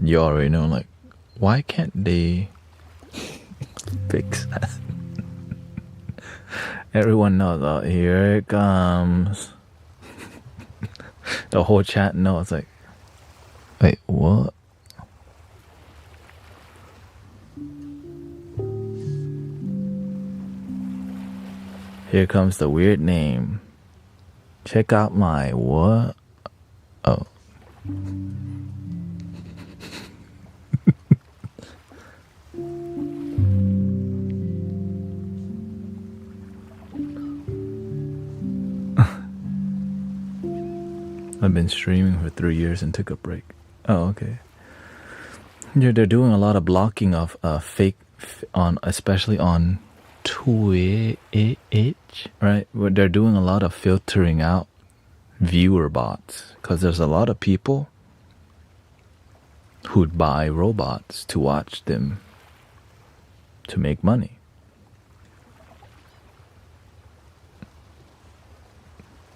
you already know. Like, why can't they fix that? Everyone knows, oh, here it comes. The whole chat knows, like, wait, what? Here comes the weird name. Check out my what? Oh. I've been streaming for 3 years and took a break. Oh, okay. Yeah, they're doing a lot of blocking of fake on, especially on Twitch, right? Where they're doing a lot of filtering out viewer bots because there's a lot of people who'd buy robots to watch them to make money.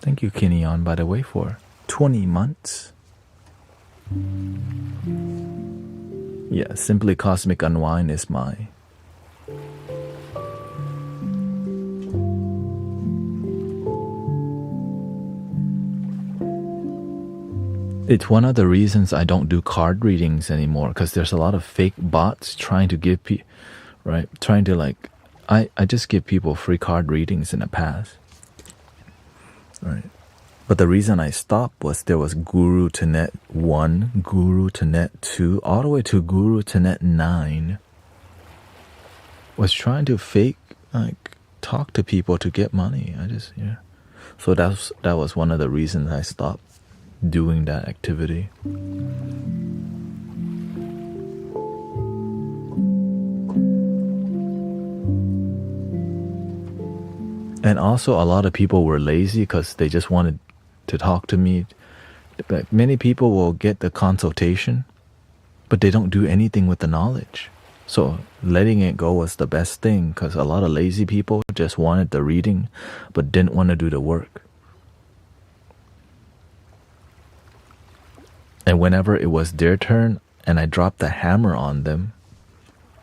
Thank you, Kinyon, by the way, for 20 months. Yeah, Simply Cosmic Unwind is my it's one of the reasons I don't do card readings anymore, because there's a lot of fake bots trying to give trying to like I just give people free card readings in the past. Right. But the reason I stopped was there was Guru Thanet 1, Guru Thanet 2, all the way to Guru Thanet 9. Was trying to fake, like, talk to people to get money. So that was one of the reasons I stopped doing that activity. And also a lot of people were lazy because they just wanted to talk to me. But many people will get the consultation, but they don't do anything with the knowledge. So letting it go was the best thing, because a lot of lazy people just wanted the reading but didn't want to do the work. And whenever it was their turn and I dropped the hammer on them,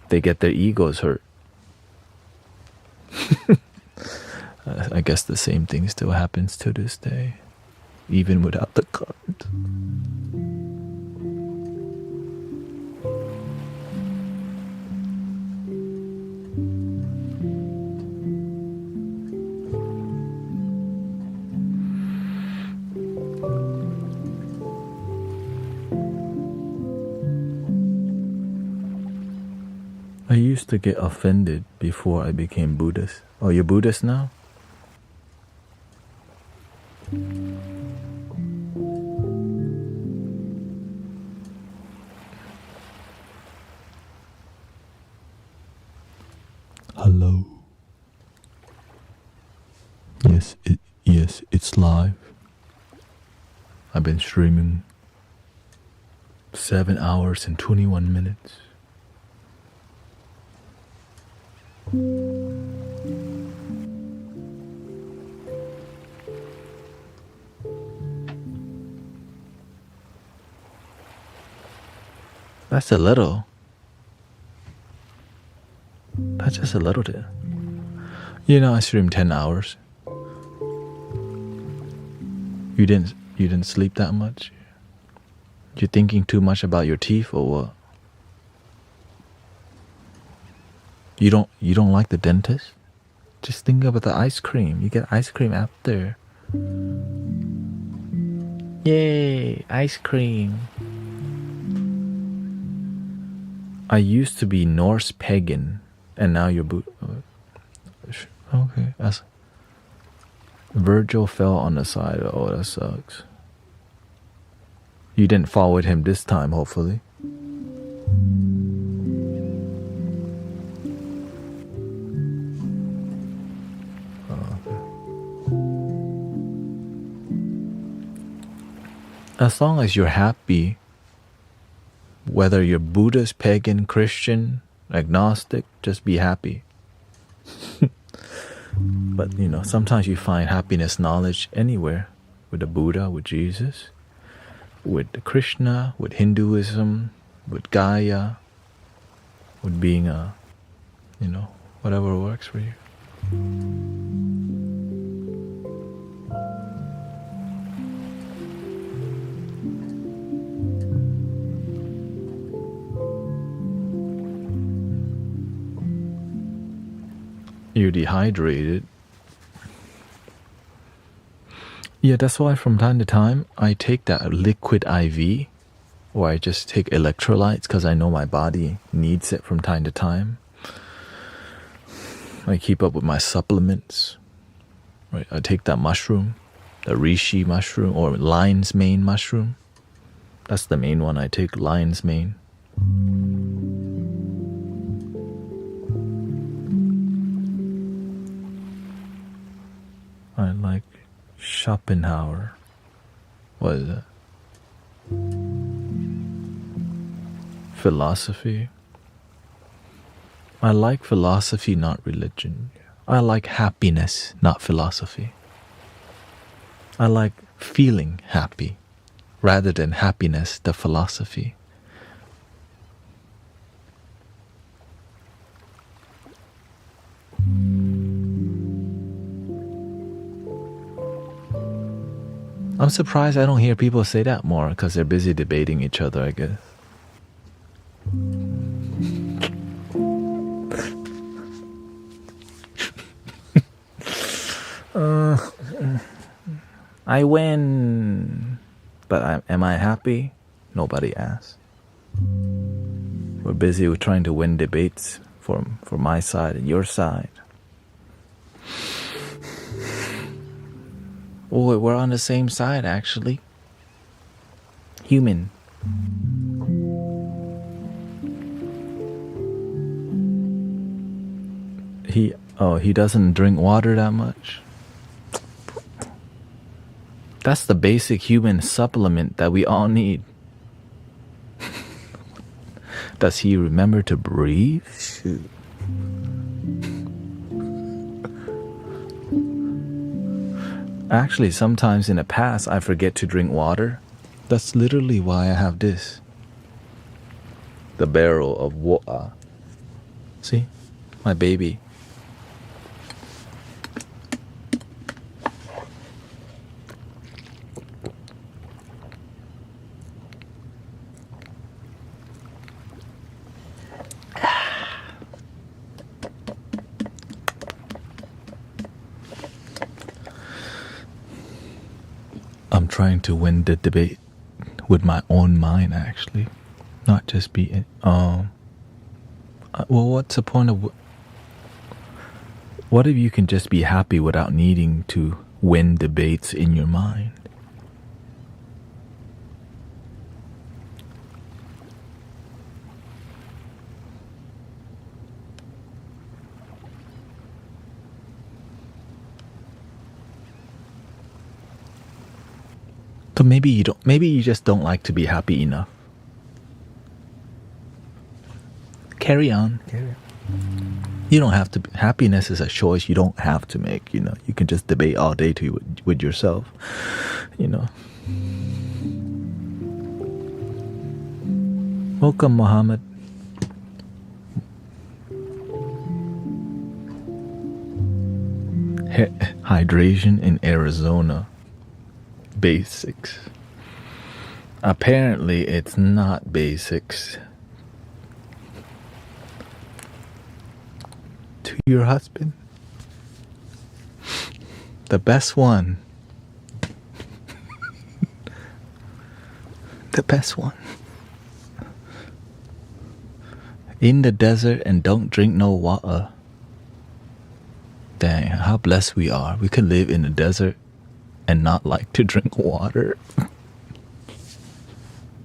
they get their egos hurt. I guess the same thing still happens to this day, even without the card. I used to get offended before I became Buddhist. Oh, you're Buddhist now? Hello. Yes, it's live. I've been streaming 7 hours and 21 minutes. That's a little. That's just a little bit. You know, I stream 10 hours. You didn't sleep that much? You're thinking too much about your teeth or what? You don't like the dentist? Just think about the ice cream. You get ice cream after. Yay, ice cream. I used to be Norse pagan, and now you're okay. Virgil fell on the side. Oh, that sucks. You didn't fall with him this time, hopefully. As long as you're happy, whether you're Buddhist, pagan, Christian, agnostic, just be happy. But sometimes you find happiness, knowledge anywhere, with the Buddha, with Jesus, with the Krishna, with Hinduism, with Gaia, with being whatever works for you. You're dehydrated. Yeah, that's why from time to time I take that liquid IV, or I just take electrolytes because I know my body needs it from time to time. I keep up with my supplements. Right, I take that mushroom, the reishi mushroom or lion's mane mushroom. That's the main one I take, lion's mane. I like Schopenhauer. What is that? Philosophy. I like philosophy, not religion. I like happiness, not philosophy. I like feeling happy rather than happiness, the philosophy. I'm surprised I don't hear people say that more because they're busy debating each other, I guess. I win. But am I happy? Nobody asks. We're busy with trying to win debates for my side and your side. Oh, we're on the same side, actually. Human. He doesn't drink water that much. That's the basic human supplement that we all need. Does he remember to breathe? Shoot. Actually, sometimes in the past, I forget to drink water. That's literally why I have this. The barrel of water. See? My baby. I'm trying to win the debate with my own mind, actually, not just be. Well, what's the point of? What if you can just be happy without needing to win debates in your mind? So maybe you don't. Maybe you just don't like to be happy enough. Carry on. You don't have to. Happiness is a choice you don't have to make. You can just debate all day with yourself. Welcome, Mohammed. Hydration in Arizona. basics. Apparently, it's not basics. To your husband, the best one. The best one. In the desert and don't drink no water. Dang, how blessed we are. We could live in the desert and not like to drink water.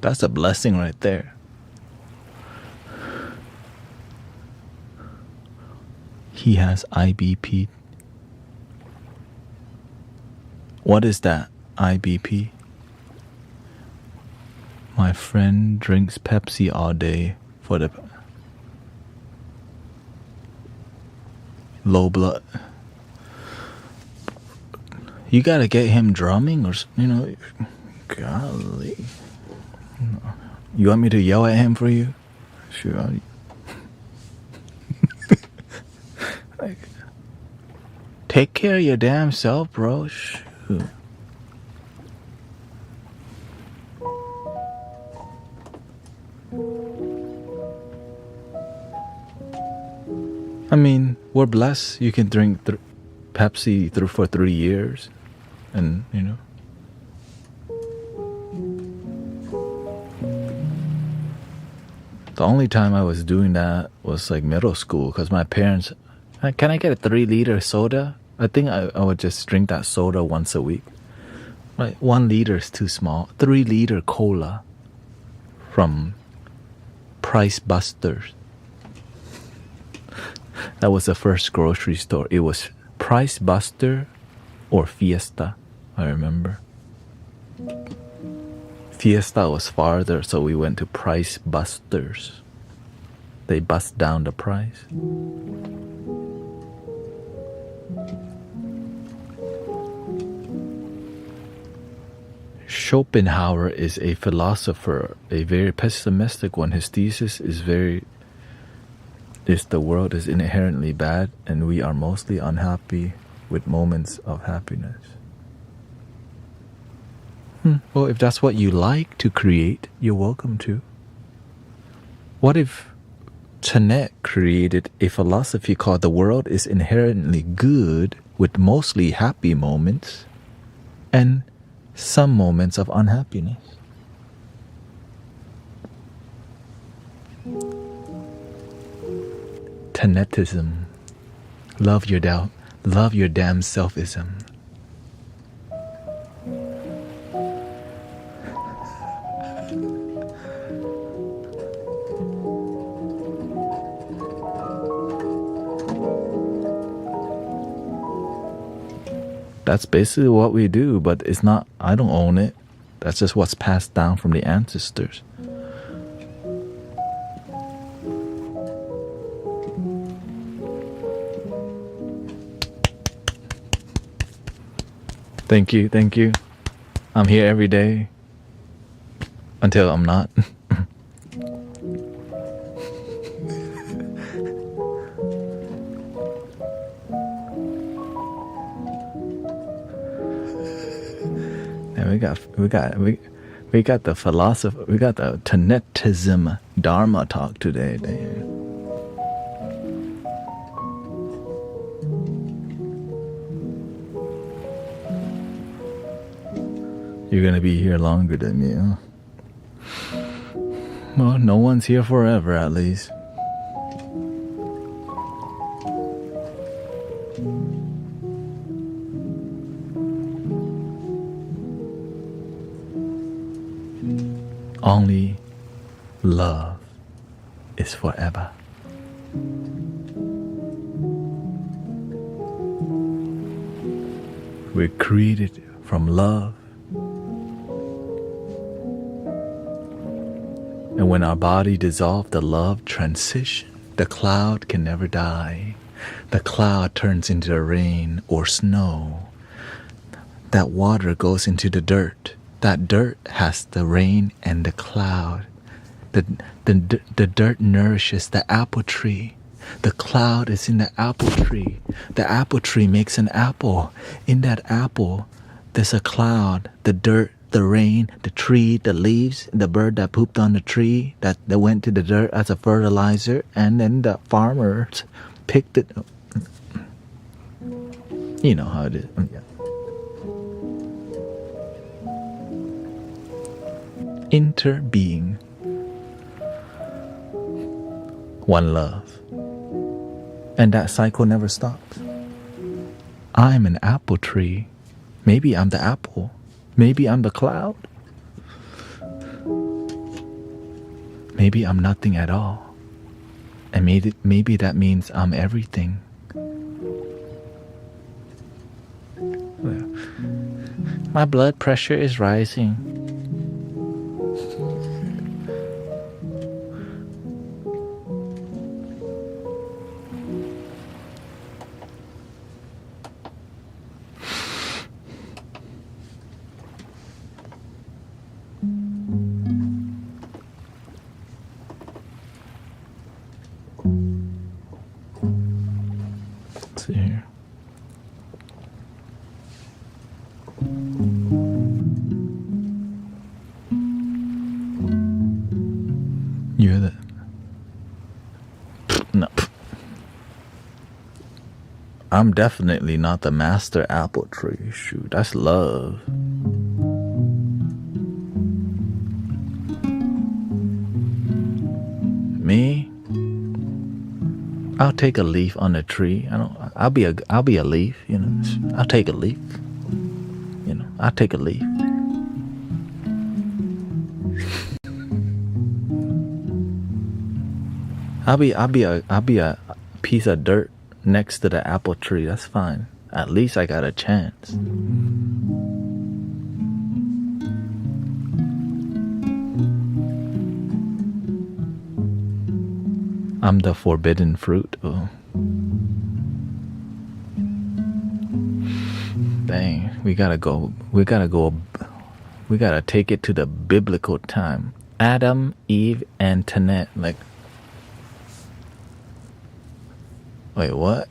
That's a blessing right there. He has IBP. What is that? IBP? My friend drinks Pepsi all day for the low blood. You gotta get him drumming or, golly. You want me to yell at him for you? Sure. Like, take care of your damn self, bro. Shoot. I mean, we're blessed. You can drink Pepsi for 3 years. And, the only time I was doing that was like middle school because my parents, can I get a 3-liter soda? I think I would just drink that soda once a week. Like 1 liter is too small. 3-liter cola from Price Busters. That was the first grocery store. It was Price Buster or Fiesta, I remember. Fiesta was farther, so we went to Price Busters. They bust down the price. Schopenhauer is a philosopher, a very pessimistic one. His thesis is the world is inherently bad and we are mostly unhappy with moments of happiness. Well, if that's what you like to create, you're welcome to. What if Thanet created a philosophy called the world is inherently good with mostly happy moments and some moments of unhappiness? Thanetism. Love your doubt. Love your damn selfism. That's basically what we do, but it's not, I don't own it. That's just what's passed down from the ancestors. Thank you, thank you. I'm here every day. Until I'm not. And we got the philosopher, we got the Thanetism Dharma talk today. You're gonna be here longer than me, huh? Well, no one's here forever, at least. Only love is forever. We're created from love. And when our body dissolves, the love transition. The cloud can never die. The cloud turns into the rain or snow. That water goes into the dirt. That dirt has the rain and the cloud. The dirt nourishes the apple tree. The cloud is in the apple tree. The apple tree makes an apple. In that apple, There's a cloud, the dirt, the rain, the tree, the leaves, the bird that pooped on the tree that went to the dirt as a fertilizer, and then the farmers picked it. You know how it is. Yeah. Interbeing. One love. And that cycle never stops. I'm an apple tree. Maybe I'm the apple. Maybe I'm the cloud. Maybe I'm nothing at all. And maybe that means I'm everything. My blood pressure is rising. Let's see here. You're the... No. I'm definitely not the master apple tree. Shoot, that's love. Me? I'll take a leaf on a tree. I'll be a leaf, you know. I'll take a leaf. You know, I'll take a leaf. I'll be a piece of dirt next to the apple tree. That's fine. At least I got a chance. I'm the forbidden fruit. Oh. Dang, we gotta take it to the biblical time. Adam, Eve, and Thanet. Like, wait, what?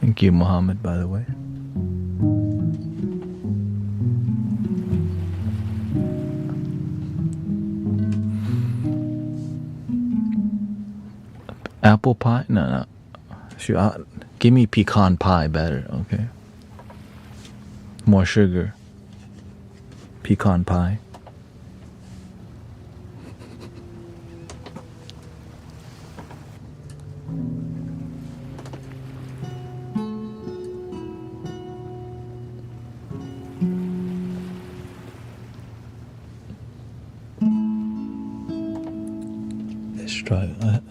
Thank you, Muhammad, by the way. Apple pie? No. Shoot, give me pecan pie better, okay? More sugar. Pecan pie. Let's try that.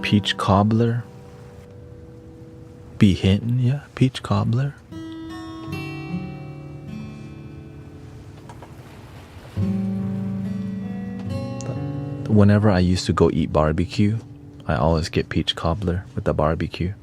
Peach cobbler. Be hitting, yeah, peach cobbler. Whenever I used to go eat barbecue, I always get peach cobbler with the barbecue.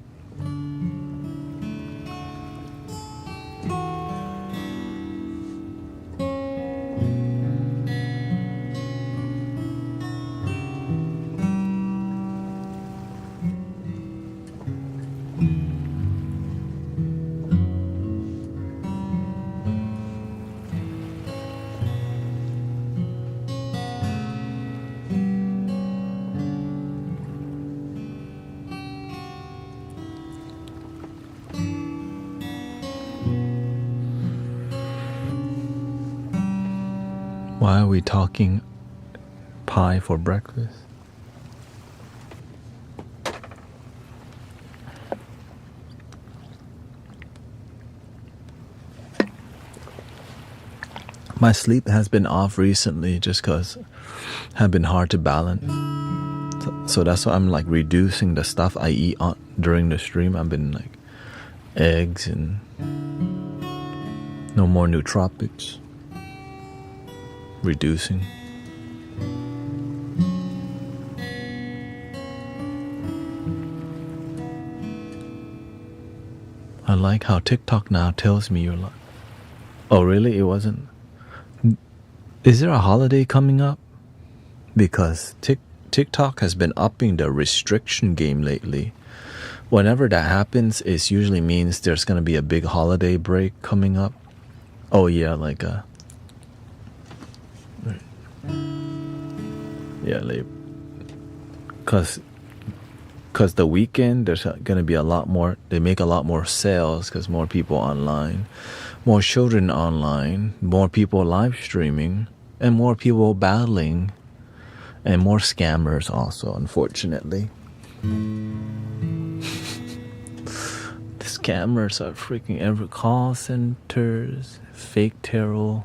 Why are we talking pie for breakfast? My sleep has been off recently just because it have been hard to balance. So that's why I'm like reducing the stuff I eat during the stream. I've been like eggs and No more nootropics. Reducing. I like how TikTok now tells me you're like, oh really? It wasn't? Is there a holiday coming up? Because TikTok has been upping the restriction game lately. Whenever that happens, it usually means there's going to be a big holiday break coming up. Oh yeah, like because the weekend there's going to be a lot more, they make a lot more sales because more people online, more children online, more people live streaming, and more people battling, and more scammers also, unfortunately. The scammers are freaking every call centers, fake tarot,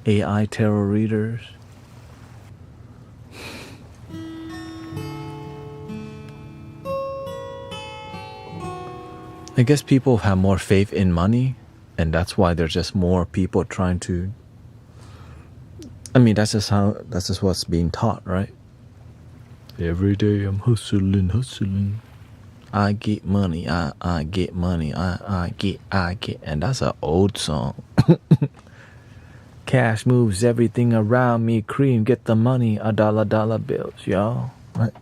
AI tarot readers. I guess people have more faith in money, and that's why there's just more people trying to. I mean, that's just what's being taught, right? Every day I'm hustling. I get money, I get money, I get, and that's an old song. Cash moves everything around me, cream, get the money, dollar bills, y'all. Right?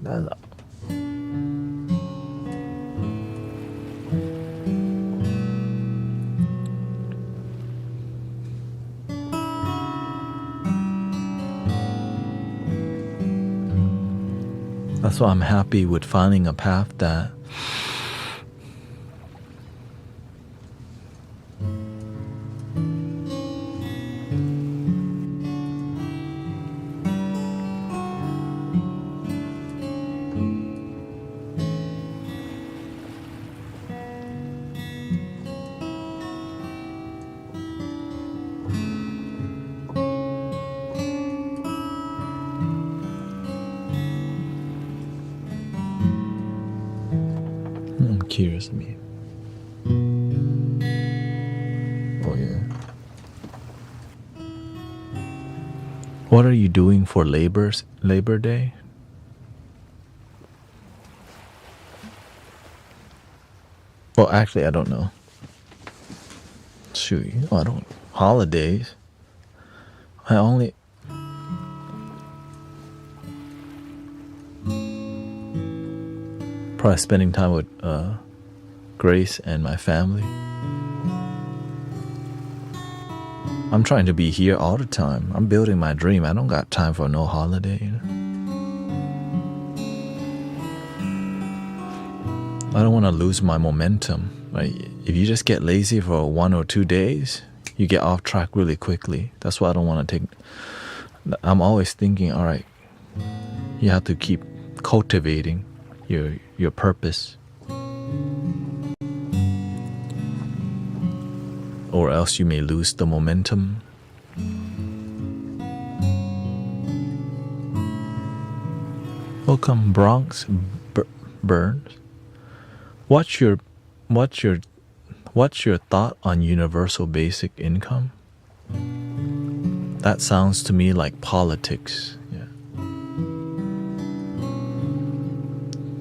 That's why I'm happy with finding a path that I'm curious to me. Oh yeah. What are you doing for Labor Day? Well, actually, I don't know. Shoot, I don't. Holidays. I only. Probably spending time with Grace and my family. I'm trying to be here all the time. I'm building my dream. I don't got time for no holiday. You know? I don't want to lose my momentum. Right? If you just get lazy for 1 or 2 days, you get off track really quickly. That's why I don't want to take. I'm always thinking, all right, you have to keep cultivating your purpose, or else you may lose the momentum. Welcome, Bronx Burns. What's your thought on universal basic income? That sounds to me like politics.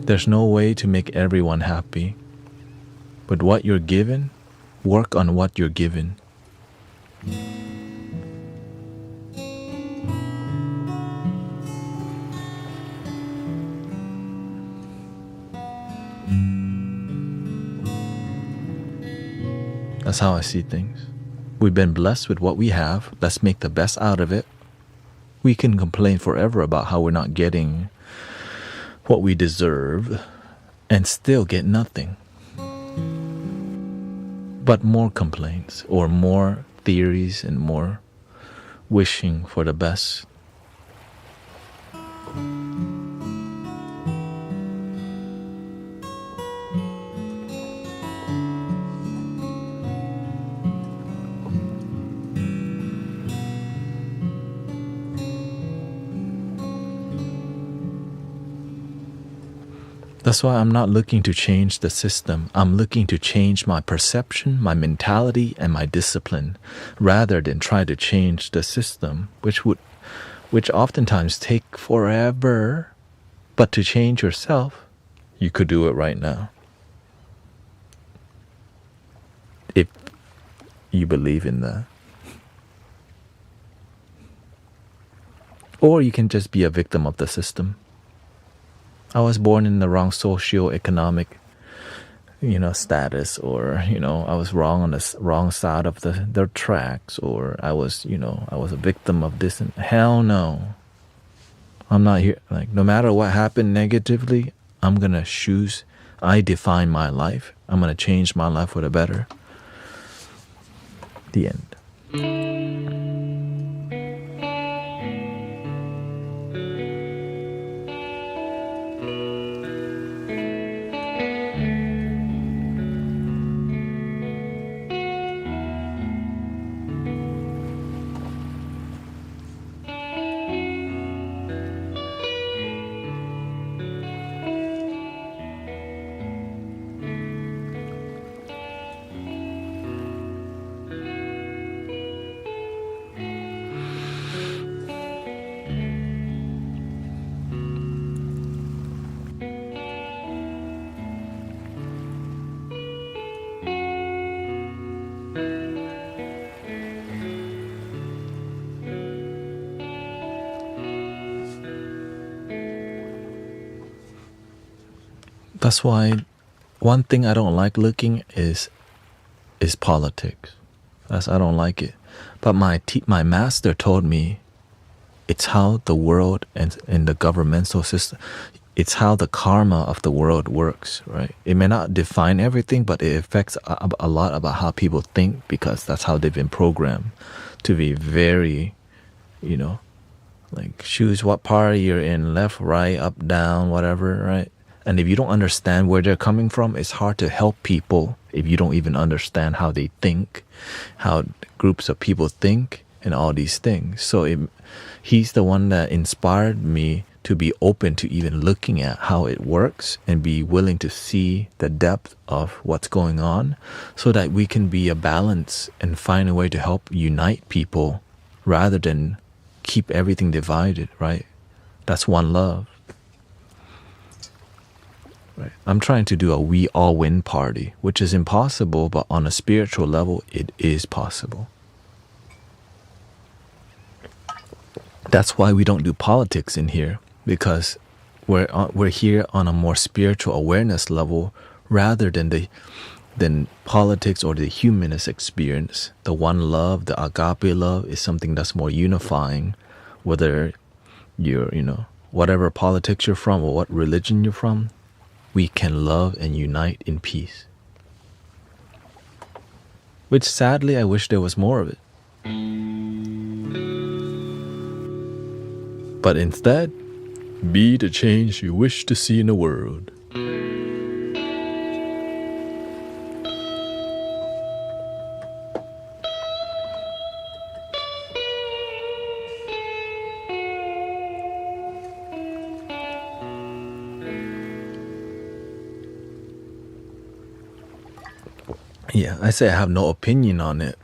There's no way to make everyone happy. But what you're given, work on what you're given. That's how I see things. We've been blessed with what we have. Let's make the best out of it. We can complain forever about how we're not getting what we deserve and still get nothing. But more complaints or more theories and more wishing for the best. That's why I'm not looking to change the system. I'm looking to change my perception, my mentality, and my discipline, rather than try to change the system, which oftentimes take forever. But to change yourself, you could do it right now. If you believe in that. Or you can just be a victim of the system. I was born in the wrong socio-economic, status, or, I was wrong on the wrong side of the tracks, or I was a victim of this. And hell no. I'm not here. Like, no matter what happened negatively, I'm going to choose. I define my life. I'm going to change my life for the better. The end. That's why one thing I don't like looking is politics. I don't like it. But my master told me it's how the world and the governmental system, it's how the karma of the world works, right? It may not define everything, but it affects a lot about how people think, because that's how they've been programmed to be very, like choose what party you're in, left, right, up, down, whatever, right? And if you don't understand where they're coming from, it's hard to help people if you don't even understand how they think, how groups of people think, and all these things. So he's the one that inspired me to be open to even looking at how it works and be willing to see the depth of what's going on, so that we can be a balance and find a way to help unite people rather than keep everything divided, right? That's one love. Right. I'm trying to do a we all win party, which is impossible, but on a spiritual level, it is possible. That's why we don't do politics in here, because we're here on a more spiritual awareness level rather than politics or the humanist experience. The one love, the agape love, is something that's more unifying, whether you're, whatever politics you're from or what religion you're from. We can love and unite in peace. Which sadly, I wish there was more of it. But instead, be the change you wish to see in the world. Yeah, I say I have no opinion on it.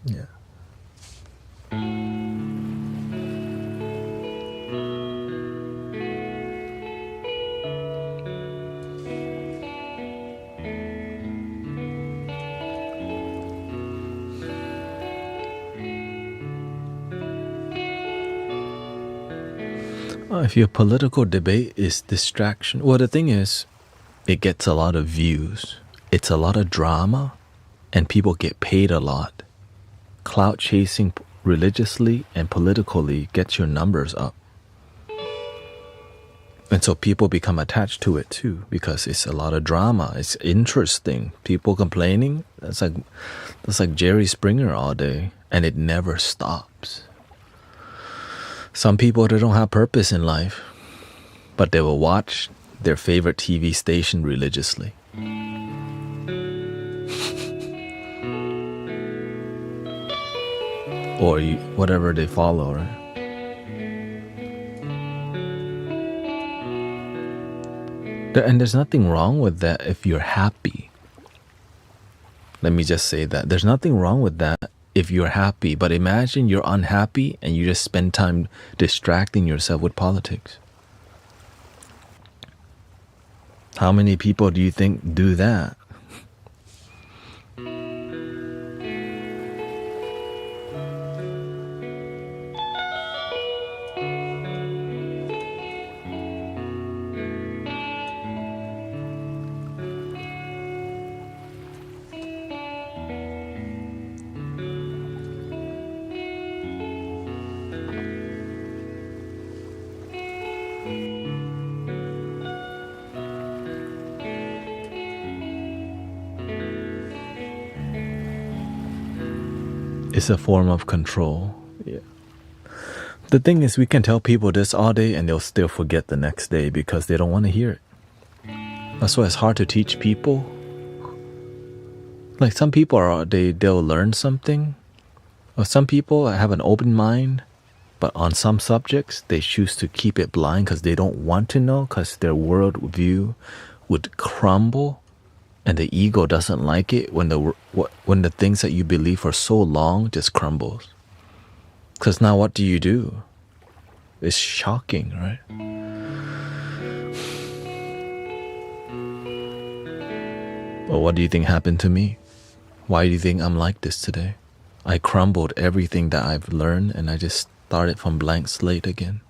Yeah. If your political debate is distraction, well, the thing is, it gets a lot of views. It's a lot of drama, and people get paid a lot. Clout chasing religiously and politically gets your numbers up. And so people become attached to it too, because it's a lot of drama. It's interesting. People complaining, that's like Jerry Springer all day, and it never stops. Some people, they don't have purpose in life, but they will watch their favorite TV station religiously. or whatever they follow, right? And there's nothing wrong with that if you're happy. Let me just say that. There's nothing wrong with that if you're happy. But imagine you're unhappy and you just spend time distracting yourself with politics. How many people do you think do that? It's a form of control. Yeah. The thing is, we can tell people this all day and they'll still forget the next day because they don't want to hear it. That's why it's hard to teach people. Like some people they'll learn something. Or some people have an open mind, but on some subjects they choose to keep it blind because they don't want to know, because their worldview would crumble. And the ego doesn't like it when the things that you believe for so long just crumbles. Because now what do? It's shocking, right? Well, what do you think happened to me? Why do you think I'm like this today? I crumbled everything that I've learned and I just started from blank slate again.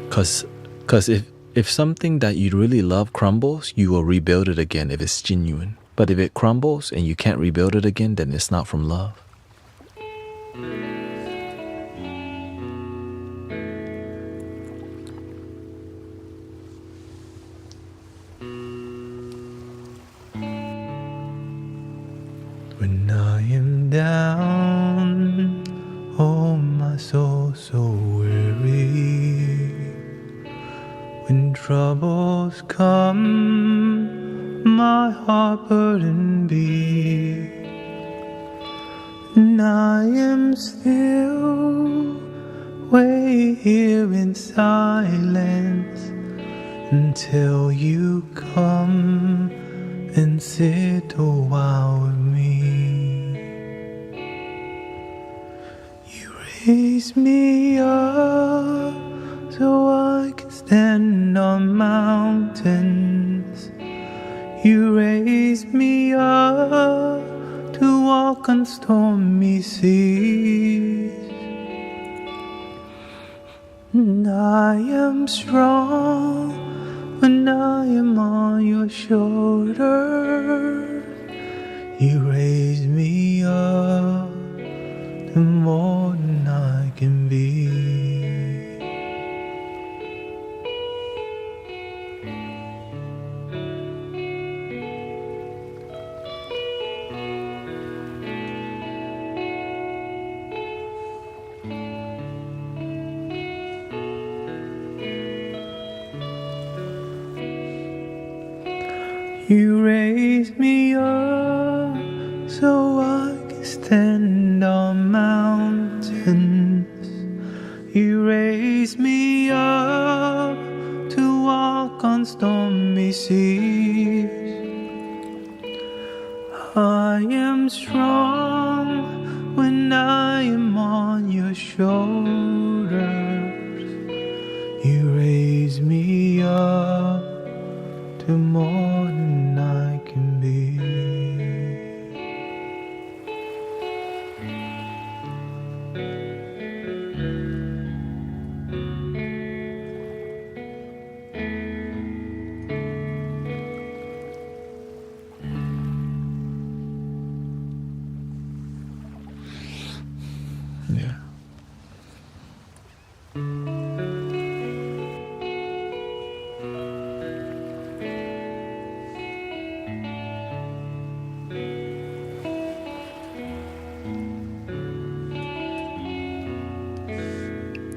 Because if something that you really love crumbles, you will rebuild it again if it's genuine. But if it crumbles and you can't rebuild it again, then it's not from love. When I am down, oh my soul so weary. When troubles come, my heart burdened be, and I am still, wait here in silence until you come and sit a while with me. You raise me up so I can stand on mountains. You raise me up to walk on stormy seas. And I am strong when I am on your shoulders. You raise me up to more than I can be. You raise me up so I can stand on mountains. You raise me up to walk on stormy seas. I am strong when I am on your shoulders. You raise me up to more than I can be. Yeah.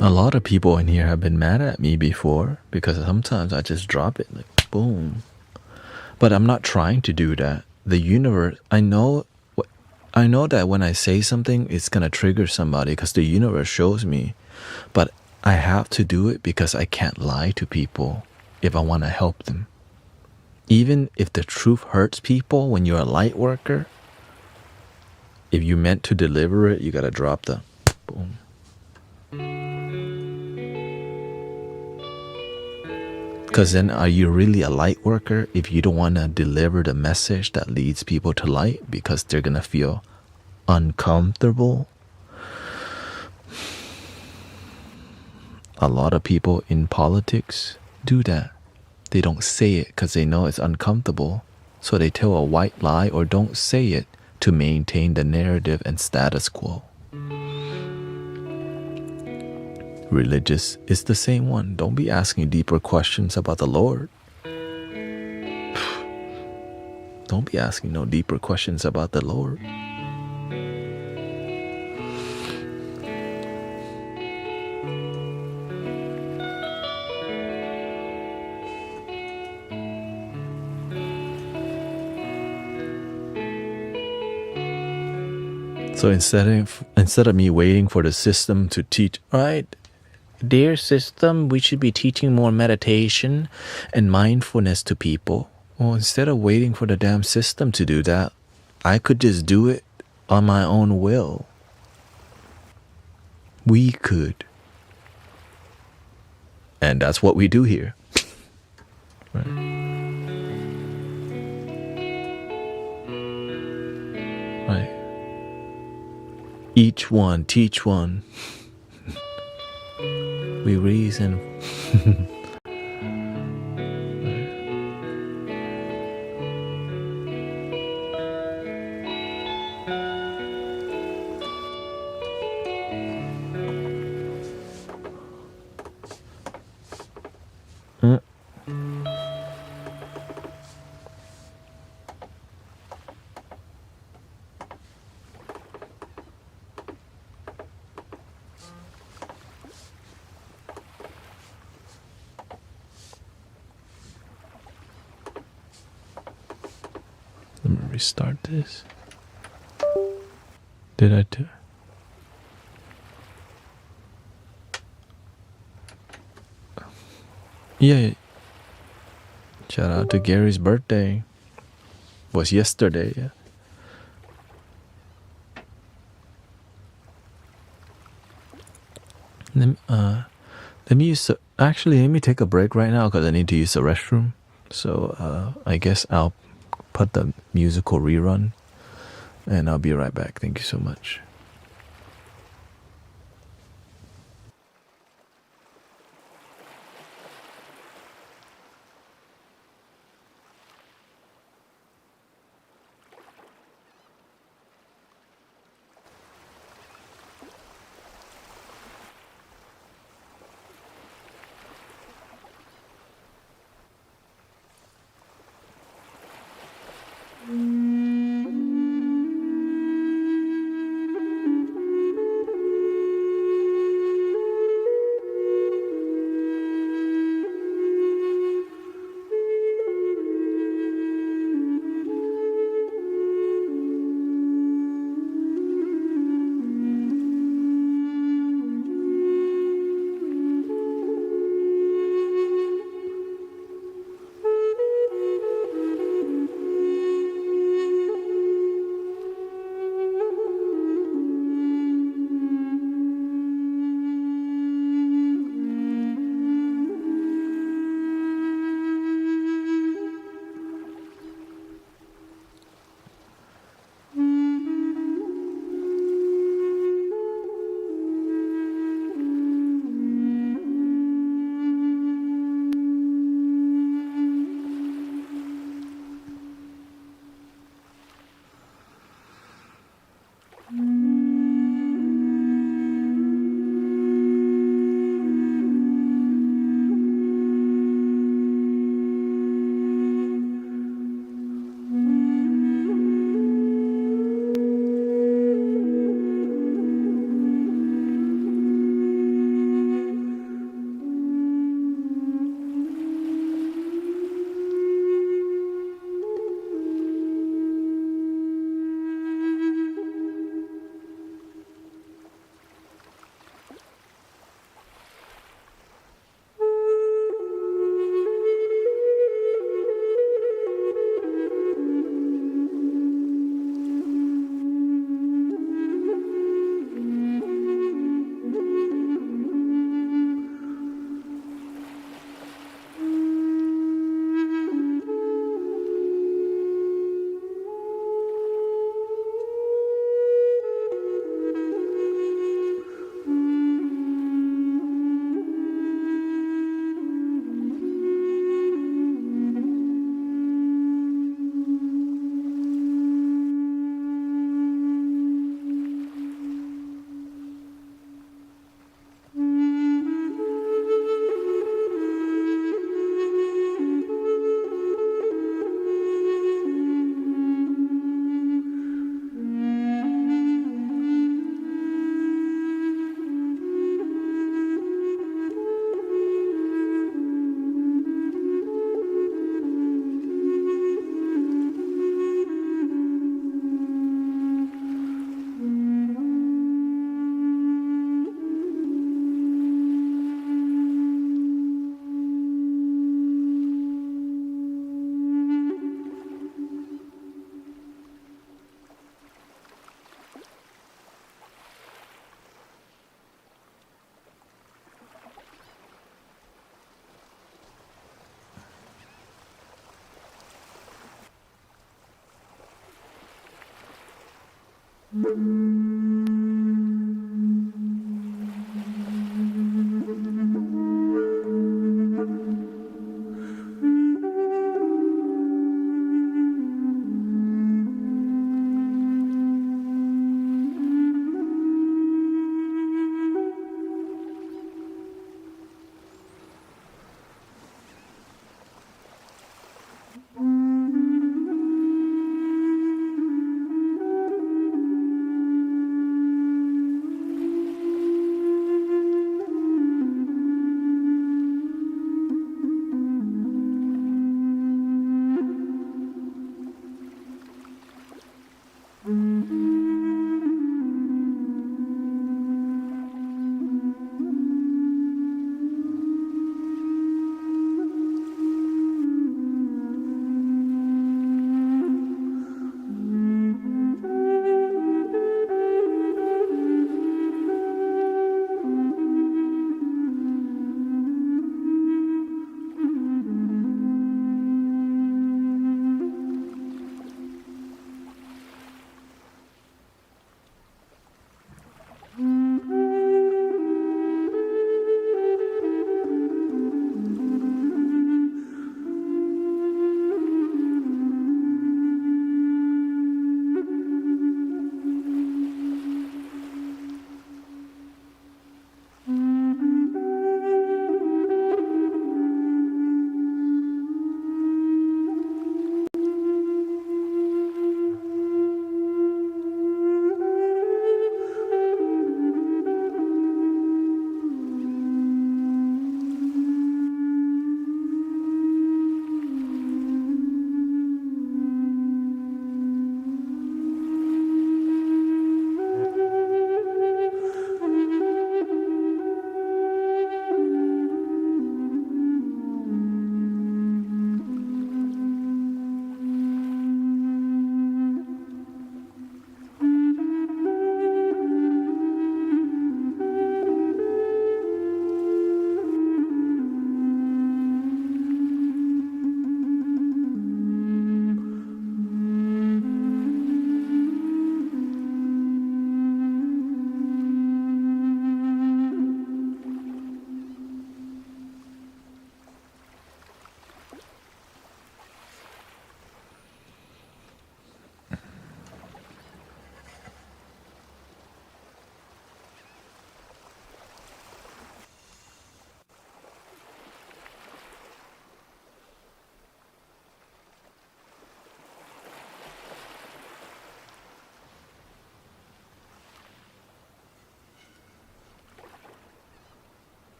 A lot of people in here have been mad at me before because sometimes I just drop it like boom. But I'm not trying to do that. The universe, I know that when I say something, it's gonna trigger somebody because the universe shows me. But I have to do it because I can't lie to people if I want to help them. Even if the truth hurts people when you're a light worker, if you meant to deliver it, you gotta drop the boom. Because then are you really a light worker if you don't want to deliver the message that leads people to light because they're gonna feel uncomfortable? A lot of people in politics do that. They don't say it because they know it's uncomfortable. So they tell a white lie or don't say it to maintain the narrative and status quo. Religious is the same one. Don't be asking deeper questions about the Lord. Don't be asking no deeper questions about the Lord. So instead of me waiting for the system to teach, right? Dear system, we should be teaching more meditation and mindfulness to people. Well, instead of waiting for the damn system to do that, I could just do it on my own will. We could. And that's what we do here. Right. Right. Each one, teach one. We reason. Let me restart this. Did I do? Yeah. Shout out to Gary's birthday. Was yesterday, yeah. Let me use actually let me take a break right now because I need to use the restroom. So I guess I'll put the musical rerun and I'll be right back. Thank you so much.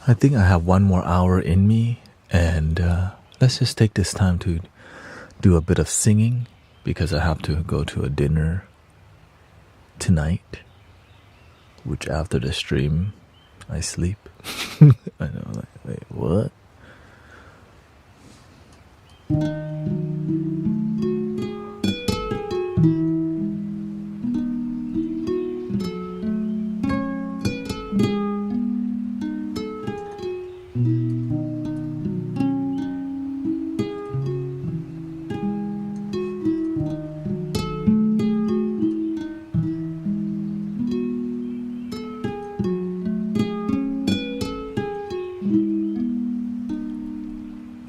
I think I have one more hour in me, and let's just take this time to do a bit of singing because I have to go to a dinner tonight, which after the stream I sleep. I know, like, wait, what?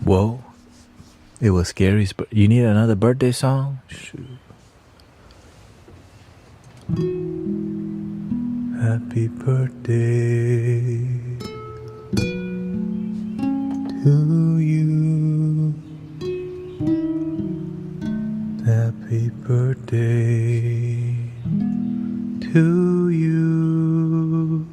Whoa, it was Gary's, but you need another birthday song? Shoot. Happy birthday to you. Happy birthday to you.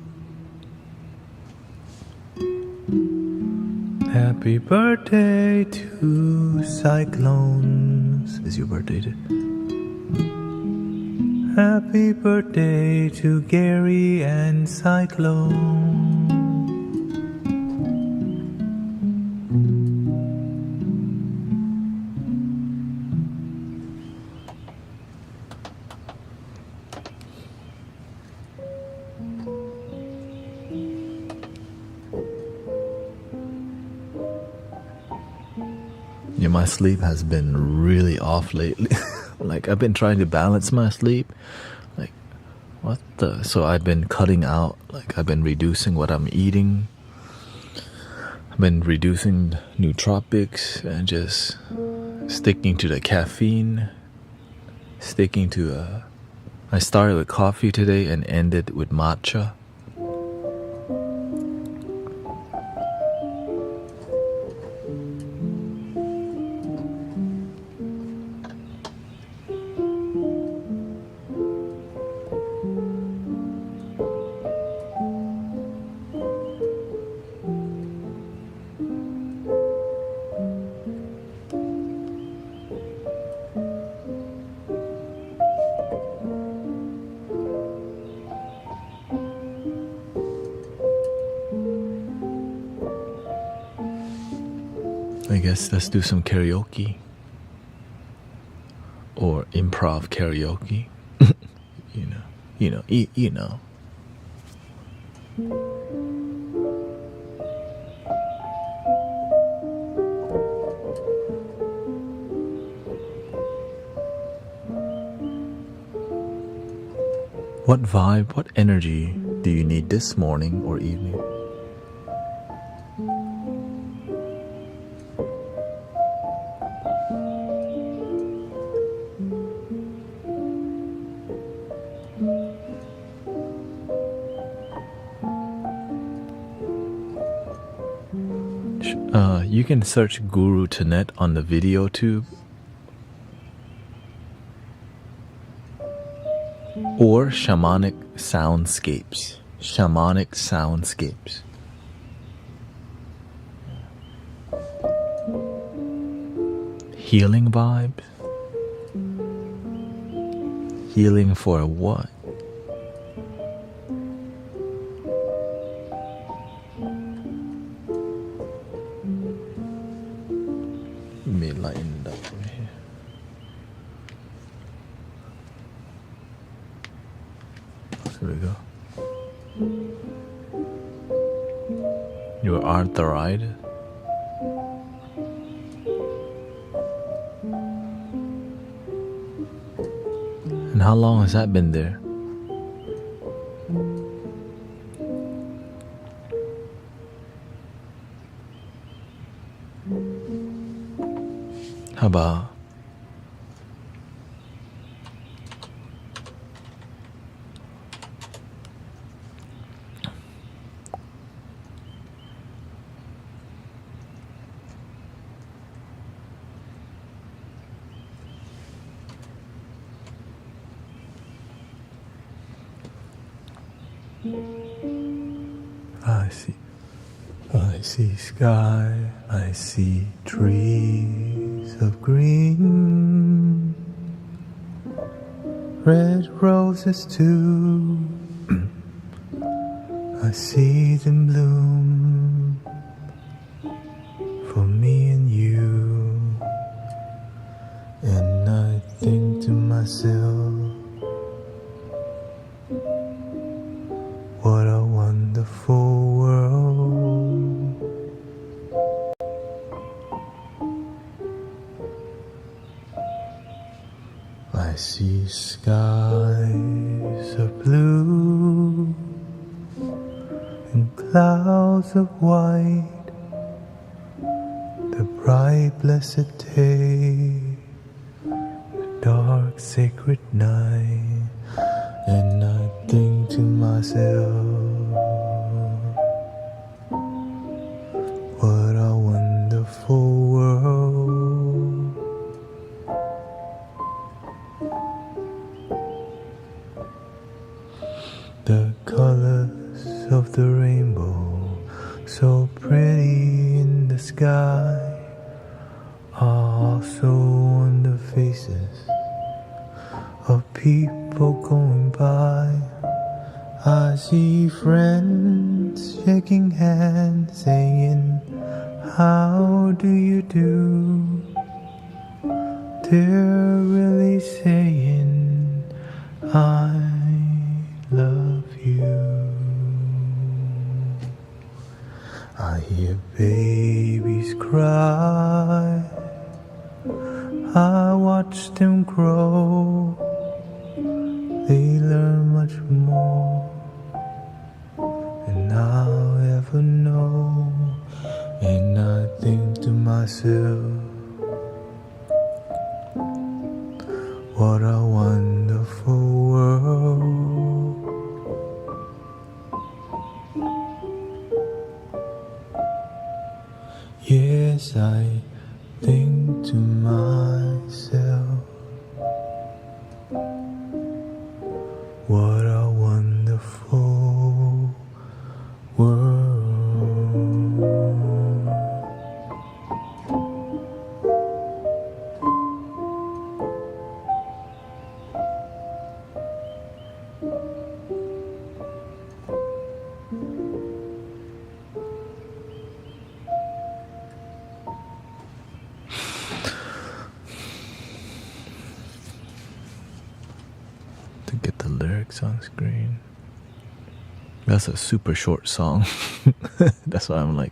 Happy birthday to Cyclones. Is your birthday today? Happy birthday to Gary and Cyclone. Yeah, my sleep has been really off lately. Like, I've been trying to balance my sleep. Like, what the? So I've been cutting out, like, I've been reducing what I'm eating. I've been reducing nootropics and just sticking to the caffeine. Sticking to, I started with coffee today and ended with matcha. I guess let's do some karaoke or improv karaoke. you know. What vibe, what energy do you need this morning or evening? You can search Guru Thanet on the video tube. Or Shamanic Soundscapes. Shamanic Soundscapes. Healing vibes? Healing for what? Let me lighten it up from here. Here we go. Your arthritis? And how long has that been there? How about I see sky, I see trees of green, red roses too. I see them bloom for me and you, and I think to myself, what a wonderful world. I see skies of blue and clouds of white, the bright blessed day, the dark sacred night, and I think to myself, what a wonderful world. The colors of the rainbow, so pretty in the sky, are also on the faces of people going by. I see friends shaking hands, saying, how do you do? They're really saying, I love you. I hear babies cry, I watch them grow, they learn much more than I'll ever know. And I think to myself, what a wonderful world. Yes, I think to myself, what a wonderful world. To get the lyrics on screen. That's a super short song. That's why I'm like,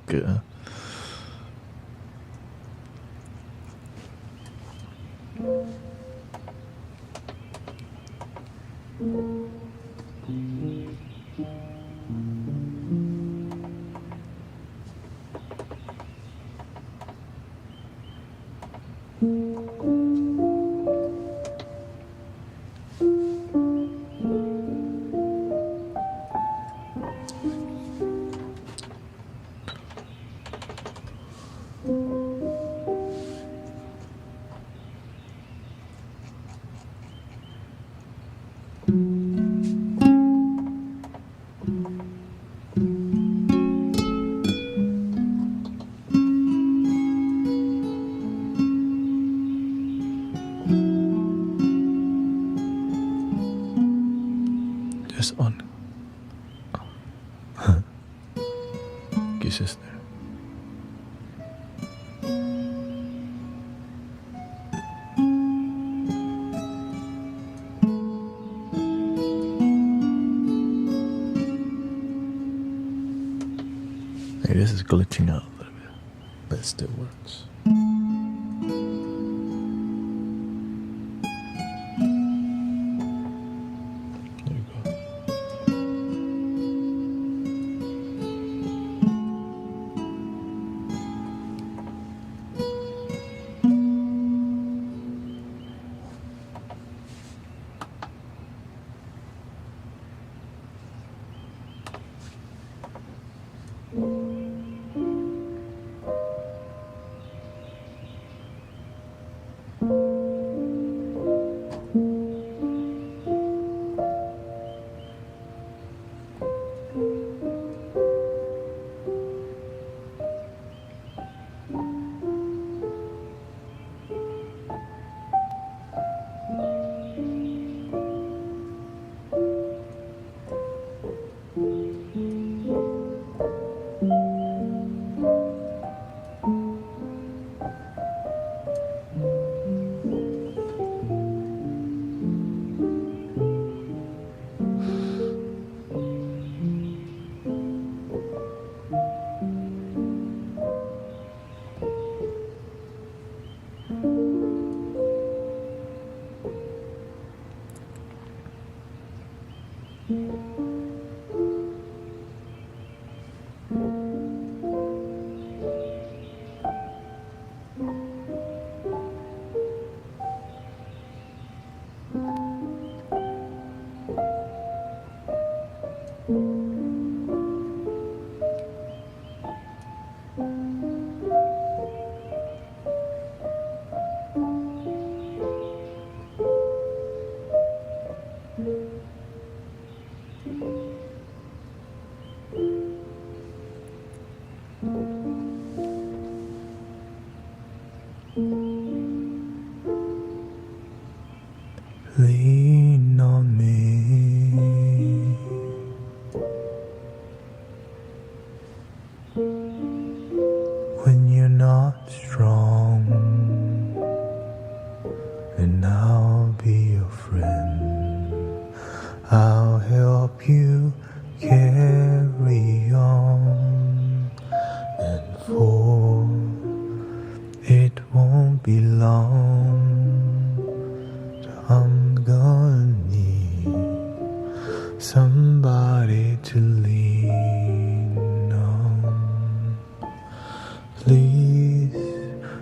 Just on. Kisses there. Hey, this is glitching out a little bit, but it still works. There you go. Lean on me when you're not strong, and I'll be your friend. I'll help you carry on, and for it won't be long, I'm gonna need somebody to lean on. Please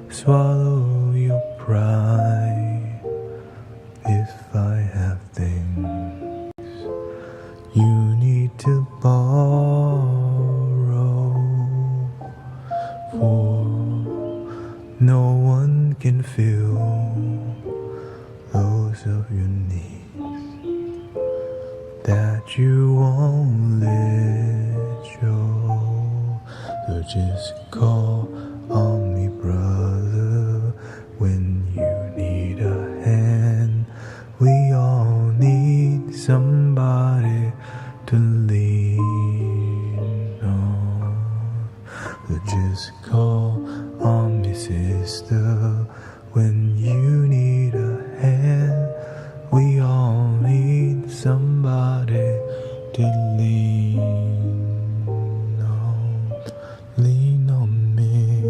swallow your pride. If I have things you need to borrow, for no one can fill those of your needs that you won't let show. So just call on me, brother, when you need a hand. We all need somebody to lean on. So just call on me, sister, when you need a hand. We all need somebody to lean on. Lean on me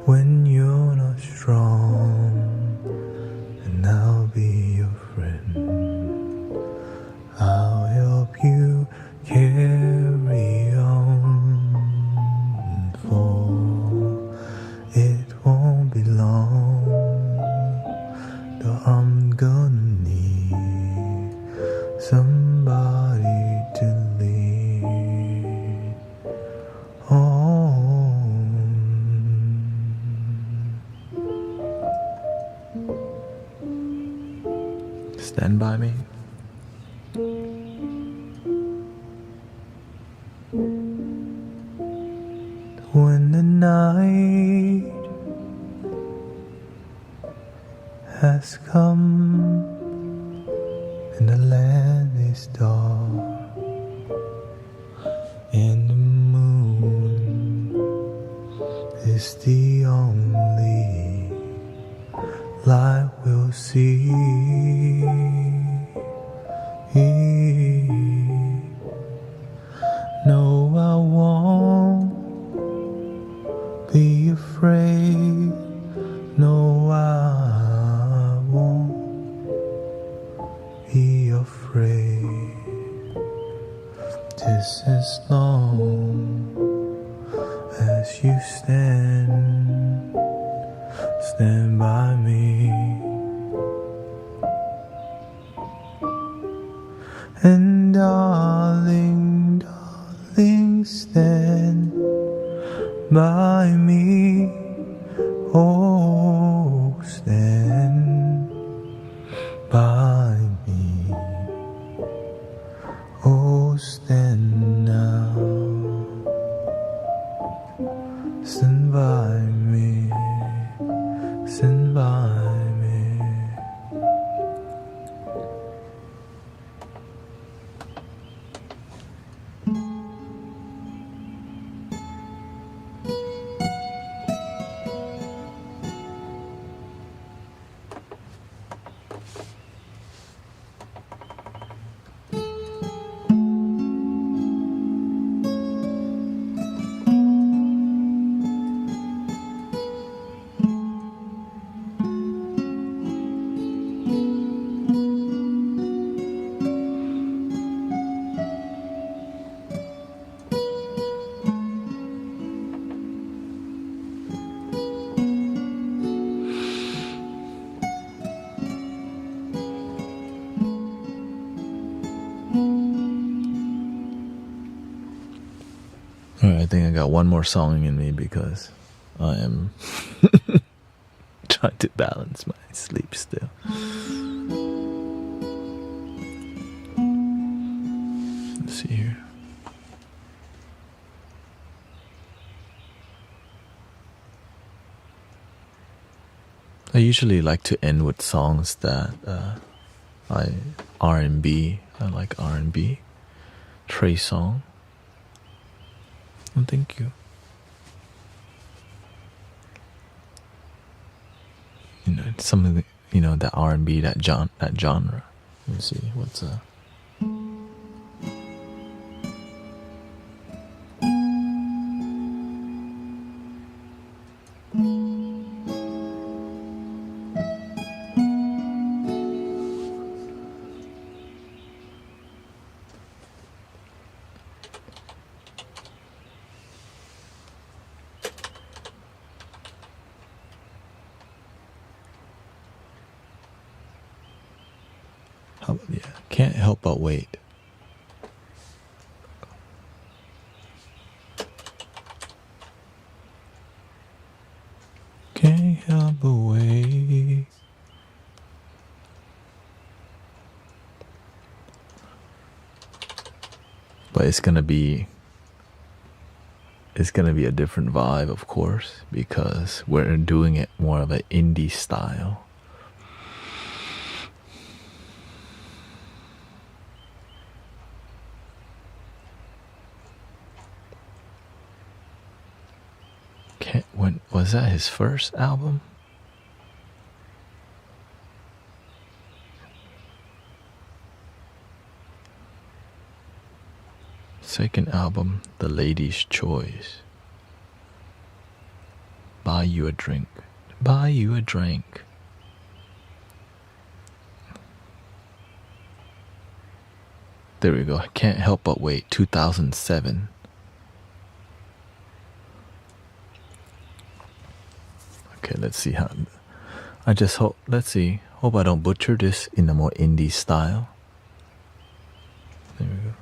when you're not strong, and I'll be your friend. I'll help you carry on, for it won't be long. Stand by me. When the night has come and the land is dark and the moon is the only light we'll see. No, I won't be afraid. No, I won't be afraid. Just as long as you stand by me. And darling, darling, stand by me. Oh, stand by me. Oh, stand now. Stand by me. Stand by me. Alright, I think I got one more song in me because I am trying to balance my sleep still. Let's see here. I usually like to end with songs that R&B. I like R&B. Trey song. Thank you. You know, something, you know, that R&B, that genre. Let me see, what's yeah, Can't Help But Wait. Can't help but wait. But it's gonna be a different vibe, of course, because we're doing it more of an indie style. When was that his first album? Second album, The Lady's Choice. Buy You a Drink. Buy You a Drink. There we go. Can't Help But Wait, 2007. Okay, let's see how. I just hope. Let's see. Hope I don't butcher this in a more indie style. There we go.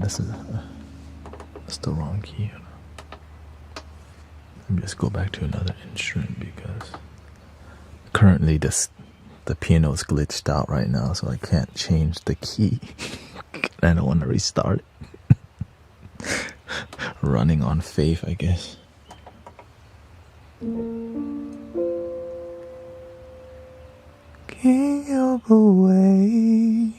that's the wrong key. Let me just go back to another instrument because currently the piano is glitched out right now, so I can't change the key. I don't want to restart it. Running on faith, I guess. Can't help away.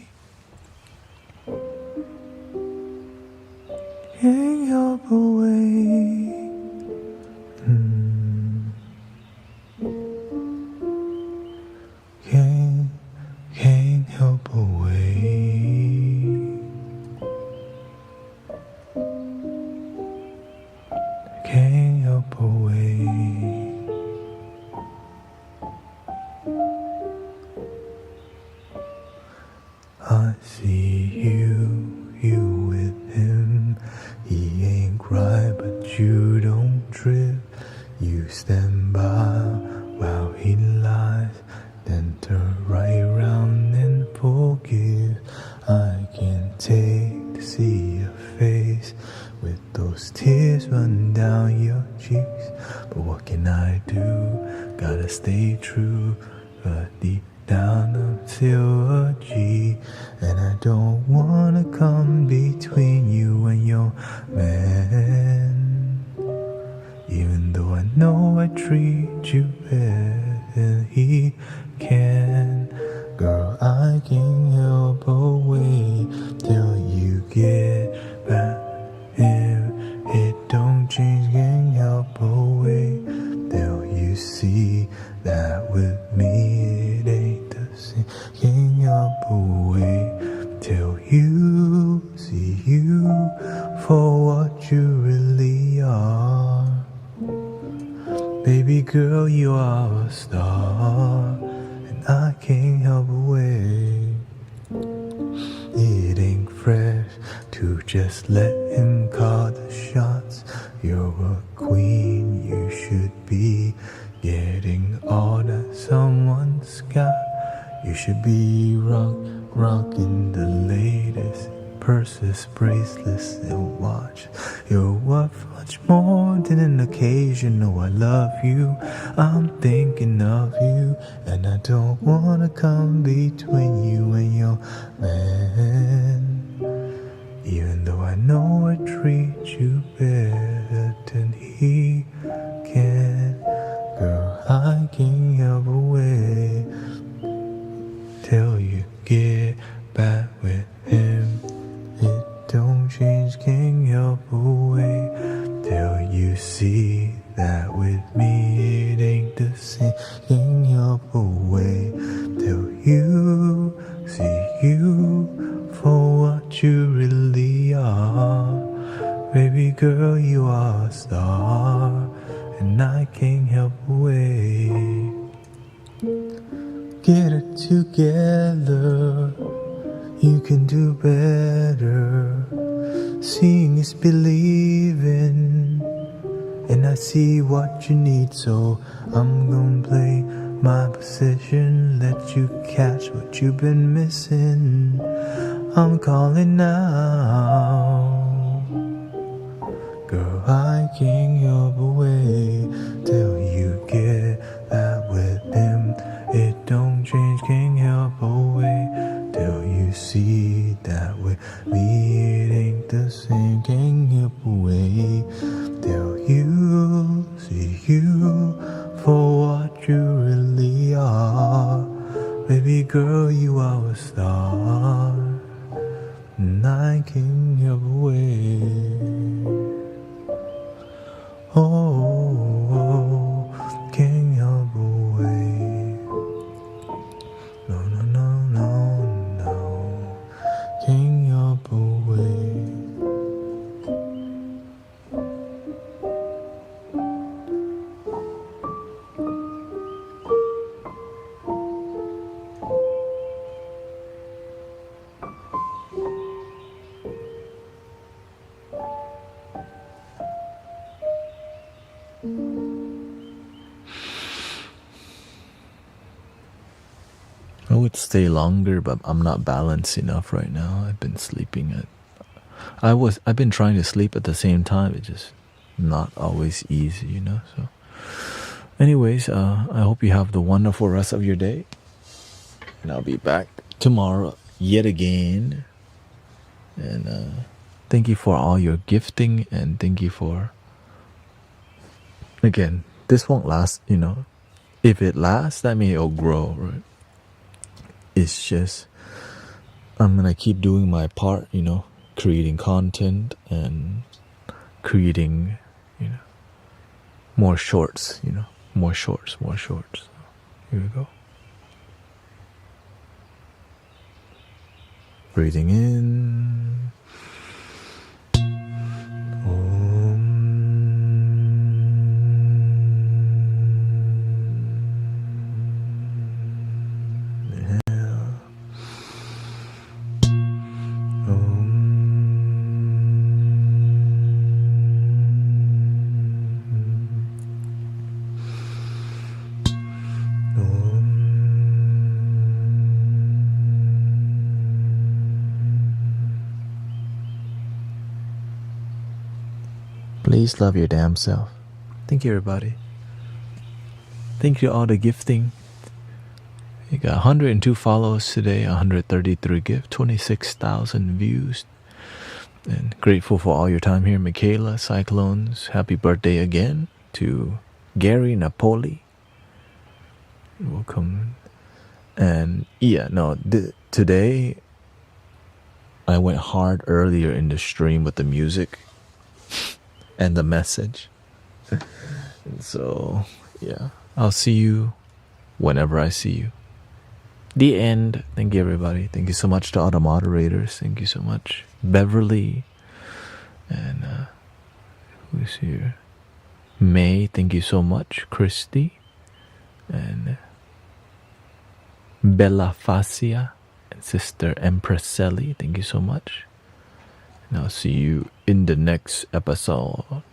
Can't help away. Can't help away. Can't help away. I see you with him. He ain't right, but you don't trip. You stand by while he lies, then turn right around and forgive. I can't take to see your face with those tears running down your cheeks. But what can I do? Gotta stay true. But deep down I'm still a G, and I don't wanna come between you and your man. Even though I know I treat you better than he can. Girl, I can't help but wait till you get back here. It don't change, can't help but wait till you see that with me it ain't the same. Can't help but wait till you see you for what you really are. Baby girl, you are a star, and I can't help but wait. It ain't fresh to just let him call the shots. You're a queen, you should be getting all that someone's got. You should be rocking the latest purses, bracelets, and watch. You're worth much more than an occasional I love you. I'm thinking of you, and I don't wanna come between you and your man. Even though I know I treat you better than he can. Girl, I can't help but wait till you get back with him. It don't change, can't help but wait till you see that with me it ain't the same. Can't help but wait till you see you for what you really are. Baby girl, you are a star, and I can't help but wait. Get it together, you can do better. Seeing is believing, and I see what you need, so I'm gonna play my position, let you catch what you've been missing. I'm calling now. Girl, I can't help but wait till you get that with him. It don't change, can't help but wait till you see that with me it ain't the same. Can't help but wait till you see you for what you really are. Baby girl, you are a star, and I can't help but wait. Oh, can't help but wait. No, no, no, no, no. Can't help but wait. I would stay longer, but I'm not balanced enough right now. I've been sleeping at I've been trying to sleep at the same time. It's just not always easy, you know. So, anyways, I hope you have the wonderful rest of your day, and I'll be back tomorrow yet again. And thank you for all your gifting, and thank you for, again, this won't last, you know. If it lasts, that means it'll grow, right? It's just, I'm gonna keep doing my part, you know, creating content and creating, you know, more shorts, you know, more shorts. So, here we go. Breathing in. Please love your damn self. Thank you, everybody. Thank you all the gifting. You got 102 follows today, 133 gifts, 26,000 views. And grateful for all your time here. Michaela, Cyclones, happy birthday again to Gary Napoli. Welcome. And yeah, no, today I went hard earlier in the stream with the music and the message. And so, yeah, I'll see you whenever I see you. The end. Thank you, everybody. Thank you so much to all the moderators. Thank you so much, Beverly. And who's here? May, thank you so much. Christy. And Bella Facia and Sister Empresselli, thank you so much. And I'll see you in the next episode.